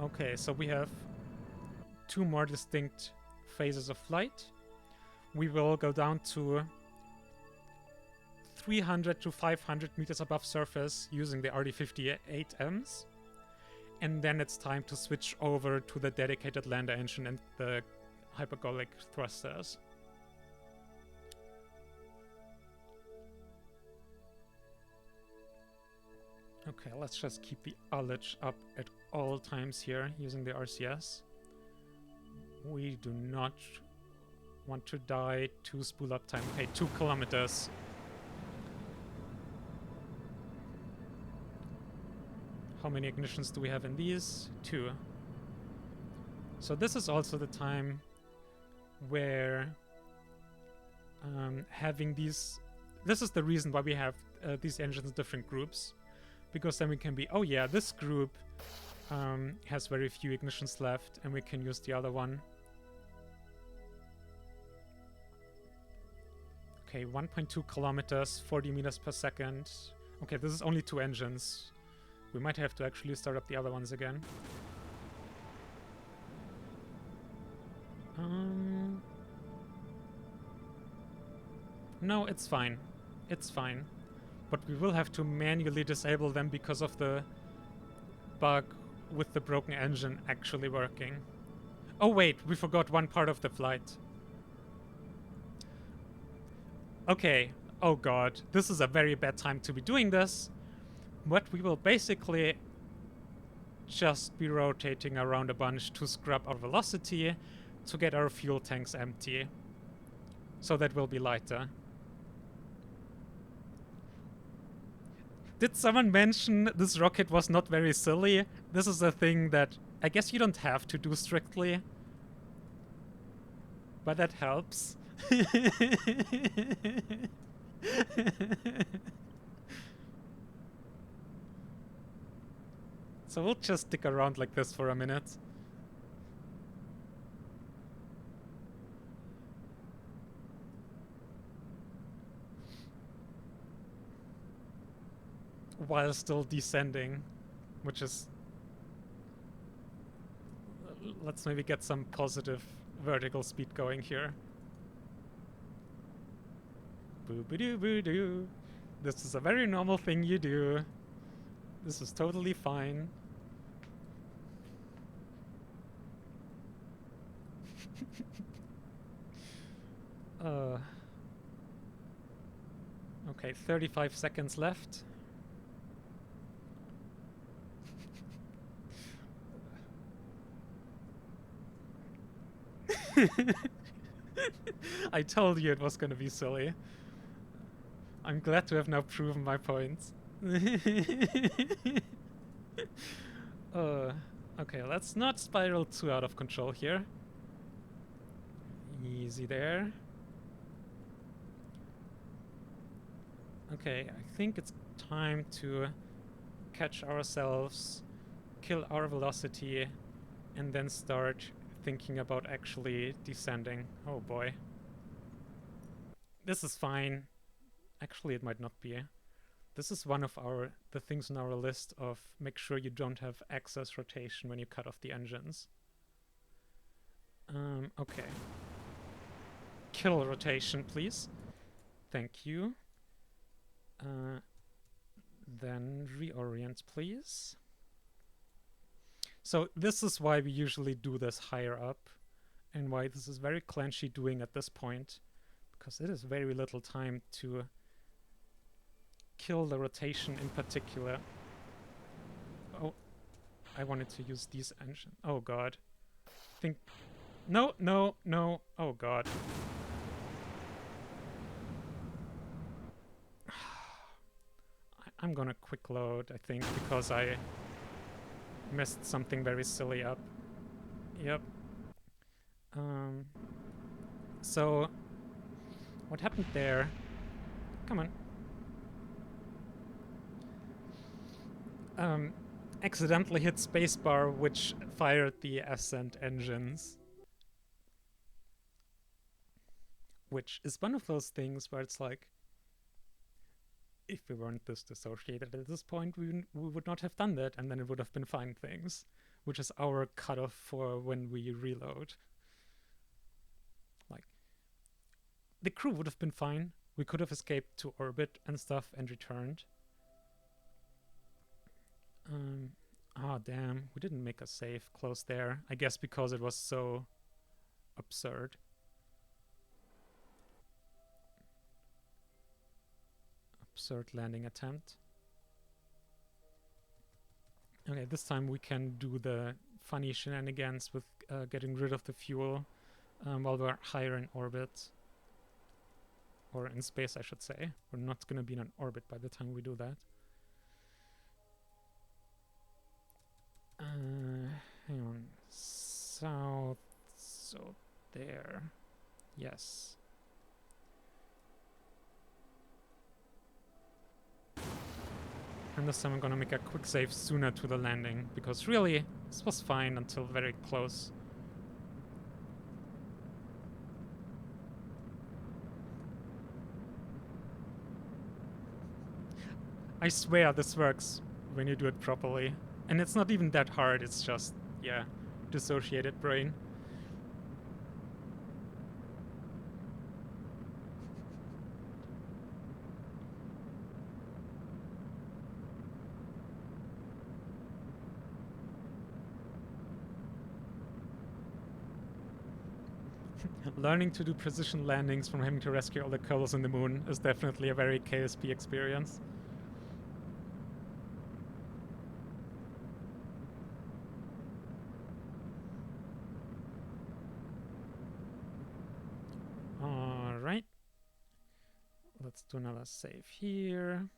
Okay, so we have 2 more distinct phases of flight. We will go down to 300 to 500 meters above surface using the RD-58Ms. And then it's time to switch over to the dedicated lander engine and the hypergolic thrusters. Okay, let's just keep the ullage up at all times here using the RCS. We do not want to die to spool up time. Okay, 2 kilometers. How many ignitions do we have in these? 2. So this is also the time where having these... This is the reason why we have these engines in different groups. Because then we can be, oh yeah, this group has very few ignitions left, and we can use the other one. Okay, 1.2 kilometers, 40 meters per second. Okay, this is only 2 engines. We might have to actually start up the other ones again. No, it's fine. It's fine. But we will have to manually disable them because of the bug with the broken engine actually working. Oh wait, we forgot one part of the flight. Okay, oh god, this is a very bad time to be doing this. But we will basically just be rotating around a bunch to scrub our velocity to get our fuel tanks empty. So that will be lighter. Did someone mention this rocket was not very silly? This is a thing that I guess you don't have to do strictly. But that helps. So we'll just stick around like this for a minute. While still descending, which is... Let's maybe get some positive vertical speed going here. Boo-ba-doo-boo-doo. This is a very normal thing you do. This is totally fine. Okay, 35 seconds left. I told you it was gonna be silly. I'm glad to have now proven my points. Okay, let's not spiral too out of control here. Easy there. Okay, I think it's time to catch ourselves, kill our velocity, and then start thinking about actually descending. Oh boy. This is fine. Actually, it might not be. This is one of the things on our list of make sure you don't have excess rotation when you cut off the engines. Okay. Kill rotation, please. Thank you. Then reorient, please. So this is why we usually do this higher up, and why this is very clenchy doing at this point, because it is very little time to kill the rotation in particular. Oh, I wanted to use these engines. Oh god. Think... No, no, no. Oh god. I'm gonna quick load, I think, because I messed something very silly up. Yep. So what happened there? Come on. Accidentally hit spacebar, which fired the ascent engines. Which is one of those things where it's like, if we weren't this dissociated at this point, we would not have done that, and then it would have been fine things, which is our cutoff for when we reload. Like, the crew would have been fine. We could have escaped to orbit and stuff and returned. Ah, damn. We didn't make a save close there. I guess because it was so absurd. Absurd landing attempt. Okay, this time we can do the funny shenanigans with getting rid of the fuel while we're higher in orbit. Or in space, I should say. We're not going to be in an orbit by the time we do that. Hang on. South. So there. Yes. And this time I'm gonna make a quick save sooner to the landing, because really, this was fine until very close. I swear this works when you do it properly. And it's not even that hard, it's just, yeah, dissociated brain. Learning to do precision landings from having to rescue all the coals in the moon is definitely a very KSP experience. Alright. Let's do another save here.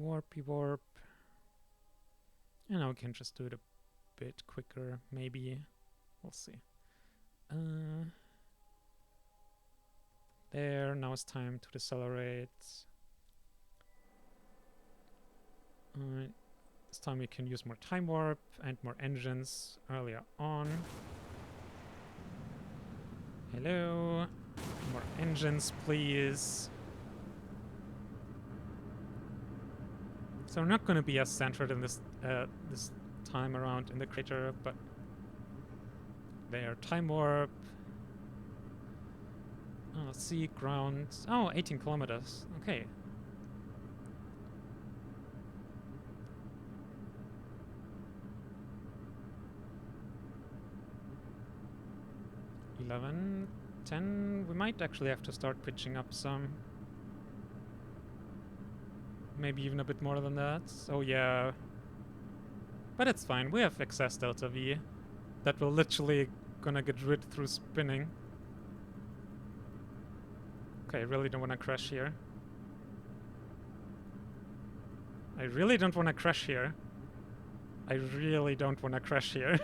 Warpy warp. And now we can just do it a bit quicker, maybe. We'll see. There, now it's time to decelerate. This time we can use more time warp and more engines earlier on. Hello. More engines, please. So we're not going to be as centered in this this time around in the crater, but there, time warp. Oh, sea, ground. Oh, 18 kilometers. Okay. $11, $10. We might actually have to start pitching up some. Maybe even a bit more than that. Oh yeah. But it's fine. We have excess delta V that we're literally gonna get rid through spinning. Okay, I really don't want to crash here. I really don't want to crash here. I really don't want to crash here.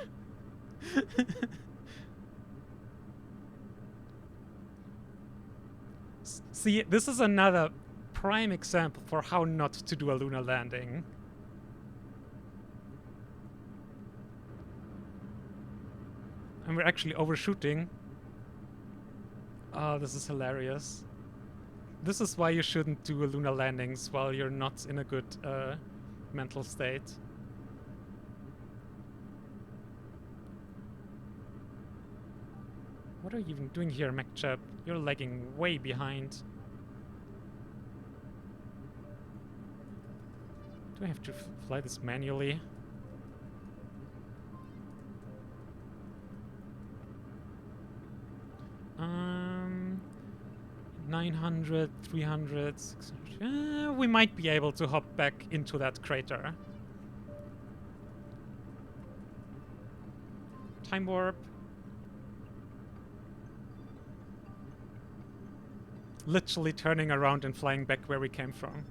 See, this is another prime example for how not to do a lunar landing. And we're actually overshooting. Oh, this is hilarious. This is why you shouldn't do lunar landings while you're not in a good mental state. What are you even doing here, MacChap? You're lagging way behind. Do I have to fly this manually? Um, 900, 300, 600. We might be able to hop back into that crater. Time warp. Literally turning around and flying back where we came from.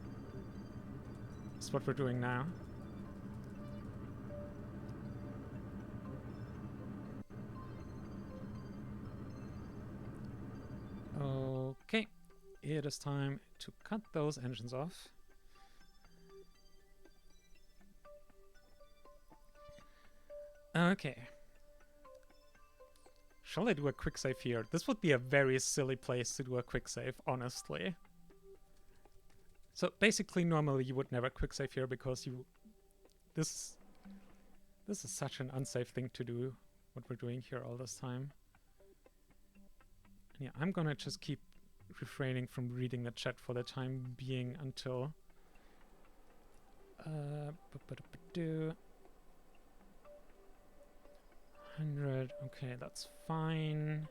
That's what we're doing now. Okay, it is time to cut those engines off. Okay. Shall I do a quick save here? This would be a very silly place to do a quick save, honestly. So basically, normally you would never quick save here because you... This is such an unsafe thing to do, what we're doing here all this time. Yeah, I'm gonna just keep refraining from reading the chat for the time being until... 100, okay, that's fine.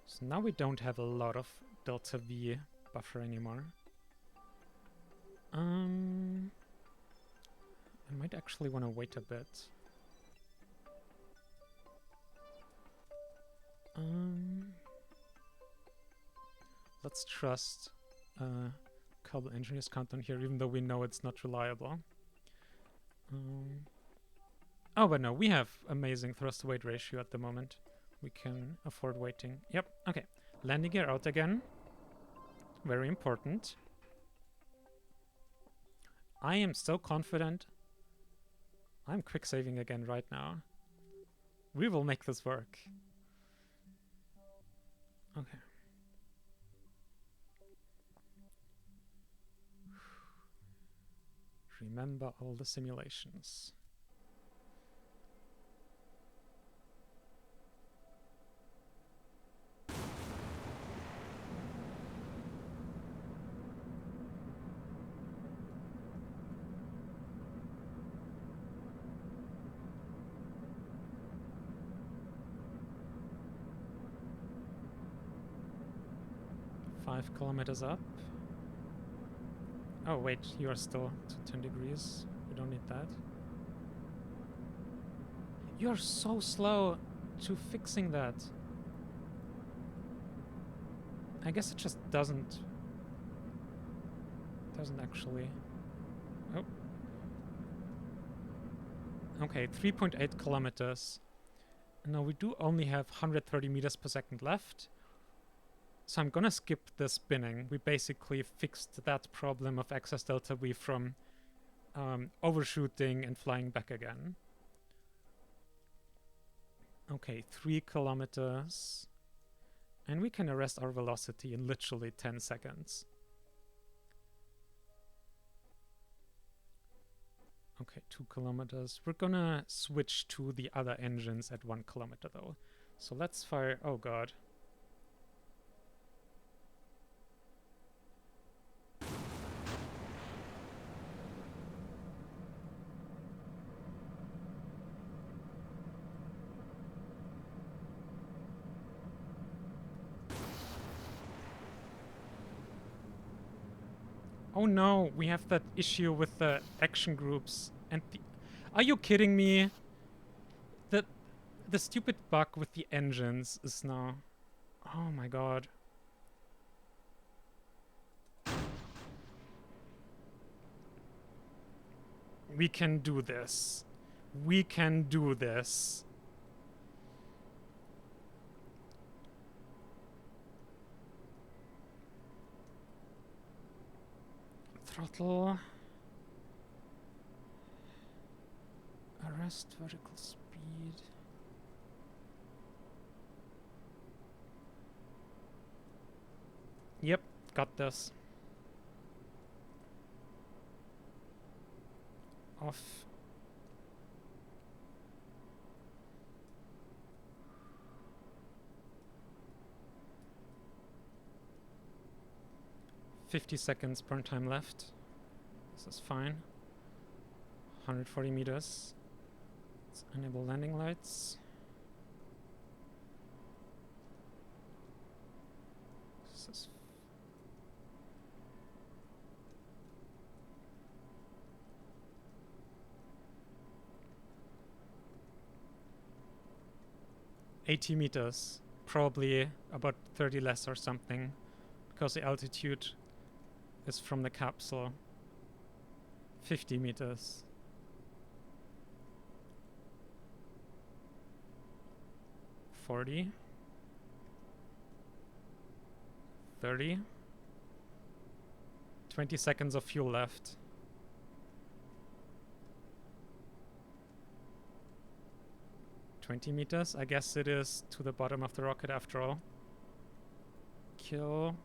So now we don't have a lot of delta V buffer anymore. I might actually want to wait a bit. Let's trust Cable Engineer's countdown here, even though we know it's not reliable. Oh, but no, we have amazing thrust-to-weight ratio at the moment. We can afford waiting. Yep, okay. Landing gear out again. Very important. I am so confident. I'm quick saving again right now. We will make this work. Okay. Remember all the simulations. 5 kilometers up. Oh wait, you are still to 10 degrees. We don't need that. You're so slow to fixing that. I guess it just doesn't actually. Oh. Okay, 3.8 kilometers. Now we do only have 130 meters per second left. So I'm gonna skip the spinning. We basically fixed that problem of excess delta V from overshooting and flying back again. Okay, 3 kilometers. And we can arrest our velocity in literally 10 seconds. Okay, 2 kilometers. We're gonna switch to the other engines at 1 kilometer though. So let's fire... Oh god. Oh no, we have that issue with the action groups and the... Are you kidding me? The stupid bug with the engines is now... Oh my god. We can do this. We can do this. Throttle. Arrest vertical speed. Yep, got this. Off. $50 seconds burn time left. This is fine. 140 meters. Let's enable landing lights. This is 80 meters, probably about 30 less or something, because the altitude is from the capsule. 50 meters. 40. 30. 20 seconds of fuel left. 20 meters. I guess it is to the bottom of the rocket after all. Kill.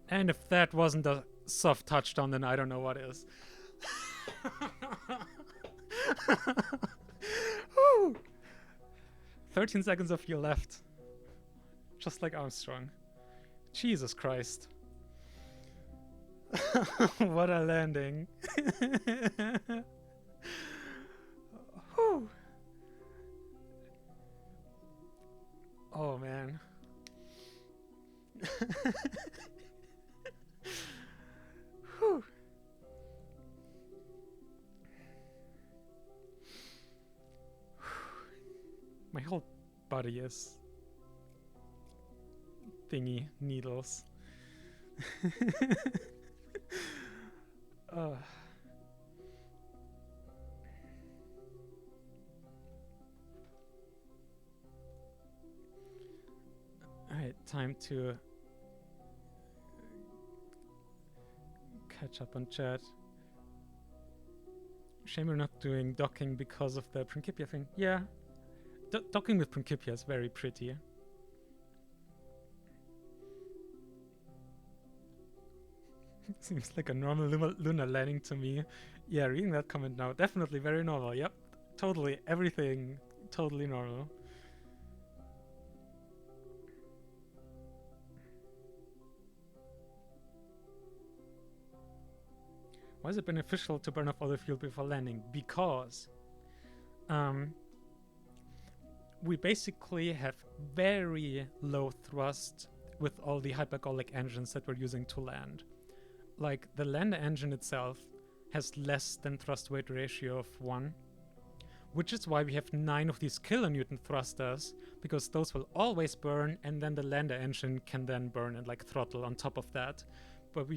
And if that wasn't a soft touchdown, then I don't know what is. 13 seconds of fuel left. Just like Armstrong. Jesus Christ. What a landing. Oh man. My whole body is thingy needles. Alright, time to catch up on chat. Shame we're not doing docking because of the Principia thing. Yeah, docking with Principia is very pretty. Seems like a normal lunar landing to me. Yeah, reading that comment now, definitely very normal. Yep, totally, everything totally normal. Why is it beneficial to burn off other fuel before landing? Because we basically have very low thrust with all the hypergolic engines that we're using to land. Like, the lander engine itself has less than thrust weight ratio of 1, which is why we have 9 of these kilonewton thrusters, because those will always burn, and then the lander engine can then burn and like throttle on top of that. But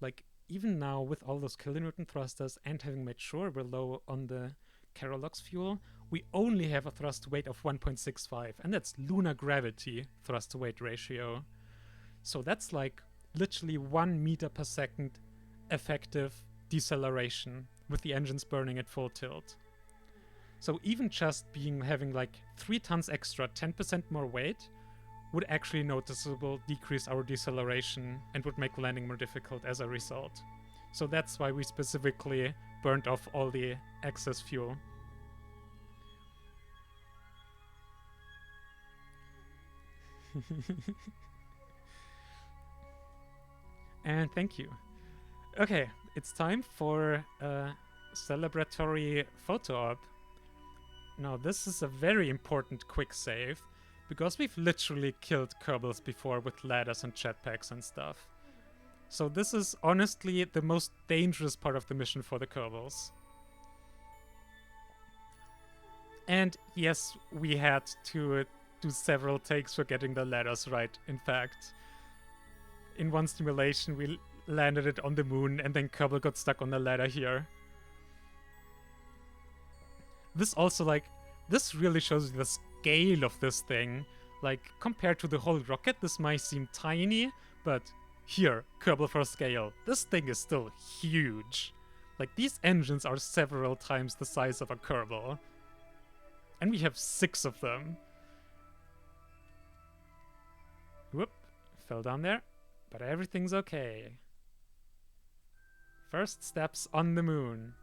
like, even now with all those kilonewton thrusters and having made sure we're low on the Carolox fuel, we only have a thrust weight of 1.65, and that's lunar gravity thrust to weight ratio. So that's like literally 1 meter per second effective deceleration with the engines burning at full tilt. So even just having like 3 tons extra, 10% more weight, would actually noticeably decrease our deceleration and would make landing more difficult as a result. So that's why we specifically burned off all the excess fuel. And thank you. Okay, it's time for a celebratory photo op. Now, this is a very important quick save, because we've literally killed Kerbals before with ladders and jetpacks and stuff. So this is honestly the most dangerous part of the mission for the Kerbals. And yes, we had to do several takes for getting the ladders right, in fact. In one simulation, we landed it on the moon, and then Kerbal got stuck on the ladder here. This also, like, this really shows you the scale of this thing. Like, compared to the whole rocket, this might seem tiny, but here, Kerbal for scale, this thing is still huge. Like, these engines are several times the size of a Kerbal. And we have 6 of them. Whoop, fell down there, but everything's okay. First steps on the moon.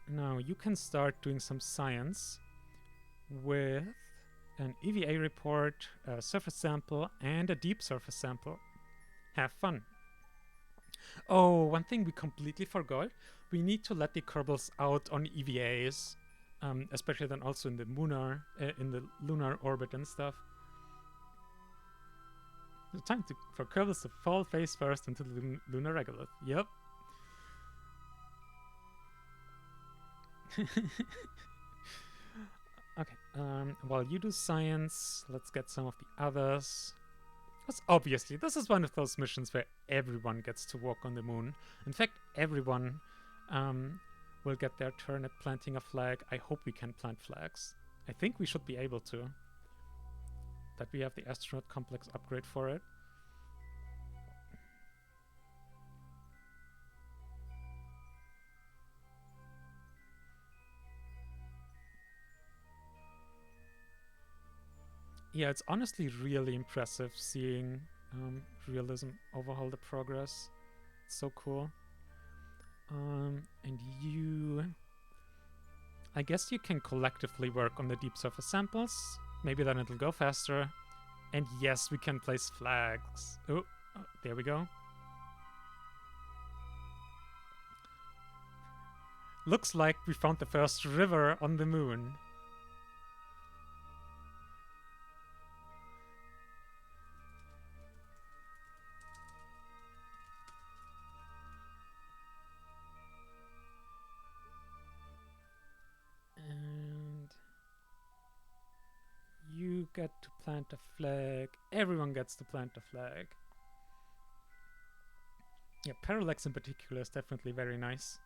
Now you can start doing some science with an EVA report, a surface sample, and a deep surface sample. Have fun. Oh, one thing we completely forgot. We need to let the Kerbals out on EVAs, especially then also in the lunar orbit and stuff. It's time for Kerbals to fall face first into the lunar regolith. Yep. Okay, while you do science, let's get some of the others. Because obviously, this is one of those missions where everyone gets to walk on the moon. In fact, everyone will get their turn at planting a flag. I hope we can plant flags. I think we should be able to. That we have the astronaut complex upgrade for it. Yeah, it's honestly really impressive seeing realism overhaul the progress. It's so cool. And you... I guess you can collectively work on the deep surface samples. Maybe then it'll go faster. And yes, we can place flags. Oh, there we go. Looks like we found the first river on the moon. And you get to plant a flag. Everyone gets to plant a flag. Yeah, parallax in particular is definitely very nice.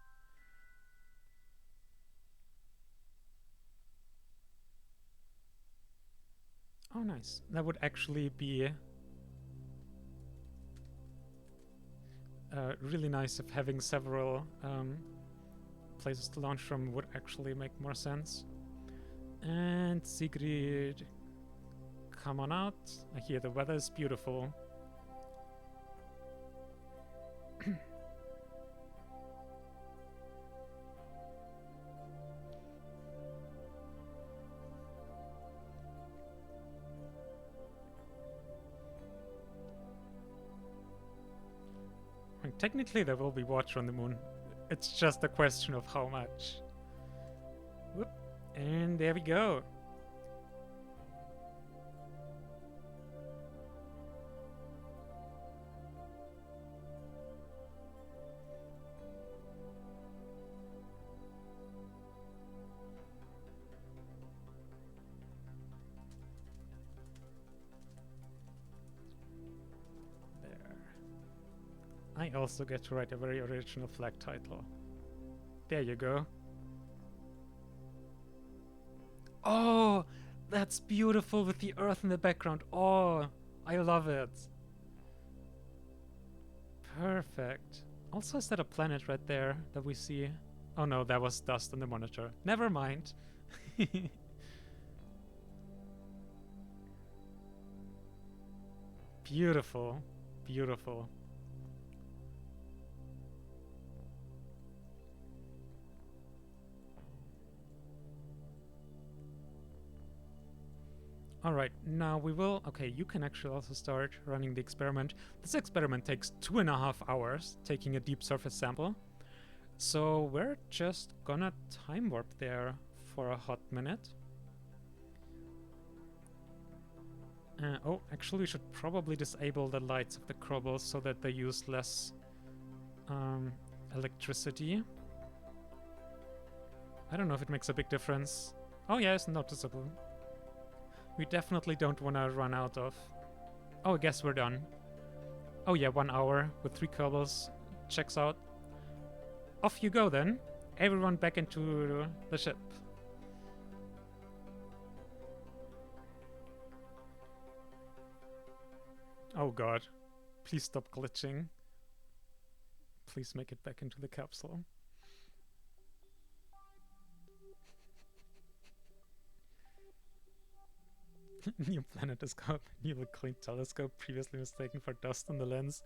Oh, nice. That would actually be really nice if having several places to launch from would actually make more sense. And Sigrid, come on out. I hear the weather is beautiful. technically there will be water on the moon. It's just a question of how much. Whoop. And there we go. I also get to write a very original flag title. There you go. Oh, that's beautiful with the earth in the background. Oh, I love it. Perfect. Also, is that a planet right there that we see? Oh no, that was dust on the monitor. Never mind. Beautiful. Beautiful. Alright, now we will... Okay, you can actually also start running the experiment. This experiment takes 2.5 hours, taking a deep surface sample. So we're just gonna time warp there for a hot minute. Oh, actually we should probably disable the lights of the crobbles so that they use less electricity. I don't know if it makes a big difference. Oh yeah, it's noticeable. We definitely don't want to run out of... Oh, I guess we're done. Oh yeah, 1 hour with 3 Kerbals. Checks out. Off you go then. Everyone back into the ship. Oh god. Please stop glitching. Please make it back into the capsule. New planet telescope, new clean telescope, previously mistaken for dust on the lens.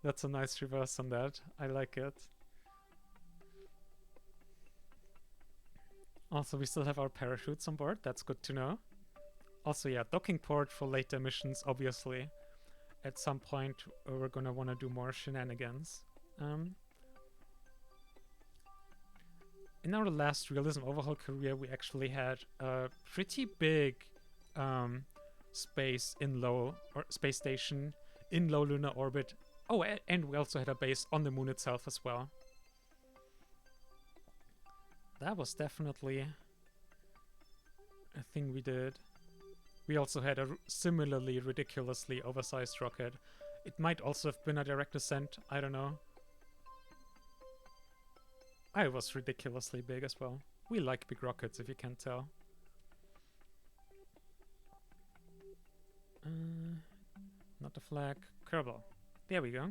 That's a nice reverse on that. I like it. Also, we still have our parachutes on board. That's good to know. Also, yeah, docking port for later missions, obviously. At some point, we're gonna want to do more shenanigans. In our last realism overhaul career, we actually had a pretty big space station in low lunar orbit. Oh, and we also had a base on the moon itself as well. That was definitely a thing we did. We also had a similarly ridiculously oversized rocket. It might also have been a direct descent, I don't know. I was ridiculously big as well. We like big rockets, if you can't tell. Not a flag. Kerbal. There we go.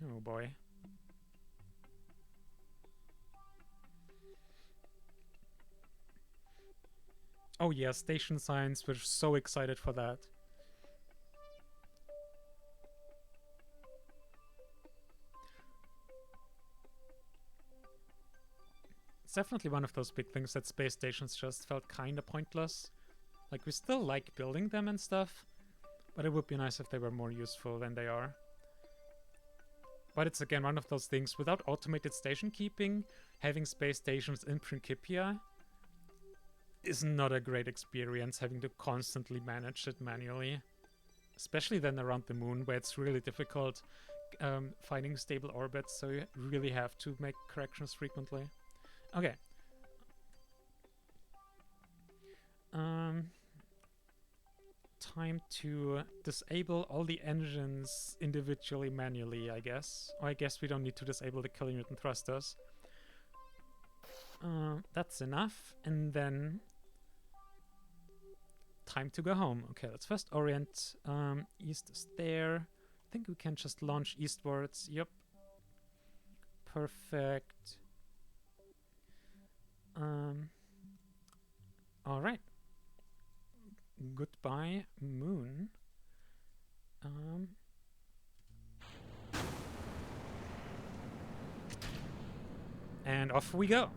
Oh boy. Oh yeah, station signs. We're so excited for that. It's definitely one of those big things that space stations just felt kinda pointless. Like, we still like building them and stuff, but it would be nice if they were more useful than they are. But it's again one of those things, without automated station keeping, having space stations in Principia is not a great experience, having to constantly manage it manually. Especially then around the moon, where it's really difficult finding stable orbits, so you really have to make corrections frequently. Okay. Time to disable all the engines individually manually, I guess. Or I guess we don't need to disable the kilonewton thrusters. That's enough. And then time to go home. Okay, let's first orient. East is there. I think we can just launch eastwards. Yep. Perfect. Alright. Goodbye, moon. And off we go.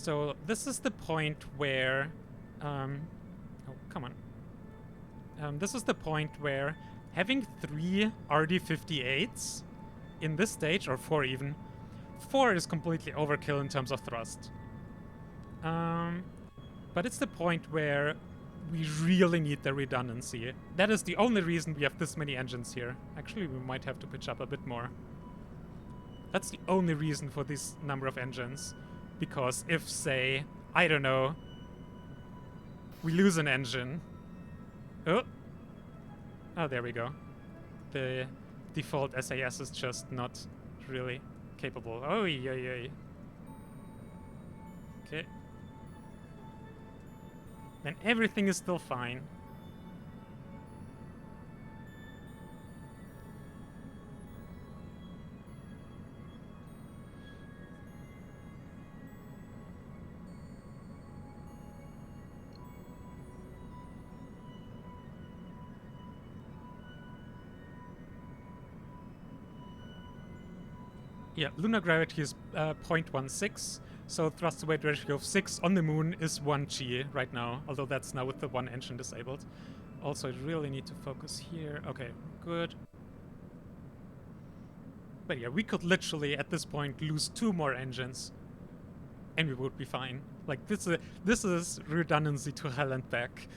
So this is the point where, oh, come on. This is the point where having 3 RD58s in this stage, or 4 even, 4 is completely overkill in terms of thrust. But it's the point where we really need the redundancy. That is the only reason we have this many engines here. Actually, we might have to pitch up a bit more. That's the only reason for this number of engines. Because if, say, I don't know, we lose an engine. Oh, there we go. The default SAS is just not really capable. Oh, yeah. Okay. Then everything is still fine. Yeah, lunar gravity is 0.16, so thrust to weight ratio of 6 on the moon is 1g right now, although that's now with the 1 engine disabled. Also, I really need to focus here. Okay, good. But yeah, we could literally, at this point, lose 2 more engines, and we would be fine. Like, this is redundancy to hell and back.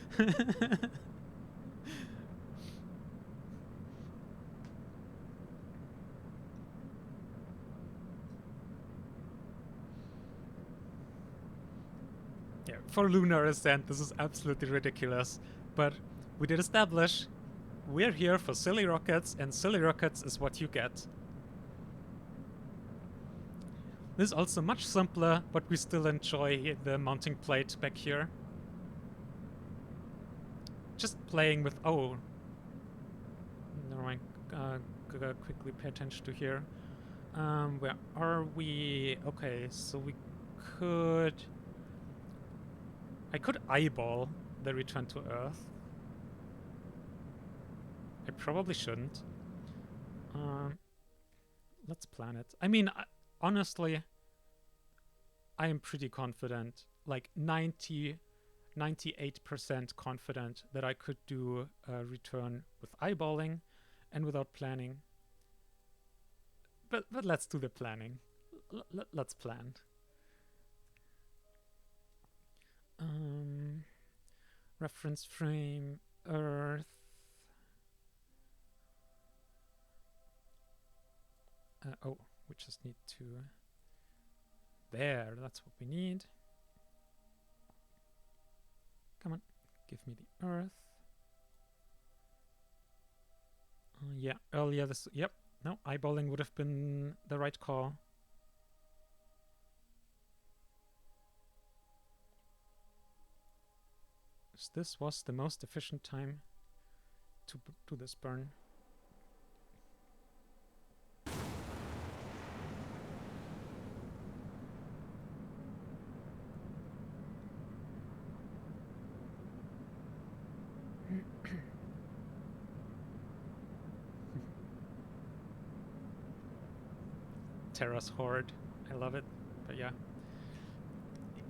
Yeah, for lunar ascent, this is absolutely ridiculous. But we did establish we're here for silly rockets, and silly rockets is what you get. This is also much simpler, but we still enjoy the mounting plate back here. Just playing with... Oh. Never mind. Gotta quickly pay attention to here. Where are we? Okay, so we could... I could eyeball the return to Earth. I probably shouldn't. Let's plan it. I mean, honestly, I am pretty confident, like 98% confident that I could do a return with eyeballing and without planning. But let's do the planning. Let's plan. Reference frame, Earth. Oh, we just need to... There, that's what we need. Come on, give me the Earth. Yeah, earlier this... Yep, no, eyeballing would have been the right call. This was the most efficient time to do this burn. Terra's Horde. I love it. But yeah.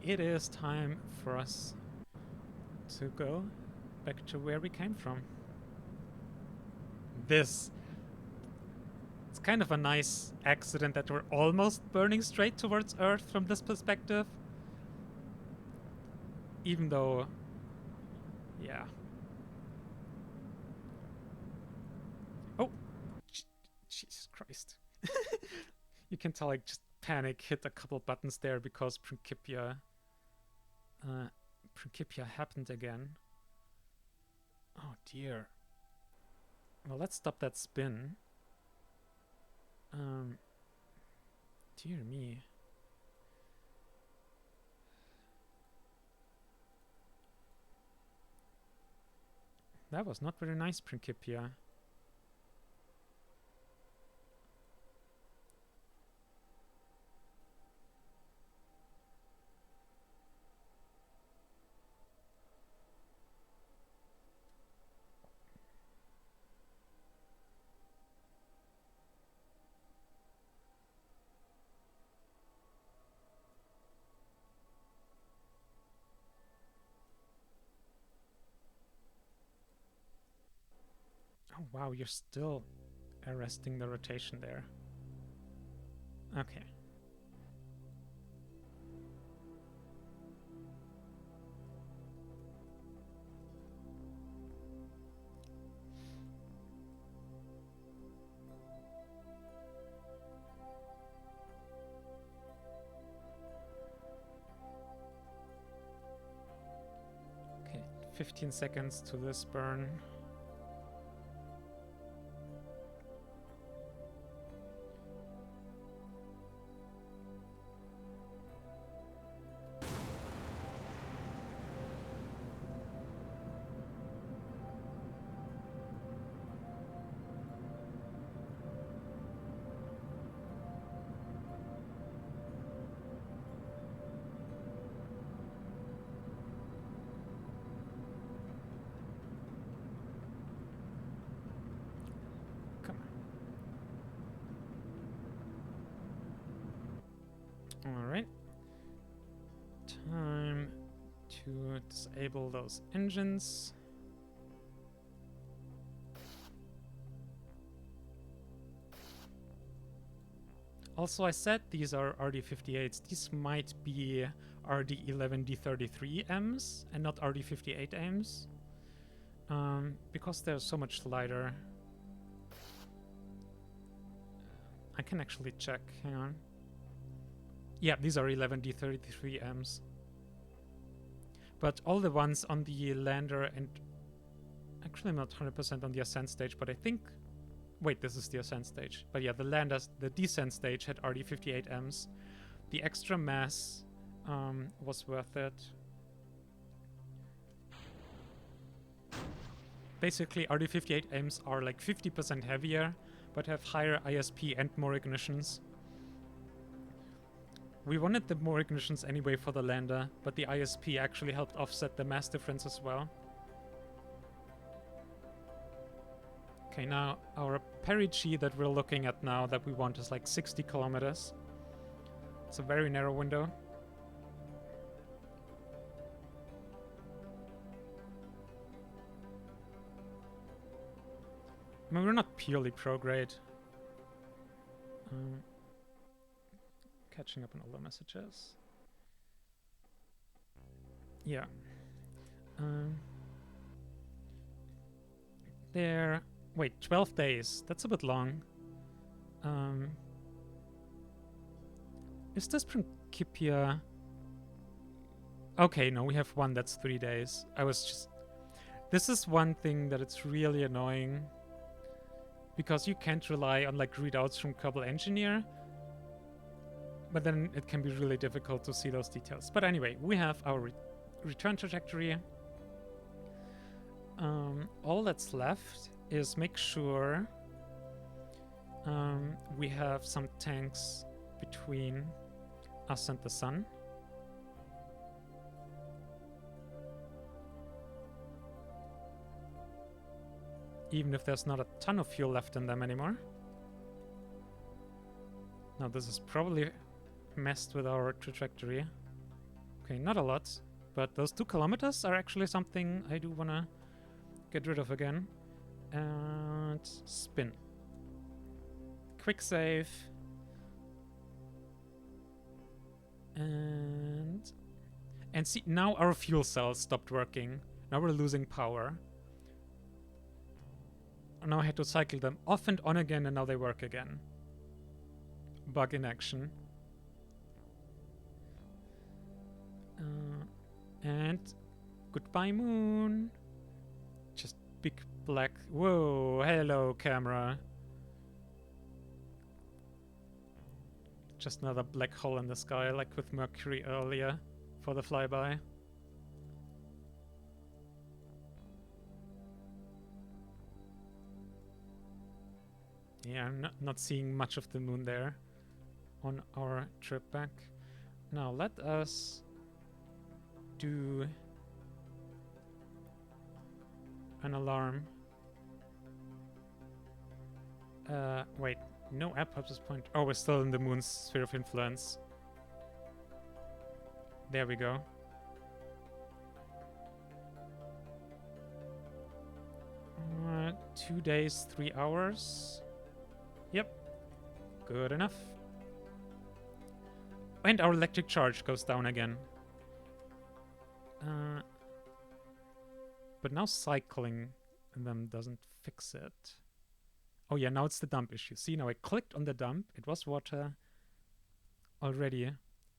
It is time for us to go back to where we came from. It's kind of a nice accident that we're almost burning straight towards Earth from this perspective. Even though, yeah. Oh, Jesus Christ. You can tell I just panic, hit a couple buttons there because Principia happened again. Oh dear. Well, let's stop that spin. Dear me. That was not very nice, Principia. Oh, wow, you're still arresting the rotation there. Okay. Okay, 15 seconds to this burn. Alright. Time to disable those engines. Also, I said these are RD58s. These might be RD11D33Ms and not RD58Ms. Because they're so much lighter. I can actually check. Hang on. Yeah, these are 11D33Ms. But all the ones on the lander and... Actually, I'm not 100% on the ascent stage, but I think... Wait, this is the ascent stage. But yeah, the descent stage had RD58Ms. The extra mass was worth it. Basically, RD58Ms are like 50% heavier, but have higher ISP and more ignitions. We wanted the more ignitions anyway for the lander, but the ISP actually helped offset the mass difference as well. Okay, now our perigee that we're looking at now that we want is like 60 kilometers. It's a very narrow window. I mean, we're not purely pro-grade. Catching up on all the messages. Yeah. There... Wait, 12 days. That's a bit long. Is this Principia? Okay, no, we have one that's 3 days. I was just... This is one thing that it's really annoying. Because you can't rely on like readouts from Kerbal Engineer. But then it can be really difficult to see those details. But anyway, we have our return trajectory. All that's left is make sure we have some tanks between us and the sun. Even if there's not a ton of fuel left in them anymore. Now this is probably messed with our trajectory. Okay, not a lot, but those 2 kilometers are actually something I do want to get rid of again. And spin. Quick save. And see, now our fuel cells stopped working. Now we're losing power. Now I had to cycle them off and on again, and now they work again. Bug in action. And goodbye, moon. Just big black. Whoa, hello, camera. Just another black hole in the sky, like with Mercury earlier for the flyby. Yeah, I'm not seeing much of the moon there on our trip back. Now let us do an alarm. Wait, no app purpose point. Oh, we're still in the moon's sphere of influence. There we go. 2 days, 3 hours. Yep, good enough. And our electric charge goes down again. But now cycling them doesn't fix it. Oh yeah, now it's the dump issue. See, now I clicked on the dump. It was water already,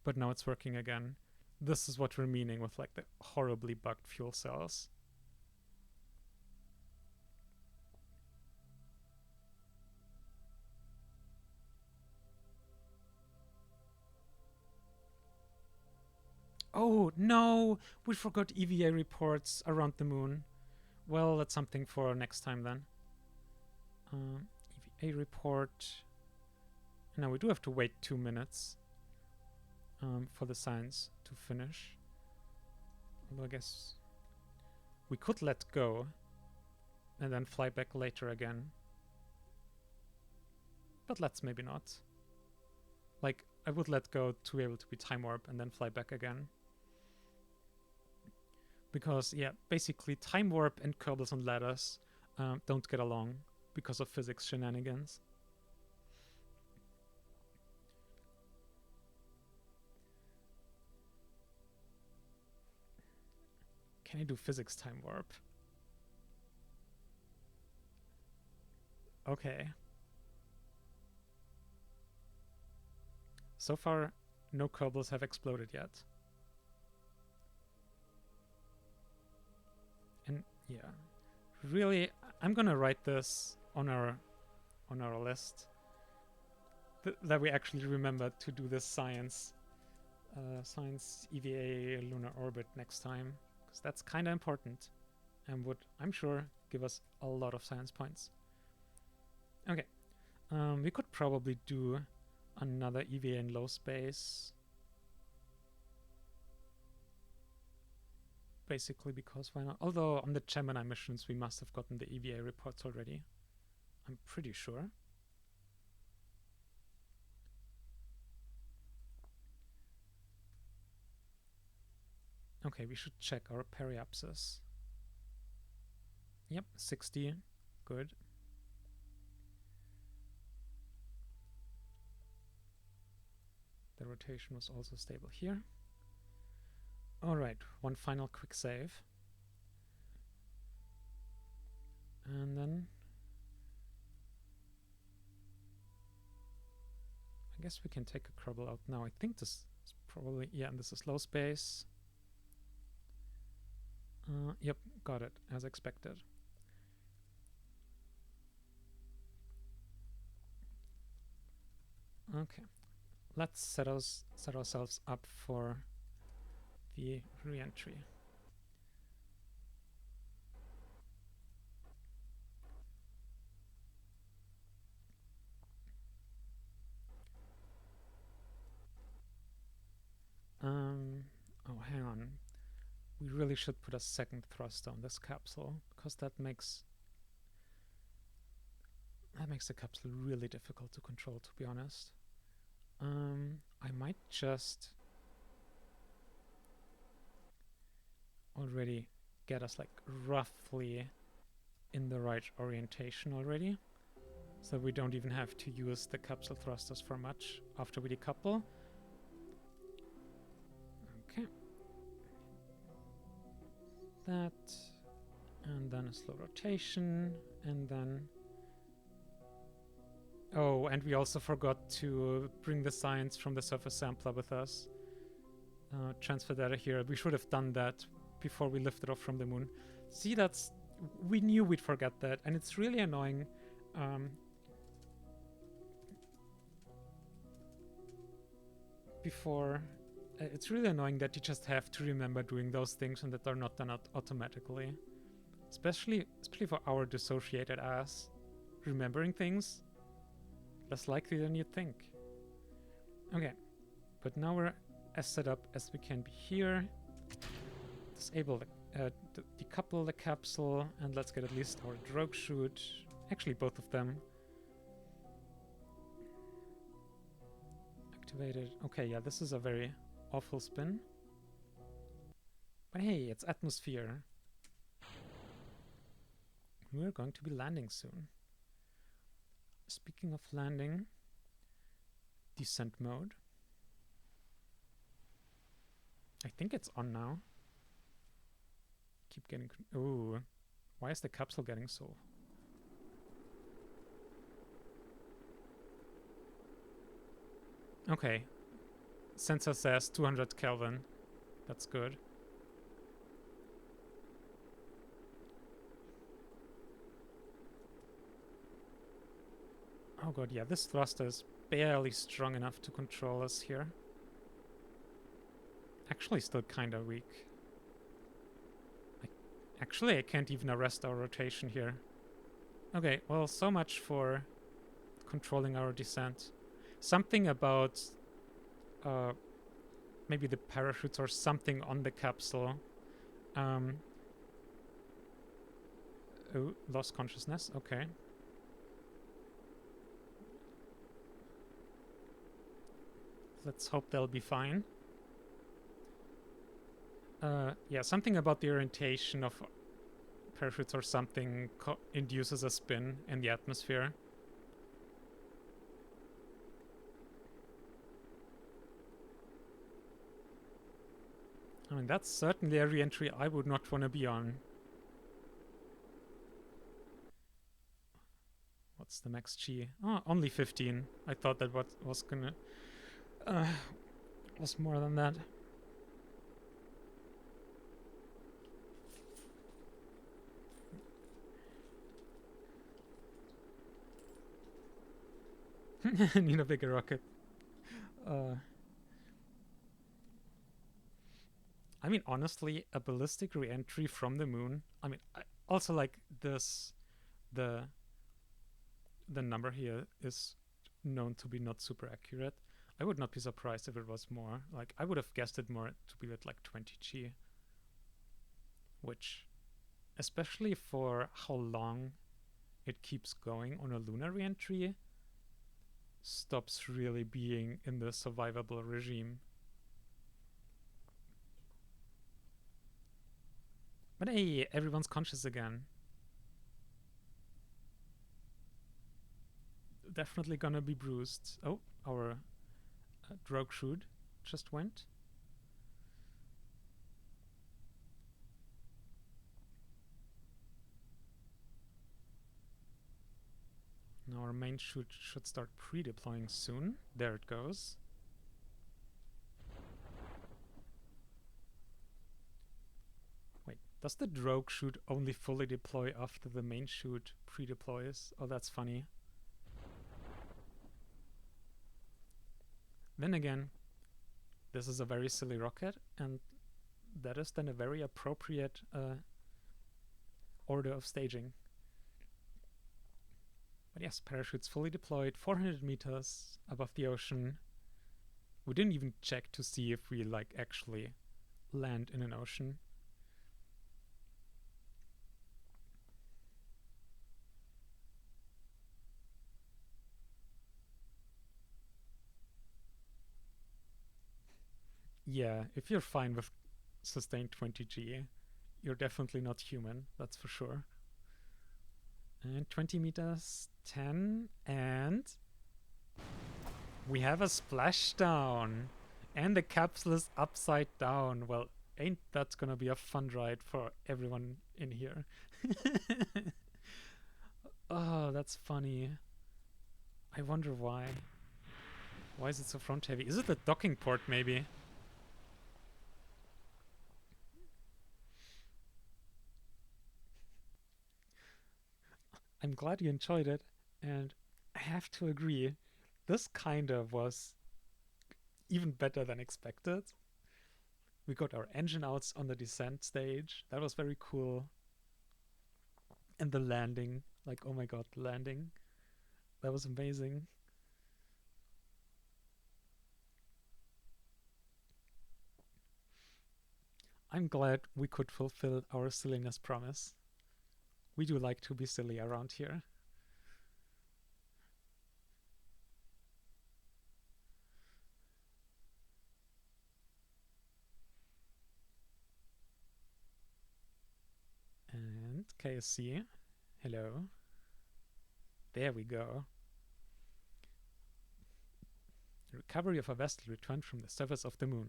but now it's working again. This is what we're meaning with like the horribly bugged fuel cells. Oh no, we forgot EVA reports around the moon. Well, that's something for next time then. EVA report. Now we do have to wait 2 minutes for the science to finish. Although I guess we could let go and then fly back later again. But let's maybe not. Like, I would let go to be able to be time warp and then fly back again. Because, yeah, basically time warp and Kerbals and ladders don't get along because of physics shenanigans. Can I do physics time warp? Okay. So far, no Kerbals have exploded yet. And yeah, really, I'm gonna write this on our list that we actually remember to do this science EVA lunar orbit next time, because that's kind of important and would, I'm sure, give us a lot of science points. Okay, we could probably do another EVA in low space. Basically, because why not? Although on the Gemini missions, we must have gotten the EVA reports already. I'm pretty sure. Okay, we should check our periapsis. Yep, 60. Good. The rotation was also stable here. Alright, one final quick save. And then I guess we can take a Kerbal out now. I think this is probably, yeah, and this is low space. Yep, got it, as expected. Okay, let's set ourselves up for the re-entry. Oh, hang on. We really should put a second thruster on this capsule, because that makes the capsule really difficult to control, to be honest. I might just already get us like roughly in the right orientation already, so we don't even have to use the capsule thrusters for much after we decouple. Okay. That, and then a slow rotation, and then... Oh, and we also forgot to bring the science from the surface sampler with us. Transfer data here. We should have done that before we lifted off from the moon. See, that's... We knew we'd forget that, and it's really annoying. It's really annoying that you just have to remember doing those things and that they're not done automatically. Especially for our dissociated ass. Remembering things, less likely than you'd think. Okay, but now we're as set up as we can be here. Disable decouple the capsule, and let's get at least our drogue chute. Actually, both of them. Activated. Okay, yeah, this is a very awful spin. But hey, it's atmosphere. We're going to be landing soon. Speaking of landing, descent mode. I think it's on now. Keep getting... Ooh. Why is the capsule getting so... Okay. Sensor says 200 Kelvin. That's good. Oh god, yeah, this thruster is barely strong enough to control us here. Actually still kinda weak. Actually, I can't even arrest our rotation here. Okay, well, so much for controlling our descent. Something about maybe the parachutes or something on the capsule. Oh, lost consciousness. Okay. Let's hope they'll be fine. Yeah, something about the orientation of parachutes or something induces a spin in the atmosphere. I mean, that's certainly a re-entry I would not want to be on. What's the max G? Oh, only 15. I thought that was gonna... was more than that. Need a bigger rocket. I mean, honestly, a ballistic re-entry from the moon. I mean, also like this, the number here is known to be not super accurate. I would not be surprised if it was more. Like, I would have guessed it more to be at like 20 G. Which, especially for how long it keeps going on a lunar re-entry, stops really being in the survivable regime. But hey, everyone's conscious again. Definitely gonna be bruised. Oh, our drogue chute just went. Now our main chute should start pre-deploying soon. There it goes. Wait, does the drogue chute only fully deploy after the main chute pre-deploys? Oh, that's funny. Then again, this is a very silly rocket, and that is then a very appropriate order of staging. But yes, parachutes fully deployed, 400 meters above the ocean. We didn't even check to see if we like actually land in an ocean. Yeah, if you're fine with sustained 20G, you're definitely not human, that's for sure. And 20 meters, 10, and we have a splashdown. And the capsule is upside down. Well, ain't that gonna be a fun ride for everyone in here. Oh, that's funny. I wonder why. Why is it so front heavy? Is it the docking port maybe? I'm glad you enjoyed it, and I have to agree, this kinda was even better than expected. We got our engine outs on the descent stage. That was very cool. And the landing, like, oh my god, the landing. That was amazing. I'm glad we could fulfill our silliness promise. We do like to be silly around here. And KSC Hello. There we go. The recovery of a vessel returned from the surface of the moon.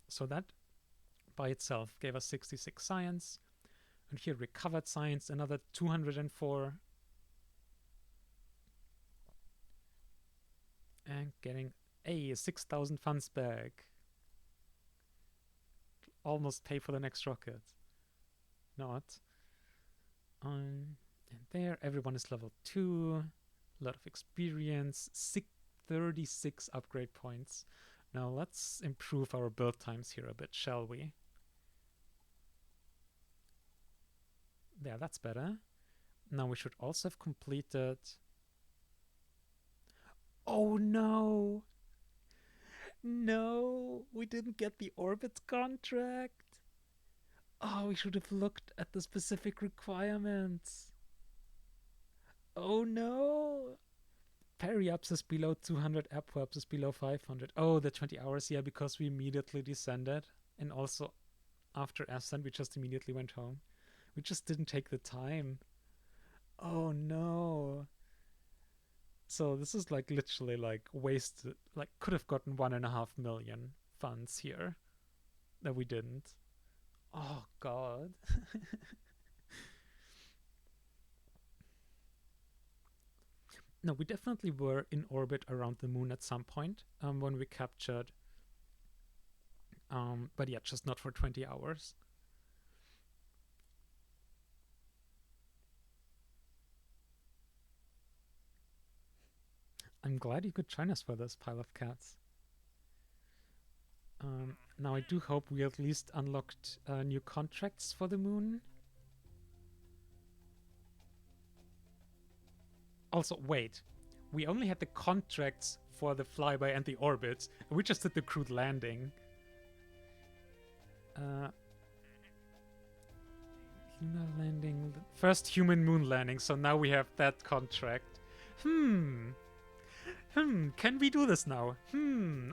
So that by itself gave us 66 science. And here recovered science, another 204. And getting a 6,000 funds back. Almost pay for the next rocket. Not. And there, everyone is level 2. A lot of experience. 36 upgrade points. Now let's improve our build times here a bit, shall we? There, that's better. Now we should also have completed... Oh no! No! We didn't get the orbit contract! Oh, we should have looked at the specific requirements. Oh no! Periups is below 200, airpups is below 500. Oh, the 20 hours, yeah, because we immediately descended. And also, after ascent, we just immediately went home. We just didn't take the time. Oh no. So this is like literally like wasted, like could have gotten 1.5 million funds here that we didn't. Oh god. No, we definitely were in orbit around the moon at some point when we captured. But yeah, just not for 20 hours. I'm glad you could join us for this, pile of cats. Now I do hope we at least unlocked new contracts for the moon. Also, wait. We only had the contracts for the flyby and the orbits. And we just did the crewed landing. Lunar landing. First human moon landing. So now we have that contract. Can we do this now?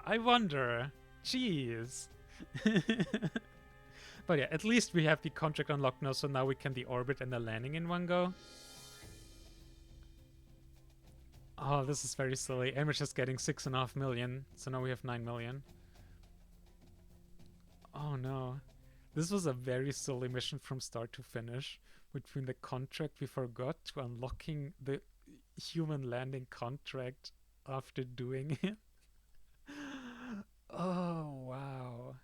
I wonder. Jeez. But yeah, at least we have the contract unlocked now, so now we can the orbit and the landing in one go. Oh, this is very silly. And we're just getting 6.5 million, so now we have 9 million. Oh no. This was a very silly mission from start to finish. Between the contract we forgot to unlocking the human landing contract after doing it. Oh, wow.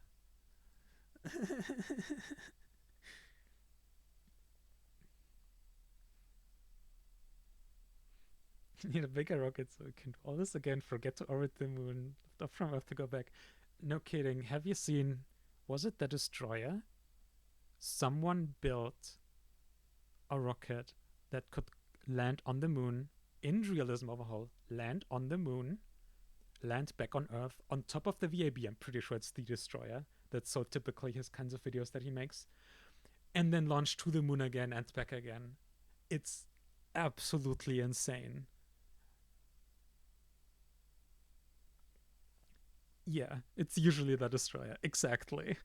Need a bigger rocket so we can do all this again. Forget to orbit the moon. Stop from Earth to go back. No kidding. Have you seen... Was it the Destroyer? Someone built a rocket that could land on the moon in realism overhaul, land on the moon, land back on Earth on top of the VAB. I'm pretty sure it's the Destroyer. That's so typically his kinds of videos that he makes. And then launch to the moon again and back again. It's absolutely insane. Yeah, it's usually the Destroyer. Exactly.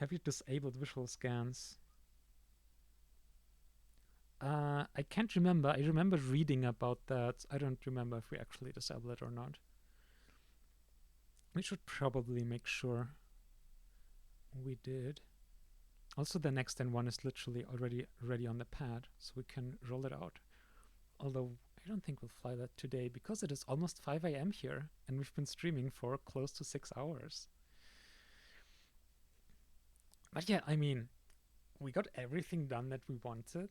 Have you disabled visual scans? I can't remember. I remember reading about that. I don't remember if we actually disabled it or not. We should probably make sure we did. Also, the next N one is literally already ready on the pad, so we can roll it out. Although, I don't think we'll fly that today because it is almost 5 a.m. here, and we've been streaming for close to 6 hours. But yeah, I mean, we got everything done that we wanted.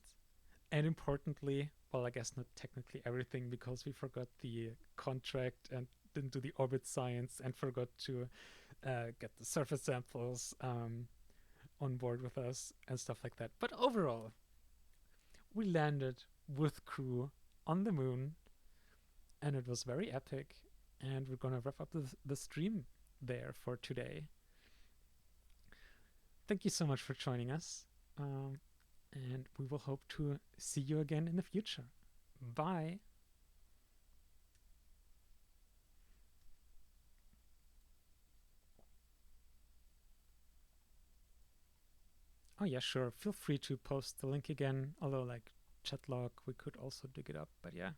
And importantly, well, I guess not technically everything because we forgot the contract and didn't do the orbit science and forgot to get the surface samples on board with us and stuff like that. But overall, we landed with crew on the moon and it was very epic. And we're going to wrap up the stream there for today. Thank you so much for joining us. And we will hope to see you again in the future. Bye. Oh, yeah, sure. Feel free to post the link again. Although, like, chat log, we could also dig it up. But yeah.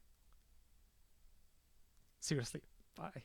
Seriously, bye.